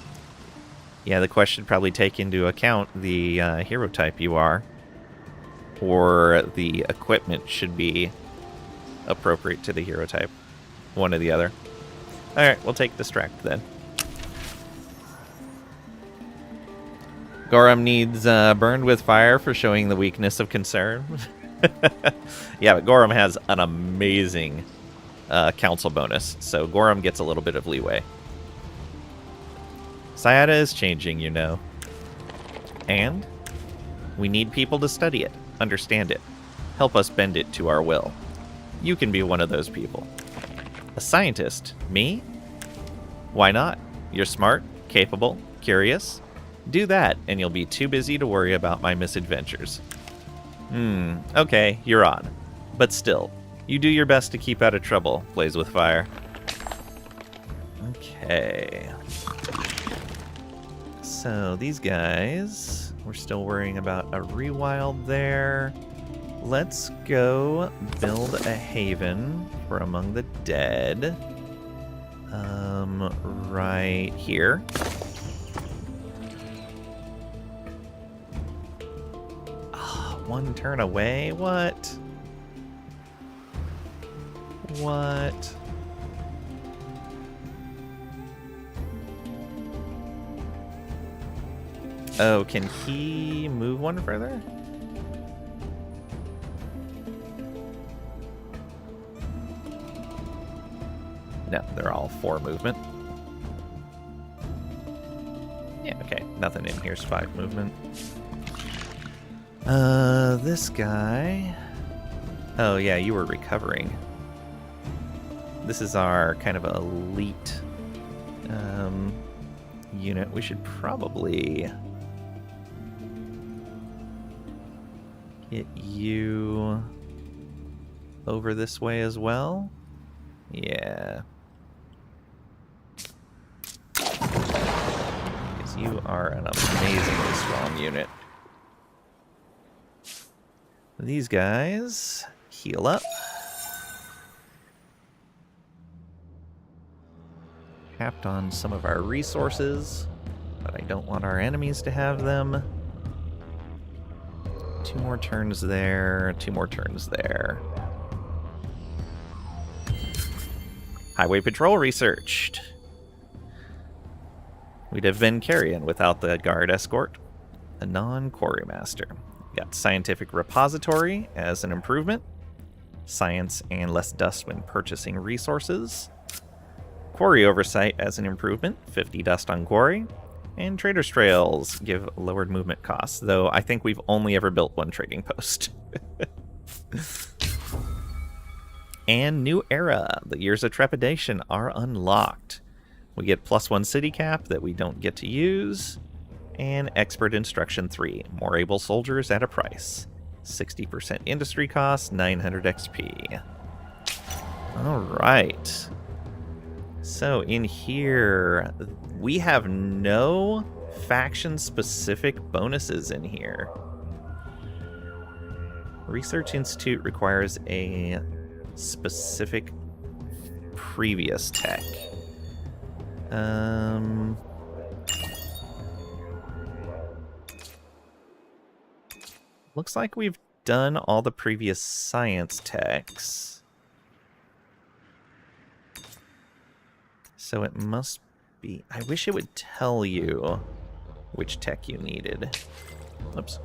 Yeah, the quest should probably take into account the hero type you are. Or the equipment should be appropriate to the hero type. One or the other. Alright, we'll take Distract then. Gorum needs Burned with Fire for showing the weakness of concern. Yeah, but Gorum has an amazing council bonus, so Gorum gets a little bit of leeway. Sayada is changing, you know. And we need people to study it, understand it, help us bend it to our will. You can be one of those people. A scientist? Me? Why not? You're smart, capable, curious. Do that, and you'll be too busy to worry about my misadventures. Okay, you're on. But still, you do your best to keep out of trouble, Blaze with Fire. Okay. So, these guys, we're still worrying about a rewild there. Let's go build a haven for Among the Dead. Right here. One turn away? What? What? Oh, can he move one further? No, they're all 4 movement. Yeah, okay. Nothing in here's 5 movement. This guy... Oh, yeah, you were recovering. This is our kind of elite unit. We should probably get you over this way as well. Yeah. Because you are an amazingly strong unit. These guys heal up. Capped on some of our resources, but I don't want our enemies to have them. 2 more turns there, 2 more turns there. Highway Patrol researched. We'd have been Carrion without the guard escort. A non-quarry master. Got Scientific Repository as an improvement. Science and less dust when purchasing resources. Quarry Oversight as an improvement, 50 dust on quarry. And Trader's Trails give lowered movement costs, though I think we've only ever built 1 trading post. And New Era. The Years of Trepidation are unlocked. We get +1 city cap that we don't get to use. And Expert Instruction 3, more able soldiers at a price. 60% industry cost, 900 XP. Alright. So in here, we have no faction-specific bonuses in here. Research Institute requires a specific previous tech. Looks like we've done all the previous science techs. So it must be... I wish it would tell you which tech you needed. Oops.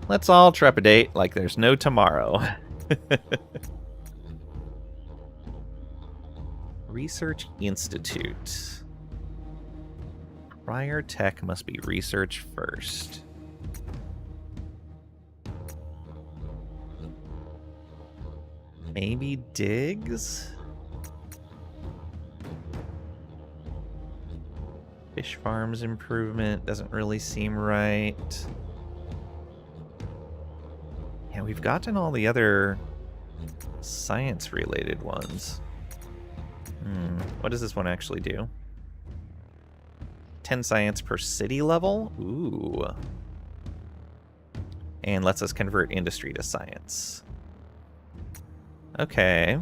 Let's all trepidate like there's no tomorrow. Research Institute. Prior tech must be research first. Maybe digs? Fish farms improvement doesn't really seem right. Yeah, we've gotten all the other science-related ones. What does this one actually do? 10 science per city level? Ooh. And lets us convert industry to science. Okay.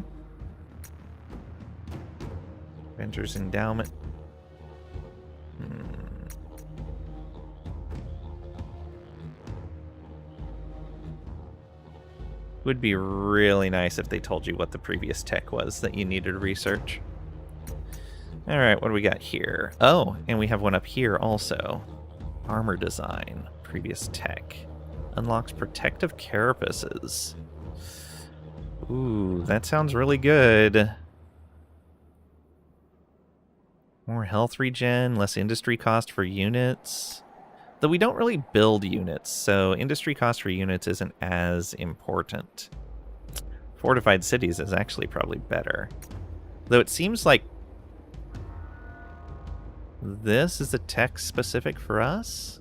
Avengers Endowment. Would be really nice if they told you what the previous tech was that you needed to research. Alright, what do we got here? Oh, and we have one up here also. Armor design. Previous tech. Unlocks protective carapaces. Ooh, that sounds really good. More health regen, less industry cost for units. Though we don't really build units, so industry cost for units isn't as important. Fortified cities is actually probably better. Though it seems like this is a tech specific for us?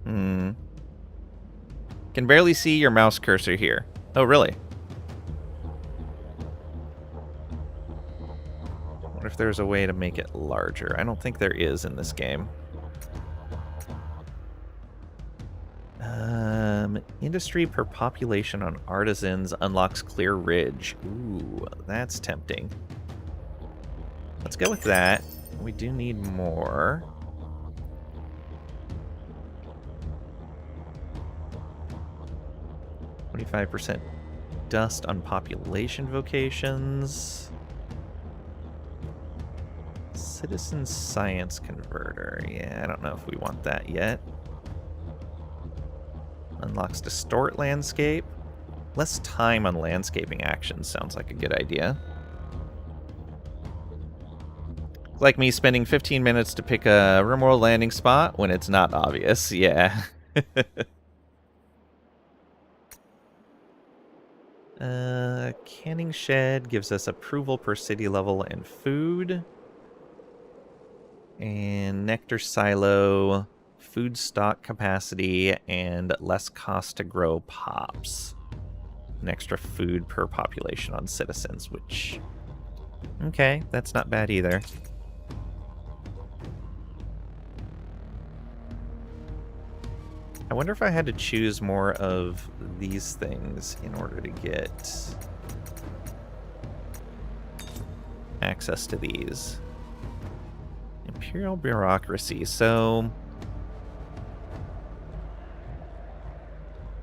Can barely see your mouse cursor here. Oh, really? What if there's a way to make it larger? I don't think there is in this game. Industry per population on artisans unlocks Clear Ridge. Ooh, that's tempting. Let's go with that. We do need more. %, dust on population vocations. Citizen Science Converter. Yeah, I don't know if we want that yet. Unlocks Distort Landscape. Less time on landscaping actions sounds like a good idea. Like me spending 15 minutes to pick a RimWorld landing spot when it's not obvious. Yeah. Canning Shed gives us approval per city level and food. And Nectar Silo, food stock capacity, and less cost to grow pops. An extra food per population on citizens, which... Okay, that's not bad either. I wonder if I had to choose more of these things in order to get access to these. Imperial bureaucracy, so...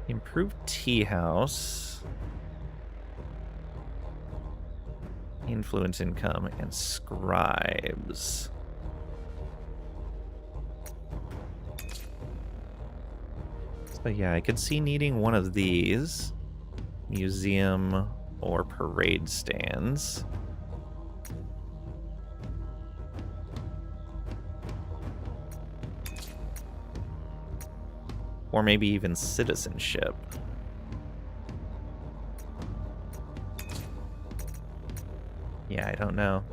Improved tea house. Influence income and scribes. So yeah, I could see needing one of these. Museum or parade stands. Or maybe even citizenship. Yeah, I don't know.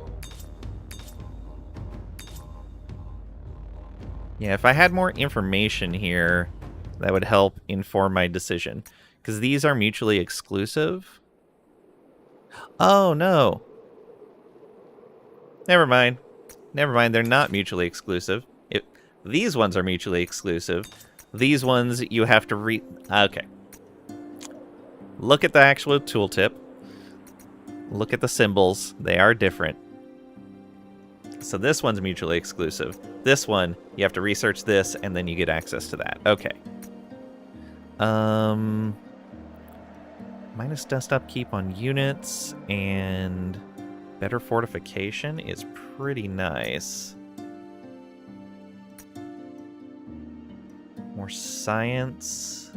Yeah, if I had more information here, that would help inform my decision. Because these are mutually exclusive. Oh, no. Never mind. Never mind, they're not mutually exclusive. These ones are mutually exclusive. These ones you have to read. Okay. Look at the actual tooltip. Look at the symbols. They are different. So this one's mutually exclusive. This one, you have to research this, and then you get access to that. Okay. Minus dust upkeep on units and better fortification is pretty nice. More science.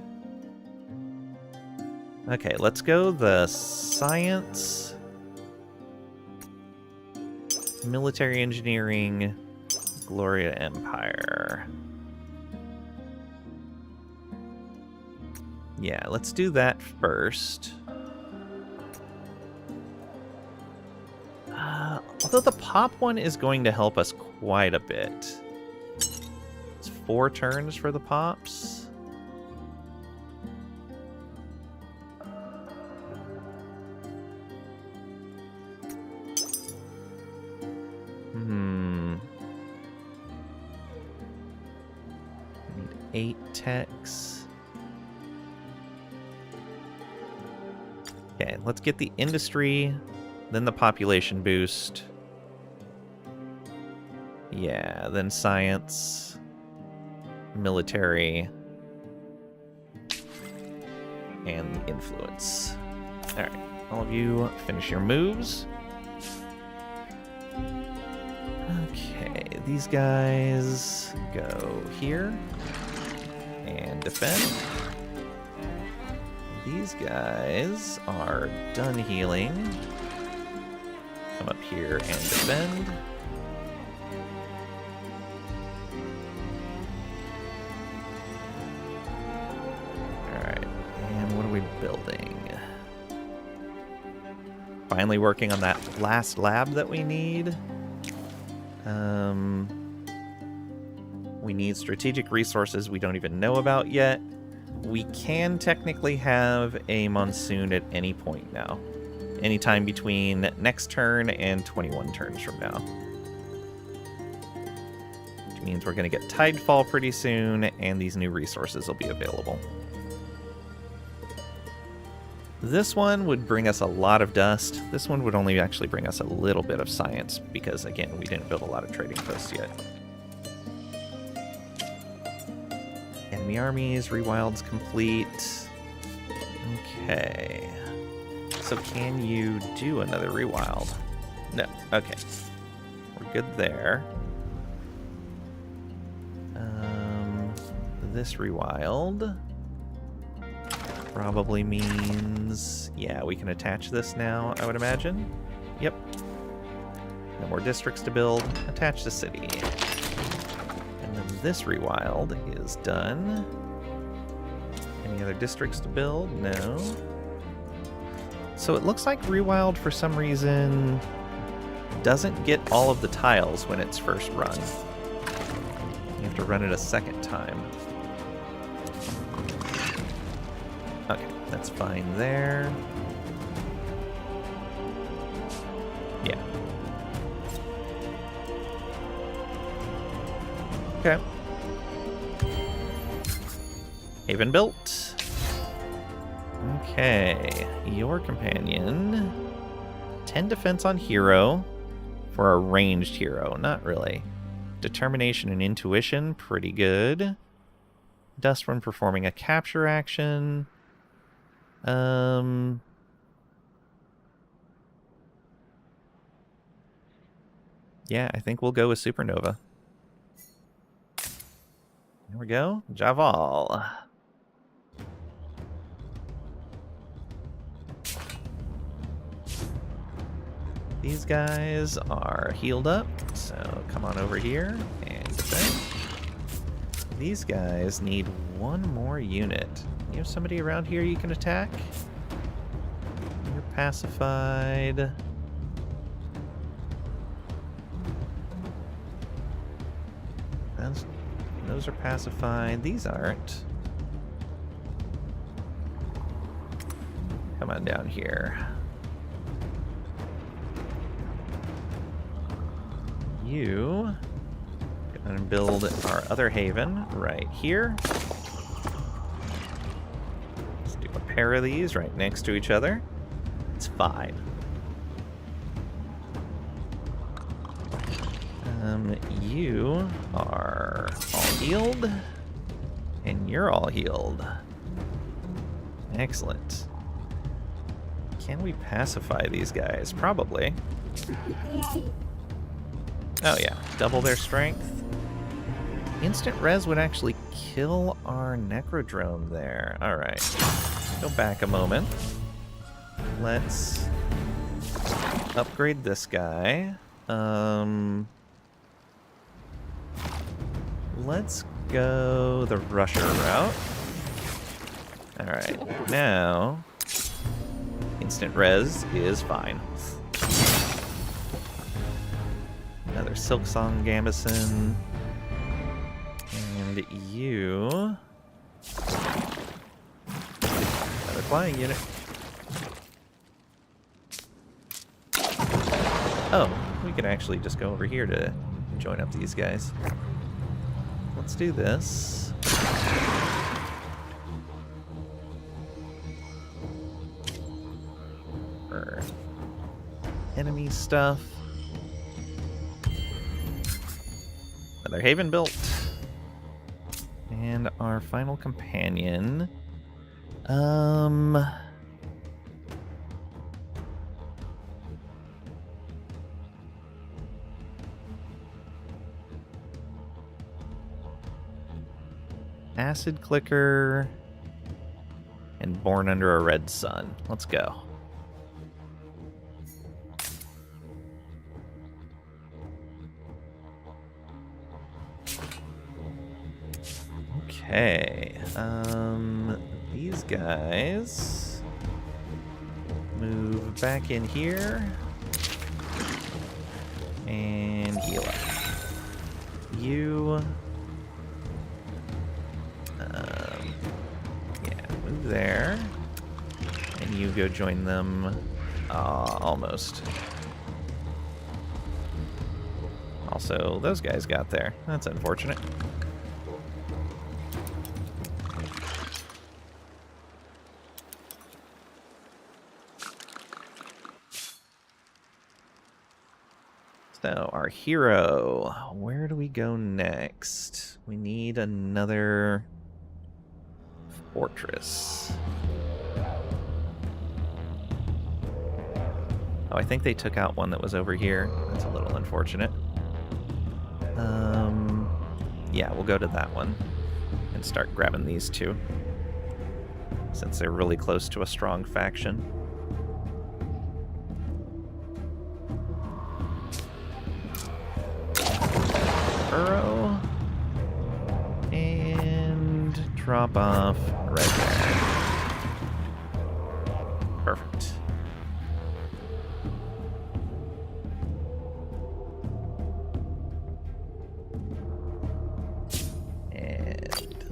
Okay, let's go the science, military engineering, Gloria Empire. Yeah, let's do that first. Although the pop one is going to help us quite a bit. It's 4 turns for the pops. Need 8 techs. Okay, let's get the industry, then the population boost. Yeah, then science, military, and influence. Alright, all of you finish your moves. Okay, these guys go here and defend. These guys are done healing. Come up here and defend. Alright, and what are we building? Finally working on that last lab that we need. We need strategic resources we don't even know about yet. We can technically have a monsoon at any point now. Anytime between next turn and 21 turns from now. Which means we're going to get Tidefall pretty soon, and these new resources will be available. This one would bring us a lot of dust. This one would only actually bring us a little bit of science, because, again, we didn't build a lot of trading posts yet. Enemy armies, rewild's complete. Okay. So can you do another rewild? No. Okay. We're good there. This rewild probably means... Yeah, we can attach this now, I would imagine. Yep. No more districts to build. Attach the city. And then this rewild is done. Any other districts to build? No. So it looks like rewild, for some reason, doesn't get all of the tiles when it's first run. You have to run it a second time. Okay, that's fine there. Yeah. Okay. Haven built. Okay, your companion. 10 defense on hero for a ranged hero. Not really. Determination and intuition, pretty good. Dust when performing a capture action. Yeah, I think we'll go with Supernova. There we go. Javal. These guys are healed up, so come on over here and defend. These guys need one more unit. You have somebody around here you can attack? You're pacified. Those are pacified. These aren't. Come on down here. You go and build our other haven right here. Let's do a pair of these right next to each other. It's fine. You are all healed, and you're all healed. Excellent. Can we pacify these guys? Probably. Oh yeah, double their strength. Instant res would actually kill our Necrodrome there. Alright. Go back a moment. Let's upgrade this guy. Let's go the Rusher route. Alright, now instant res is fine. Another Silksong Gambeson. And you... Another flying unit. Oh, we can actually just go over here to join up these guys. Let's do this. For enemy stuff. Another Haven built. And our final companion. Acid Clicker and Born Under a Red Sun. Let's go. Okay. These guys move back in here and heal up. You move there, and you go join them. Almost. Also, those guys got there. That's unfortunate. So, our hero. Where do we go next? We need another fortress. Oh, I think they took out one that was over here. That's a little unfortunate. Yeah, we'll go to that one and start grabbing these two, since they're really close to a strong faction. Burrow. And drop off right there. Perfect.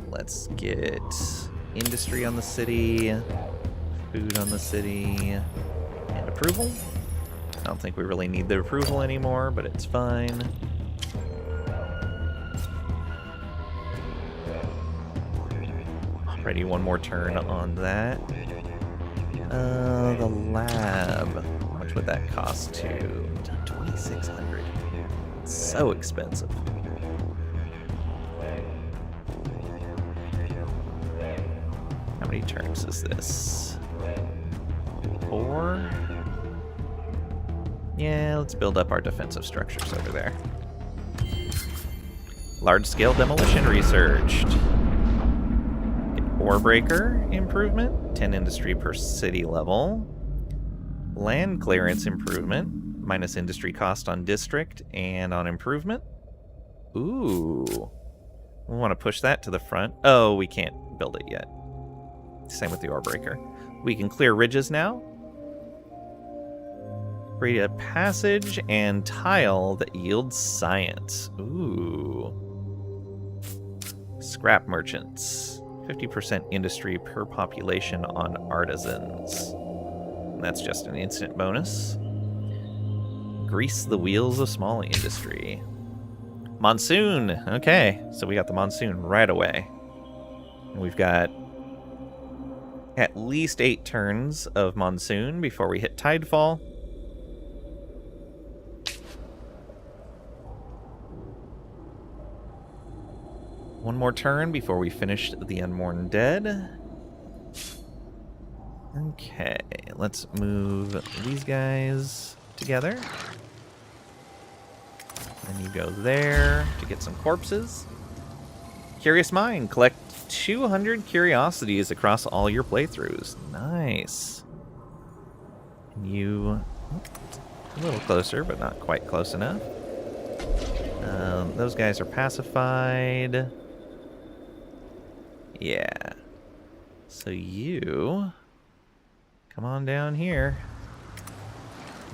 Let's get industry on the city, food on the city, and approval. I don't think we really need the approval anymore, but it's fine. Already one more turn on that. The lab. How much would that cost to? 2,600. It's so expensive. How many turns is this? 4? Yeah, let's build up our defensive structures over there. Large-scale demolition researched. Get ore breaker improvement. 10 industry per city level. Land clearance improvement. Minus industry cost on district and on improvement. Ooh. We want to push that to the front. Oh, we can't build it yet. Same with the ore breaker. We can clear ridges now. Create a passage and tile that yields science. Ooh. Scrap merchants. 50% industry per population on artisans. And that's just an instant bonus. Grease the wheels of small industry. Monsoon. Okay, so we got the monsoon right away. And we've got at least 8 turns of monsoon before we hit tidefall. One more turn before we finish the Unmourned Dead. Okay, let's move these guys together. Then you go there to get some corpses. Curious Mind, collect 200 curiosities across all your playthroughs. Nice. And you... a little closer, but not quite close enough. Those guys are pacified. Yeah. So you... come on down here.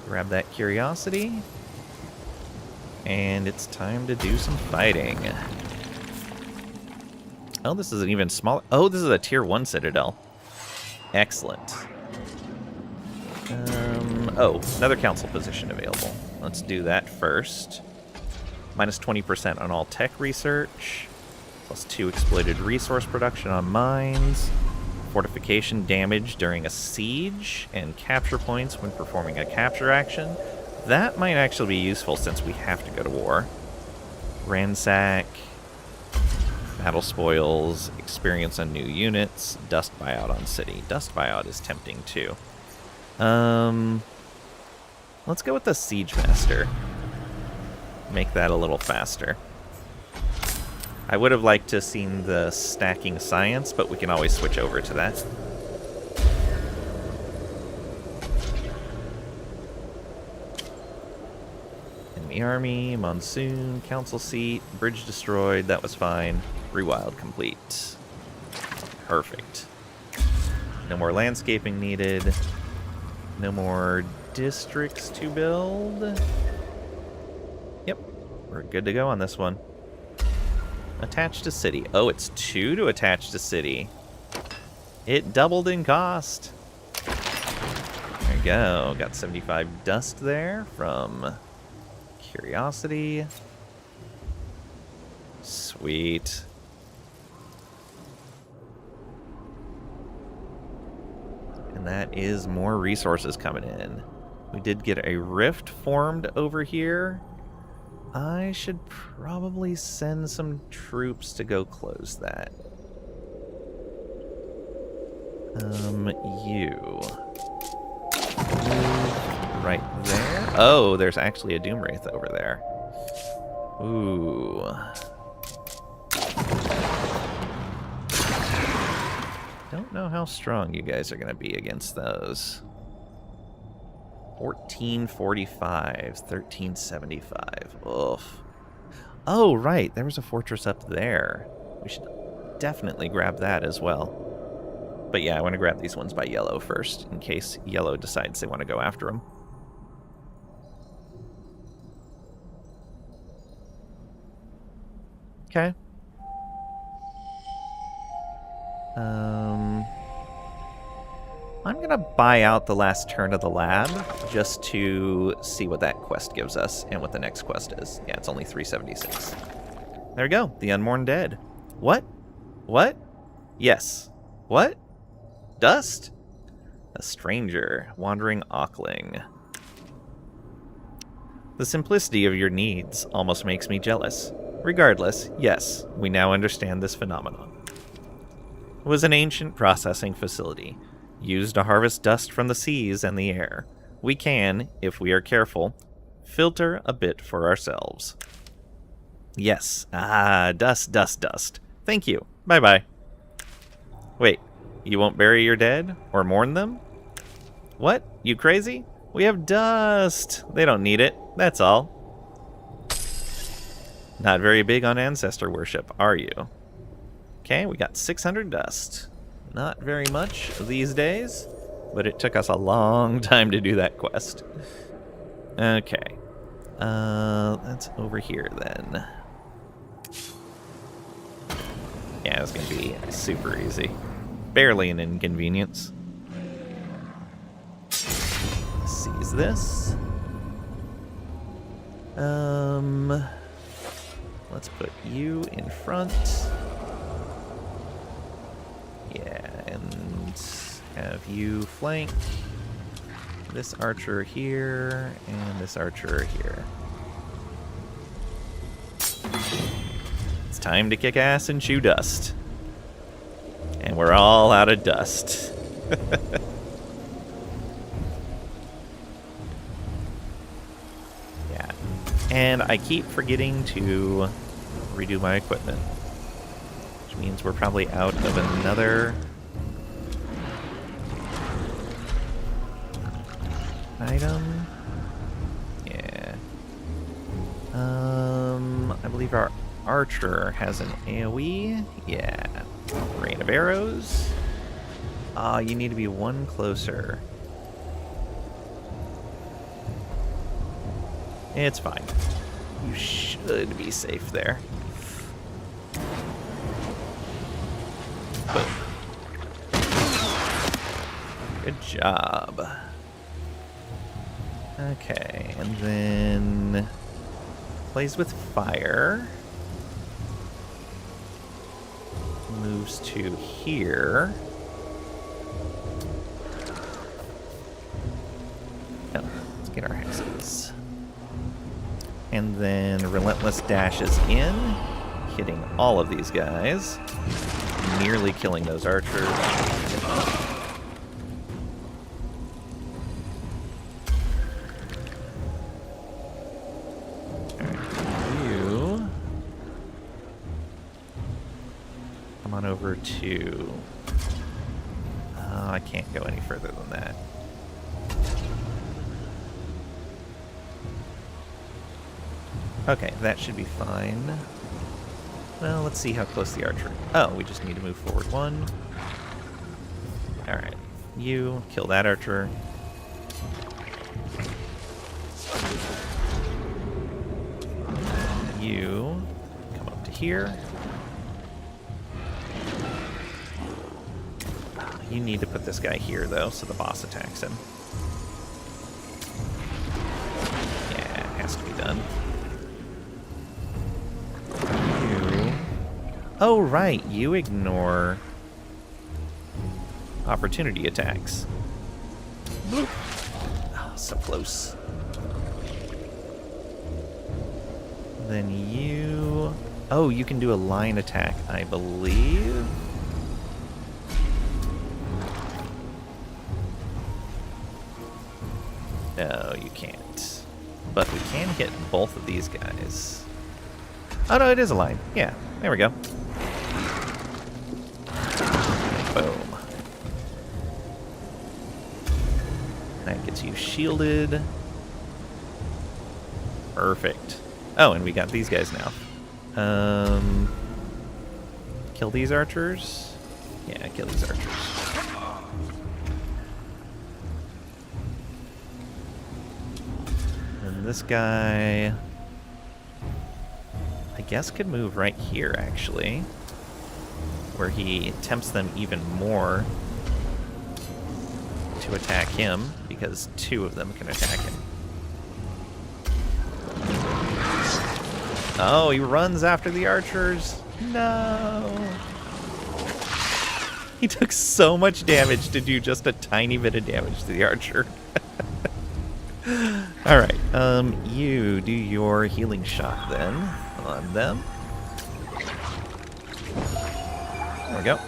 Grab that curiosity. And it's time to do some fighting. Oh, this is an even smaller... oh, this is a tier 1 citadel. Excellent. Oh, another council position available. Let's do that first. Minus 20% on all tech research. Plus 2 exploited resource production on mines. Fortification damage during a siege. And capture points when performing a capture action. That might actually be useful since we have to go to war. Ransack. Battle spoils. Experience on new units. Dust buyout on city. Dust buyout is tempting too. Let's go with the Siege Master. Make that a little faster. I would have liked to have seen the stacking science, but we can always switch over to that. Enemy army, monsoon, council seat, bridge destroyed, that was fine. Rewild complete. Perfect. No more landscaping needed. No more districts to build. Yep, we're good to go on this one. Attach to city. Oh, it's 2 to attach to city. It doubled in cost. There you go. Got 75 dust there from curiosity. Sweet. And that is more resources coming in. We did get a rift formed over here. I should probably send some troops to go close that. You. Right there. Oh, there's actually a Doomwraith over there. Ooh. Don't know how strong you guys are going to be against those. 1445, 1375. Oof. Oh, right. There was a fortress up there. We should definitely grab that as well. But yeah, I want to grab these ones by yellow first, in case yellow decides they want to go after them. Okay. I'm going to buy out the last turn of the lab just to see what that quest gives us and what the next quest is. Yeah, it's only 376. There we go. The Unmourned Dead. What? What? Yes. What? Dust? A stranger. Wandering Aukling. The simplicity of your needs almost makes me jealous. Regardless, yes, we now understand this phenomenon. It was an ancient processing facility, used to harvest dust from the seas and the air. We can, if we are careful, filter a bit for ourselves. Yes. Ah, dust, dust, dust. Thank you. Bye-bye. Wait, you won't bury your dead? Or mourn them? What? You crazy? We have dust. They don't need it. That's all. Not very big on ancestor worship, are you? Okay, we got 600 dust. Not very much these days, but it took us a long time to do that quest. Okay. That's over here then. Yeah, it's gonna be super easy. Barely an inconvenience. Seize this. Let's put you in front. Yeah, and have you flank this archer here and this archer here. It's time to kick ass and chew dust. And we're all out of dust. And I keep forgetting to redo my equipment. Which means we're probably out of another item. Yeah. I believe our archer has an AoE. Yeah. Rain of arrows. Ah, you need to be one closer. It's fine. You should be safe there. Boom. Good job. Okay, and then plays with fire. Moves to here. Oh, let's get our hexes. And then Relentless dashes in, hitting all of these guys, nearly killing those archers. You come on over to... I can't go any further than that. Okay, that should be fine. Well, let's see how close the archer... Oh, we just need to move forward one. Alright. You kill that archer. You come up to here. You need to put this guy here, though, so the boss attacks him. Yeah, it has to be done. Oh, right. You ignore opportunity attacks. Bloop. Oh, so close. Then you... Oh, you can do a line attack, I believe. No, you can't. But we can hit both of these guys. Oh, no, it is a line. Yeah, there we go. Boom. That gets you shielded. Perfect. Oh, and we got these guys now. Kill these archers? Yeah, kill these archers. And this guy... I guess could move right here, actually. Where he tempts them even more to attack him, because two of them can attack him. Oh, he runs after the archers. No. He took so much damage to do just a tiny bit of damage to the archer. Alright, you do your healing shot then on them. There we go.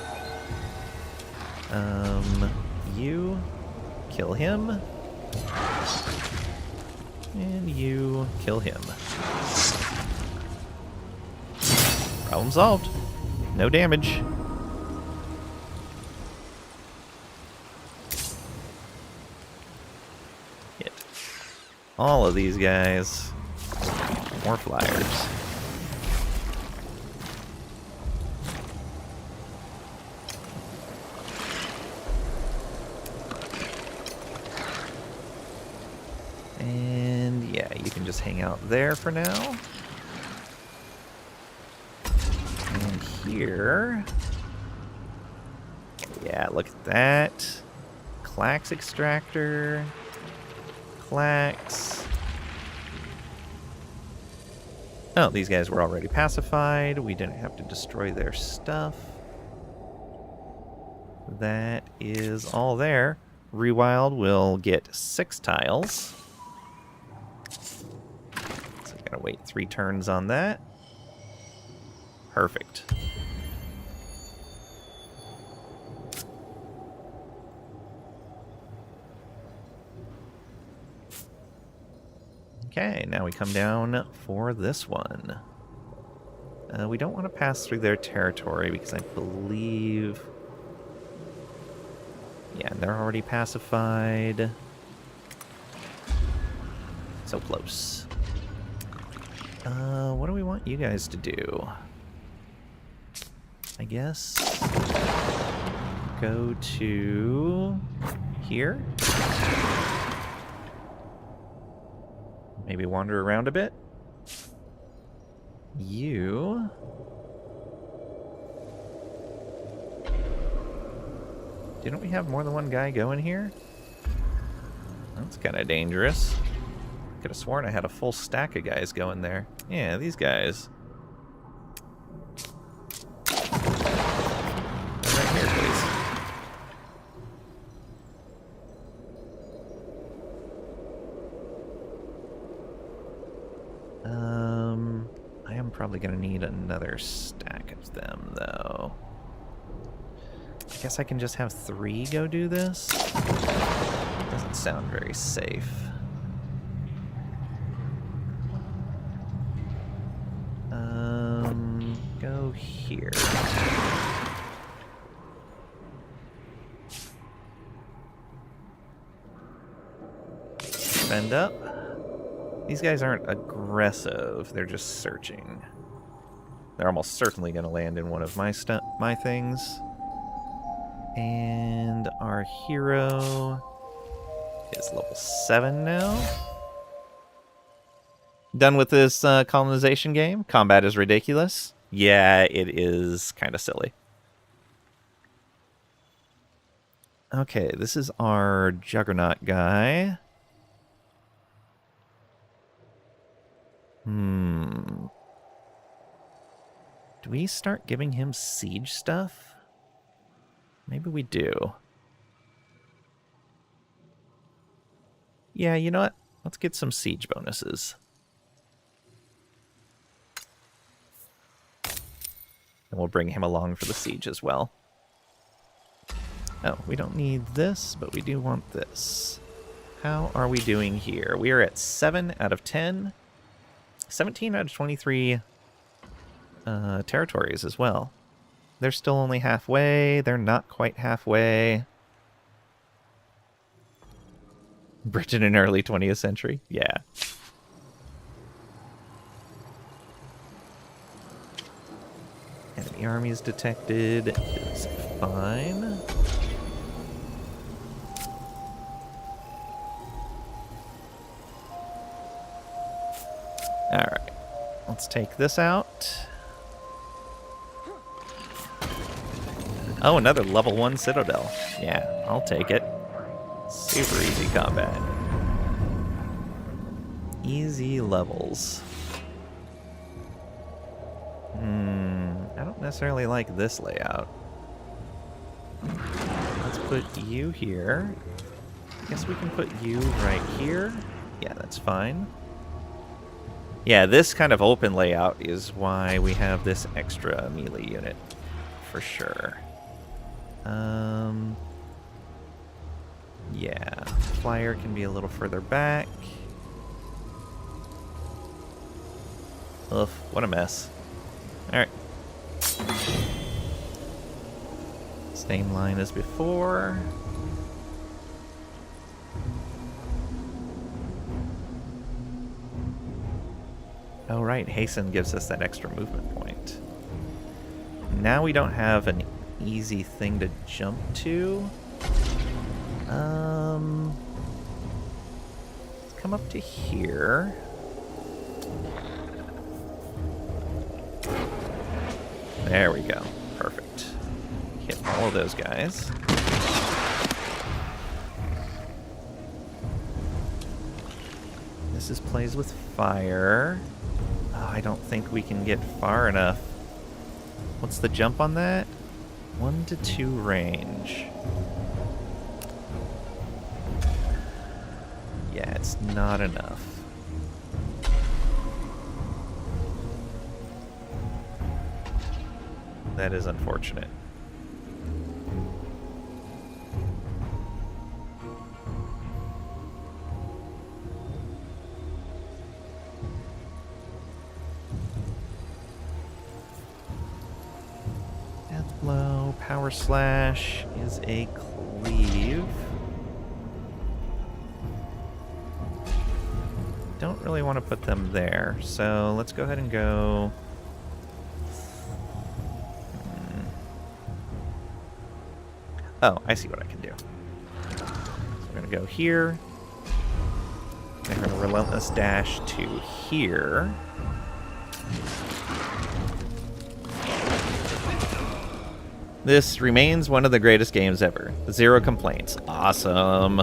You kill him. And you kill him. Problem solved. No damage. Hit all of these guys. More flyers. And yeah, you can just hang out there for now. And here... Yeah, look at that. Clax extractor. Clax. Oh, these guys were already pacified. We didn't have to destroy their stuff. That is all there. Rewild will get 6 tiles. So we gotta wait 3 turns on that. Perfect. Okay, now we come down for this one. We don't want to pass through their territory because I believe... Yeah, they're already pacified. So close. What do we want you guys to do? I guess... Go to... here? Maybe wander around a bit? You... Didn't we have more than one guy going here? That's kind of dangerous. Could have sworn I had a full stack of guys going there. Yeah, these guys. Right here, please. I am probably going to need another stack of them, though. I guess I can just have 3 go do this. Doesn't sound very safe. Go here. Bend up. These guys aren't aggressive, they're just searching. They're almost certainly going to land in one of my things. And our hero is level 7 now. Done with this colonization game. Combat is ridiculous. Yeah, it is kind of silly. Okay, this is our Juggernaut guy. Do we start giving him siege stuff? Maybe we do. Yeah, you know what? Let's get some siege bonuses. And we'll bring him along for the siege as well. Oh, we don't need this, but we do want this. How are we doing here? We are at 7 out of 10. 17 out of 23 territories as well. They're still only halfway. They're not quite halfway. Britain in early 20th century? Yeah. Enemy armies detected is fine. Alright. Let's take this out. Oh, another level 1 citadel. Yeah, I'll take it. Super easy combat. Easy levels. I don't necessarily like this layout. Let's put you here. I guess we can put you right here. Yeah, that's fine. Yeah, this kind of open layout is why we have this extra melee unit, for sure. Yeah, flyer can be a little further back. Ugh, what a mess. Alright. Same line as before. Oh right, hasten gives us that extra movement point. Now we don't have an easy thing to jump to. Let's come up to here. There we go. Perfect. Hit all of those guys. This is plays with fire. Oh, I don't think we can get far enough. What's the jump on that? 1 to 2 range. Yeah, it's not enough. That is unfortunate. Power Slash is a cleave. Don't really want to put them there, so let's go ahead and go... Oh, I see what I can do. So we're going to go here. Then we're going to Relentless Dash to here. This remains one of the greatest games ever. 0 complaints. Awesome.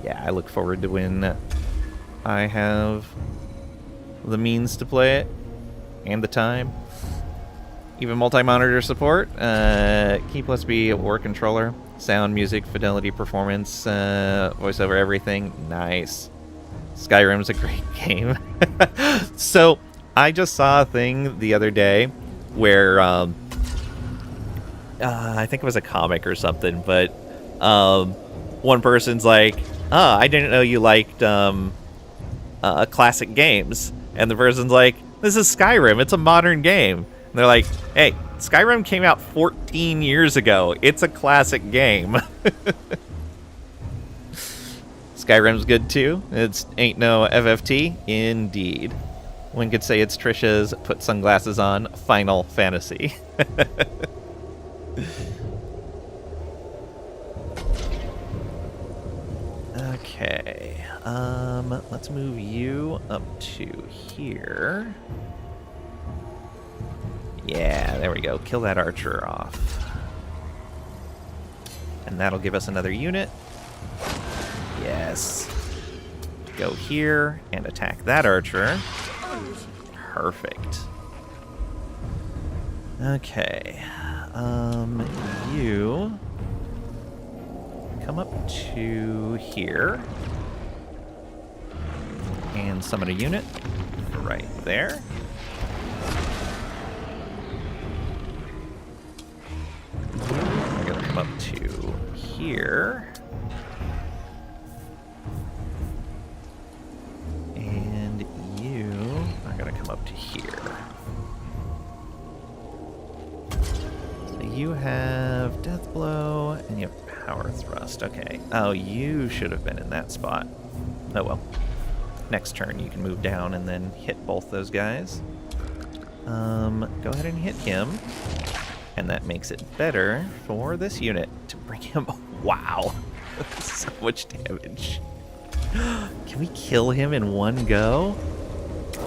Yeah, I look forward to when I have the means to play it and the time. Even multi-monitor support. Key plus B or controller. Sound, music, fidelity, performance, voice over everything. Nice. Skyrim's a great game. So, I just saw a thing the other day where, I think it was a comic or something, but one person's like, I didn't know you liked classic games. And the person's like, this is Skyrim, it's a modern game. And they're like, hey, Skyrim came out 14 years ago. It's a classic game. Skyrim's good too. It's ain't no FFT. Indeed. One could say it's Trisha's put sunglasses on Final Fantasy. Okay. Let's move you up to here. Yeah, there we go. Kill that archer off. And that'll give us another unit. Yes. Go here and attack that archer. Perfect. Okay. You come up to here and summon a unit right there. We're gonna come up to here. And you are gonna come up to here. So you have Death Blow and you have Power Thrust. Okay. Oh, you should have been in that spot. Oh well. Next turn you can move down and then hit both those guys. Go ahead and hit him. And that makes it better for this unit to bring him... Wow. So much damage. Can we kill him in one go?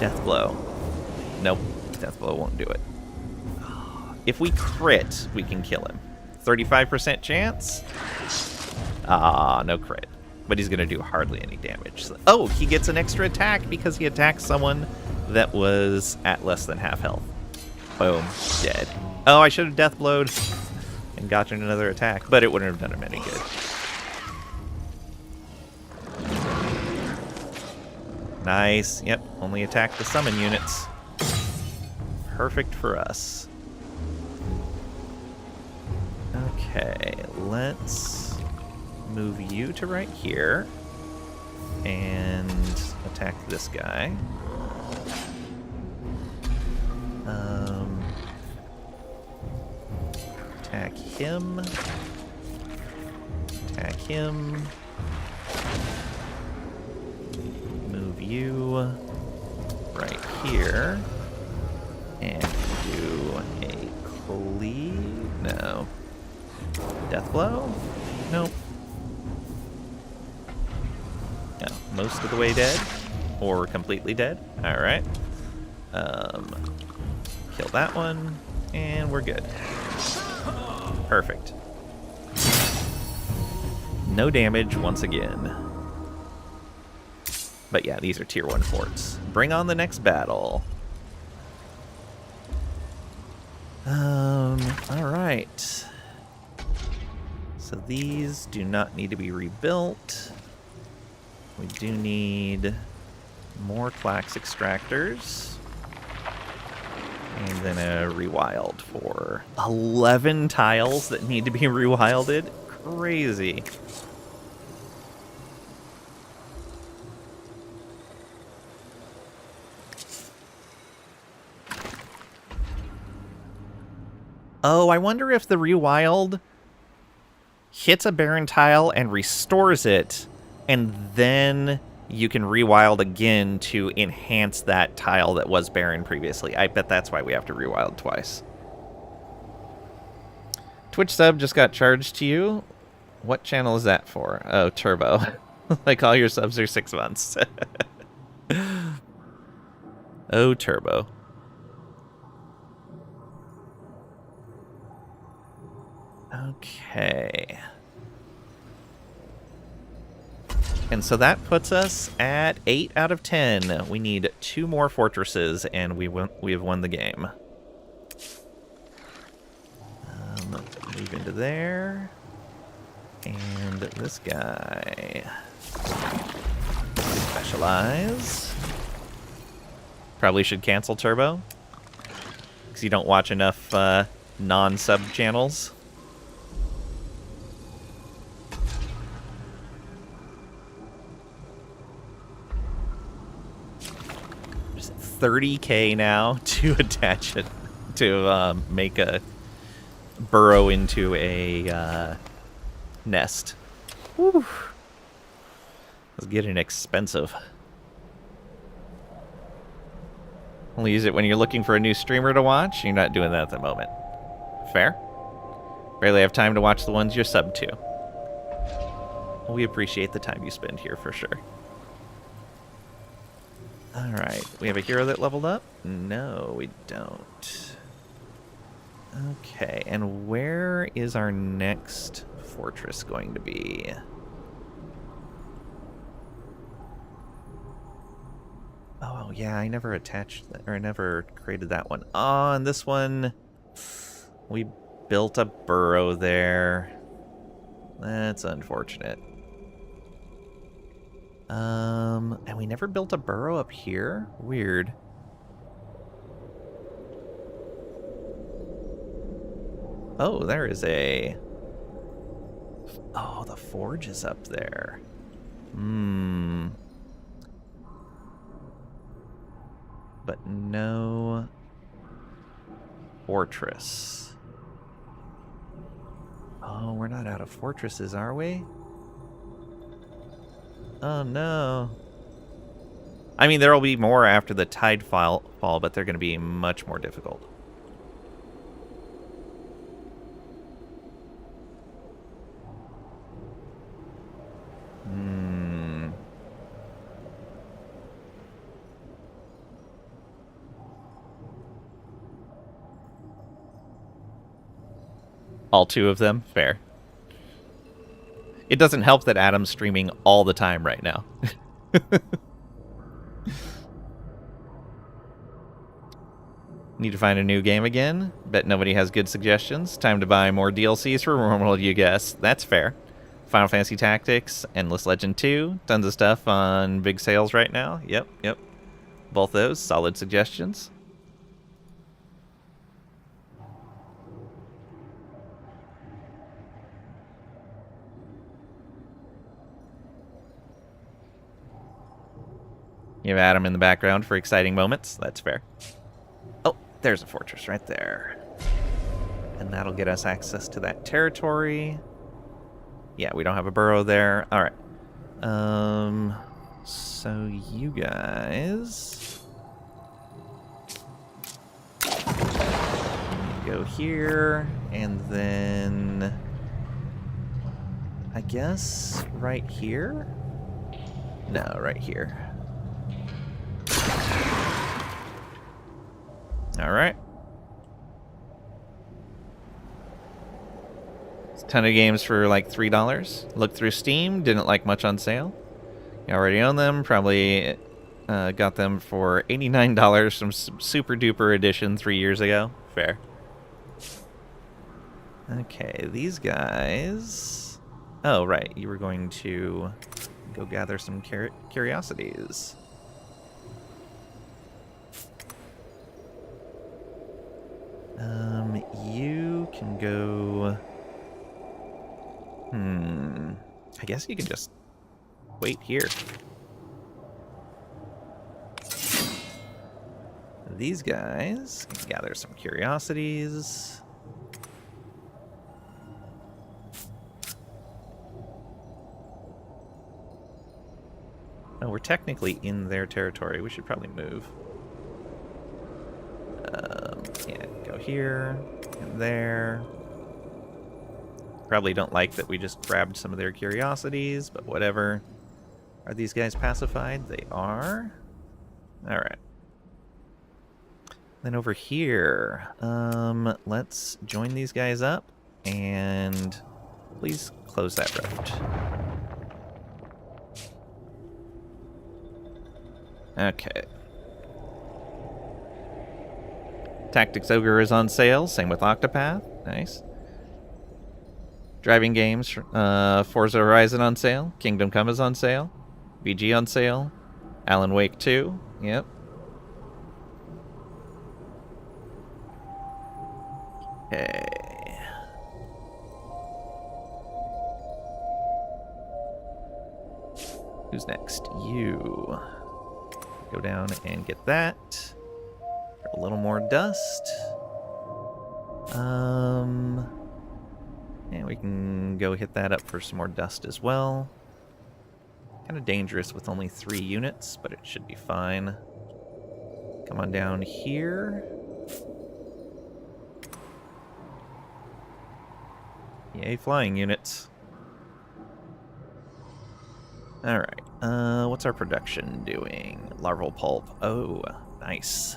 Death Blow. Nope. Death Blow won't do it. If we crit, we can kill him. 35% chance? Ah, no crit. But he's going to do hardly any damage. So, oh, he gets an extra attack because he attacked someone that was at less than half health. Boom. Dead. Oh, I should have death blowed and gotten another attack, but it wouldn't have done him any good. Nice. Yep, only attack the summon units. Perfect for us. Okay, let's move you to right here and attack this guy. Attack him. Attack him. Move you right here. And do a cleave. No. Death blow? Nope. No. Most of the way dead. Or completely dead. Alright. Kill that one. And we're good. Perfect. No damage once again. But yeah, these are tier 1 forts. Bring on the next battle. Alright. So these do not need to be rebuilt. We do need more Clax extractors. And then a rewild for 11 tiles that need to be rewilded. Crazy. Oh, I wonder if the rewild hits a barren tile and restores it, and then you can rewild again to enhance that tile that was barren previously. I bet that's why we have to rewild twice. Twitch sub just got charged to you. What channel is that for? Oh, Turbo. Like all your subs are 6 months. Oh, Turbo. Okay. And so that puts us at 8 out of 10. We need 2 more fortresses, and we have won the game. Move into there. And this guy. Specialize. Probably should cancel Turbo, because you don't watch enough non-sub channels. Just 30k now to attach it, to make a burrow into a nest. Whew. It's getting expensive. Only use it when you're looking for a new streamer to watch. You're not doing that at the moment. Fair. Barely have time to watch the ones you're subbed to. We appreciate the time you spend here for sure. Alright, we have a hero that leveled up? No, we don't. Okay, and where is our next fortress going to be? Oh, yeah, I never attached, or I never created that one. Oh, and this one, we built a burrow there. That's unfortunate. And we never built a burrow up here? Weird. Oh, there is a... Oh, the forge is up there. But no fortress. Oh, we're not out of fortresses, are we? Oh, no. I mean, there will be more after the tide fall, but they're going to be much more difficult. All 2 of them? Fair. It doesn't help that Adam's streaming all the time right now. Need to find a new game again? Bet nobody has good suggestions. Time to buy more DLCs for Wormworld, you guess. That's fair. Final Fantasy Tactics, Endless Legend 2. Tons of stuff on big sales right now. Yep. Both those. Solid suggestions. You have Adam in the background for exciting moments. That's fair. Oh, there's a fortress right there. And that'll get us access to that territory. Yeah, we don't have a burrow there. All right. So you guys... go here, and then... I guess right here? No, right here. Alright. It's a ton of games for like $3. Looked through Steam, didn't like much on sale. You already own them, probably got them for $89 from Super Duper Edition 3 years ago. Fair. Okay, these guys... Oh, right, you were going to go gather some curiosities. You can go... I guess you can just wait here. These guys can gather some curiosities. Oh, we're technically in their territory. We should probably move. Yeah, go here and there. Probably don't like that we just grabbed some of their curiosities, but whatever. Are these guys pacified? They are. Alright. Then over here, let's join these guys up, and please close that rift. Okay. Tactics Ogre is on sale, same with Octopath. Nice. Driving games, Forza Horizon on sale, Kingdom Come is on sale, VG on sale, Alan Wake 2, yep. Okay. Who's next? You. Go down and get that. A little more dust. And we can go hit that up for some more dust as well. Kind of dangerous with only 3 units, but it should be fine. Come on down here. Yay, flying units. Alright, what's our production doing? Larval pulp. Oh, nice.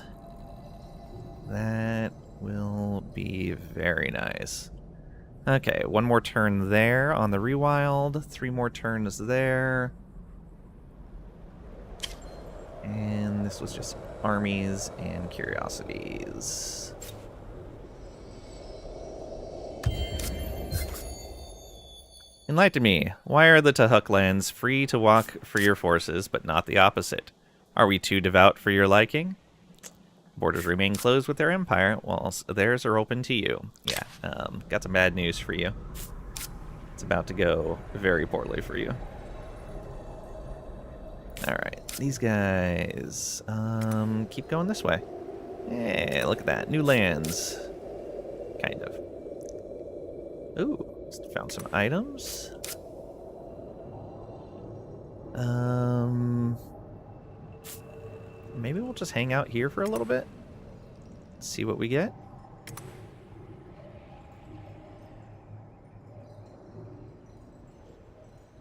That will be very nice. Okay, 1 more turn there on the rewild, 3 more turns there. And this was just armies and curiosities. Enlighten me. Why are the Tahuk lands free to walk for your forces, but not the opposite? Are we too devout for your liking? Borders remain closed with their empire, whilst theirs are open to you. Yeah, got some bad news for you. It's about to go very poorly for you. Alright, these guys, keep going this way. Hey, look at that. New lands. Kind of. Ooh, found some items. Maybe we'll just hang out here for a little bit. See what we get.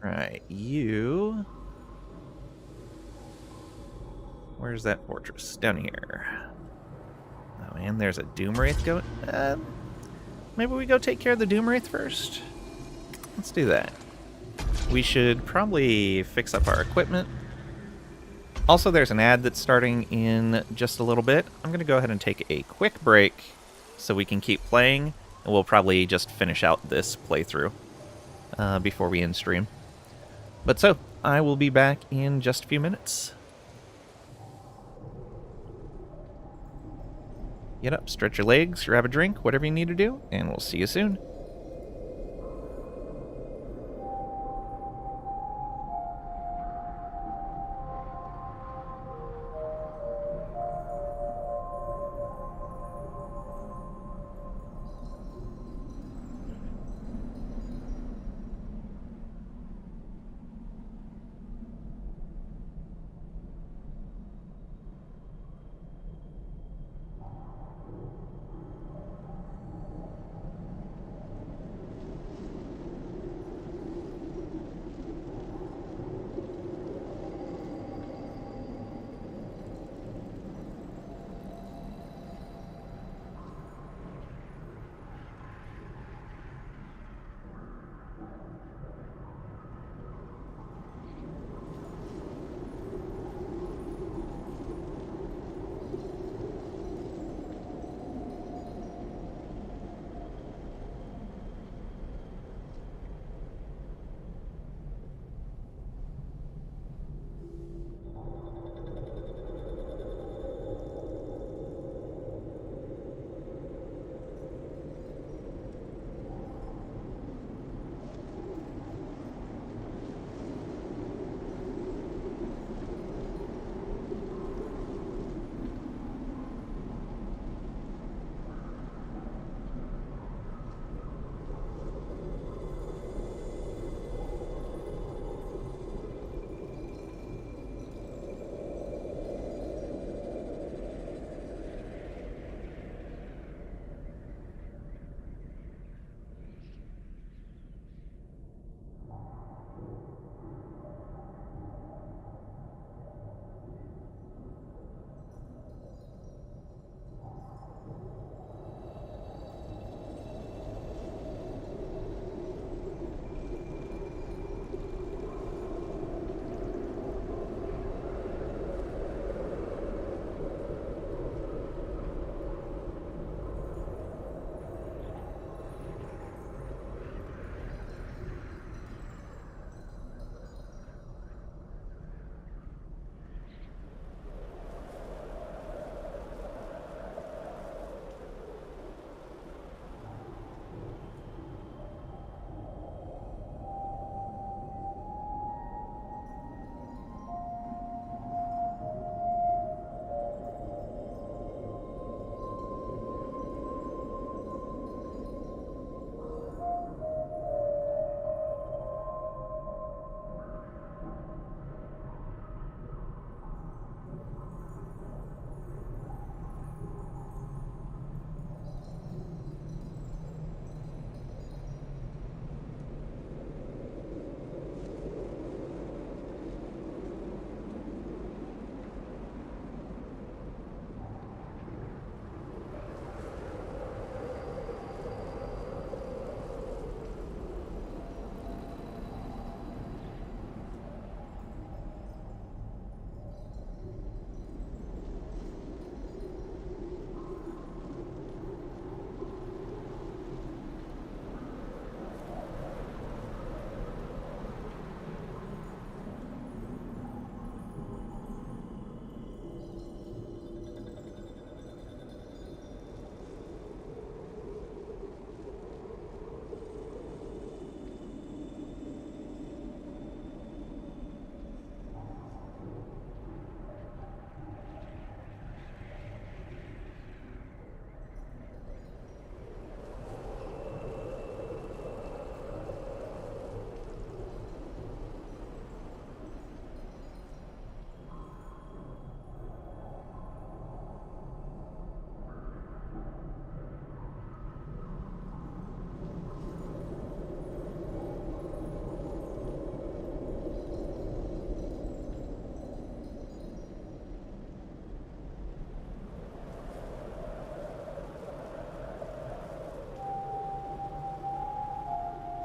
Right, you... Where's that fortress? Down here. Oh man, there's a Doomwraith going... maybe we go take care of the Doomwraith first? Let's do that. We should probably fix up our equipment. Also, there's an ad that's starting in just a little bit. I'm going to go ahead and take a quick break so we can keep playing, and we'll probably just finish out this playthrough before we end stream. But so, I will be back in just a few minutes. Get up, stretch your legs, grab a drink, whatever you need to do, and we'll see you soon.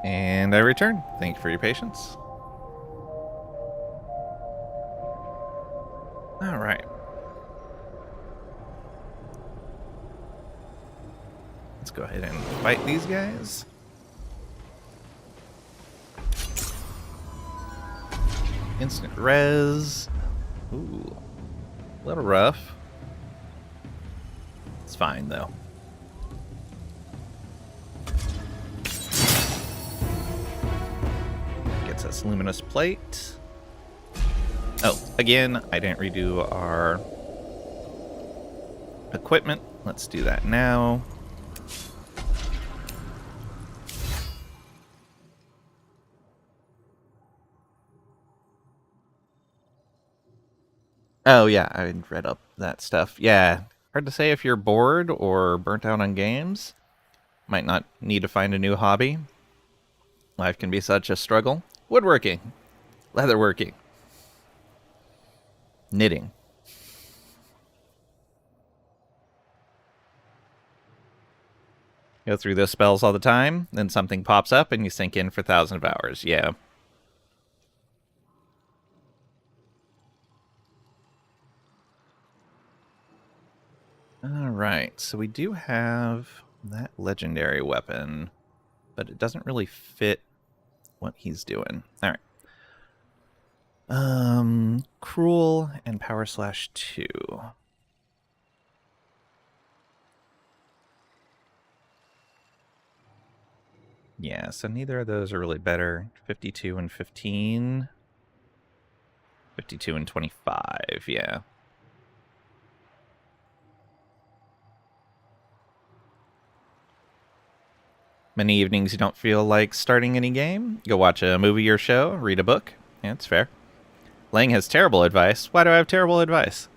And I return. Thank you for your patience. Alright. Let's go ahead and fight these guys. Instant res. Ooh. A little rough. It's fine, though. Gets us luminous plate. Oh, again, I didn't redo our equipment. Let's do that now. Oh, yeah, I read up that stuff. Yeah, hard to say if you're bored or burnt out on games. Might not need to find a new hobby. Life can be such a struggle. Woodworking, leatherworking, knitting. Go through those spells all the time, then something pops up and you sink in for thousands of hours. Yeah. Alright, so we do have that legendary weapon, but it doesn't really fit what he's doing. Alright. Cruel and Power Slash 2. Yeah, so neither of those are really better. 52 and 15. 52 and 25, yeah. Many evenings you don't feel like starting any game? Go watch a movie or show, read a book. Yeah, it's fair. Lang has terrible advice. Why do I have terrible advice?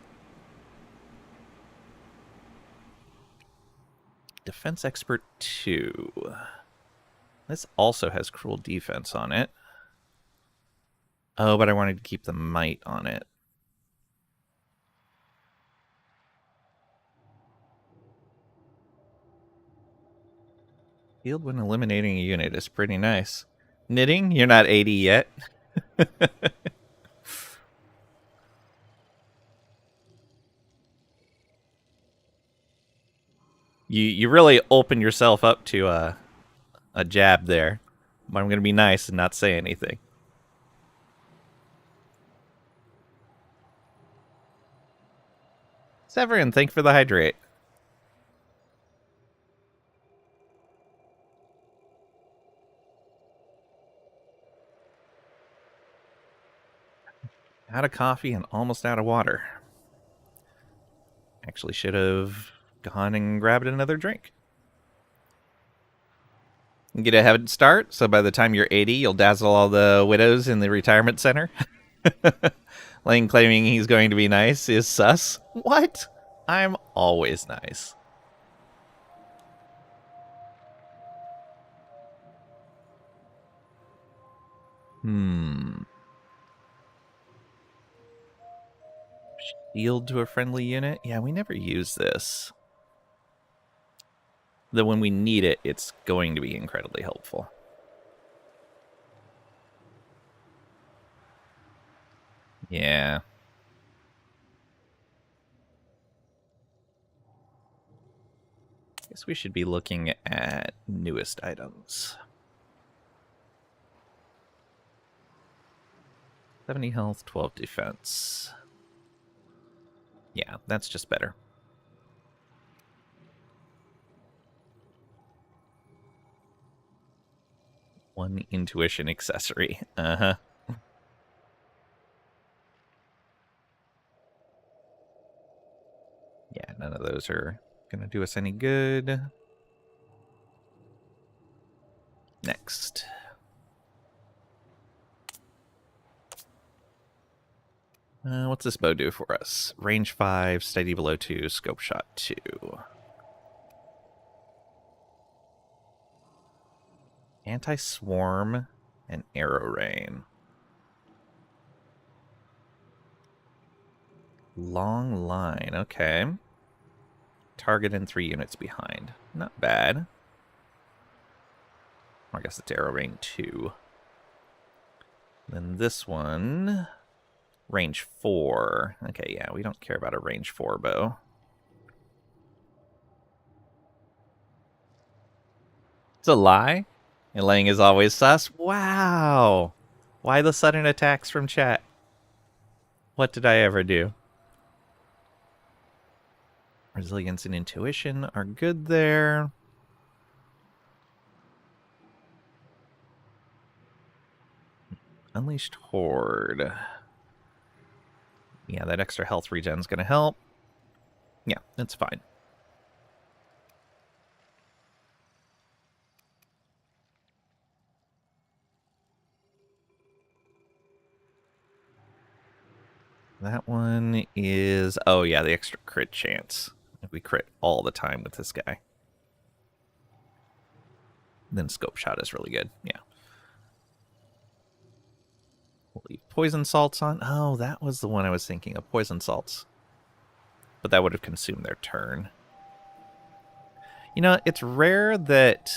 Defense Expert 2. This also has Cruel Defense on it. Oh, but I wanted to keep the Might on it. Healed when eliminating a unit is pretty nice. Knitting? You're not 80 yet. You really open yourself up to a jab there. But I'm going to be nice and not say anything. Severin, thank you for the hydrate. Out of coffee and almost out of water. Actually should have gone and grabbed another drink. Get a head start, so by the time you're 80, you'll dazzle all the widows in the retirement center. Lane claiming he's going to be nice is sus. What? I'm always nice. Shield to a friendly unit? Yeah, we never use this. Though when we need it, it's going to be incredibly helpful. Yeah. Guess we should be looking at newest items. 70 health, 12 defense. Yeah, that's just better. One intuition accessory. Uh-huh. Yeah, none of those are gonna do us any good. Next. What's this bow do for us? Range 5, steady below 2, scope shot 2. Anti-swarm and arrow rain. Long line, okay. Target and 3 units behind. Not bad. Or I guess it's arrow rain 2. Then this one, range 4. Okay, yeah, we don't care about a range 4 bow. It's a lie. And laying is always sus. Wow. Why the sudden attacks from chat? What did I ever do? Resilience and intuition are good there. Unleashed Horde. Yeah, that extra health regen's gonna help. Yeah, that's fine. That one is... Oh, yeah, the extra crit chance. We crit all the time with this guy. Then Scope Shot is really good, yeah. We'll leave Poison Salts on. Oh, that was the one I was thinking of, Poison Salts. But that would have consumed their turn. You know, it's rare that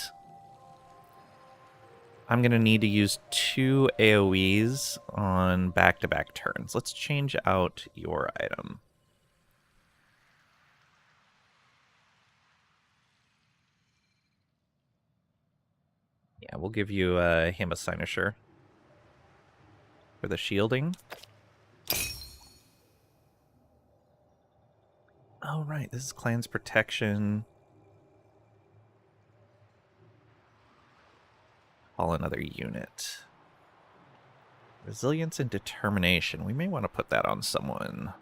I'm going to need to use 2 AoEs on back-to-back turns. Let's change out your item. Yeah, we'll give you him a Cynosure for the shielding. Oh, right, this is Clan's Protection. Call another unit. Resilience and Determination. We may want to put that on someone.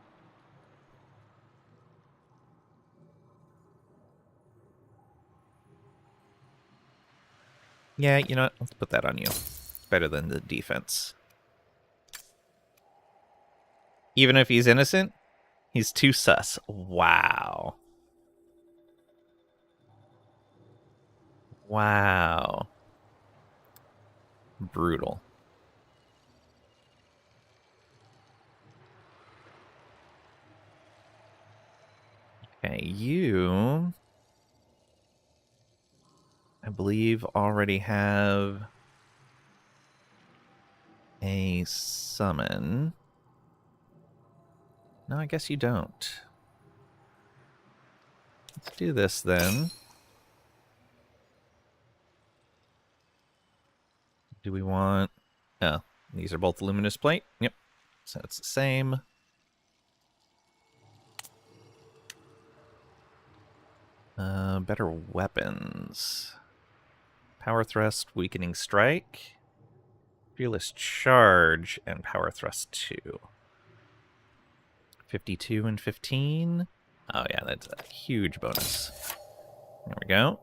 Yeah, you know what? Let's put that on you. Better than the defense. Even if he's innocent, he's too sus. Wow. Wow. Brutal. Okay, you... I believe already have a summon. No, I guess you don't. Let's do this then. Do we want... Oh, these are both Luminous Plate. Yep. So it's the same. Better weapons. Power Thrust, Weakening Strike, Fearless Charge, and Power Thrust 2. 52 and 15. Oh yeah, that's a huge bonus. There we go.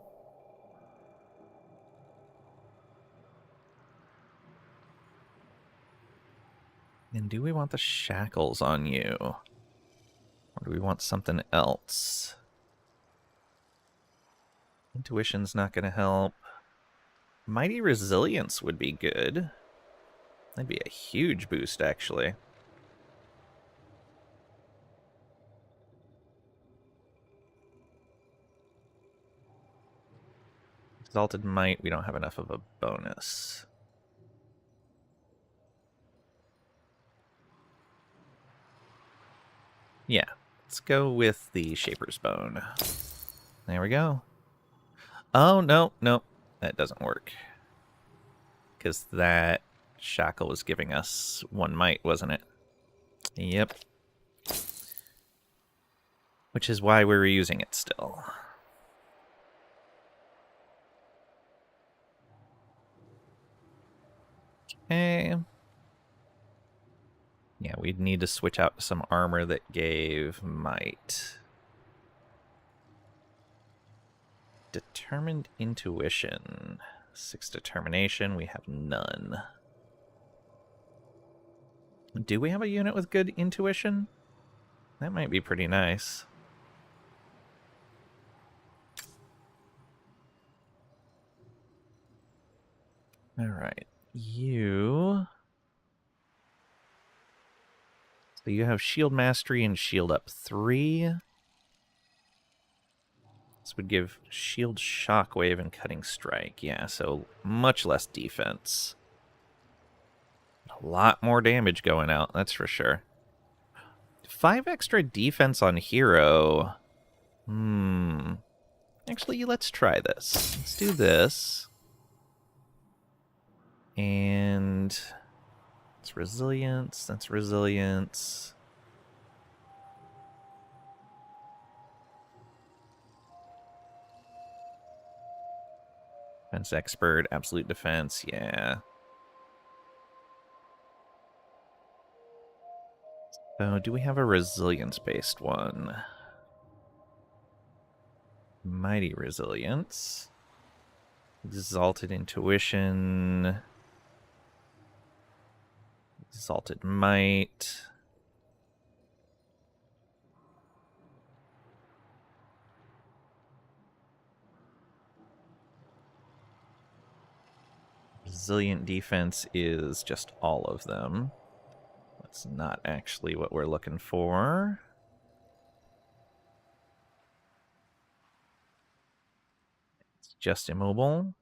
And do we want the shackles on you? Or do we want something else? Intuition's not going to help. Mighty Resilience would be good. That'd be a huge boost, actually. Exalted Might, we don't have enough of a bonus. Yeah, let's go with the Shaper's Bone. There we go. Oh, no, no, that doesn't work. Because that shackle was giving us 1 might, wasn't it? Yep. Which is why we were using it still. Okay. Yeah, we'd need to switch out to some armor that gave might. Determined Intuition. 6 Determination, we have none. Do we have a unit with good intuition? That might be pretty nice. Alright, you... So you have Shield Mastery and Shield Up 3. This would give shield, shockwave, and cutting strike. Yeah, so much less defense. A lot more damage going out, that's for sure. 5 extra defense on hero. Actually, let's try this. Let's do this. And it's resilience. That's resilience. Defense expert, absolute defense, yeah. So, do we have a resilience-based one? Mighty resilience. Exalted intuition. Exalted might. Resilient defense is just all of them. That's not actually what we're looking for. It's just immobile.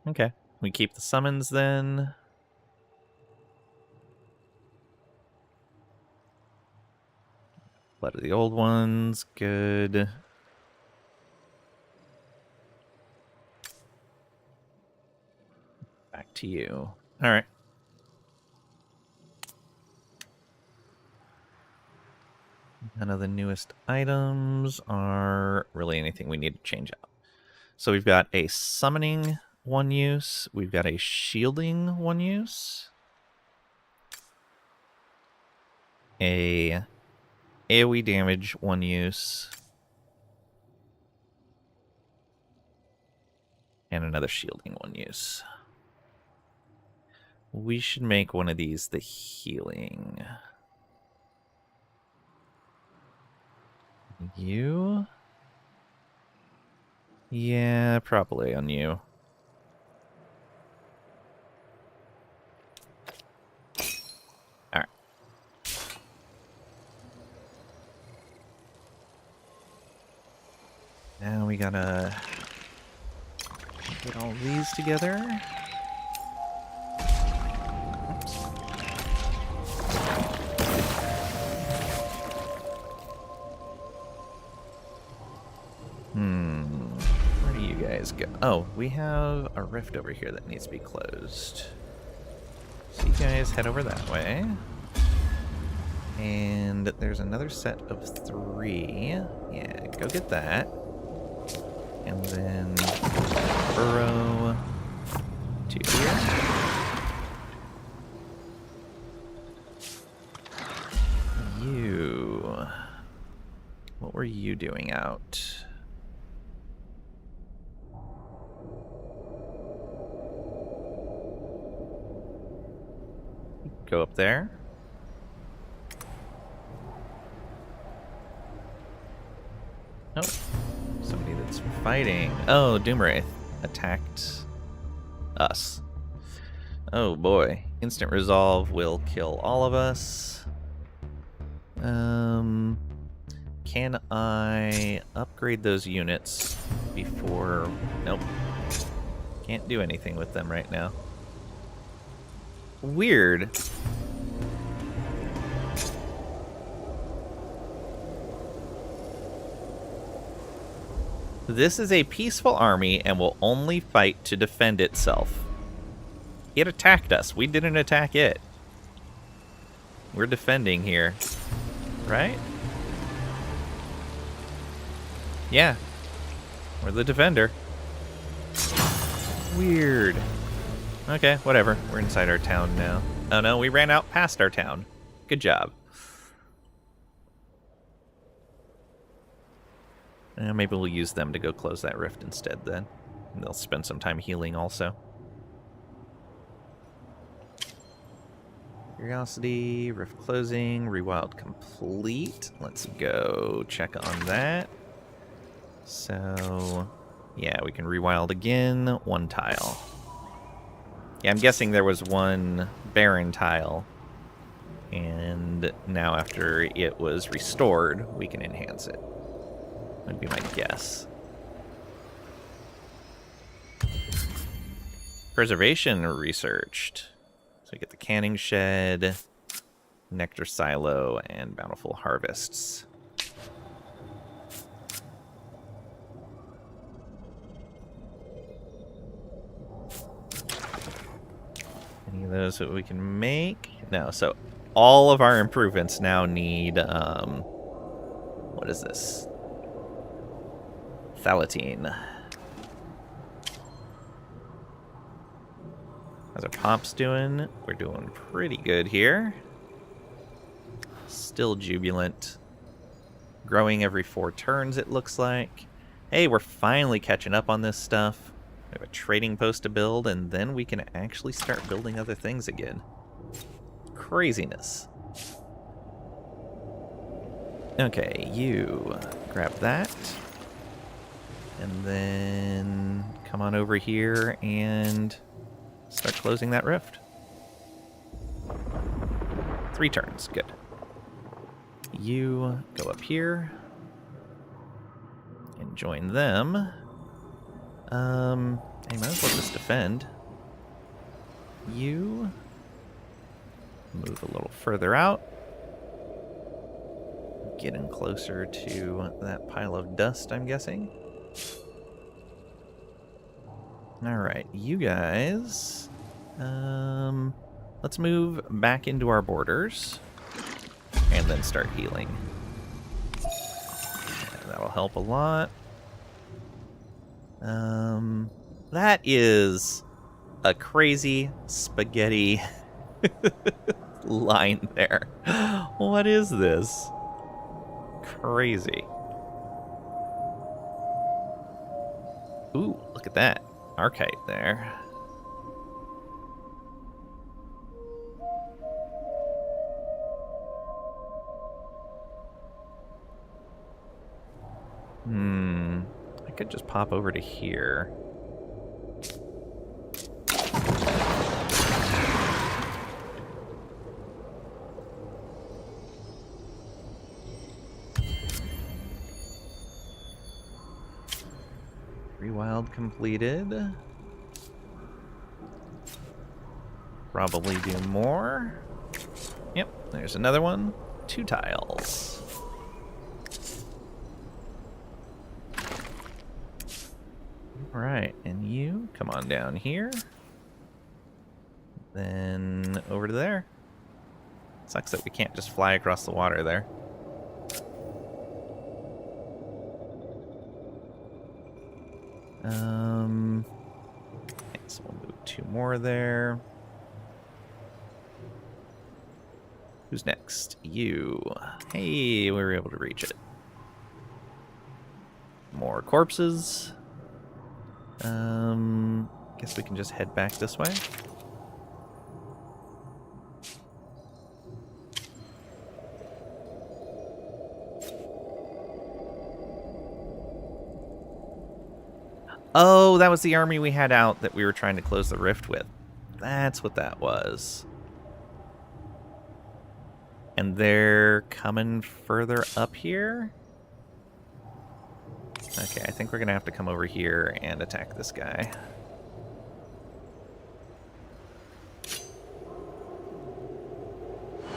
Okay. We keep the summons then. Blood of the old ones. Good. Back to you. Alright. None of the newest items are really anything we need to change out. So we've got a summoning one use. We've got a shielding one use. A AoE damage one use. And another shielding one use. We should make one of these the healing. You? Yeah, probably on you. Alright. Now we gotta get all these together. Where do you guys go? Oh, we have a rift over here that needs to be closed. So you guys head over that way. And there's another set of 3. Yeah, go get that. And then burrow to here. You. What were you doing out? Go up there. Oh, somebody that's fighting. Oh, Doomwraith attacked us. Oh boy. Instant resolve will kill all of us. Can I upgrade those units before... Nope. Can't do anything with them right now. Weird. This is a peaceful army and will only fight to defend itself. It attacked us. We didn't attack it. We're defending here. Right? Yeah. We're the defender. Weird. Okay, whatever. We're inside our town now. Oh no, we ran out past our town. Good job. Maybe we'll use them to go close that rift instead then. And they'll spend some time healing also. Curiosity, rift closing, rewild complete. Let's go check on that. So, yeah, we can rewild again. 1 tile. Yeah, I'm guessing there was one barren tile. And now after it was restored, we can enhance it. Would be my guess. Preservation researched. So we get the canning shed, nectar silo, and bountiful harvests. Any of those that we can make? No, so all of our improvements now need, what is this? Thalatine. How's our pops doing? We're doing pretty good here. Still jubilant. Growing every 4 turns, it looks like. Hey, we're finally catching up on this stuff. We have a trading post to build, and then we can actually start building other things again. Craziness. Okay, you grab that. And then come on over here and start closing that rift. 3 turns, good. You go up here and join them. Hey, might as well just defend. You move a little further out. Getting closer to that pile of dust, I'm guessing. Alright, you guys. Let's move back into our borders. And then start healing. That'll help a lot. That is a crazy spaghetti line there. What is this? Crazy. Ooh, look at that. Archite there. I could just pop over to here. Rewild completed. Probably do more. Yep, there's another one. 2 tiles. Alright, and you come on down here. Then over to there. Sucks that we can't just fly across the water there. Okay, so we'll move 2 more there. Who's next? You. Hey, we were able to reach it. More corpses. Guess we can just head back this way. Oh, that was the army we had out that we were trying to close the rift with. That's what that was. And they're coming further up here? Okay, I think we're going to have to come over here and attack this guy.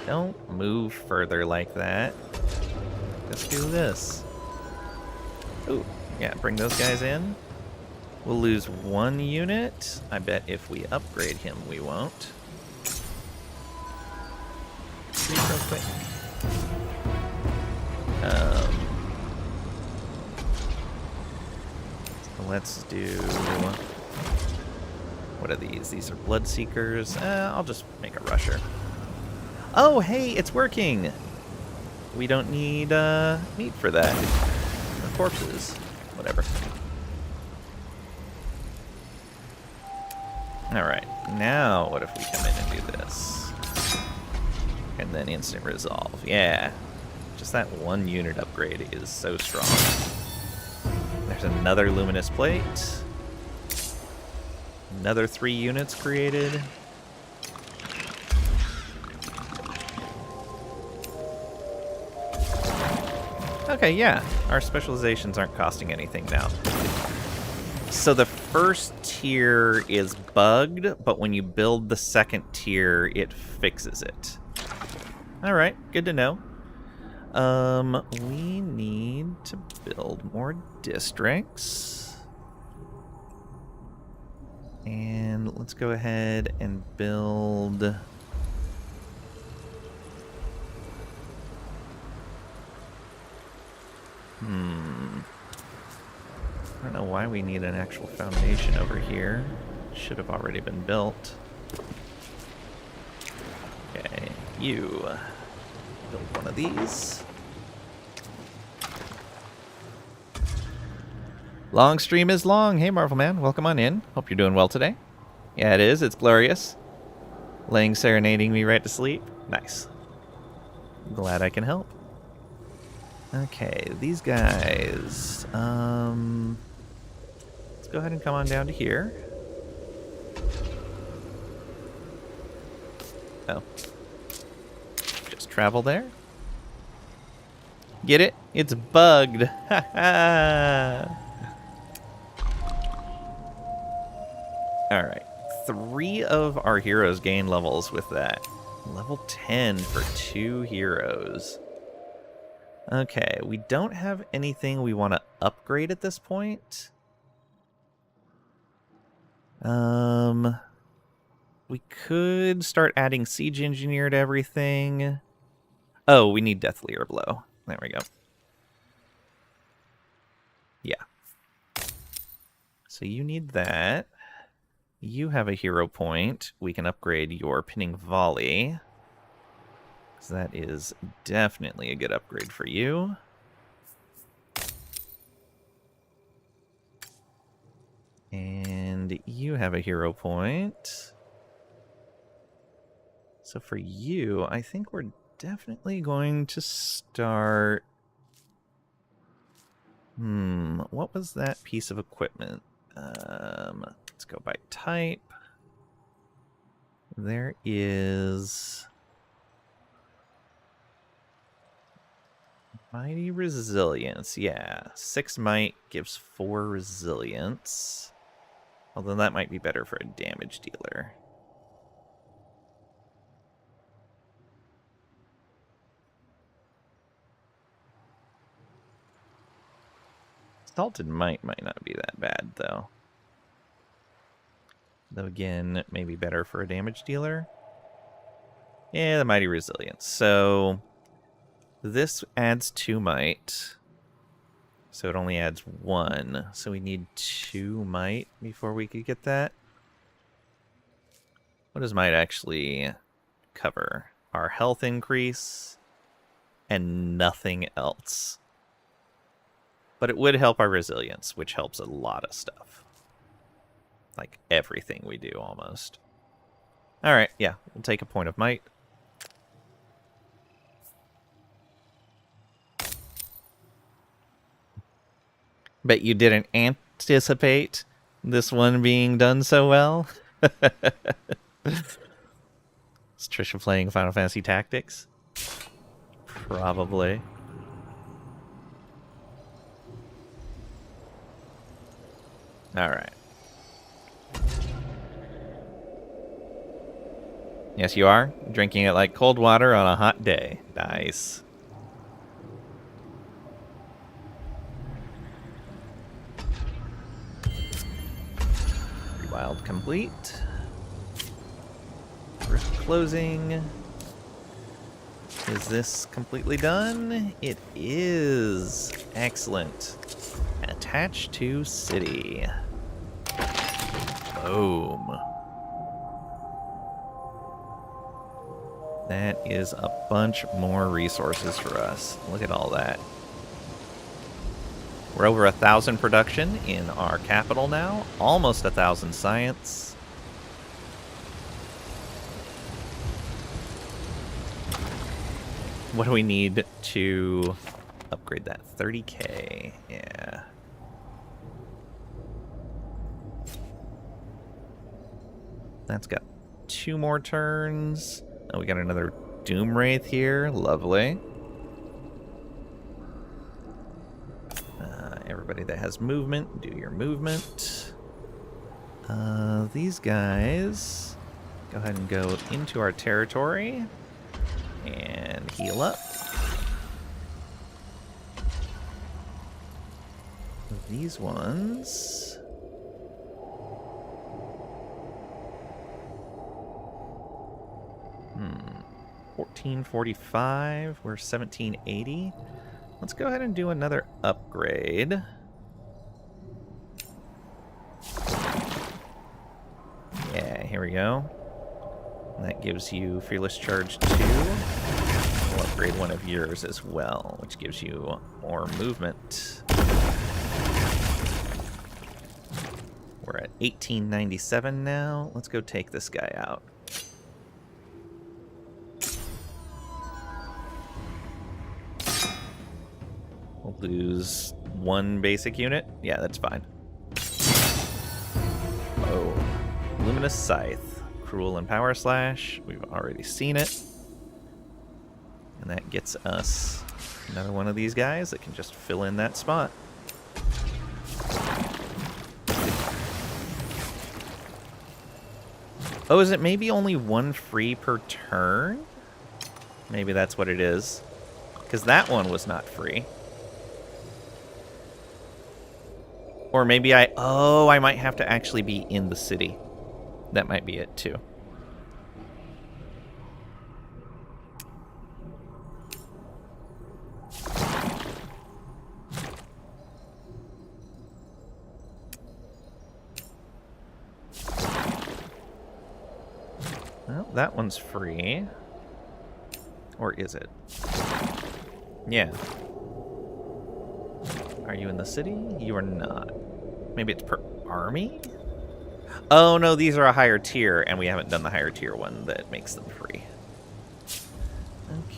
Don't move further like that. Let's do this. Ooh, yeah, bring those guys in. We'll lose 1 unit. I bet if we upgrade him, we won't. Real quick. Let's do... What are these? These are blood seekers. I'll just make a rusher. Oh, hey, it's working! We don't need meat for that. Or corpses. Whatever. Alright, now what if we come in and do this? And then instant resolve. Yeah. Just that 1 unit upgrade is so strong. There's another luminous plate. Another 3 units created. Okay, yeah. Our specializations aren't costing anything now. So the first tier is bugged, but when you build the second tier, it fixes it. Alright, good to know. We need to build more districts. And let's go ahead and build... I don't know why we need an actual foundation over here. Should have already been built. Okay, you build one of these. Long stream is long. Hey, Marvel Man, welcome on in. Hope you're doing well today. Yeah, it is. It's glorious. Serenading me right to sleep. Nice. Glad I can help. Okay, these guys. Let's go ahead and come on down to here. Oh. Just travel there. Get it? It's bugged. Ha ha. Alright. 3 of our heroes gain levels with that. Level 10 for 2 heroes. Okay, we don't have anything we want to upgrade at this point. We could start adding Siege Engineer to everything. Oh, we need Death Leer Blow. There we go. Yeah. So you need that. You have a hero point. We can upgrade your Pinning Volley. So that is definitely a good upgrade for you. And you have a hero point. So for you, I think we're definitely going to start... what was that piece of equipment? Let's go by type. There is... Mighty Resilience, yeah. 6 might gives 4 resilience. Although that might be better for a damage dealer. Salted might not be that bad, though. Though again, maybe better for a damage dealer. Yeah, the Mighty Resilience. So this adds 2 might. So it only adds 1. So we need 2 might before we could get that. What does might actually cover? Our health increase and nothing else. But it would help our resilience, which helps a lot of stuff. Like everything we do, almost. Alright, yeah. We'll take a point of might. Bet you didn't anticipate this one being done so well. Is Trisha playing Final Fantasy Tactics? Probably. Alright. Yes, you are. Drinking it like cold water on a hot day. Nice. Rewild complete. Rift closing. Is this completely done? It is. Excellent. Attach to city. Boom. That is a bunch more resources for us. Look at all that. We're over 1,000 production in our capital now. Almost 1,000 science. What do we need to upgrade that? 30k. Yeah. That's got 2 more turns. Oh, we got another Doom Wraith here. Lovely. has movement. Do your movement. These guys, go ahead and go into our territory and heal up. These ones, 1445. We're 1780. Let's go ahead and do another upgrade. Yeah, here we go. And that gives you Fearless Charge 2. We'll upgrade one of yours as well, which gives you more movement. We're at 1897 now. Let's go take this guy out. We'll lose one basic unit. Yeah, that's fine. Oh, Luminous Scythe. Cruel and Power Slash. We've already seen it. And that gets us another one of these guys that can just fill in that spot. Oh, is it maybe only one free per turn? Maybe that's what it is. Because that one was not free. Or maybe I might have to actually be in the city. That might be it too. Well, that one's free. Or is it? Yeah. Are you in the city? You are not. Maybe it's per army? Oh no, these are a higher tier, and we haven't done the higher tier one that makes them free.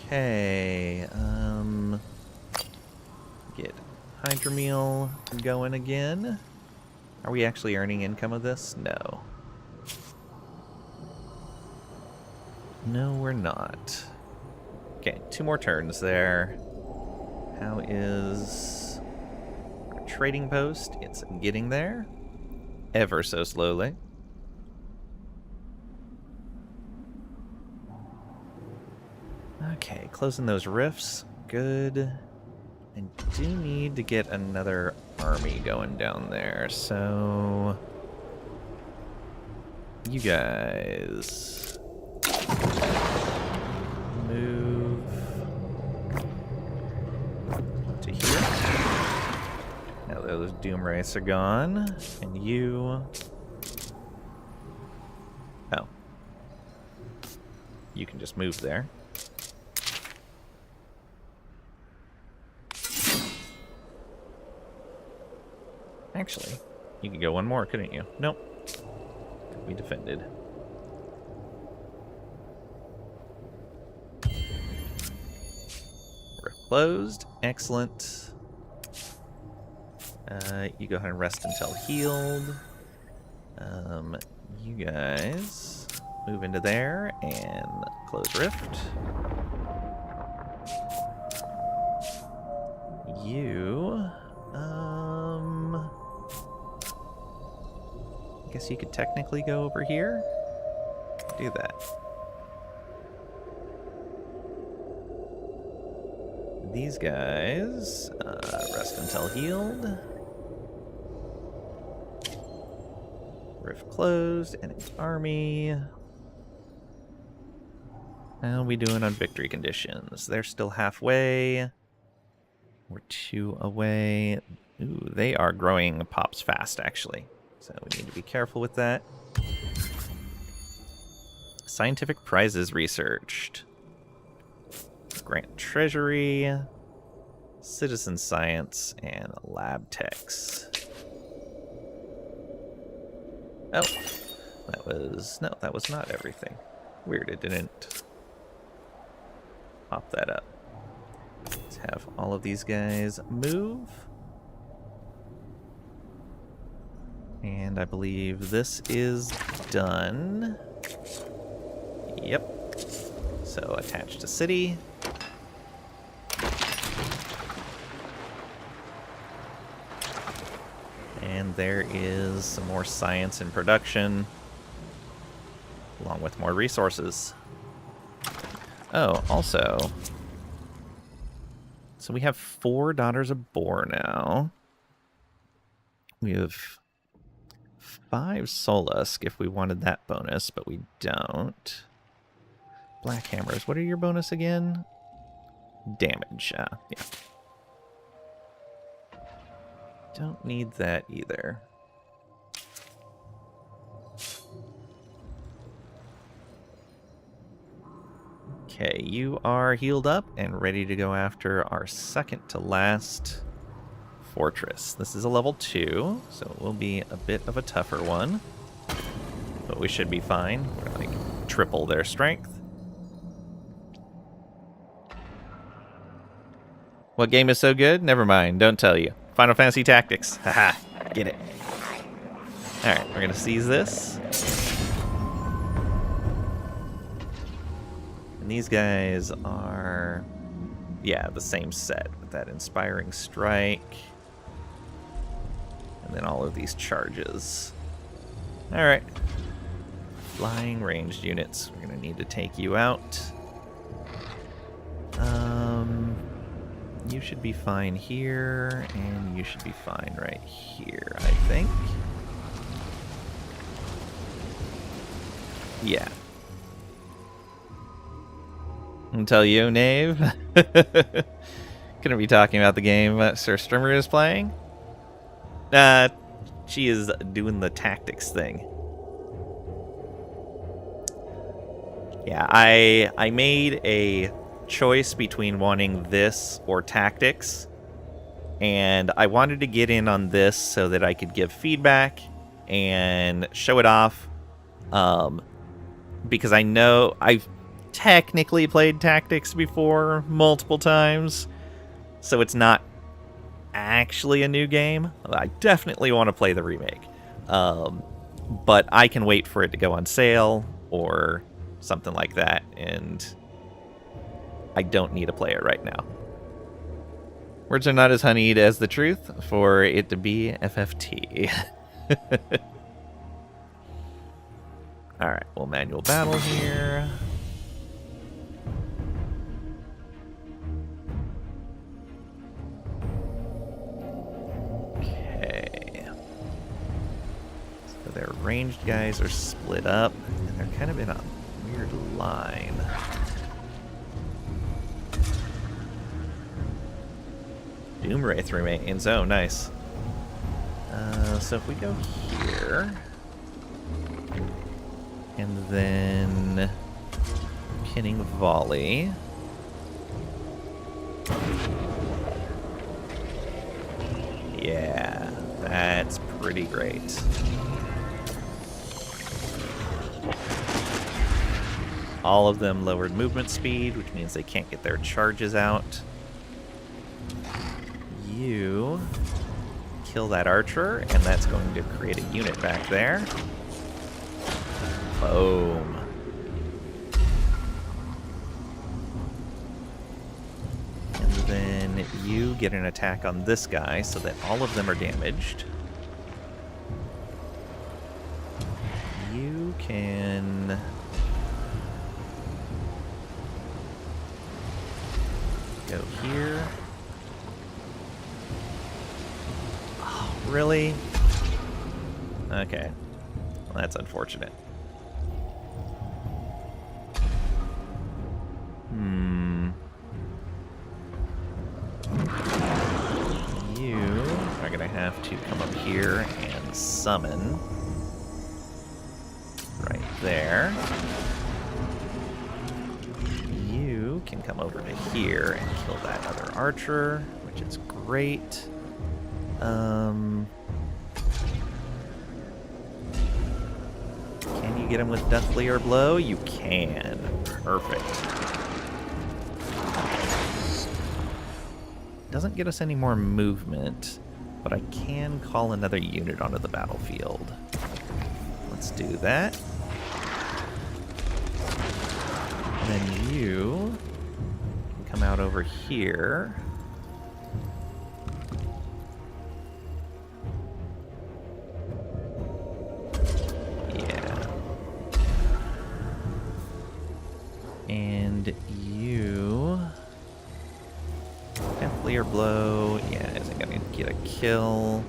Okay, get Hydromeal going again. Are we actually earning income of this? No. No, we're not. Okay, 2 more turns there. How is our trading post? It's getting there. Ever so slowly. Okay, closing those rifts. Good. I do need to get another army going down there, so... You guys... Move... to here. Now those Doom Wraiths are gone. And you... Oh. You can just move there. Actually, you could go one more, couldn't you? Nope. We defended. We're closed. Excellent. You go ahead and rest until healed. You guys move into there and close rift. You, I guess you could technically go over here. Do that. These guys, rest until healed. Rift closed, and an army. How are we doing on victory conditions? They're still halfway. We're 2 away. Ooh, they are growing pops fast, actually. So we need to be careful with that. Scientific prizes researched. Grant treasury, citizen science, and lab techs. Oh, that was not everything. Weird, it didn't pop that up. Let's have all of these guys move. And I believe this is done. Yep. So attach to city. And there is some more science in production, along with more resources. Oh, also, so we have 4 Daughters of Boar now. We have 5 Solusk if we wanted that bonus, but we don't. Black Hammers, what are your bonus again? Damage, yeah. Don't need that either. Okay, you are healed up and ready to go after our second to last fortress. This is a level 2, so it will be a bit of a tougher one. But we should be fine. We're like triple their strength. What game is so good? Never mind, don't tell you. Final Fantasy Tactics. Haha, get it. Alright, we're gonna seize this. And these guys are, yeah, the same set with that Inspiring Strike. And then all of these charges. Alright. Flying ranged units. We're gonna need to take you out. You should be fine here, and you should be fine right here, I think. Yeah. I'll tell you, Knave. Gonna be talking about the game Sir Strimmer is playing. She is doing the tactics thing. Yeah, I made a choice between wanting this or tactics, and I wanted to get in on this so that I could give feedback and show it off, because I know I've technically played tactics before multiple times, so it's not actually a new game. I definitely want to play the remake, but I can wait for it to go on sale or something like that, and I don't need to play it right now. Words are not as honeyed as the truth for it to be FFT. Alright, we'll manual battle here. Okay. So their ranged guys are split up, and they're kind of in a weird line. Doomwraith remains. Oh, nice. So if we go here, and then pinning volley. Yeah, that's pretty great. All of them lowered movement speed, which means they can't get their charges out. You kill that archer, and that's going to create a unit back there. Boom. And then you get an attack on this guy so that all of them are damaged. You can go here. Oh, really? Okay. Well, that's unfortunate. You are gonna have to come up here and summon right there. You can come over to here and kill that other archer, which is great. Can you get him with Deathlier Blow? You can. Perfect. Doesn't get us any more movement, but I can call another unit onto the battlefield. Let's do that. And then you can come out over here. And you... Deathlier blow. Yeah, it isn't going to get a kill.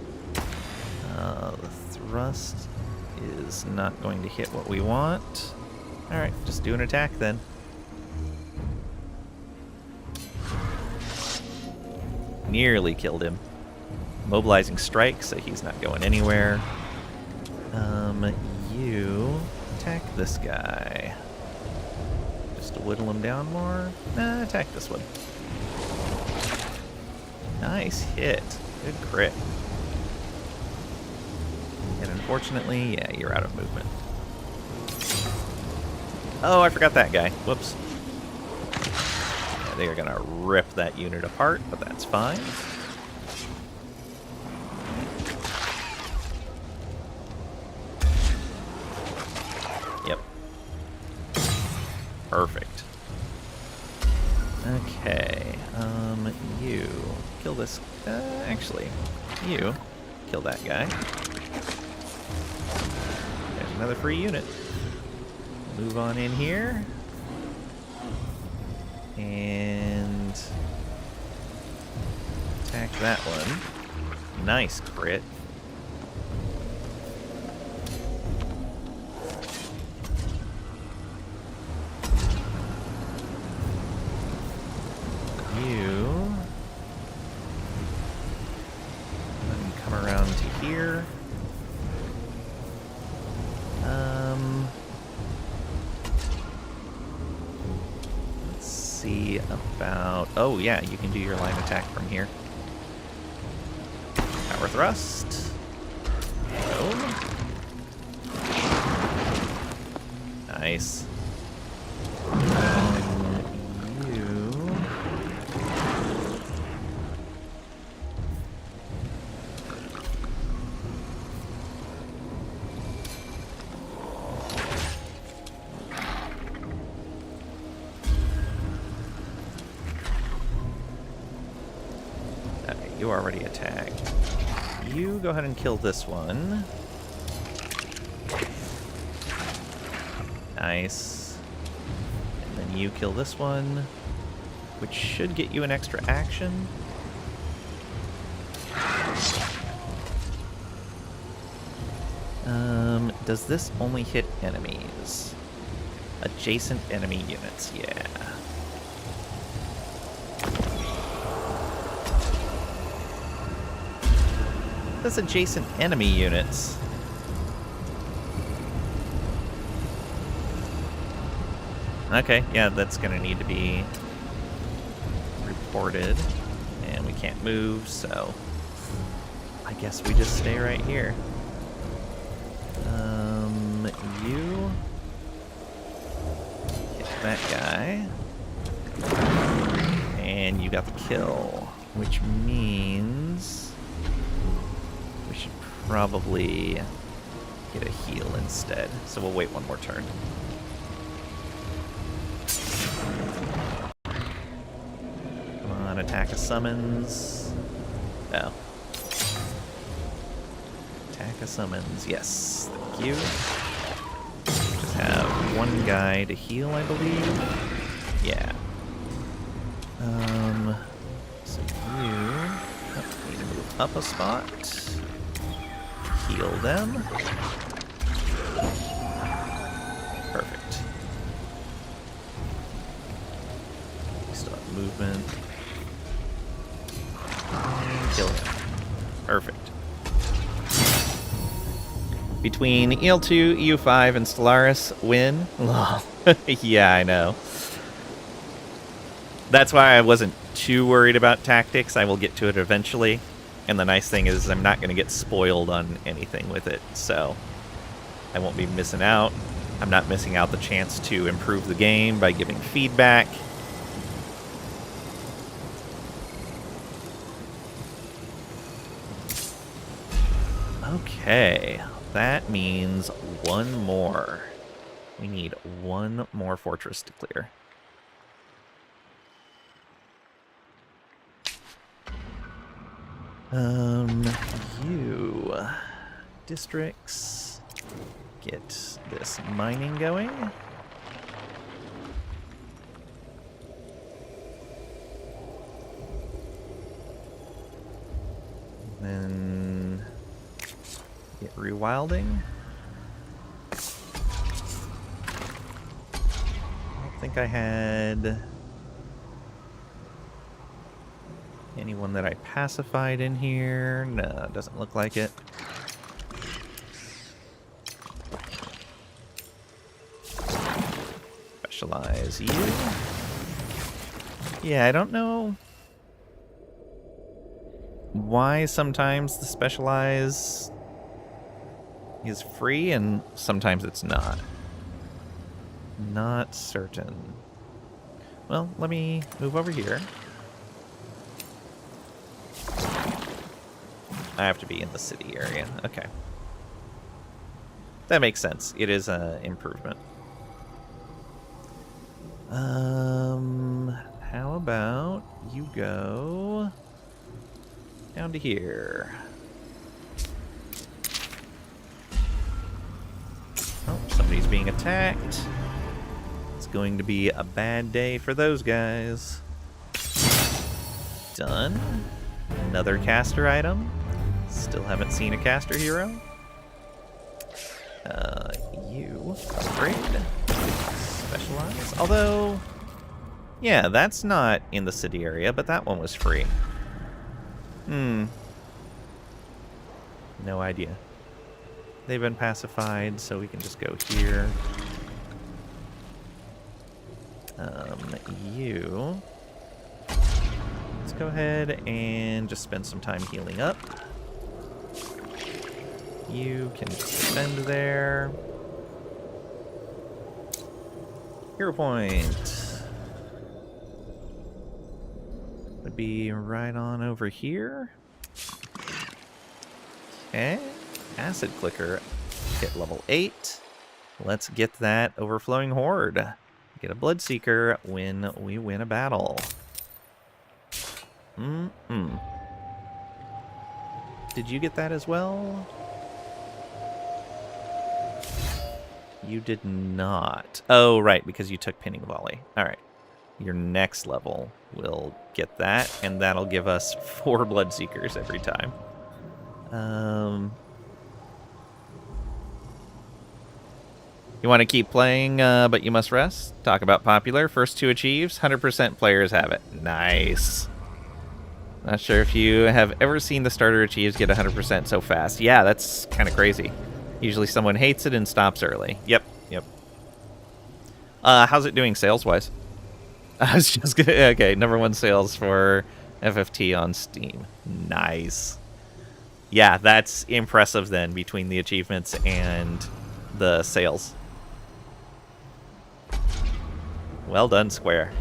The thrust is not going to hit what we want. Alright, just do an attack then. Nearly killed him. Mobilizing strike, so he's not going anywhere. You attack this guy. Just to whittle him down more. Nah, attack this one. Nice hit. Good crit. And unfortunately, yeah, you're out of movement. Oh, I forgot that guy. Whoops. Yeah, they are gonna rip that unit apart, but that's fine. Yep. Perfect. Okay, you kill this. Actually, you kill that guy. There's another free unit. Move on in here. And attack that one. Nice crit. You then come around to here. Let's see about... Oh yeah, you can do your line attack from here. Power thrust. No. Nice. You already attacked. You go ahead and kill this one. Nice. And then you kill this one, which should get you an extra action. Does this only hit enemies? Adjacent enemy units, yeah. That's adjacent enemy units. Okay, yeah, that's gonna need to be reported. And we can't move, so I guess we just stay right here. You hit that guy. And you got the kill, which means we should probably get a heal instead. So we'll wait one more turn. Come on, attack of summons. No. Attack of summons, yes. Thank you. Just have one guy to heal, I believe. Yeah. So you need to move up a spot. Heal them. Perfect. We still have movement. And kill him. Perfect. Between EL2, EU5, and Stellaris, win? Yeah, I know. That's why I wasn't too worried about tactics. I will get to it eventually. And the nice thing is I'm not going to get spoiled on anything with it, so I won't be missing out. I'm not missing out the chance to improve the game by giving feedback. Okay, that means one more. We need one more fortress to clear. You districts, get this mining going. then get rewilding. I don't think I had anyone that I pacified in here. No, it doesn't look like it. Specialize you. Yeah, I don't know why sometimes the specialize is free and sometimes it's not. Not certain. Well, let me move over here. I have to be in the city area. Okay. That makes sense. It is an improvement. How about you go down to here? Oh, somebody's being attacked. It's going to be a bad day for those guys. Done. Another caster item. Still haven't seen a caster hero. You upgrade. Specialize. Although, yeah, that's not in the city area, but that one was free. No idea. They've been pacified, so we can just go here. You. Let's go ahead and just spend some time healing up. You can just defend there. Hero point. Would be right on over here. Okay. Acid Clicker. Get level 8. Let's get that Overflowing Horde. Get a Bloodseeker when we win a battle. Did you get that as well? You did not. Oh, right, because you took Pinning Volley. All right. Your next level will get that, and that'll give us 4 Bloodseekers every time. You want to keep playing, but you must rest? Talk about popular. First 2 achieves. 100% players have it. Nice. Not sure if you have ever seen the starter achieves get 100% so fast. Yeah, that's kind of crazy. Usually someone hates it and stops early. Yep. How's it doing sales-wise? I was just gonna... Okay, #1 sales for FFT on Steam. Nice. Yeah, that's impressive then, between the achievements and the sales. Well done, Square.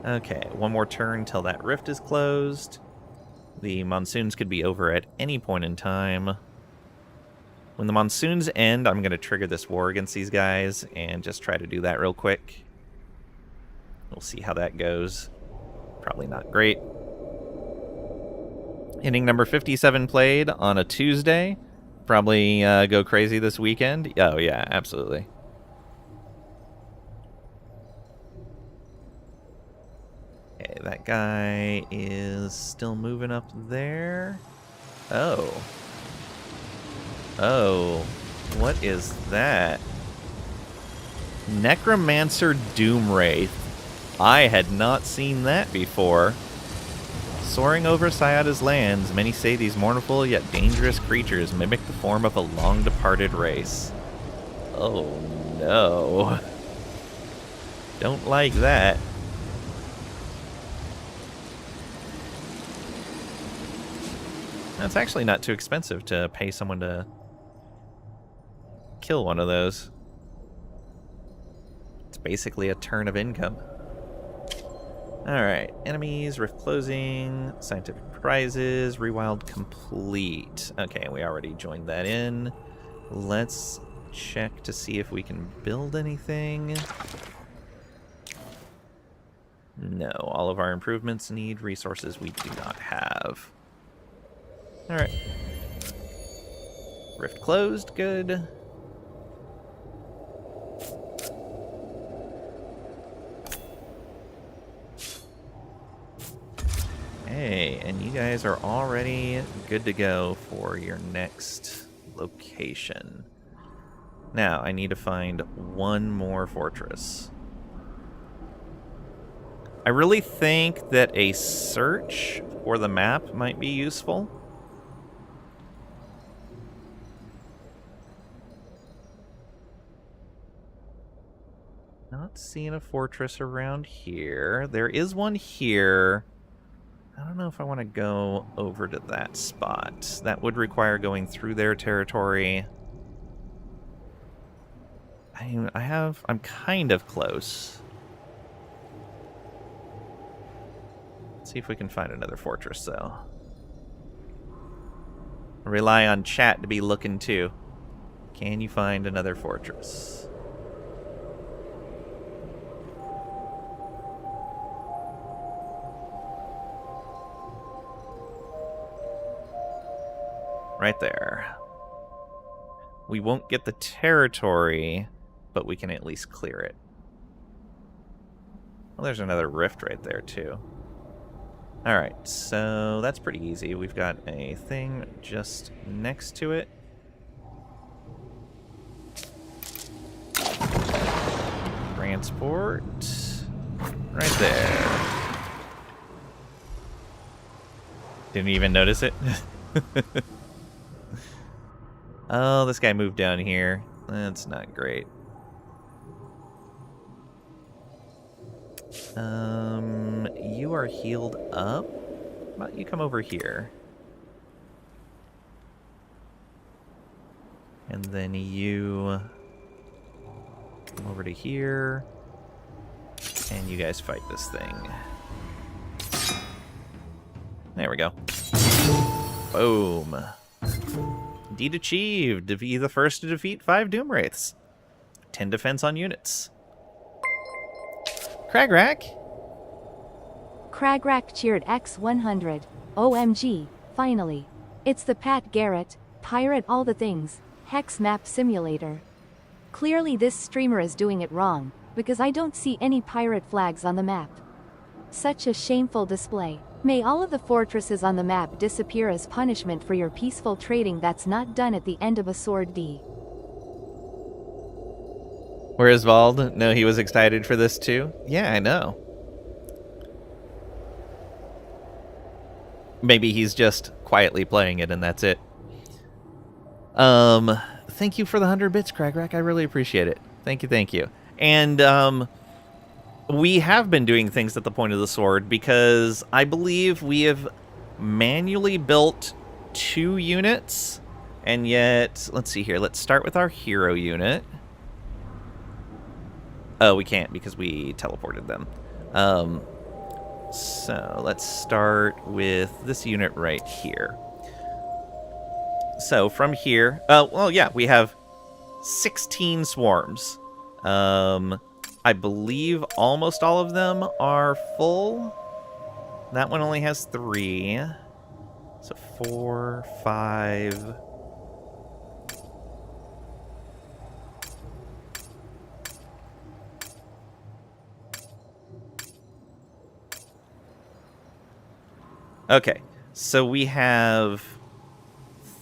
Okay, one more turn till that rift is closed. The monsoons could be over at any point in time. When the monsoons end, I'm going to trigger this war against these guys and just try to do that real quick. We'll see how that goes. Probably not great. Inning number 57 played on a Tuesday. Probably go crazy this weekend. Oh, yeah, absolutely. Okay, that guy is still moving up there. Oh. Oh, what is that? Necromancer Doomwraith. I had not seen that before. Soaring over Sayada's lands, many say these mournful yet dangerous creatures mimic the form of a long-departed race. Oh no. Don't like that. That's actually not too expensive to pay someone to kill one of those. It's basically a turn of income. Alright, enemies, rift closing, scientific prizes, rewild complete. Okay, we already joined that in. Let's check to see if we can build anything. No, all of our improvements need resources we do not have. Alright. Rift closed, good. Hey, and you guys are already good to go for your next location. Now, I need to find one more fortress. I really think that a search for the map might be useful. Not seeing a fortress around here. There is one here. I don't know if I want to go over to that spot. That would require going through their territory. I'm kind of close. Let's see if we can find another fortress, though. Rely on chat to be looking, too. Can you find another fortress? Right there. We won't get the territory, but we can at least clear it. Well, there's another rift right there, too. Alright, so that's pretty easy. We've got a thing just next to it. Transport. Right there. Didn't even notice it. Oh, this guy moved down here. That's not great. You are healed up. How about you come over here? And then you come over to here. And you guys fight this thing. There we go. Boom. Deed achieved. Be the first to defeat 5 Doom Wraiths. 10 defense on units. Cragrack. Cragrack cheered X100. OMG, finally. It's the Pat Garrett, pirate all the things, Hex Map Simulator. Clearly this streamer is doing it wrong, because I don't see any pirate flags on the map. Such a shameful display. May all of the fortresses on the map disappear as punishment for your peaceful trading that's not done at the end of a sword D. Where's Vald? No, he was excited for this too? Yeah, I know. Maybe he's just quietly playing it and that's it. Thank you for the 100 bits, Cragrack. I really appreciate it. Thank you, thank you. And, we have been doing things at the point of the sword because I believe we have manually built 2 units, and yet, let's see here, let's start with our hero unit. Oh, we can't because we teleported them. So let's start with this unit right here. So from here, well, yeah, we have 16 swarms. I believe almost all of them are full. That one only has 3. So 4, 5. Okay, so we have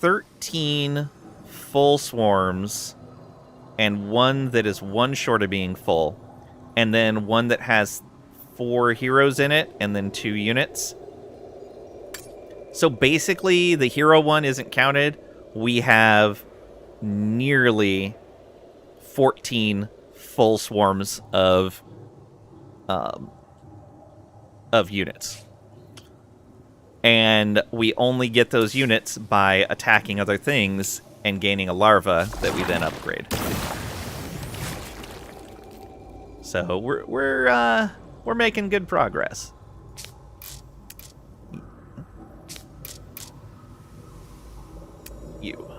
13 full swarms and one that is 1 short of being full. And then one that has 4 heroes in it, and then 2 units. So basically, the hero one isn't counted. We have nearly 14 full swarms of units. And we only get those units by attacking other things and gaining a larva that we then upgrade. So we're making good progress. You.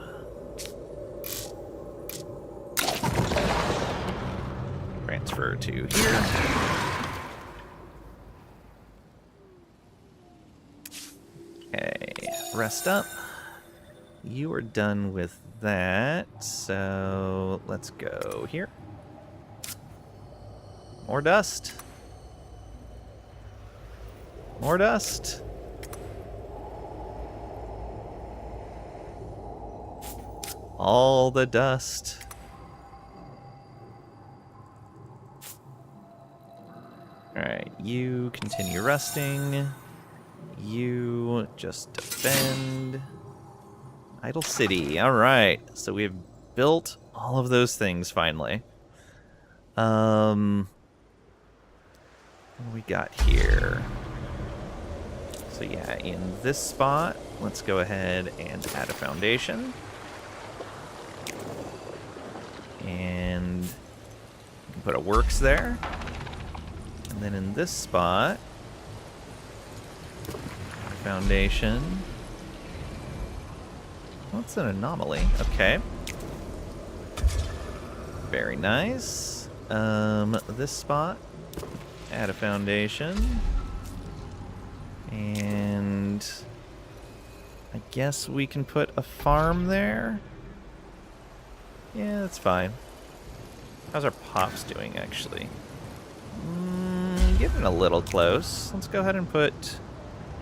Transfer to here. Okay, rest up. You are done with that, so let's go here. More dust. More dust. All the dust. Alright, you continue resting. You just defend. Idle City. Alright, so we've built all of those things finally. What do we got here? So yeah, in this spot, let's go ahead and add a foundation. And you can put a works there. And then in this spot, foundation. What's an anomaly? Okay. Very nice. This spot, add a foundation. And I guess we can put a farm there. Yeah, that's fine. How's our pops doing, actually? Getting a little close. Let's go ahead and put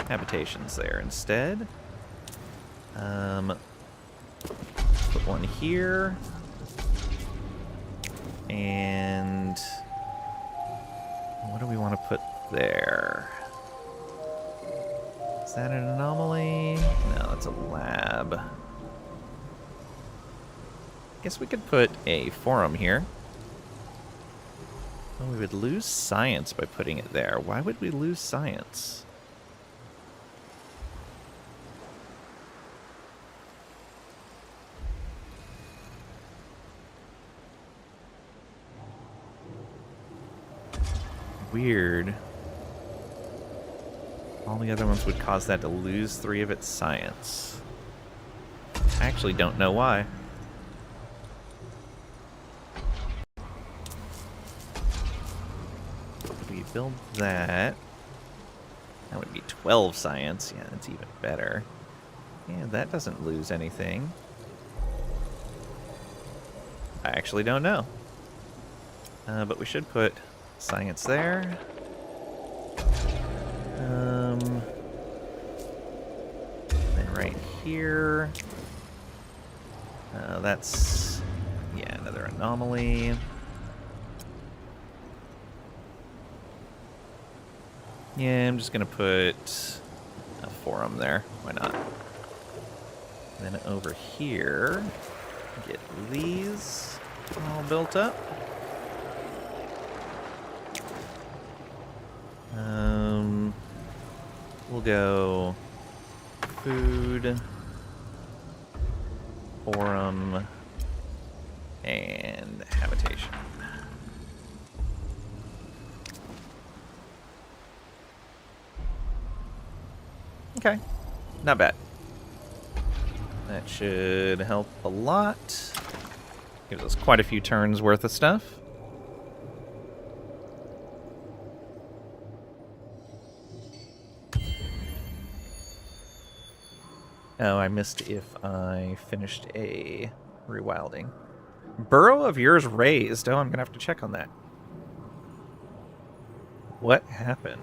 habitations there instead. Put one here. And what do we want to put there? Is that an anomaly? No, it's a lab. Guess we could put a forum here. Oh, we would lose science by putting it there. Why would we lose science? Weird. All the other ones would cause that to lose 3 of its science. I actually don't know why. If we build that, that would be 12 science. Yeah, that's even better. Yeah, that doesn't lose anything. I actually don't know. But we should put science there. Then right here. That's, yeah, another anomaly. Yeah, I'm just gonna put a forum there. Why not? Then over here, get these all built up. We'll go food, forum, and habitation. Okay, not bad. That should help a lot. Gives us quite a few turns worth of stuff. Oh, I missed if I finished a rewilding. Burrow of yours raised. Oh, I'm going to have to check on that. What happened?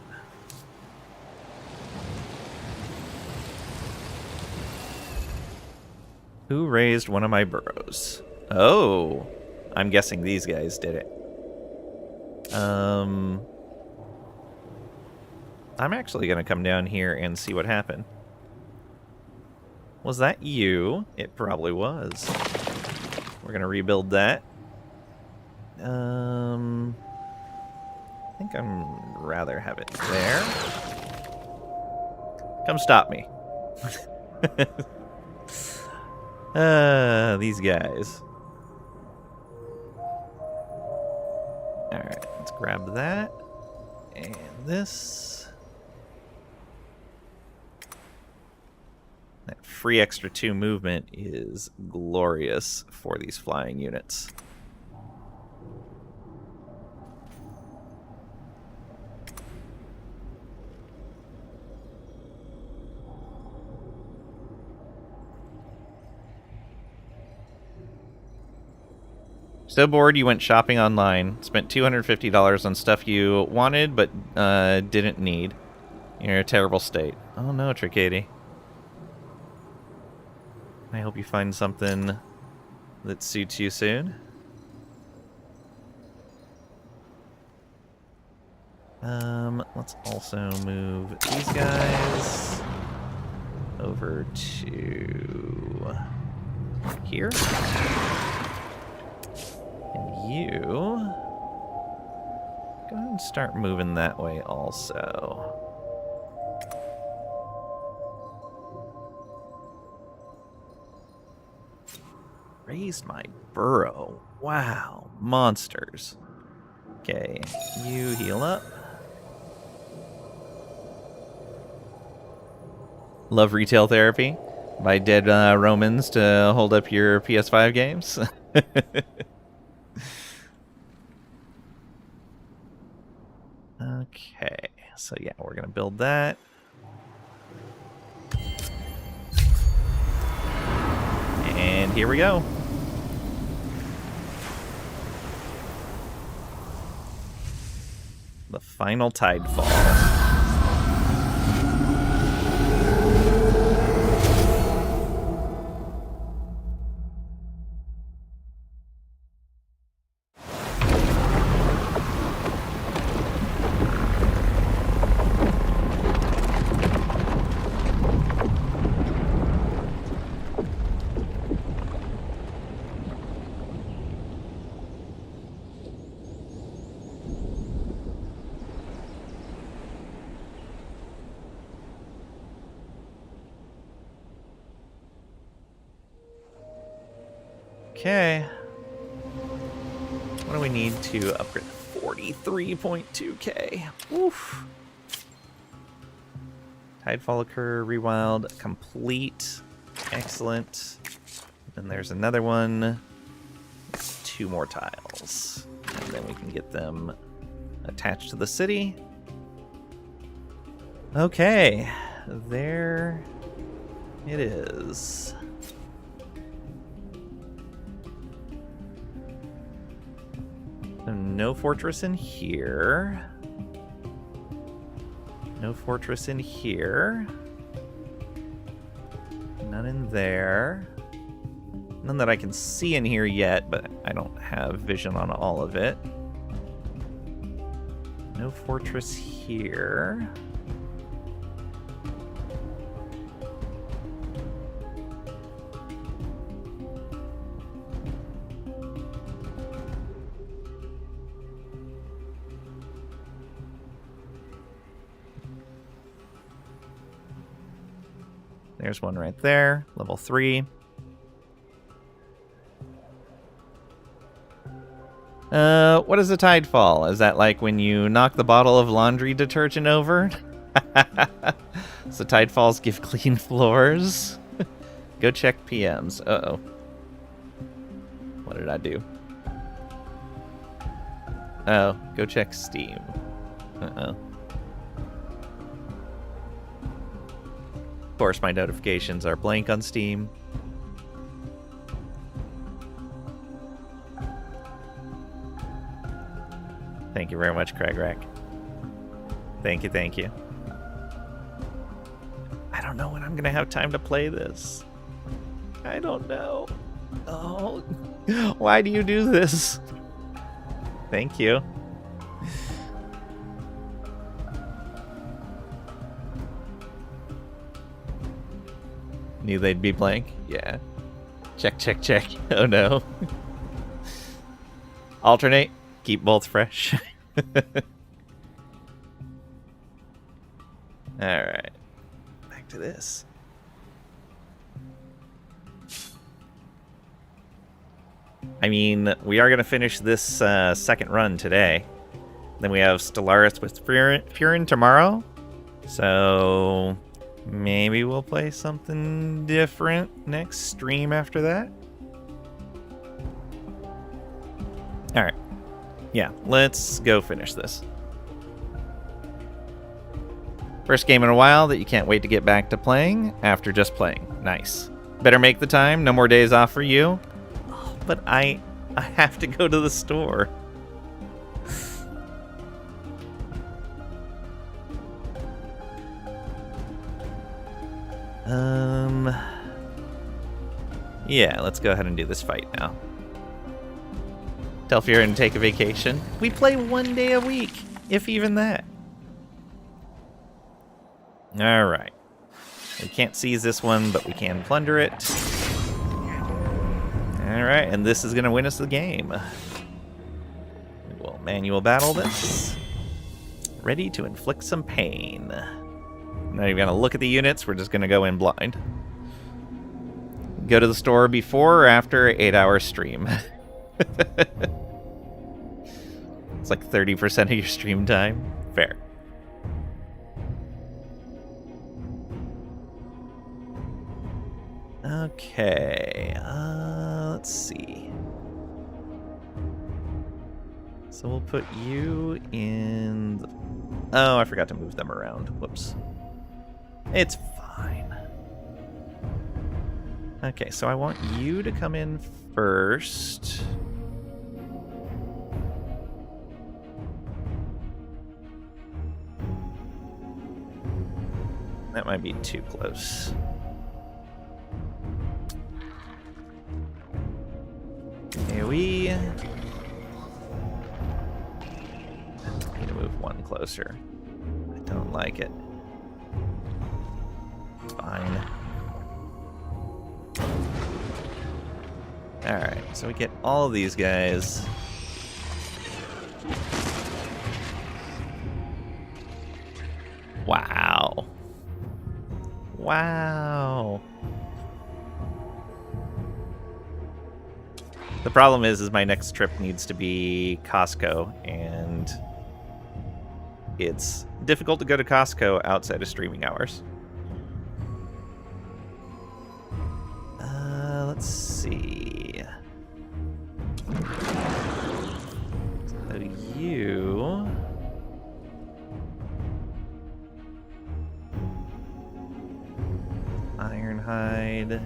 Who raised one of my burrows? Oh, I'm guessing these guys did it. I'm actually going to come down here and see what happened. Was that you? It probably was. We're gonna rebuild that. I think I'm rather have it there. Come stop me. These guys. Alright, let's grab that. And this. That free extra 2 movement is glorious for these flying units. So bored you went shopping online, spent $250 on stuff you wanted but didn't need. You're in a terrible state. Oh no, Tricady. I hope you find something that suits you soon. Let's also move these guys over to here. And you go ahead and start moving that way also. Raised my burrow. Wow, monsters. Okay, you heal up. Love retail therapy. Buy dead Romans to hold up your PS5 games. Okay, so yeah, we're gonna build that. And here we go. The final tidefall. Okay. What do we need to upgrade? 43.2k. Oof. Tidefall occur, rewild, complete. Excellent. Then there's another one. 2 more tiles. And then we can get them attached to the city. Okay. There it is. So no fortress in here. No fortress in here. None in there. None that I can see in here yet, but I don't have vision on all of it. No fortress here. There's one right there, level 3. What is a tidefall? Is that like when you knock the bottle of laundry detergent over? So tidefalls give clean floors. Go check PMs. Uh-oh. What did I do? Oh, go check Steam. Uh-oh. Of course, my notifications are blank on Steam. Thank you very much, Craig. Thank you, thank you. I don't know when I'm gonna have time to play this. I don't know. Oh, why do you do this? Thank you. Knew they'd be blank? Yeah. Check. Oh no. Alternate. Keep both fresh. Alright. Back to this. I mean, we are going to finish this second run today. Then we have Stellaris with Furin tomorrow. So maybe we'll play something different next stream after that. Alright. Yeah, let's go finish this. First game in a while that you can't wait to get back to playing after just playing. Nice. Better make the time. No more days off for you. Oh, but I have to go to the store. Yeah, let's go ahead and do this fight now. Tell Fear and take a vacation. We play 1 day a week, if even that. Alright. We can't seize this one, but we can plunder it. Alright, and this is going to win us the game. We will manual battle this. Ready to inflict some pain. Not even going to look at the units, we're just going to go in blind. Go to the store before or after 8-hour stream. It's like 30% of your stream time. Fair. Okay, let's see. So we'll put you in... Oh, I forgot to move them around. Whoops. It's fine. Okay, so I want you to come in first. That might be too close. AoE. Need to move one closer. I don't like it. Fine. Alright, so we get all of these guys. Wow. Wow. The problem is my next trip needs to be Costco, and it's difficult to go to Costco outside of streaming hours. Let's see. So you... Ironhide.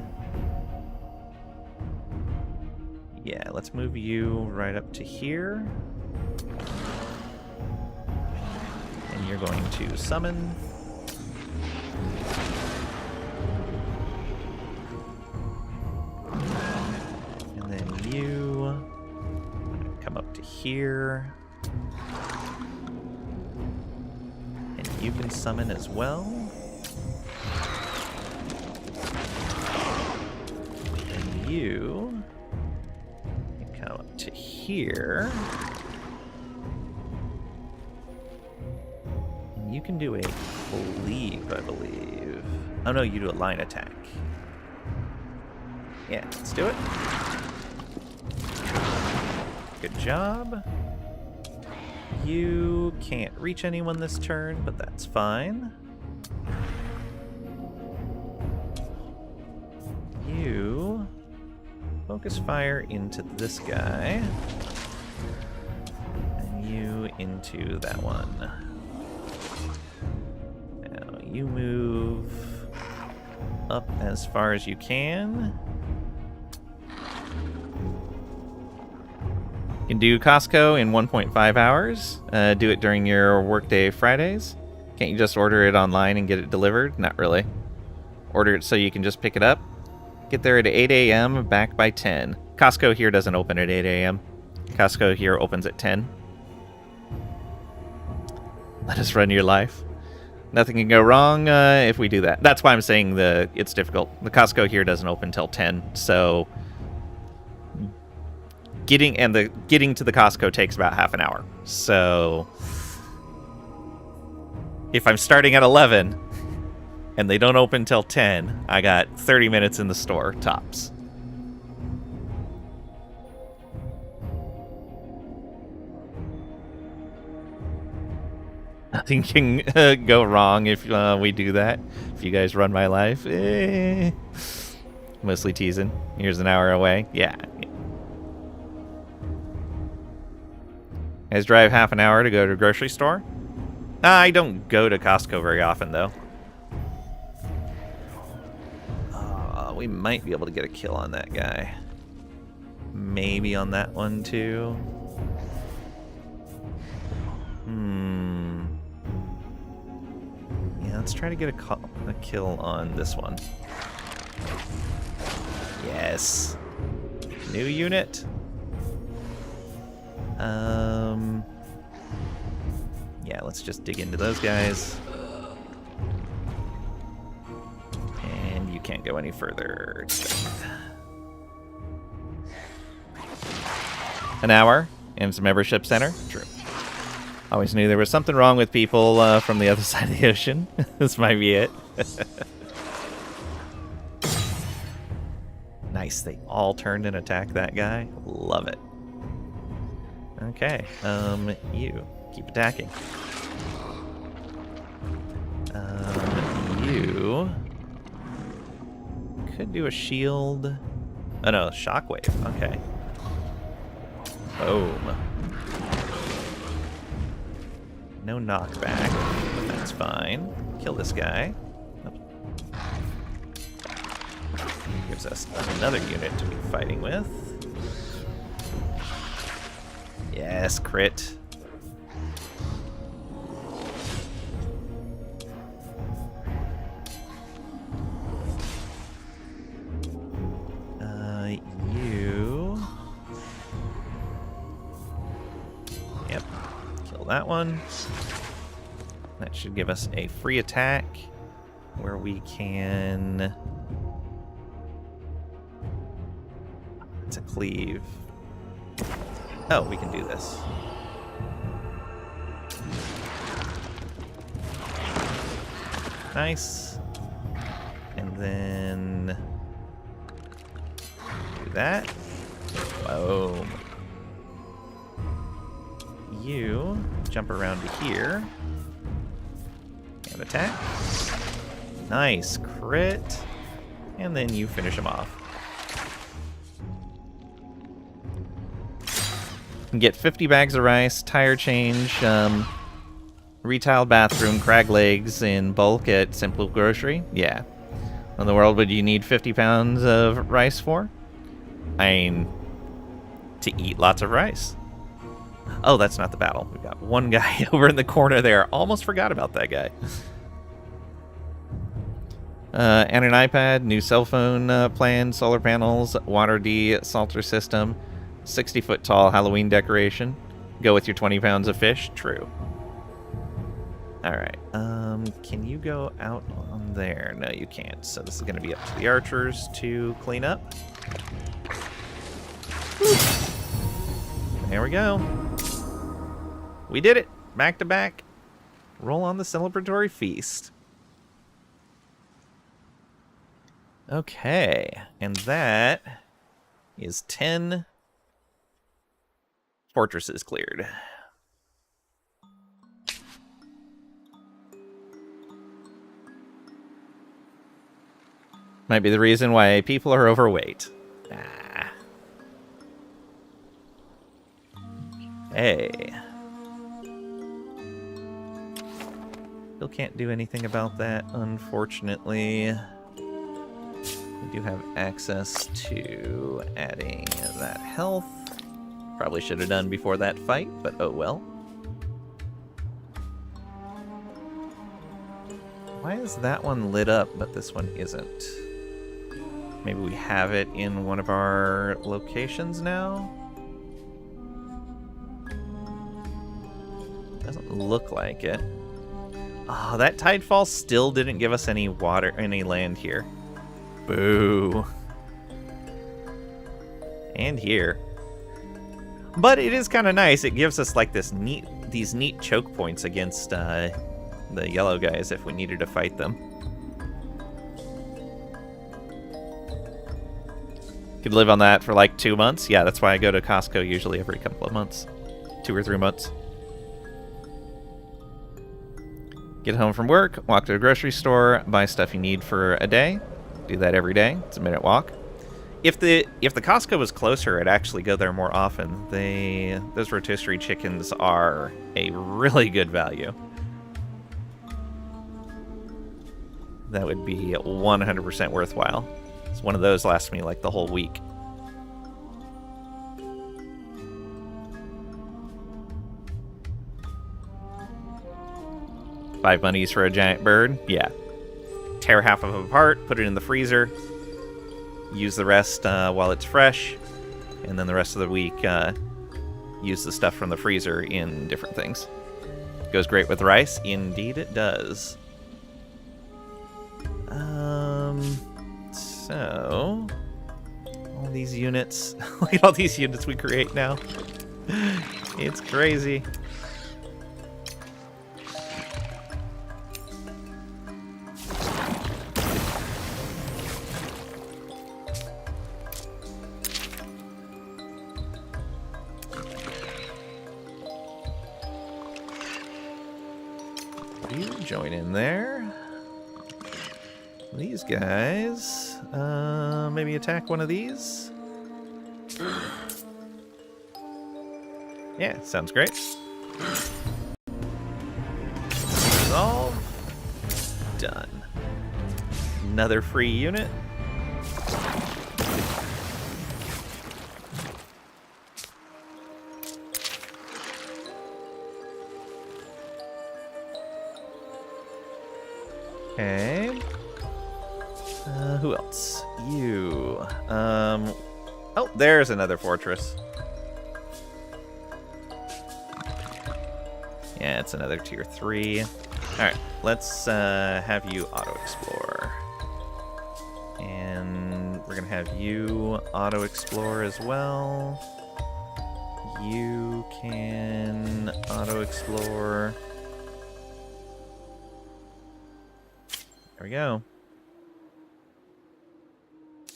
Yeah, let's move you right up to here. And you're going to summon. And then you come up to here. And you can summon as well. And you come up to here. And you can do a cleave, I believe. Oh no, you do a line attack. Yeah, let's do it. Good job. You can't reach anyone this turn, but that's fine. You focus fire into this guy. And you into that one. Now you move up as far as you can. You can do Costco in 1.5 hours. Do it during your workday Fridays. Can't you just order it online and get it delivered? Not really. Order it so you can just pick it up. Get there at 8 a.m., back by 10. Costco here doesn't open at 8 a.m. Costco here opens at 10. Let us run your life. Nothing can go wrong if we do that. That's why I'm saying it's difficult. The Costco here doesn't open till 10, so getting to the Costco takes about half an hour. So if I'm starting at 11 and they don't open till 10, I got 30 minutes in the store tops. Nothing can go wrong if we do that. If you guys run my life, mostly teasing. Here's an hour away. Yeah. Guys drive half an hour to go to a grocery store? I don't go to Costco very often, though. We might be able to get a kill on that guy. Maybe on that one, too. Yeah, let's try to get a kill on this one. Yes. New unit. Yeah, let's just dig into those guys. And you can't go any further. An hour and some membership center. True. Always knew there was something wrong with people from the other side of the ocean. This might be it. Nice. They all turned and attacked that guy. Love it. Okay. You keep attacking. You could do a shield. Oh no, shockwave. Okay. Boom. No knockback, but that's fine. Kill this guy. Gives us another unit to be fighting with. Yes, crit. You. Yep. Kill that one. That should give us a free attack where we can. It's a cleave. Oh, we can do this. Nice. And then do that. Boom. You jump around to here and attack. Nice crit. And then you finish him off. Get 50 bags of rice, tire change, retiled bathroom, crag legs in bulk at Simple Grocery. Yeah. What in the world would you need 50 pounds of rice for? I mean, to eat lots of rice. Oh, that's not the battle. We've got one guy over in the corner there. Almost forgot about that guy. And an iPad, new cell phone plan, solar panels, water D, salter system. 60-foot tall Halloween decoration. Go with your 20 pounds of fish. True. Alright. Can you go out on there? No, you can't. So this is going to be up to the archers to clean up. There we go. We did it. Back to back. Roll on the celebratory feast. Okay. And that is 10... fortresses cleared. Might be the reason why people are overweight. Ah. Hey. Still can't do anything about that, unfortunately. We do have access to adding that health. Probably should have done before that fight, but oh well. Why is that one lit up, but this one isn't? Maybe we have it in one of our locations now? Doesn't look like it. Oh, that tidefall still didn't give us any water, any land here. Boo. And here. But it is kind of nice. It gives us like these neat choke points against the yellow guys if we needed to fight them. Could live on that for like 2 months. Yeah, that's why I go to Costco usually every couple of months. 2 or 3 months. Get home from work, walk to a grocery store, buy stuff you need for a day. Do that every day. It's a minute walk. If the Costco was closer, I'd actually go there more often. Those rotisserie chickens are a really good value. That would be 100% worthwhile. It's one of those lasts me like the whole week. $5 monies for a giant bird? Yeah. Tear half of them apart, put it in the freezer. use the rest while it's fresh, and then the rest of the week use the stuff from the freezer in different things. Goes great with rice. Indeed it does. So all these units, look at all these units we create now. It's crazy. You join in there. These guys, maybe attack one of these. Yeah, sounds great. Resolve. Done. Another free unit. Okay. Who else? You. Oh, there's another fortress. Yeah, it's another tier 3. Alright, let's have you auto-explore. And we're gonna have you auto-explore as well. You can auto-explore. There we go.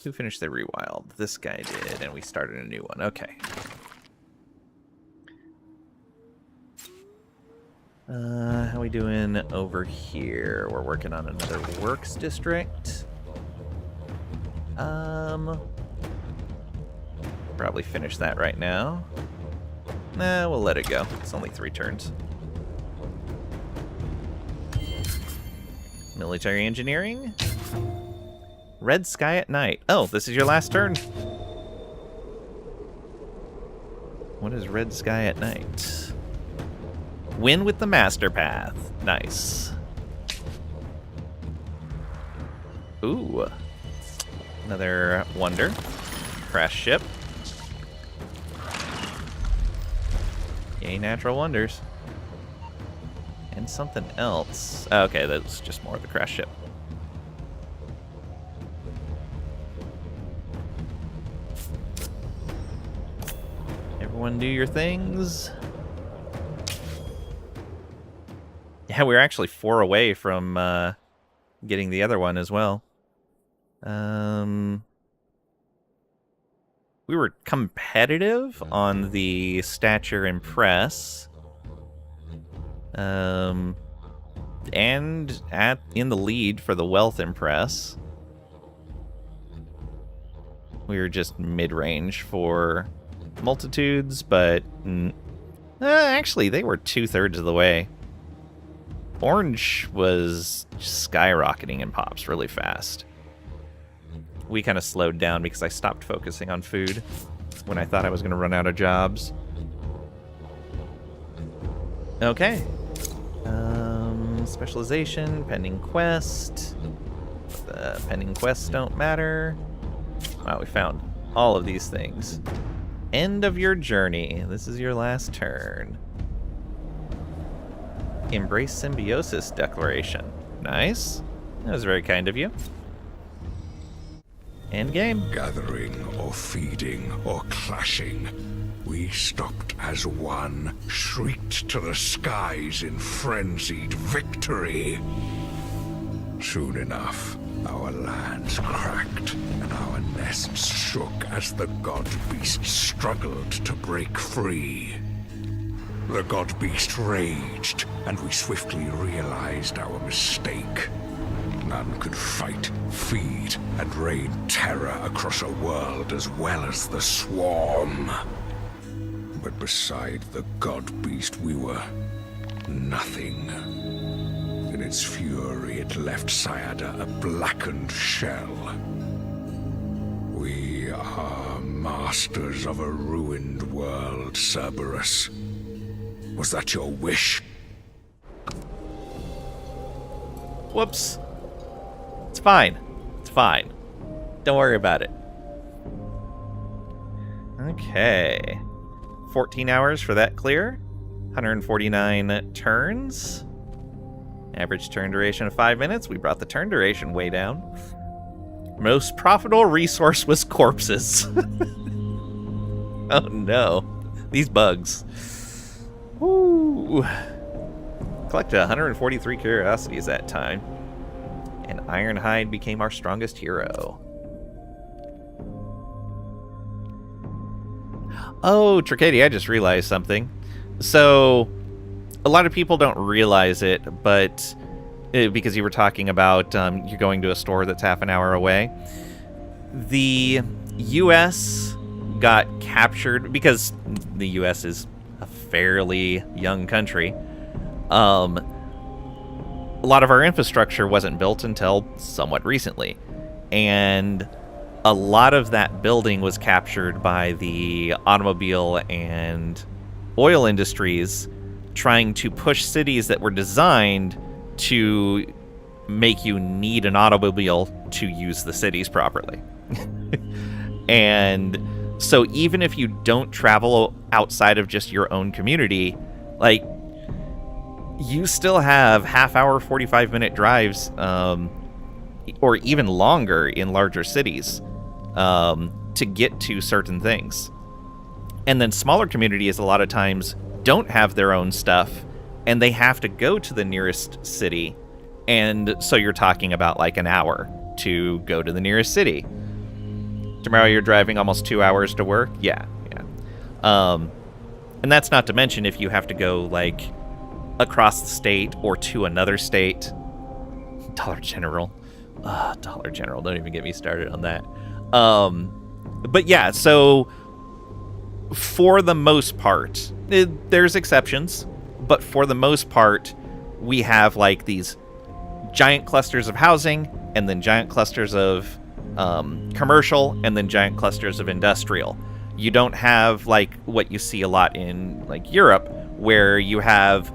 Who finished the rewild? This guy did, and we started a new one. Okay. How we doing over here? We're working on another works district. Probably finish that right now. Nah, we'll let it go. It's only 3 turns. Military engineering. Red sky at night. Oh, this is your last turn. What is red sky at night? Win with the master path. Nice. Ooh. Another wonder. Crash ship. Yay, natural wonders. And something else. Oh, okay, that's just more of the crash ship. Everyone do your things. Yeah, we were actually 4 away from getting the other one as well. We were competitive on the stature and press. And in the lead for the wealth impress. We were just mid-range for multitudes, but actually they were 2/3 of the way. Orange was skyrocketing in pops really fast. We kind of slowed down because I stopped focusing on food when I thought I was going to run out of jobs. Okay. Specialization, pending quest. The pending quests don't matter. Wow, we found all of these things. End of your journey. This is your last turn. Embrace symbiosis declaration. Nice. That was very kind of you. End game. Gathering or feeding or clashing, we stopped as one, shrieked to the skies in frenzied victory. Soon enough, our lands cracked and our nests shook as the god-beast struggled to break free. The god-beast raged, and we swiftly realized our mistake. None could fight, feed, and rain terror across a world as well as the swarm. But beside the god-beast, we were nothing. In its fury, it left Sayada a blackened shell. We are masters of a ruined world, Cerberus. Was that your wish? Whoops. It's fine. It's fine. Don't worry about it. Okay. 14 hours for that clear. 149 turns. Average turn duration of 5 minutes. We brought the turn duration way down. Most profitable resource was corpses. Oh no. These bugs. Woo. Collected 143 curiosities that time. And Ironhide became our strongest hero. Oh, Tricady, I just realized something. So, a lot of people don't realize it, but because you were talking about you're going to a store that's half an hour away. The U.S. got captured because the U.S. is a fairly young country. A lot of our infrastructure wasn't built until somewhat recently, and a lot of that building was captured by the automobile and oil industries trying to push cities that were designed to make you need an automobile to use the cities properly. And so even if you don't travel outside of just your own community, like, you still have half-hour, 45-minute drives, or even longer in larger cities, to get to certain things. And then smaller communities a lot of times don't have their own stuff, and they have to go to the nearest city. And so you're talking about like an hour to go to the nearest city. Tomorrow you're driving almost 2 hours to work. Yeah. And that's not to mention if you have to go like across the state or to another state. Dollar General. Dollar General. Don't even get me started on that. But yeah, so for the most part, there's exceptions, but for the most part, we have like these giant clusters of housing, and then giant clusters of commercial, and then giant clusters of industrial. You don't have like what you see a lot in like Europe, where you have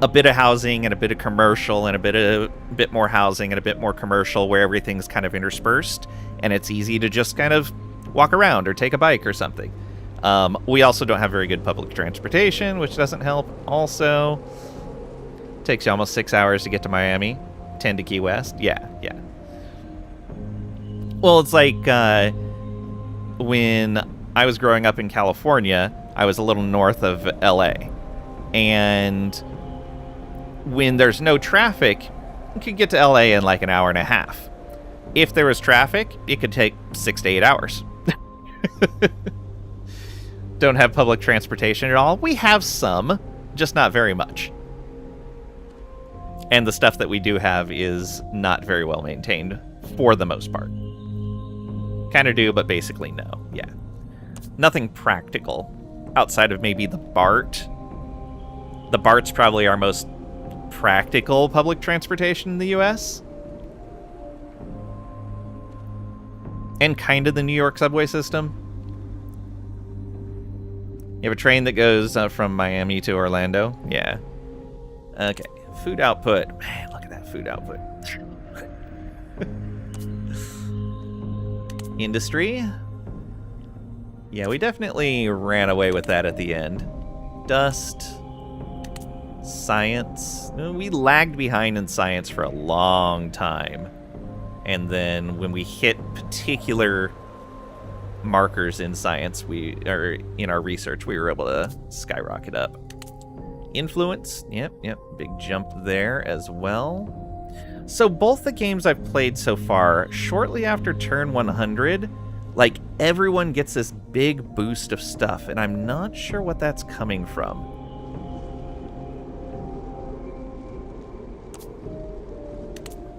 a bit of housing and a bit of commercial and a bit more housing and a bit more commercial, where everything's kind of interspersed, and it's easy to just kind of walk around or take a bike or something. We also don't have very good public transportation, which doesn't help. Also, takes you almost 6 hours to get to Miami, 10 to Key West. Yeah. Well, it's like when I was growing up in California, I was a little north of LA, and when there's no traffic, you could get to LA in like an hour and a half. If there was traffic, it could take 6 to 8 hours. Don't have public transportation at all. We have some, just not very much. And the stuff that we do have is not very well maintained, for the most part. Kind of do, but basically no. Yeah. Nothing practical, outside of maybe the BART. The BART's probably our most practical public transportation in the U.S. And kind of the New York subway system. You have a train that goes from Miami to Orlando? Yeah. Okay. Food output. Man, look at that food output. Industry. Yeah, we definitely ran away with that at the end. Dust. Science. We lagged behind in science for a long time. And then when we hit particular markers in science, in our research, we were able to skyrocket up. Influence, yep, big jump there as well. So both the games I've played so far, shortly after turn 100, like, everyone gets this big boost of stuff, and I'm not sure what that's coming from.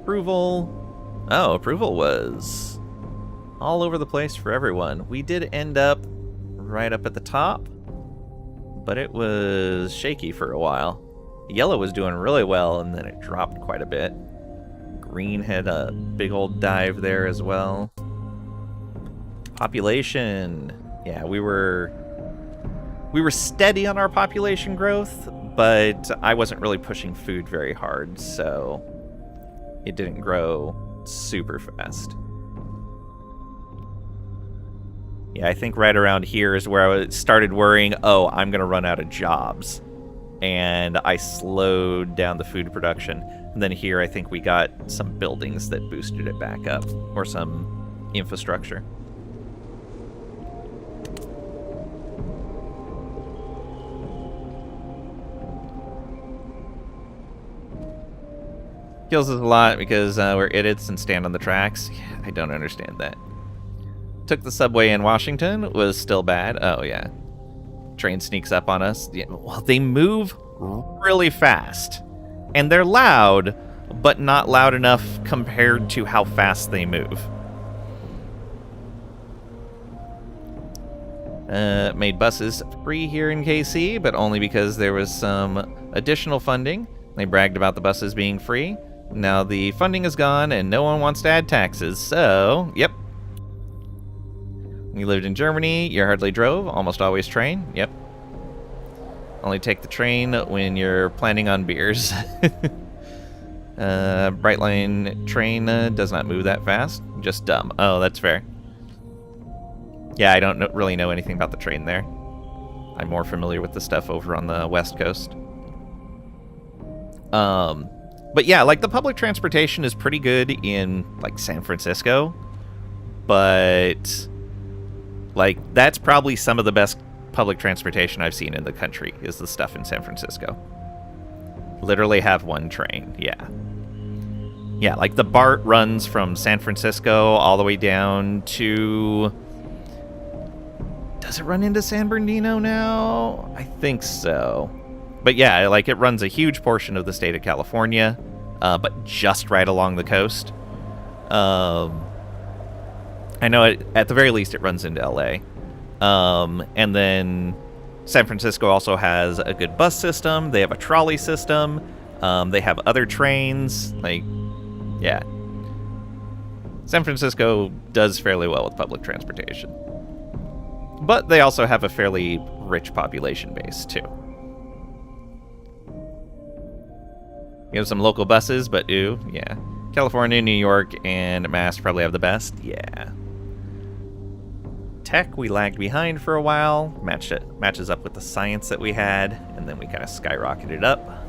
Approval. Oh, approval was all over the place for everyone. We did end up right up at the top, but it was shaky for a while. Yellow was doing really well, and then it dropped quite a bit. Green had a big old dive there as well. Population. Yeah, we were steady on our population growth, but I wasn't really pushing food very hard, so it didn't grow super fast. Yeah, I think right around here is where I started worrying, oh, I'm going to run out of jobs. And I slowed down the food production. And then here I think we got some buildings that boosted it back up, or some infrastructure. Kills us a lot because we're idiots and stand on the tracks. Yeah, I don't understand that. Took the subway in Washington, was still bad. Oh, yeah. Train sneaks up on us. Yeah, well, they move really fast. And they're loud, but not loud enough compared to how fast they move. Made buses free here in KC, but only because there was some additional funding. They bragged about the buses being free. Now the funding is gone and no one wants to add taxes, so, yep. You lived in Germany, you hardly drove, almost always train, yep. Only take the train when you're planning on beers. Brightline train does not move that fast, just dumb. Oh, that's fair. Yeah, I don't really know anything about the train there. I'm more familiar with the stuff over on the West Coast. But yeah, like the public transportation is pretty good in like San Francisco, but like that's probably some of the best public transportation I've seen in the country is the stuff in San Francisco. Literally have one train, yeah. Yeah, like the BART runs from San Francisco all the way down to... Does it run into San Bernardino now? I think so. But yeah, like it runs a huge portion of the state of California, but just right along the coast. I know at the very least it runs into LA. And then San Francisco also has a good bus system. They have a trolley system. They have other trains. Like, yeah. San Francisco does fairly well with public transportation. But they also have a fairly rich population base, too. You have some local buses, but ooh, yeah. California, New York, and Mass probably have the best. Yeah. Tech, we lagged behind for a while. Matches up with the science that we had, and then we kind of skyrocketed up.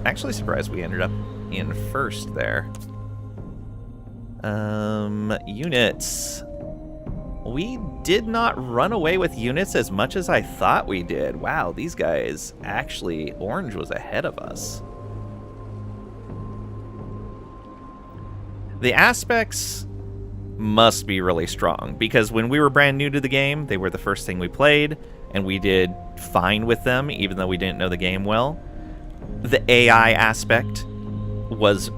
Actually surprised we ended up in first there. Units. We did not run away with units as much as I thought we did. Wow, these guys actually, Orange was ahead of us. The aspects must be really strong because when we were brand new to the game, they were the first thing we played and we did fine with them even though we didn't know the game well. The AI aspect was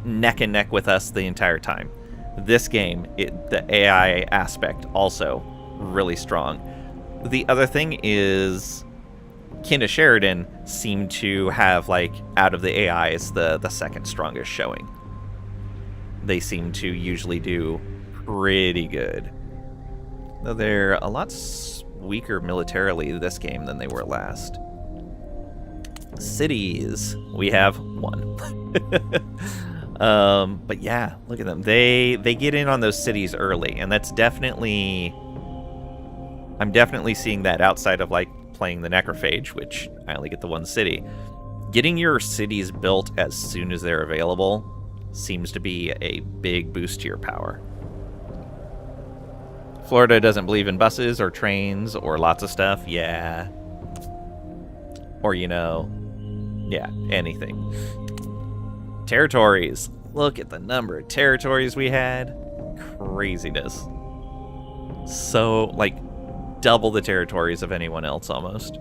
neck and neck with us the entire time. This game, the AI aspect also really strong. The other thing is Kinda Sheridan seemed to have, like, out of the AIs, the second strongest showing. They seem to usually do pretty good. Though they're a lot weaker militarily this game than they were last. Cities. We have one. But yeah, look at them. They get in on those cities early, and that's definitely... I'm definitely seeing that outside of, like, playing the Necrophage, which I only get the one city. Getting your cities built as soon as they're available seems to be a big boost to your power. Florida doesn't believe in buses or trains or lots of stuff. Yeah. Or, you know, yeah, anything. Territories. Look at the number of territories we had. Craziness. So, like, double the territories of anyone else almost.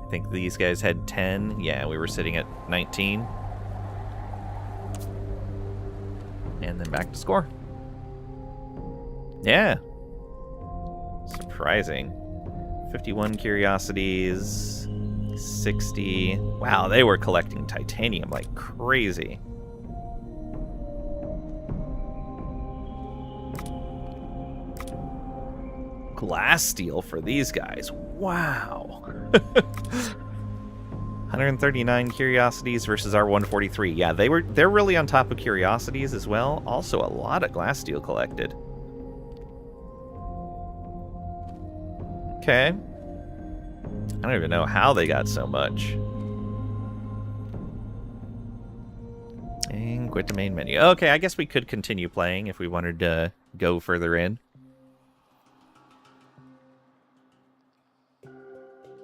I think these guys had 10. Yeah, we were sitting at 19. And then back to score. Yeah. Surprising. 51 curiosities. 60. Wow, they were collecting titanium like crazy. Glass steel for these guys. Wow. 139 curiosities versus our 143. Yeah, they're really on top of curiosities as well. Also, a lot of glass steel collected. Okay. I don't even know how they got so much. And quit the main menu. Okay, I guess we could continue playing if we wanted to go further in.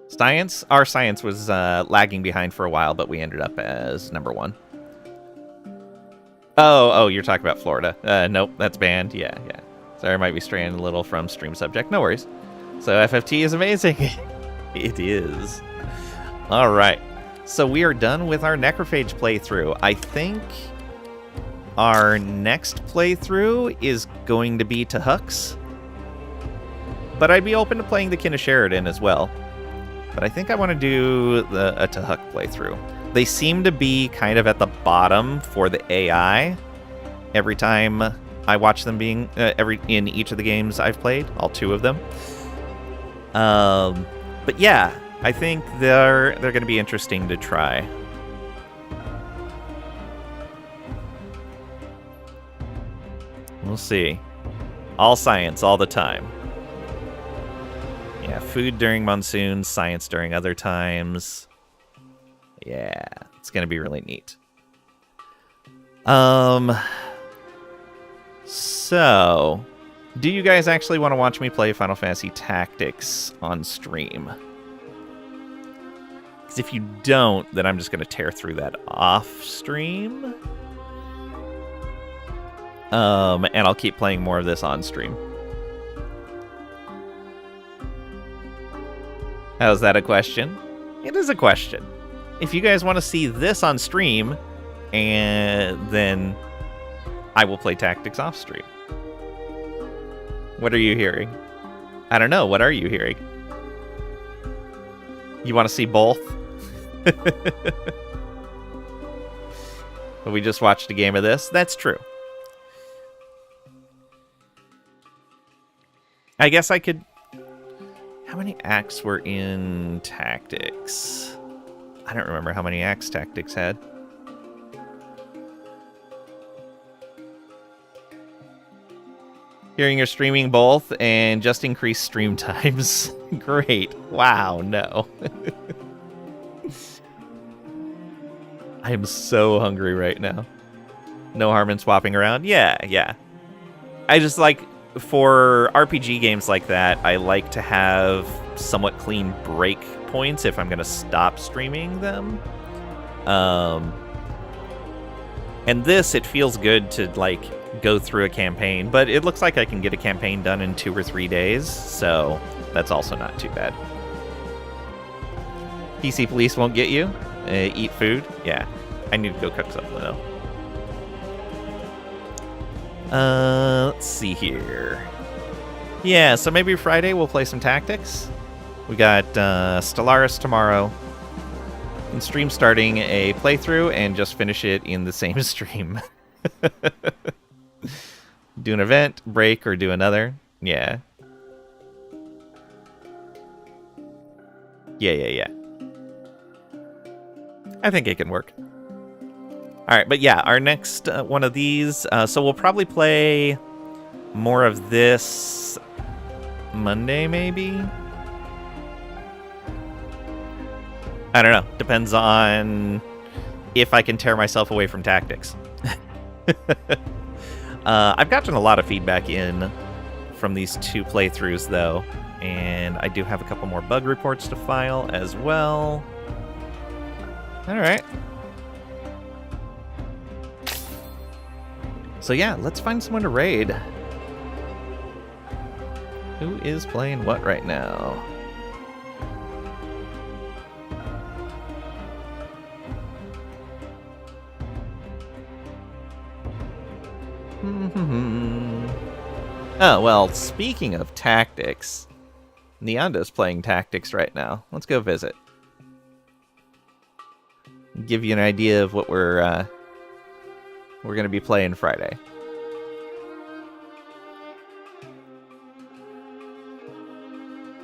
Science? Our science was lagging behind for a while, but we ended up as number 1. Oh, you're talking about Florida. Nope, that's banned. Yeah. Sorry, I might be straying a little from stream subject. No worries. So FFT is amazing. It is. All right. So we are done with our Necrophage playthrough. I think our next playthrough is going to be to Hux. But I'd be open to playing the Kin of Sheridan as well. But I think I want to do a Tahuk playthrough. They seem to be kind of at the bottom for the AI every time I watch them being in each of the games I've played, all 2 of them. But yeah, I think they're going to be interesting to try. We'll see. All science all the time. Yeah, food during monsoons, science during other times. Yeah, it's going to be really neat. So, do you guys actually want to watch me play Final Fantasy Tactics on stream? Because if you don't, then I'm just going to tear through that off stream. And I'll keep playing more of this on stream. How's that a question? It is a question. If you guys want to see this on stream, and then I will play Tactics off stream. What are you hearing? I don't know. What are you hearing? You want to see both? We just watched a game of this. That's true. I guess I could... How many acts were in Tactics? I don't remember how many acts Tactics had. Hearing you're streaming both and just increase stream times. Great. Wow, no. I am so hungry right now. No harm in swapping around? Yeah. I just like... For RPG games like that, I like to have somewhat clean break points if I'm going to stop streaming them. And this, it feels good to, like, go through a campaign, but it looks like I can get a campaign done in 2 or 3 days, so that's also not too bad. PC police won't get you? Eat food? Yeah. I need to go cook something, though. Let's see here. Yeah, so maybe Friday we'll play some Tactics. We got Stellaris tomorrow. And stream starting a playthrough and just finish it in the same stream. Do an event, break, or do another. Yeah. Yeah. I think it can work. Alright, but yeah, our next one of these, so we'll probably play more of this Monday, maybe? I don't know. Depends on if I can tear myself away from Tactics. I've gotten a lot of feedback in from these 2 playthroughs, though, and I do have a couple more bug reports to file as well. Alright. So yeah, let's find someone to raid. Who is playing what right now? Oh, well, speaking of Tactics, Neonda's playing Tactics right now. Let's go visit. Give you an idea of what we're going to be playing Friday.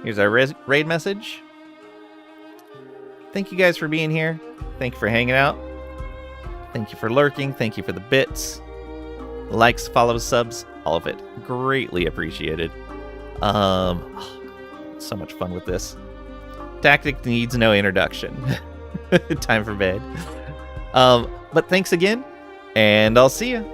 Here's our raid message. Thank you guys for being here. Thank you for hanging out. Thank you for lurking. Thank you for the bits. Likes, follows, subs, all of it. Greatly appreciated. so much fun with this. Tactic needs no introduction. Time for bed. But thanks again, and I'll see you.